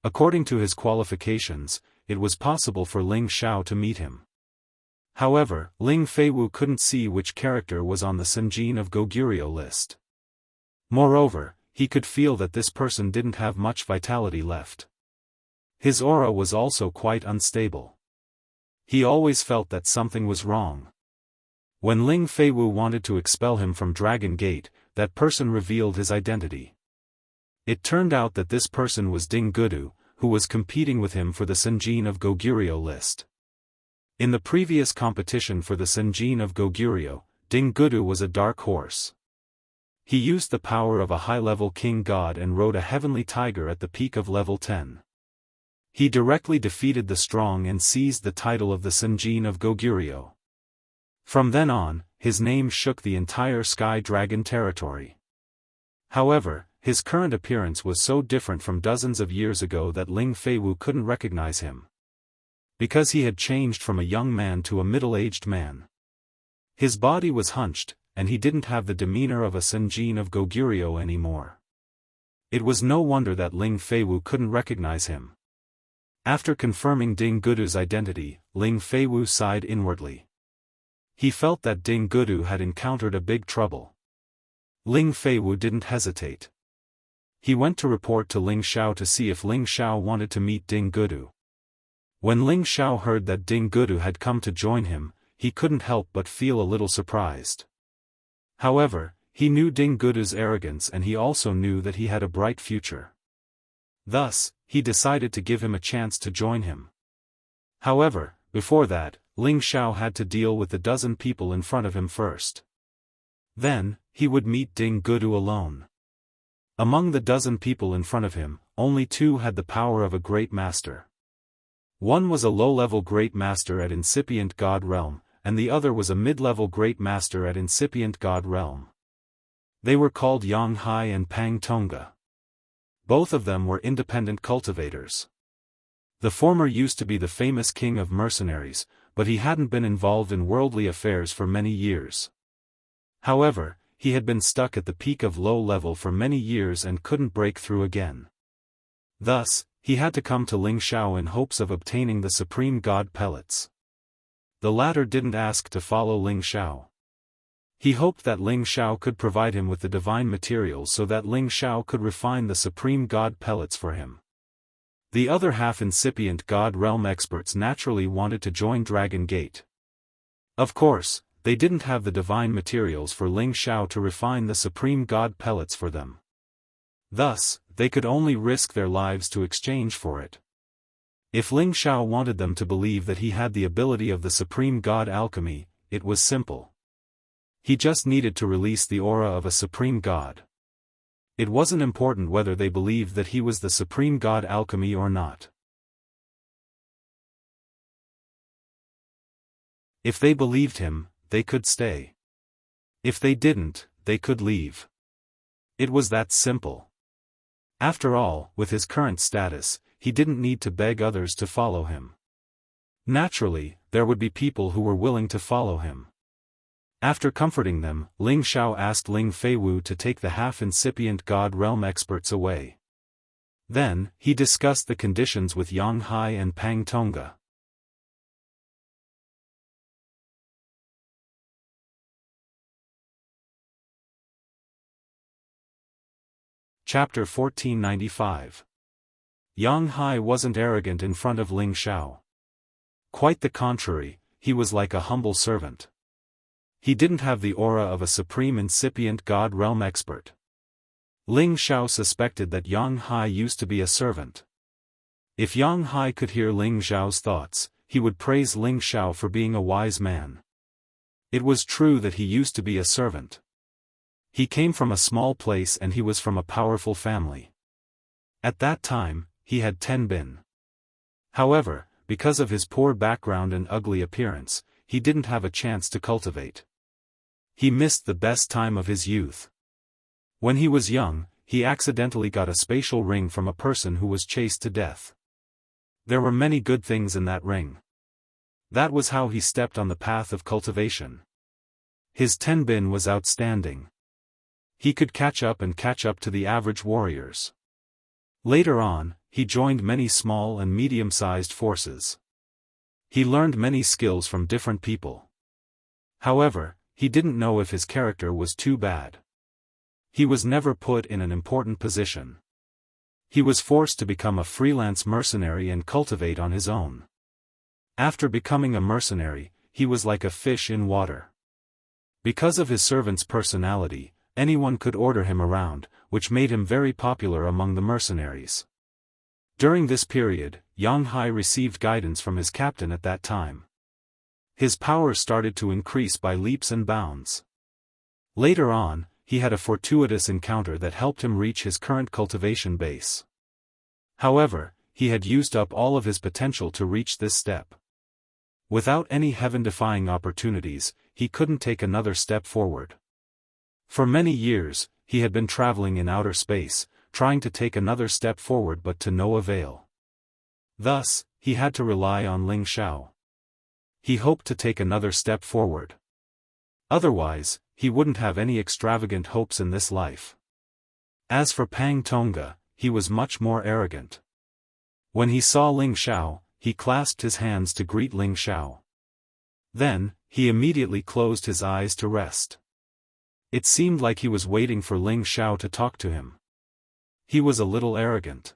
According to his qualifications, it was possible for Ling Xiao to meet him. However, Ling Feiwu couldn't see which character was on the Senjin of Goguryeo list. Moreover, he could feel that this person didn't have much vitality left. His aura was also quite unstable. He always felt that something was wrong. When Ling Feiwu wanted to expel him from Dragon Gate, that person revealed his identity. It turned out that this person was Ding Gudu, who was competing with him for the Senjin of Goguryeo list. In the previous competition for the Senjin of Goguryeo, Ding Gudu was a dark horse. He used the power of a high-level king god and rode a heavenly tiger at the peak of level 10. He directly defeated the strong and seized the title of the Senjin of Goguryeo. From then on, his name shook the entire Sky Dragon territory. However, his current appearance was so different from dozens of years ago that Ling Feiwu couldn't recognize him. Because he had changed from a young man to a middle-aged man. His body was hunched, and he didn't have the demeanor of a Senjin of Goguryeo anymore. It was no wonder that Ling Feiwu couldn't recognize him. After confirming Ding Gudu's identity, Ling Feiwu sighed inwardly. He felt that Ding Gudu had encountered a big trouble. Ling Feiwu didn't hesitate. He went to report to Ling Xiao to see if Ling Xiao wanted to meet Ding Gudu. When Ling Xiao heard that Ding Gudu had come to join him, he couldn't help but feel a little surprised. However, he knew Ding Gudu's arrogance and he also knew that he had a bright future. Thus, he decided to give him a chance to join him. However, before that, Ling Xiao had to deal with the dozen people in front of him first. Then, he would meet Ding Gudu alone. Among the dozen people in front of him, only 2 had the power of a great master. One was a low-level great master at incipient God Realm, and the other was a mid-level great master at incipient God Realm. They were called Yang Hai and Pang Tonga. Both of them were independent cultivators. The former used to be the famous king of mercenaries, but he hadn't been involved in worldly affairs for many years. However, he had been stuck at the peak of low level for many years and couldn't break through again. Thus, he had to come to Ling Xiao in hopes of obtaining the Supreme God pellets. The latter didn't ask to follow Ling Xiao. He hoped that Ling Xiao could provide him with the divine materials so that Ling Xiao could refine the supreme god pellets for him. The other half-incipient god realm experts naturally wanted to join Dragon Gate. Of course, they didn't have the divine materials for Ling Xiao to refine the supreme god pellets for them. Thus, they could only risk their lives to exchange for it. If Ling Xiao wanted them to believe that he had the ability of the supreme god alchemy, it was simple. He just needed to release the aura of a supreme god. It wasn't important whether they believed that he was the supreme god alchemy or not. If they believed him, they could stay. If they didn't, they could leave. It was that simple. After all, with his current status, he didn't need to beg others to follow him. Naturally, there would be people who were willing to follow him. After comforting them, Ling Xiao asked Ling Feiwu to take the half-incipient god realm experts away. Then, he discussed the conditions with Yang Hai and Pang Tongga. Chapter 1495. Yang Hai wasn't arrogant in front of Ling Xiao. Quite the contrary, he was like a humble servant. He didn't have the aura of a supreme incipient god realm expert. Ling Xiao suspected that Yang Hai used to be a servant. If Yang Hai could hear Ling Xiao's thoughts, he would praise Ling Xiao for being a wise man. It was true that he used to be a servant. He came from a small place and he was from a powerful family. At that time, he had 10 bin. However, because of his poor background and ugly appearance, he didn't have a chance to cultivate. He missed the best time of his youth. When he was young, he accidentally got a spatial ring from a person who was chased to death. There were many good things in that ring. That was how he stepped on the path of cultivation. His 10 bin was outstanding. He could catch up to the average warriors. Later on, he joined many small and medium-sized forces. He learned many skills from different people. However, he didn't know if his character was too bad. He was never put in an important position. He was forced to become a freelance mercenary and cultivate on his own. After becoming a mercenary, he was like a fish in water. Because of his servant's personality, anyone could order him around, which made him very popular among the mercenaries. During this period, Yang Hai received guidance from his captain at that time. His powers started to increase by leaps and bounds. Later on, he had a fortuitous encounter that helped him reach his current cultivation base. However, he had used up all of his potential to reach this step. Without any heaven-defying opportunities, he couldn't take another step forward. For many years, he had been traveling in outer space, trying to take another step forward but to no avail. Thus, he had to rely on Ling Xiao. He hoped to take another step forward. Otherwise, he wouldn't have any extravagant hopes in this life. As for Pang Tongga, he was much more arrogant. When he saw Ling Xiao, he clasped his hands to greet Ling Xiao. Then, he immediately closed his eyes to rest. It seemed like he was waiting for Ling Xiao to talk to him. He was a little arrogant.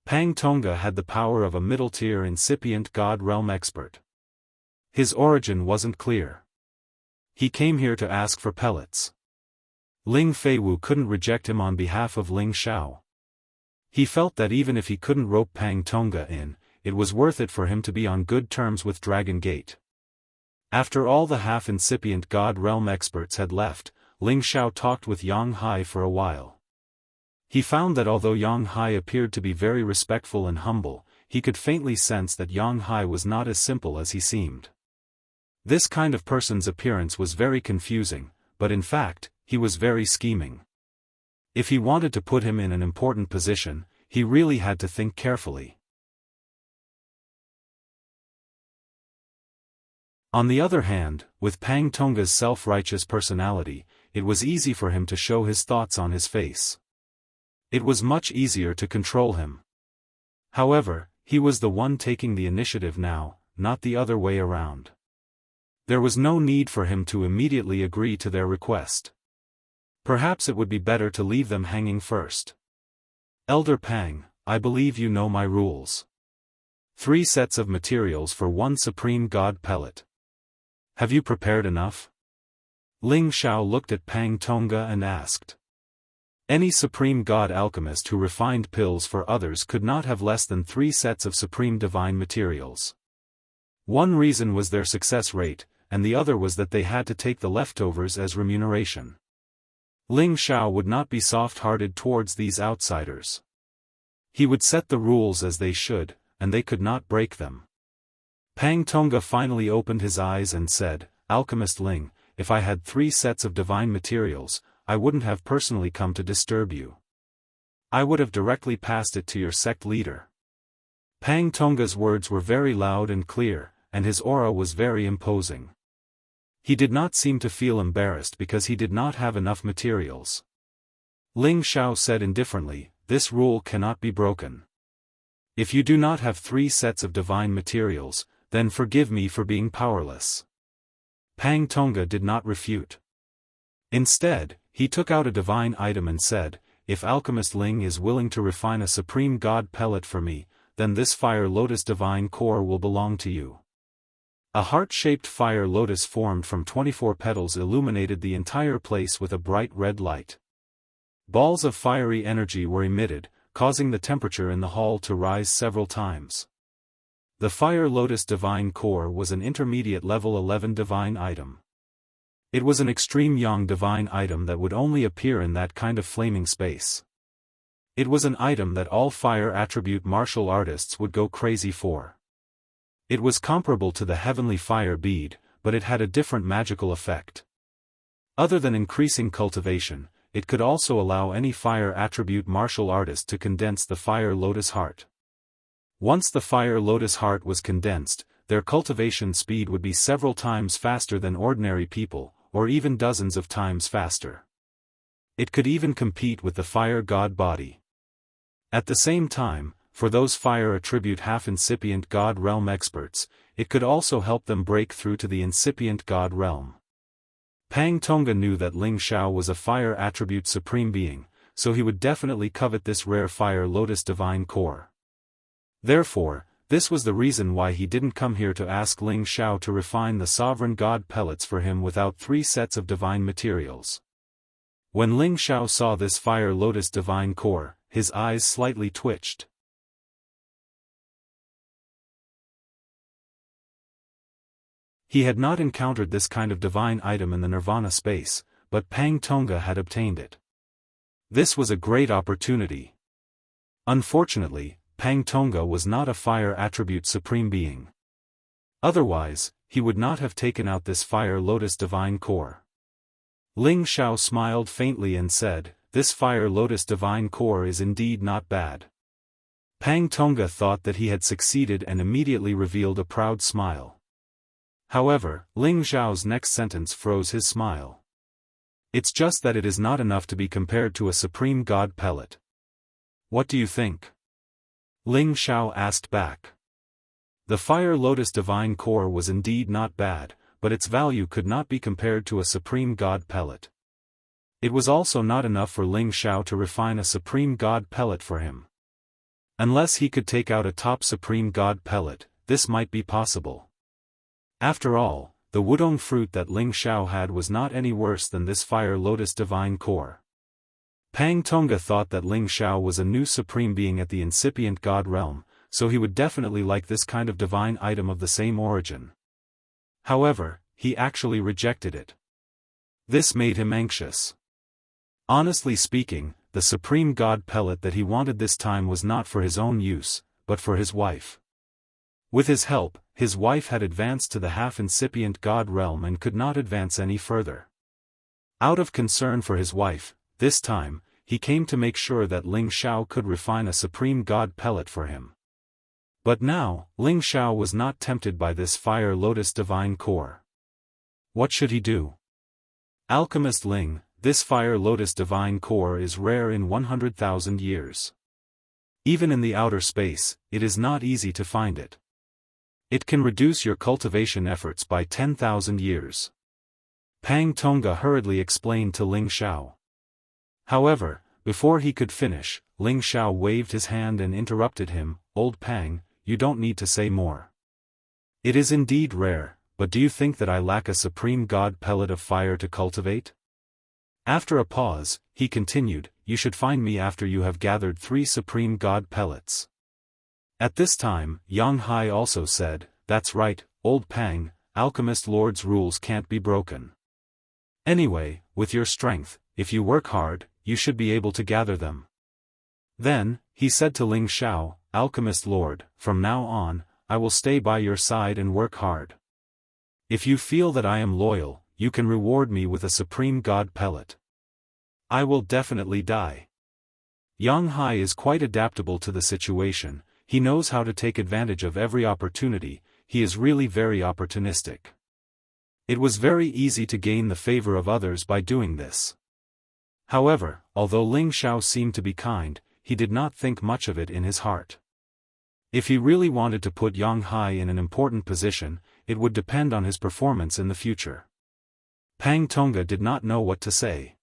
Pang Tongga had the power of a middle-tier incipient god realm expert. His origin wasn't clear. He came here to ask for pellets. Ling Feiwu couldn't reject him on behalf of Ling Xiao. He felt that even if he couldn't rope Pang Tongga in, it was worth it for him to be on good terms with Dragon Gate. After all the half-incipient god realm experts had left, Ling Xiao talked with Yang Hai for a while. He found that although Yang Hai appeared to be very respectful and humble, he could faintly sense that Yang Hai was not as simple as he seemed. This kind of person's appearance was very confusing, but in fact, he was very scheming. If he wanted to put him in an important position, he really had to think carefully. On the other hand, with Pang Tongga's self-righteous personality, it was easy for him to show his thoughts on his face. It was much easier to control him. However, he was the one taking the initiative now, not the other way around. There was no need for him to immediately agree to their request. Perhaps it would be better to leave them hanging first. Elder Pang, I believe you know my rules. 3 sets of materials for 1 supreme god pellet. Have you prepared enough? Ling Xiao looked at Pang Tonga and asked. Any supreme god alchemist who refined pills for others could not have less than 3 sets of supreme divine materials. One reason was their success rate, and the other was that they had to take the leftovers as remuneration. Ling Xiao would not be soft-hearted towards these outsiders. He would set the rules as they should, and they could not break them. Pang Tonga finally opened his eyes and said, Alchemist Ling, if I had 3 sets of divine materials, I wouldn't have personally come to disturb you. I would have directly passed it to your sect leader. Pang Tonga's words were very loud and clear, and his aura was very imposing. He did not seem to feel embarrassed because he did not have enough materials. Ling Xiao said indifferently, this rule cannot be broken. If you do not have 3 sets of divine materials, then forgive me for being powerless. Pang Tonga did not refute. Instead, he took out a divine item and said, if Alchemist Ling is willing to refine a supreme god pellet for me, then this fire lotus divine core will belong to you. A heart-shaped fire lotus formed from 24 petals illuminated the entire place with a bright red light. Balls of fiery energy were emitted, causing the temperature in the hall to rise several times. The fire lotus divine core was an intermediate level 11 divine item. It was an extreme yang divine item that would only appear in that kind of flaming space. It was an item that all fire attribute martial artists would go crazy for. It was comparable to the heavenly fire bead, but it had a different magical effect. Other than increasing cultivation, it could also allow any fire attribute martial artist to condense the fire lotus heart. Once the fire lotus heart was condensed, their cultivation speed would be several times faster than ordinary people, or even dozens of times faster. It could even compete with the fire god body. At the same time, for those fire attribute half-incipient god realm experts, it could also help them break through to the incipient god realm. Pang Tonga knew that Ling Xiao was a fire attribute supreme being, so he would definitely covet this rare fire lotus divine core. Therefore, this was the reason why he didn't come here to ask Ling Xiao to refine the sovereign god pellets for him without 3 sets of divine materials. When Ling Xiao saw this fire lotus divine core, his eyes slightly twitched. He had not encountered this kind of divine item in the Nirvana space, but Pang Tonga had obtained it. This was a great opportunity. Unfortunately, Pang Tonga was not a fire attribute supreme being. Otherwise, he would not have taken out this fire lotus divine core. Ling Xiao smiled faintly and said, this fire lotus divine core is indeed not bad. Pang Tonga thought that he had succeeded and immediately revealed a proud smile. However, Ling Xiao's next sentence froze his smile. It's just that it is not enough to be compared to a supreme god pellet. What do you think? Ling Xiao asked back. The fire lotus divine core was indeed not bad, but its value could not be compared to a supreme god pellet. It was also not enough for Ling Xiao to refine a supreme god pellet for him. Unless he could take out a top supreme god pellet, this might be possible. After all, the wudong fruit that Ling Xiao had was not any worse than this fire lotus divine core. Pang Tonga thought that Ling Xiao was a new supreme being at the incipient god realm, so he would definitely like this kind of divine item of the same origin. However, he actually rejected it. This made him anxious. Honestly speaking, the supreme god pellet that he wanted this time was not for his own use, but for his wife. With his help, his wife had advanced to the half-incipient god realm and could not advance any further. Out of concern for his wife, this time, he came to make sure that Ling Xiao could refine a supreme god pellet for him. But now, Ling Xiao was not tempted by this fire lotus divine core. What should he do? Alchemist Ling, this fire lotus divine core is rare in 100,000 years. Even in the outer space, it is not easy to find it. It can reduce your cultivation efforts by 10,000 years. Pang Tongga hurriedly explained to Ling Xiao. However, before he could finish, Ling Xiao waved his hand and interrupted him. Old Pang, you don't need to say more. It is indeed rare, but do you think that I lack a supreme god pellet of fire to cultivate? After a pause, he continued, you should find me after you have gathered 3 supreme god pellets. At this time, Yang Hai also said, that's right, old Pang, alchemist lord's rules can't be broken. Anyway, with your strength, if you work hard, you should be able to gather them. Then, he said to Ling Xiao, alchemist lord, from now on, I will stay by your side and work hard. If you feel that I am loyal, you can reward me with a supreme god pellet. I will definitely die. Yang Hai is quite adaptable to the situation, he knows how to take advantage of every opportunity, he is really very opportunistic. It was very easy to gain the favor of others by doing this. However, although Ling Xiao seemed to be kind, he did not think much of it in his heart. If he really wanted to put Yang Hai in an important position, it would depend on his performance in the future. Pang Tongga did not know what to say.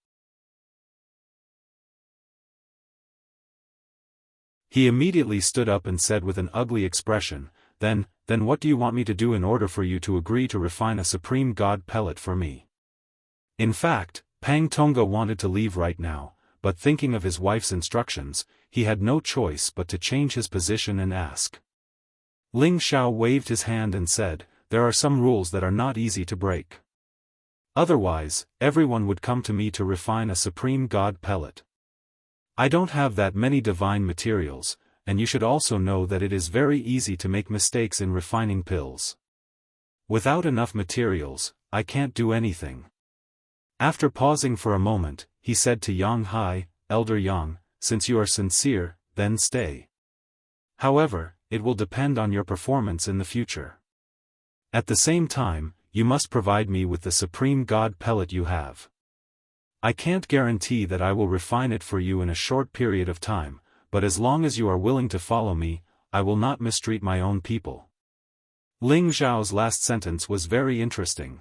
He immediately stood up and said with an ugly expression, Then what do you want me to do in order for you to agree to refine a supreme god pellet for me? In fact, Pang Tongga wanted to leave right now, but thinking of his wife's instructions, he had no choice but to change his position and ask. Ling Xiao waved his hand and said, there are some rules that are not easy to break. Otherwise, everyone would come to me to refine a supreme god pellet. I don't have that many divine materials, and you should also know that it is very easy to make mistakes in refining pills. Without enough materials, I can't do anything. After pausing for a moment, he said to Yang Hai, Elder Yang, since you are sincere, then stay. However, it will depend on your performance in the future. At the same time, you must provide me with the supreme god pellet you have. I can't guarantee that I will refine it for you in a short period of time, but as long as you are willing to follow me, I will not mistreat my own people. Ling Xiao's last sentence was very interesting.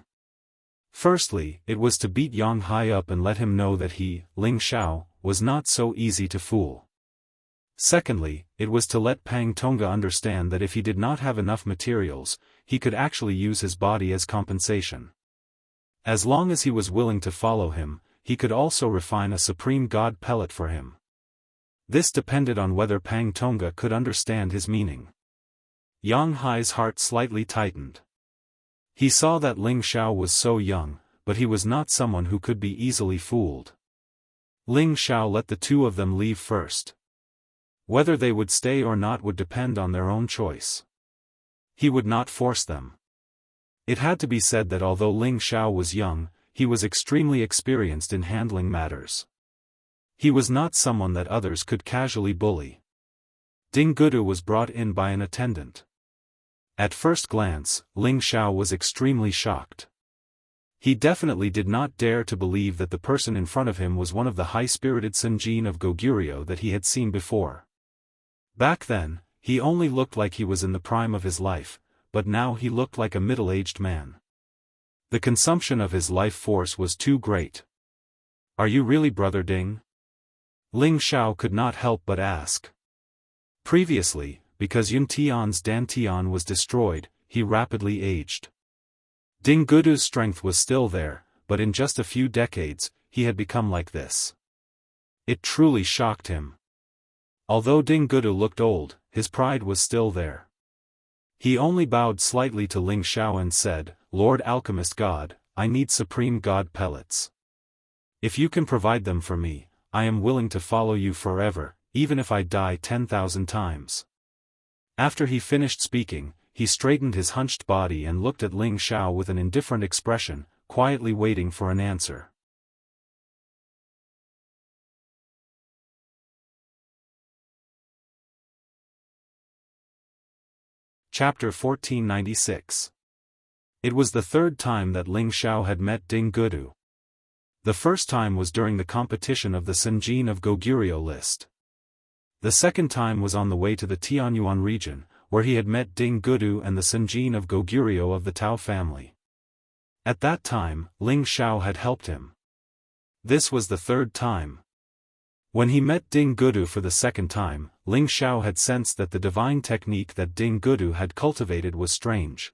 Firstly, it was to beat Yang Hai up and let him know that he, Ling Xiao, was not so easy to fool. Secondly, it was to let Pang Tongga understand that if he did not have enough materials, he could actually use his body as compensation. As long as he was willing to follow him, he could also refine a supreme god pellet for him. This depended on whether Pang Tongga could understand his meaning. Yang Hai's heart slightly tightened. He saw that Ling Xiao was so young, but he was not someone who could be easily fooled. Ling Xiao let the two of them leave first. Whether they would stay or not would depend on their own choice. He would not force them. It had to be said that although Ling Xiao was young, he was extremely experienced in handling matters. He was not someone that others could casually bully. Ding Gudu was brought in by an attendant. At first glance, Ling Xiao was extremely shocked. He definitely did not dare to believe that the person in front of him was one of the high-spirited Senjin of Goguryeo that he had seen before. Back then, he only looked like he was in the prime of his life, but now he looked like a middle-aged man. The consumption of his life force was too great. Are you really Brother Ding? Ling Xiao could not help but ask. Previously, because Yun Tian's Dantian was destroyed, he rapidly aged. Ding Gudu's strength was still there, but in just a few decades, he had become like this. It truly shocked him. Although Ding Gudu looked old, his pride was still there. He only bowed slightly to Ling Xiao and said, Lord Alchemist God, I need supreme god pellets. If you can provide them for me, I am willing to follow you forever, even if I die 10,000 times. After he finished speaking, he straightened his hunched body and looked at Ling Xiao with an indifferent expression, quietly waiting for an answer. Chapter 1496. It was the third time that Ling Xiao had met Ding Gudu. The first time was during the competition of the Senjin of Goguryeo list. The second time was on the way to the Tianyuan region, where he had met Ding Gudu and the Senjin of Goguryeo of the Tao family. At that time, Ling Xiao had helped him. This was the third time. When he met Ding Gudu for the second time, Ling Xiao had sensed that the divine technique that Ding Gudu had cultivated was strange.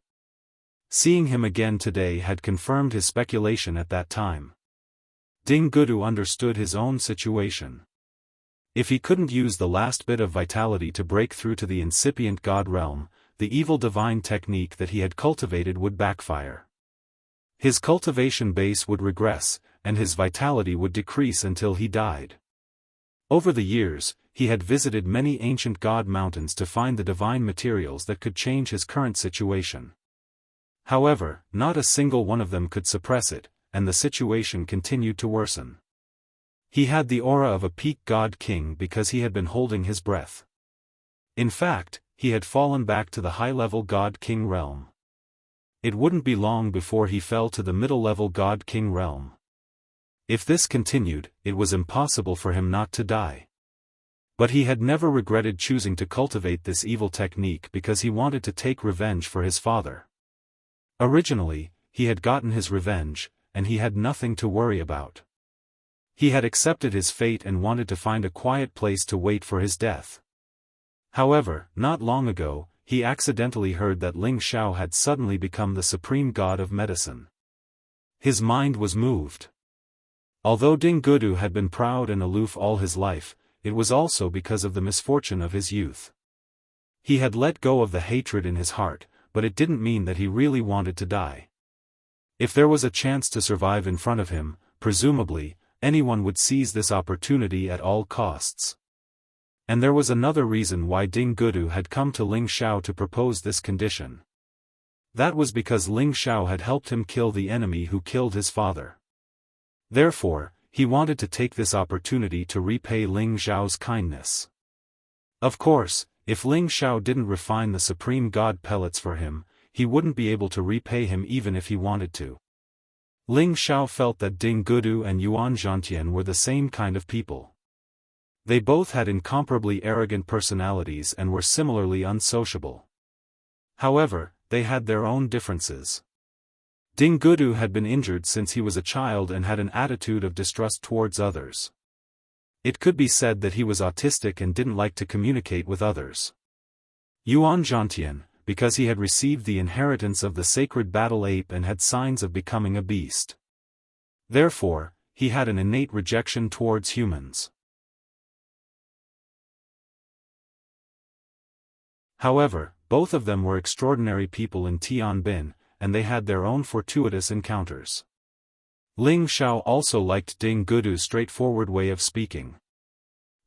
Seeing him again today had confirmed his speculation at that time. Ding Gudu understood his own situation. If he couldn't use the last bit of vitality to break through to the incipient god realm, the evil divine technique that he had cultivated would backfire. His cultivation base would regress, and his vitality would decrease until he died. Over the years, he had visited many ancient god mountains to find the divine materials that could change his current situation. However, not a single one of them could suppress it, and the situation continued to worsen. He had the aura of a peak god king because he had been holding his breath. In fact, he had fallen back to the high-level god king realm. It wouldn't be long before he fell to the middle-level god king realm. If this continued, it was impossible for him not to die. But he had never regretted choosing to cultivate this evil technique because he wanted to take revenge for his father. Originally, he had gotten his revenge, and he had nothing to worry about. He had accepted his fate and wanted to find a quiet place to wait for his death. However, not long ago, he accidentally heard that Ling Xiao had suddenly become the supreme god of medicine. His mind was moved. Although Ding Gudu had been proud and aloof all his life, it was also because of the misfortune of his youth. He had let go of the hatred in his heart, but it didn't mean that he really wanted to die. If there was a chance to survive in front of him, presumably, anyone would seize this opportunity at all costs. And there was another reason why Ding Gudu had come to Ling Xiao to propose this condition. That was because Ling Xiao had helped him kill the enemy who killed his father. Therefore, he wanted to take this opportunity to repay Ling Xiao's kindness. Of course, if Ling Xiao didn't refine the supreme god pellets for him, he wouldn't be able to repay him even if he wanted to. Ling Xiao felt that Ding Gudu and Yuan Zhantian were the same kind of people. They both had incomparably arrogant personalities and were similarly unsociable. However, they had their own differences. Ding Gudu had been injured since he was a child and had an attitude of distrust towards others. It could be said that he was autistic and didn't like to communicate with others. Yuan Zhantian, because he had received the inheritance of the sacred battle ape and had signs of becoming a beast. Therefore, he had an innate rejection towards humans. However, both of them were extraordinary people in Tianbin, and they had their own fortuitous encounters. Ling Xiao also liked Ding Gudu's straightforward way of speaking.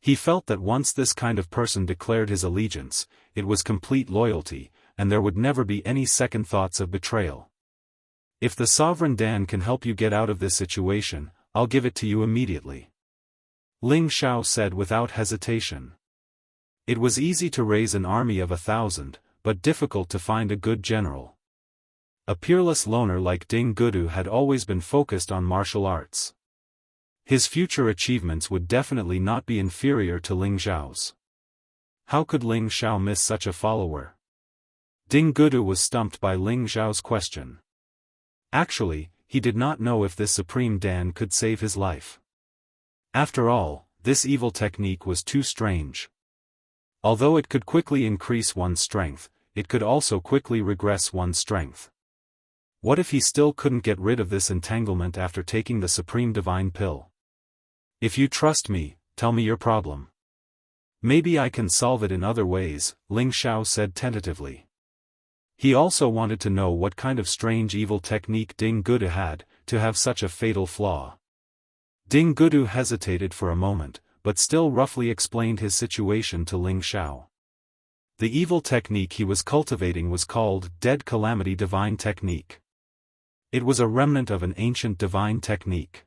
He felt that once this kind of person declared his allegiance, it was complete loyalty, and there would never be any second thoughts of betrayal. If the Sovereign Dan can help you get out of this situation, I'll give it to you immediately. Ling Xiao said without hesitation. It was easy to raise an army of 1,000, but difficult to find a good general. A peerless loner like Ding Gudu had always been focused on martial arts. His future achievements would definitely not be inferior to Ling Xiao's. How could Ling Xiao miss such a follower? Ding Gudu was stumped by Ling Xiao's question. Actually, he did not know if this Supreme Dan could save his life. After all, this evil technique was too strange. Although it could quickly increase one's strength, it could also quickly regress one's strength. What if he still couldn't get rid of this entanglement after taking the Supreme Divine Pill? If you trust me, tell me your problem. Maybe I can solve it in other ways, Ling Xiao said tentatively. He also wanted to know what kind of strange evil technique Ding Gudu had, to have such a fatal flaw. Ding Gudu hesitated for a moment, but still roughly explained his situation to Ling Xiao. The evil technique he was cultivating was called Dead Calamity Divine Technique. It was a remnant of an ancient divine technique.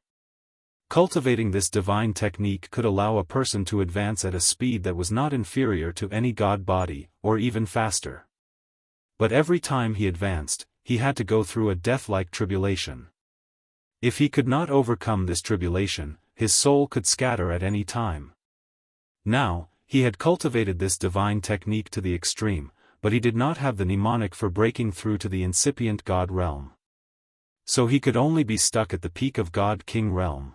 Cultivating this divine technique could allow a person to advance at a speed that was not inferior to any god body, or even faster. But every time he advanced, he had to go through a death-like tribulation. If he could not overcome this tribulation, his soul could scatter at any time. Now, he had cultivated this divine technique to the extreme, but he did not have the mnemonic for breaking through to the incipient God realm. So he could only be stuck at the peak of God King realm.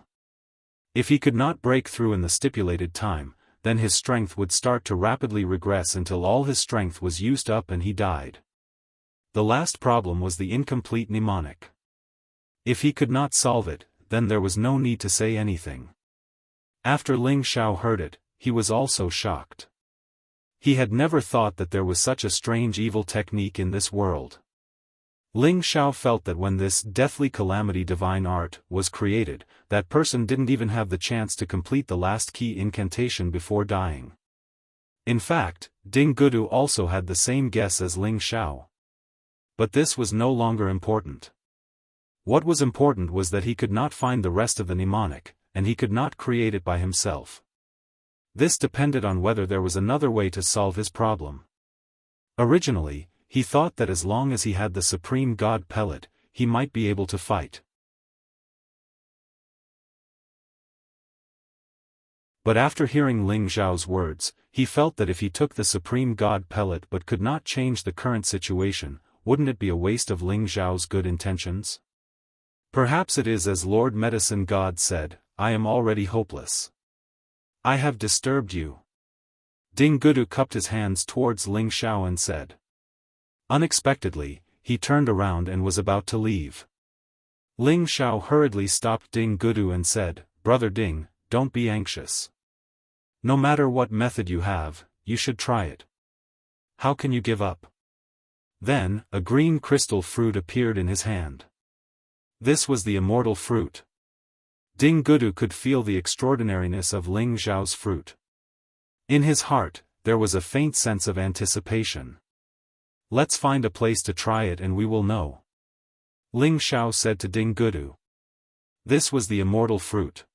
If he could not break through in the stipulated time, then his strength would start to rapidly regress until all his strength was used up and he died. The last problem was the incomplete mnemonic. If he could not solve it, then there was no need to say anything. After Ling Xiao heard it, he was also shocked. He had never thought that there was such a strange evil technique in this world. Ling Xiao felt that when this deathly calamity divine art was created, that person didn't even have the chance to complete the last key incantation before dying. In fact, Ding Gudu also had the same guess as Ling Xiao. But this was no longer important. What was important was that he could not find the rest of the mnemonic, and he could not create it by himself. This depended on whether there was another way to solve his problem. Originally, he thought that as long as he had the supreme god pellet, he might be able to fight. But after hearing Ling Xiao's words, he felt that if he took the supreme god pellet but could not change the current situation, wouldn't it be a waste of Ling Xiao's good intentions? Perhaps it is as Lord Medicine God said, I am already hopeless. I have disturbed you. Ding Gudu cupped his hands towards Ling Xiao and said. Unexpectedly, he turned around and was about to leave. Ling Xiao hurriedly stopped Ding Gudu and said, Brother Ding, don't be anxious. No matter what method you have, you should try it. How can you give up? Then, a green crystal fruit appeared in his hand. This was the immortal fruit. Ding Gudu could feel the extraordinariness of Ling Xiao's fruit. In his heart, there was a faint sense of anticipation. Let's find a place to try it and we will know. Ling Xiao said to Ding Gudu. This was the immortal fruit.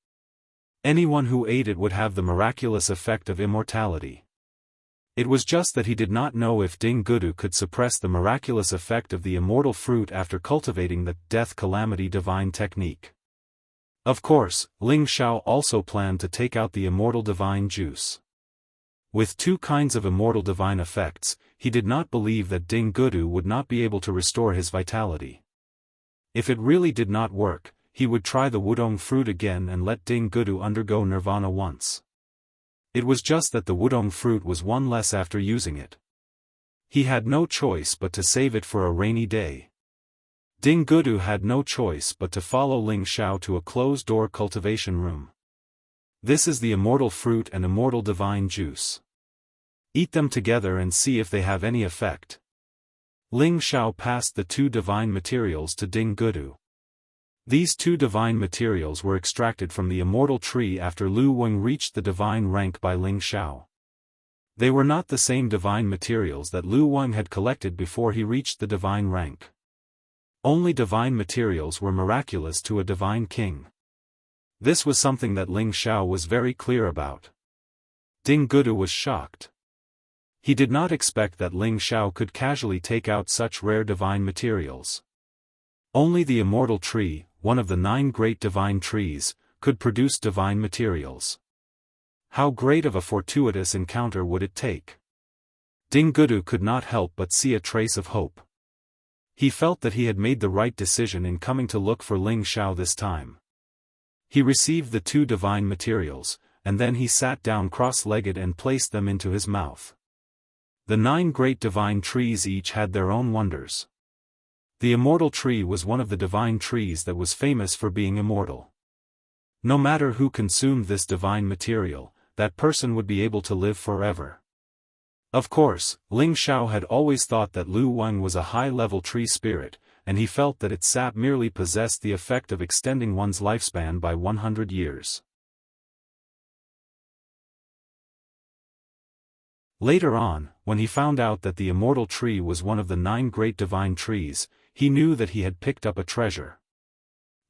Anyone who ate it would have the miraculous effect of immortality. It was just that he did not know if Ding Gudu could suppress the miraculous effect of the immortal fruit after cultivating the death calamity divine technique. Of course, Ling Xiao also planned to take out the immortal divine juice. With two kinds of immortal divine effects, he did not believe that Ding Gudu would not be able to restore his vitality. If it really did not work, he would try the Wudong fruit again and let Ding Gudu undergo nirvana once. It was just that the Wudong fruit was one less after using it. He had no choice but to save it for a rainy day. Ding Gudu had no choice but to follow Ling Xiao to a closed-door cultivation room. This is the immortal fruit and immortal divine juice. Eat them together and see if they have any effect. Ling Xiao passed the two divine materials to Ding Gudu. These two divine materials were extracted from the immortal tree after Lu Weng reached the divine rank by Ling Xiao. They were not the same divine materials that Lu Weng had collected before he reached the divine rank. Only divine materials were miraculous to a divine king. This was something that Ling Xiao was very clear about. Ding Gudu was shocked. He did not expect that Ling Xiao could casually take out such rare divine materials. Only the immortal tree, one of the 9 great divine trees, could produce divine materials. How great of a fortuitous encounter would it take? Ding Gudu could not help but see a trace of hope. He felt that he had made the right decision in coming to look for Ling Xiao this time. He received the 2 divine materials, and then he sat down cross-legged and placed them into his mouth. The 9 great divine trees each had their own wonders. The immortal tree was one of the divine trees that was famous for being immortal. No matter who consumed this divine material, that person would be able to live forever. Of course, Ling Xiao had always thought that Lu Weng was a high-level tree spirit, and he felt that its sap merely possessed the effect of extending one's lifespan by 100 years. Later on, when he found out that the immortal tree was one of the 9 great divine trees, he knew that he had picked up a treasure.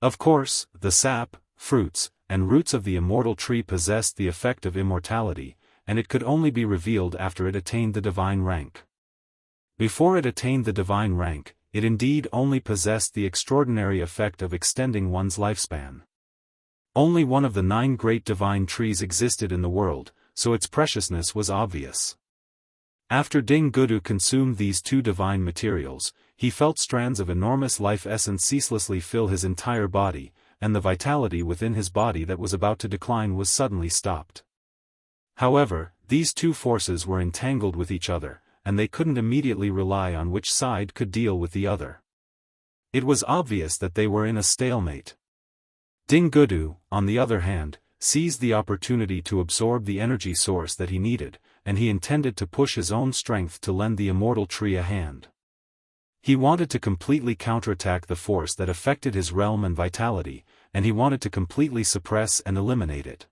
Of course, the sap, fruits, and roots of the immortal tree possessed the effect of immortality, and it could only be revealed after it attained the divine rank. Before it attained the divine rank, it indeed only possessed the extraordinary effect of extending one's lifespan. Only one of the 9 great divine trees existed in the world, so its preciousness was obvious. After Ding Gudu consumed these two divine materials, he felt strands of enormous life essence ceaselessly fill his entire body, and the vitality within his body that was about to decline was suddenly stopped. However, these two forces were entangled with each other, and they couldn't immediately rely on which side could deal with the other. It was obvious that they were in a stalemate. Ding Gudu, on the other hand, seized the opportunity to absorb the energy source that he needed, and he intended to push his own strength to lend the immortal tree a hand. He wanted to completely counterattack the force that affected his realm and vitality, and he wanted to completely suppress and eliminate it.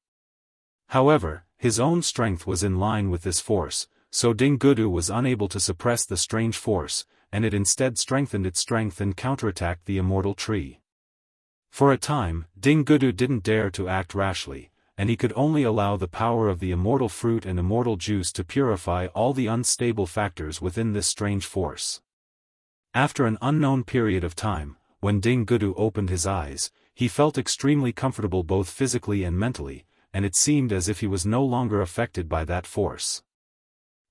However, his own strength was in line with this force, so Ding Gudu was unable to suppress the strange force, and it instead strengthened its strength and counterattacked the immortal tree. For a time, Ding Gudu didn't dare to act rashly, and he could only allow the power of the immortal fruit and immortal juice to purify all the unstable factors within this strange force. After an unknown period of time, when Ding Gudu opened his eyes, he felt extremely comfortable both physically and mentally, and it seemed as if he was no longer affected by that force.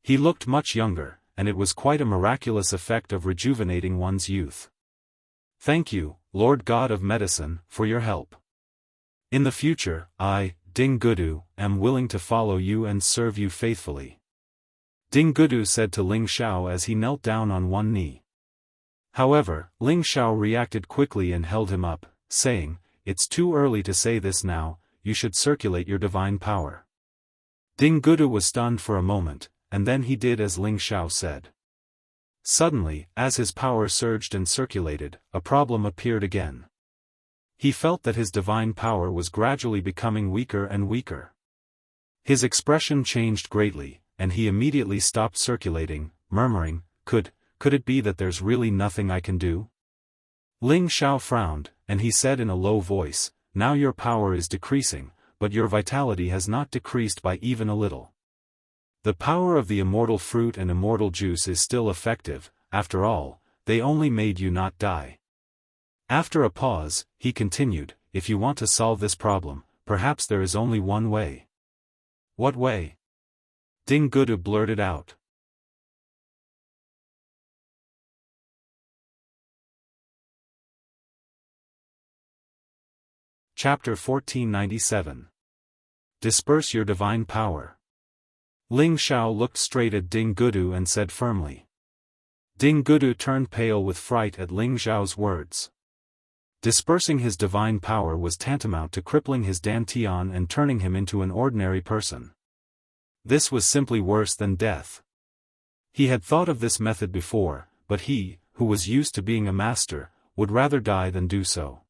He looked much younger, and it was quite a miraculous effect of rejuvenating one's youth. Thank you, Lord God of Medicine, for your help. In the future, I, Ding Gudu, am willing to follow you and serve you faithfully. Ding Gudu said to Ling Xiao as he knelt down on one knee. However, Ling Xiao reacted quickly and held him up, saying, "It's too early to say this now, you should circulate your divine power." Ding Gudu was stunned for a moment, and then he did as Ling Xiao said. Suddenly, as his power surged and circulated, a problem appeared again. He felt that his divine power was gradually becoming weaker and weaker. His expression changed greatly, and he immediately stopped circulating, murmuring, Could it be that there's really nothing I can do?" Ling Xiao frowned, and he said in a low voice, "Now your power is decreasing, but your vitality has not decreased by even a little. The power of the immortal fruit and immortal juice is still effective, after all, they only made you not die." After a pause, he continued, "If you want to solve this problem, perhaps there is only one way." "What way?" Ding Gudu blurted out. Chapter 1497. Disperse your divine power. Ling Xiao looked straight at Ding Gudu and said firmly. Ding Gudu turned pale with fright at Ling Xiao's words. Dispersing his divine power was tantamount to crippling his dantian and turning him into an ordinary person. This was simply worse than death. He had thought of this method before, but he, who was used to being a master, would rather die than do so.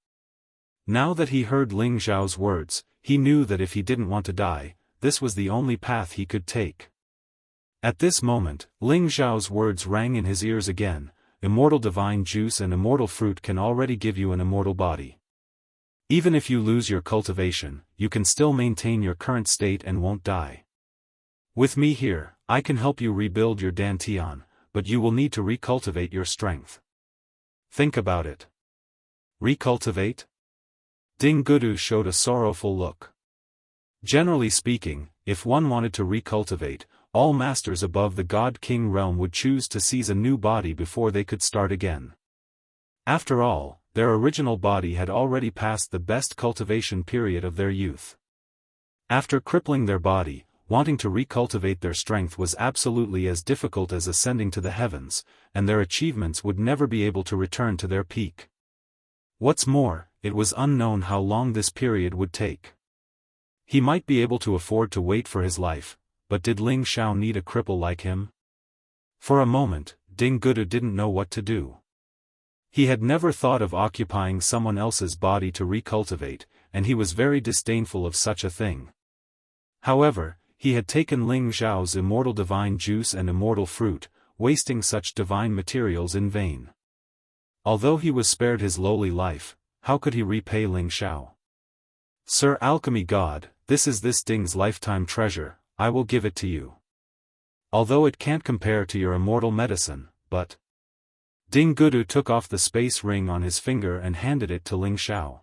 Now that he heard Ling Xiao's words, he knew that if he didn't want to die, this was the only path he could take. At this moment, Ling Xiao's words rang in his ears again, "Immortal divine juice and immortal fruit can already give you an immortal body. Even if you lose your cultivation, you can still maintain your current state and won't die. With me here, I can help you rebuild your dantian, but you will need to recultivate your strength. Think about it." Recultivate? Ding Gudu showed a sorrowful look. Generally speaking, if one wanted to recultivate, all masters above the God-King realm would choose to seize a new body before they could start again. After all, their original body had already passed the best cultivation period of their youth. After crippling their body, wanting to recultivate their strength was absolutely as difficult as ascending to the heavens, and their achievements would never be able to return to their peak. What's more, it was unknown how long this period would take. He might be able to afford to wait for his life, but did Ling Xiao need a cripple like him? For a moment, Ding Gudu didn't know what to do. He had never thought of occupying someone else's body to recultivate, and he was very disdainful of such a thing. However, he had taken Ling Xiao's immortal divine juice and immortal fruit, wasting such divine materials in vain. Although he was spared his lowly life, how could he repay Ling Xiao? "Sir Alchemy God, this is this Ding's lifetime treasure, I will give it to you. Although it can't compare to your immortal medicine, but..." Ding Gudu took off the space ring on his finger and handed it to Ling Xiao.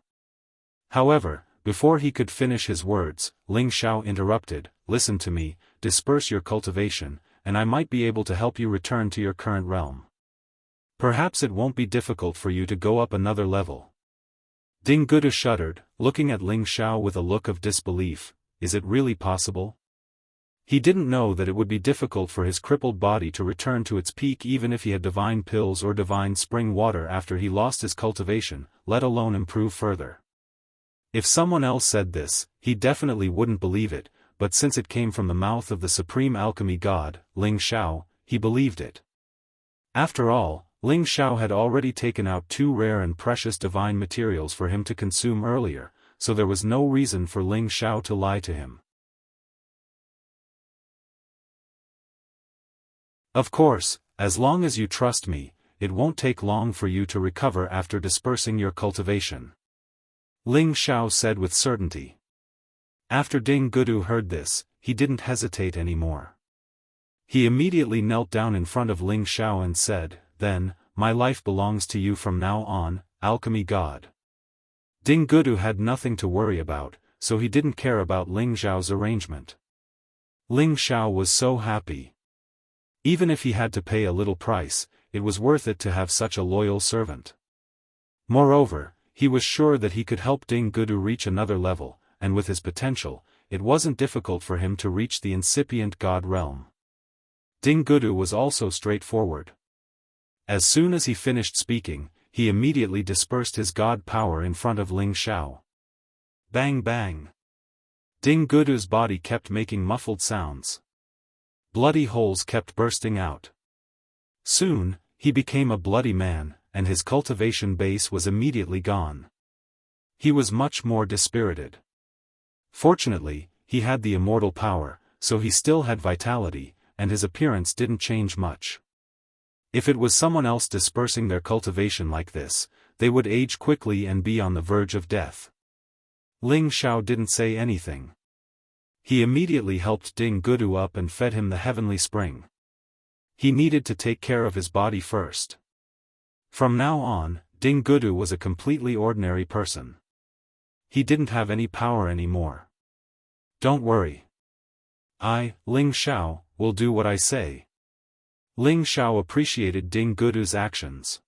However, before he could finish his words, Ling Xiao interrupted, "Listen to me, disperse your cultivation, and I might be able to help you return to your current realm. Perhaps it won't be difficult for you to go up another level." Ding Gudu shuddered, looking at Ling Xiao with a look of disbelief. Is it really possible? He didn't know that it would be difficult for his crippled body to return to its peak even if he had divine pills or divine spring water after he lost his cultivation, let alone improve further. If someone else said this, he definitely wouldn't believe it, but since it came from the mouth of the supreme alchemy god, Ling Xiao, he believed it. After all, Ling Xiao had already taken out 2 rare and precious divine materials for him to consume earlier, so there was no reason for Ling Xiao to lie to him. "Of course, as long as you trust me, it won't take long for you to recover after dispersing your cultivation," Ling Xiao said with certainty. After Ding Gudu heard this, he didn't hesitate anymore. He immediately knelt down in front of Ling Xiao and said, "Then, my life belongs to you from now on, alchemy god." Ding Gudu had nothing to worry about, so he didn't care about Ling Xiao's arrangement. Ling Xiao was so happy. Even if he had to pay a little price, it was worth it to have such a loyal servant. Moreover, he was sure that he could help Ding Gudu reach another level, and with his potential, it wasn't difficult for him to reach the incipient god realm. Ding Gudu was also straightforward. As soon as he finished speaking, he immediately dispersed his god power in front of Ling Xiao. Bang bang! Ding Gudu's body kept making muffled sounds. Bloody holes kept bursting out. Soon, he became a bloody man, and his cultivation base was immediately gone. He was much more dispirited. Fortunately, he had the immortal power, so he still had vitality, and his appearance didn't change much. If it was someone else dispersing their cultivation like this, they would age quickly and be on the verge of death. Ling Xiao didn't say anything. He immediately helped Ding Gudu up and fed him the heavenly spring. He needed to take care of his body first. From now on, Ding Gudu was a completely ordinary person. He didn't have any power anymore. "Don't worry. I, Ling Xiao, will do what I say." Ling Xiao appreciated Ding Gudu's actions.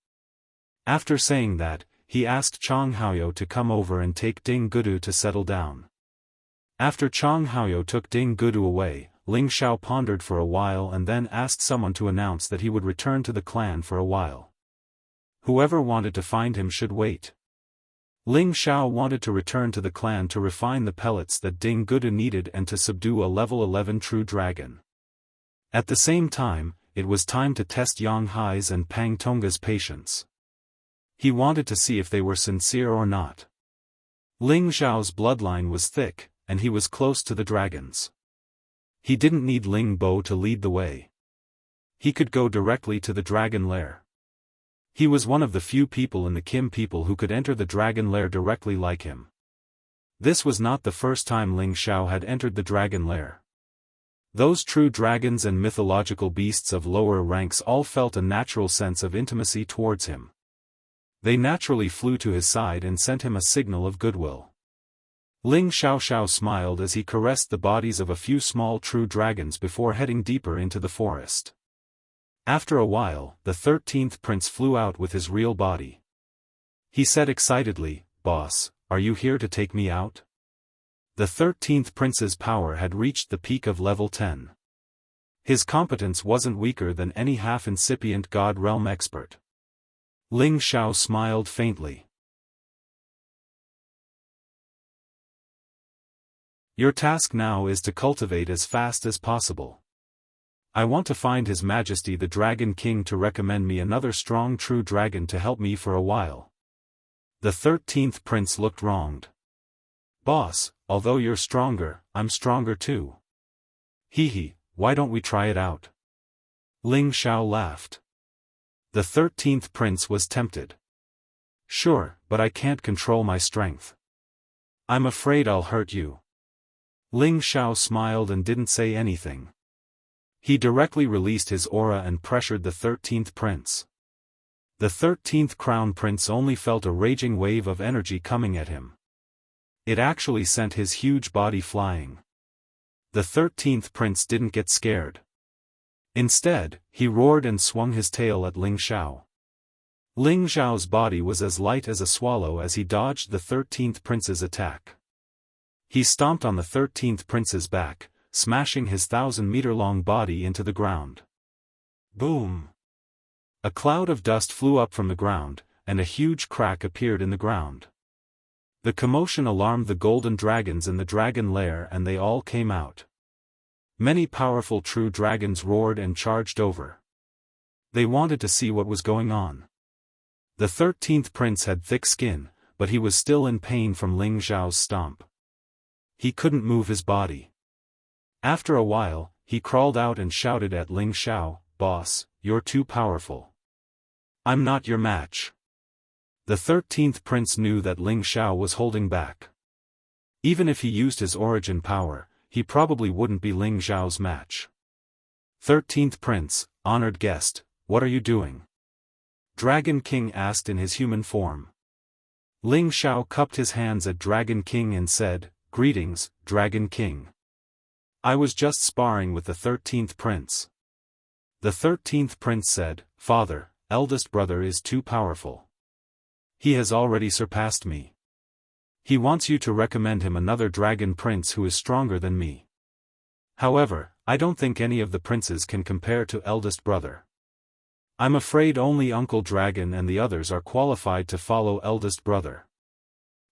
After saying that, he asked Chang Haoyou to come over and take Ding Gudu to settle down. After Chang Haoyou took Ding Gudu away, Ling Xiao pondered for a while and then asked someone to announce that he would return to the clan for a while. Whoever wanted to find him should wait. Ling Xiao wanted to return to the clan to refine the pellets that Ding Gudu needed and to subdue a level 11 true dragon. At the same time, it was time to test Yang Hai's and Pang Tongga's patience. He wanted to see if they were sincere or not. Ling Xiao's bloodline was thick, and he was close to the dragons. He didn't need Ling Bo to lead the way. He could go directly to the dragon lair. He was one of the few people in the Kim people who could enter the dragon lair directly like him. This was not the first time Ling Xiao had entered the dragon lair. Those true dragons and mythological beasts of lower ranks all felt a natural sense of intimacy towards him. They naturally flew to his side and sent him a signal of goodwill. Ling Xiao smiled as he caressed the bodies of a few small true dragons before heading deeper into the forest. After a while, the 13th prince flew out with his real body. He said excitedly, "Boss, are you here to take me out?" The 13th prince's power had reached the peak of level 10. His competence wasn't weaker than any half-incipient god realm expert. Ling Xiao smiled faintly. "Your task now is to cultivate as fast as possible. I want to find His Majesty the Dragon King to recommend me another strong true dragon to help me for a while." The 13th prince looked wronged. "Boss, although you're stronger, I'm stronger too." "Hee, why don't we try it out?" Ling Xiao laughed. The 13th prince was tempted. "Sure, but I can't control my strength. I'm afraid I'll hurt you." Ling Xiao smiled and didn't say anything. He directly released his aura and pressured the 13th prince. The 13th crown prince only felt a raging wave of energy coming at him. It actually sent his huge body flying. The 13th prince didn't get scared. Instead, he roared and swung his tail at Ling Xiao. Ling Xiao's body was as light as a swallow as he dodged the 13th prince's attack. He stomped on the 13th prince's back, smashing his 1,000-meter-long body into the ground. Boom! A cloud of dust flew up from the ground, and a huge crack appeared in the ground. The commotion alarmed the golden dragons in the dragon lair and they all came out. Many powerful true dragons roared and charged over. They wanted to see what was going on. The 13th prince had thick skin, but he was still in pain from Ling Xiao's stomp. He couldn't move his body. After a while, he crawled out and shouted at Ling Xiao, "Boss, you're too powerful. I'm not your match." The 13th prince knew that Ling Xiao was holding back. Even if he used his origin power, he probably wouldn't be Ling Xiao's match. 13th prince, honored guest, what are you doing? Dragon King asked in his human form. Ling Xiao cupped his hands at Dragon King and said, "Greetings, Dragon King. I was just sparring with the 13th prince." The 13th prince said, "Father, eldest brother is too powerful. He has already surpassed me. He wants you to recommend him another dragon prince who is stronger than me. However, I don't think any of the princes can compare to eldest brother. I'm afraid only Uncle Dragon and the others are qualified to follow eldest brother."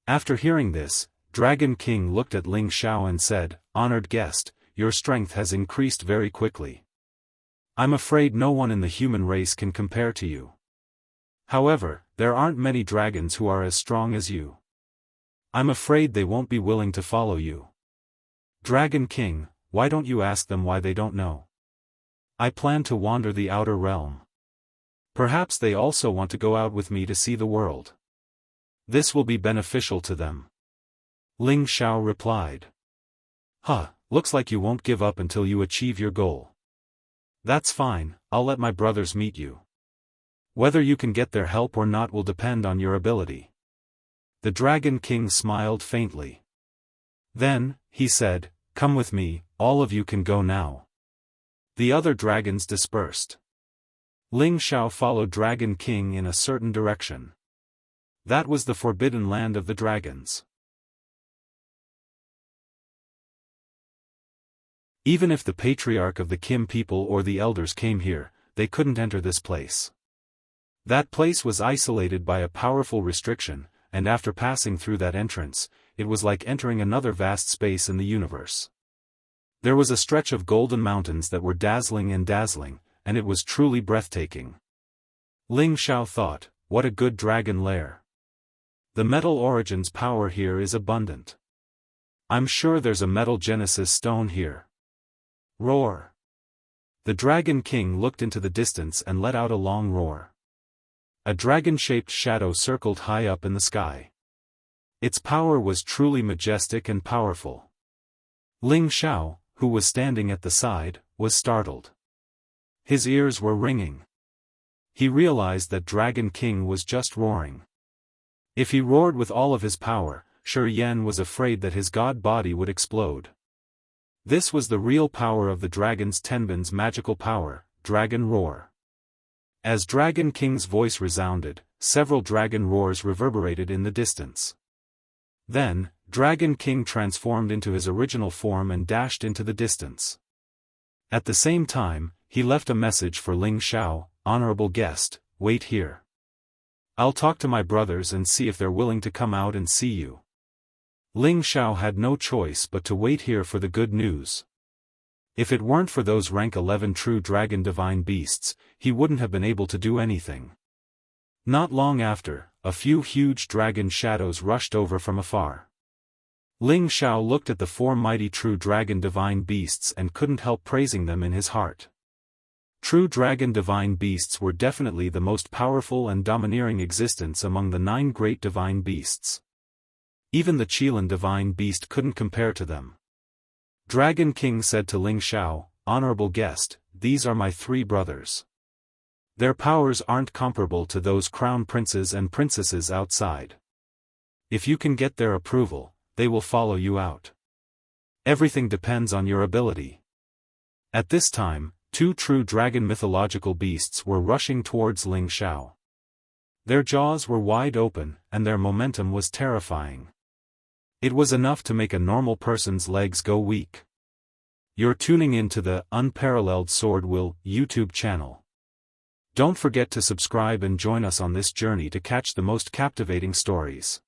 After hearing this, Dragon King looked at Ling Xiao and said, "Honored guest, your strength has increased very quickly. I'm afraid no one in the human race can compare to you. However, there aren't many dragons who are as strong as you. I'm afraid they won't be willing to follow you. Dragon King, why don't you ask them why they don't know? I plan to wander the outer realm. Perhaps they also want to go out with me to see the world. This will be beneficial to them." Ling Xiao replied. Looks like you won't give up until you achieve your goal. That's fine, I'll let my brothers meet you. Whether you can get their help or not will depend on your ability." The Dragon King smiled faintly. Then, he said, "Come with me, all of you can go now." The other dragons dispersed. Ling Xiao followed Dragon King in a certain direction. That was the forbidden land of the dragons. Even if the patriarch of the Kim people or the elders came here, they couldn't enter this place. That place was isolated by a powerful restriction, and after passing through that entrance, it was like entering another vast space in the universe. There was a stretch of golden mountains that were dazzling, and it was truly breathtaking. Ling Xiao thought, what a good dragon lair. The metal origin's power here is abundant. I'm sure there's a metal genesis stone here. Roar! The Dragon King looked into the distance and let out a long roar. A dragon-shaped shadow circled high up in the sky. Its power was truly majestic and powerful. Ling Xiao, who was standing at the side, was startled. His ears were ringing. He realized that Dragon King was just roaring. If he roared with all of his power, Shi Yan was afraid that his god body would explode. This was the real power of the dragon's Tenbin's magical power, Dragon Roar. As Dragon King's voice resounded, several dragon roars reverberated in the distance. Then, Dragon King transformed into his original form and dashed into the distance. At the same time, he left a message for Ling Xiao, "Honorable guest, wait here. I'll talk to my brothers and see if they're willing to come out and see you." Ling Xiao had no choice but to wait here for the good news. If it weren't for those rank 11 true dragon divine beasts, he wouldn't have been able to do anything. Not long after, a few huge dragon shadows rushed over from afar. Ling Xiao looked at the 4 mighty true dragon divine beasts and couldn't help praising them in his heart. True dragon divine beasts were definitely the most powerful and domineering existence among the 9 great divine beasts. Even the Qilin divine beast couldn't compare to them. Dragon King said to Ling Xiao, "Honorable guest, these are my 3 brothers. Their powers aren't comparable to those crown princes and princesses outside. If you can get their approval, they will follow you out. Everything depends on your ability." At this time, Two true dragon mythological beasts were rushing towards Ling Xiao. Their jaws were wide open, and their momentum was terrifying. It was enough to make a normal person's legs go weak. You're tuning in to the Unparalleled SwordWill YouTube channel. Don't forget to subscribe and join us on this journey to catch the most captivating stories.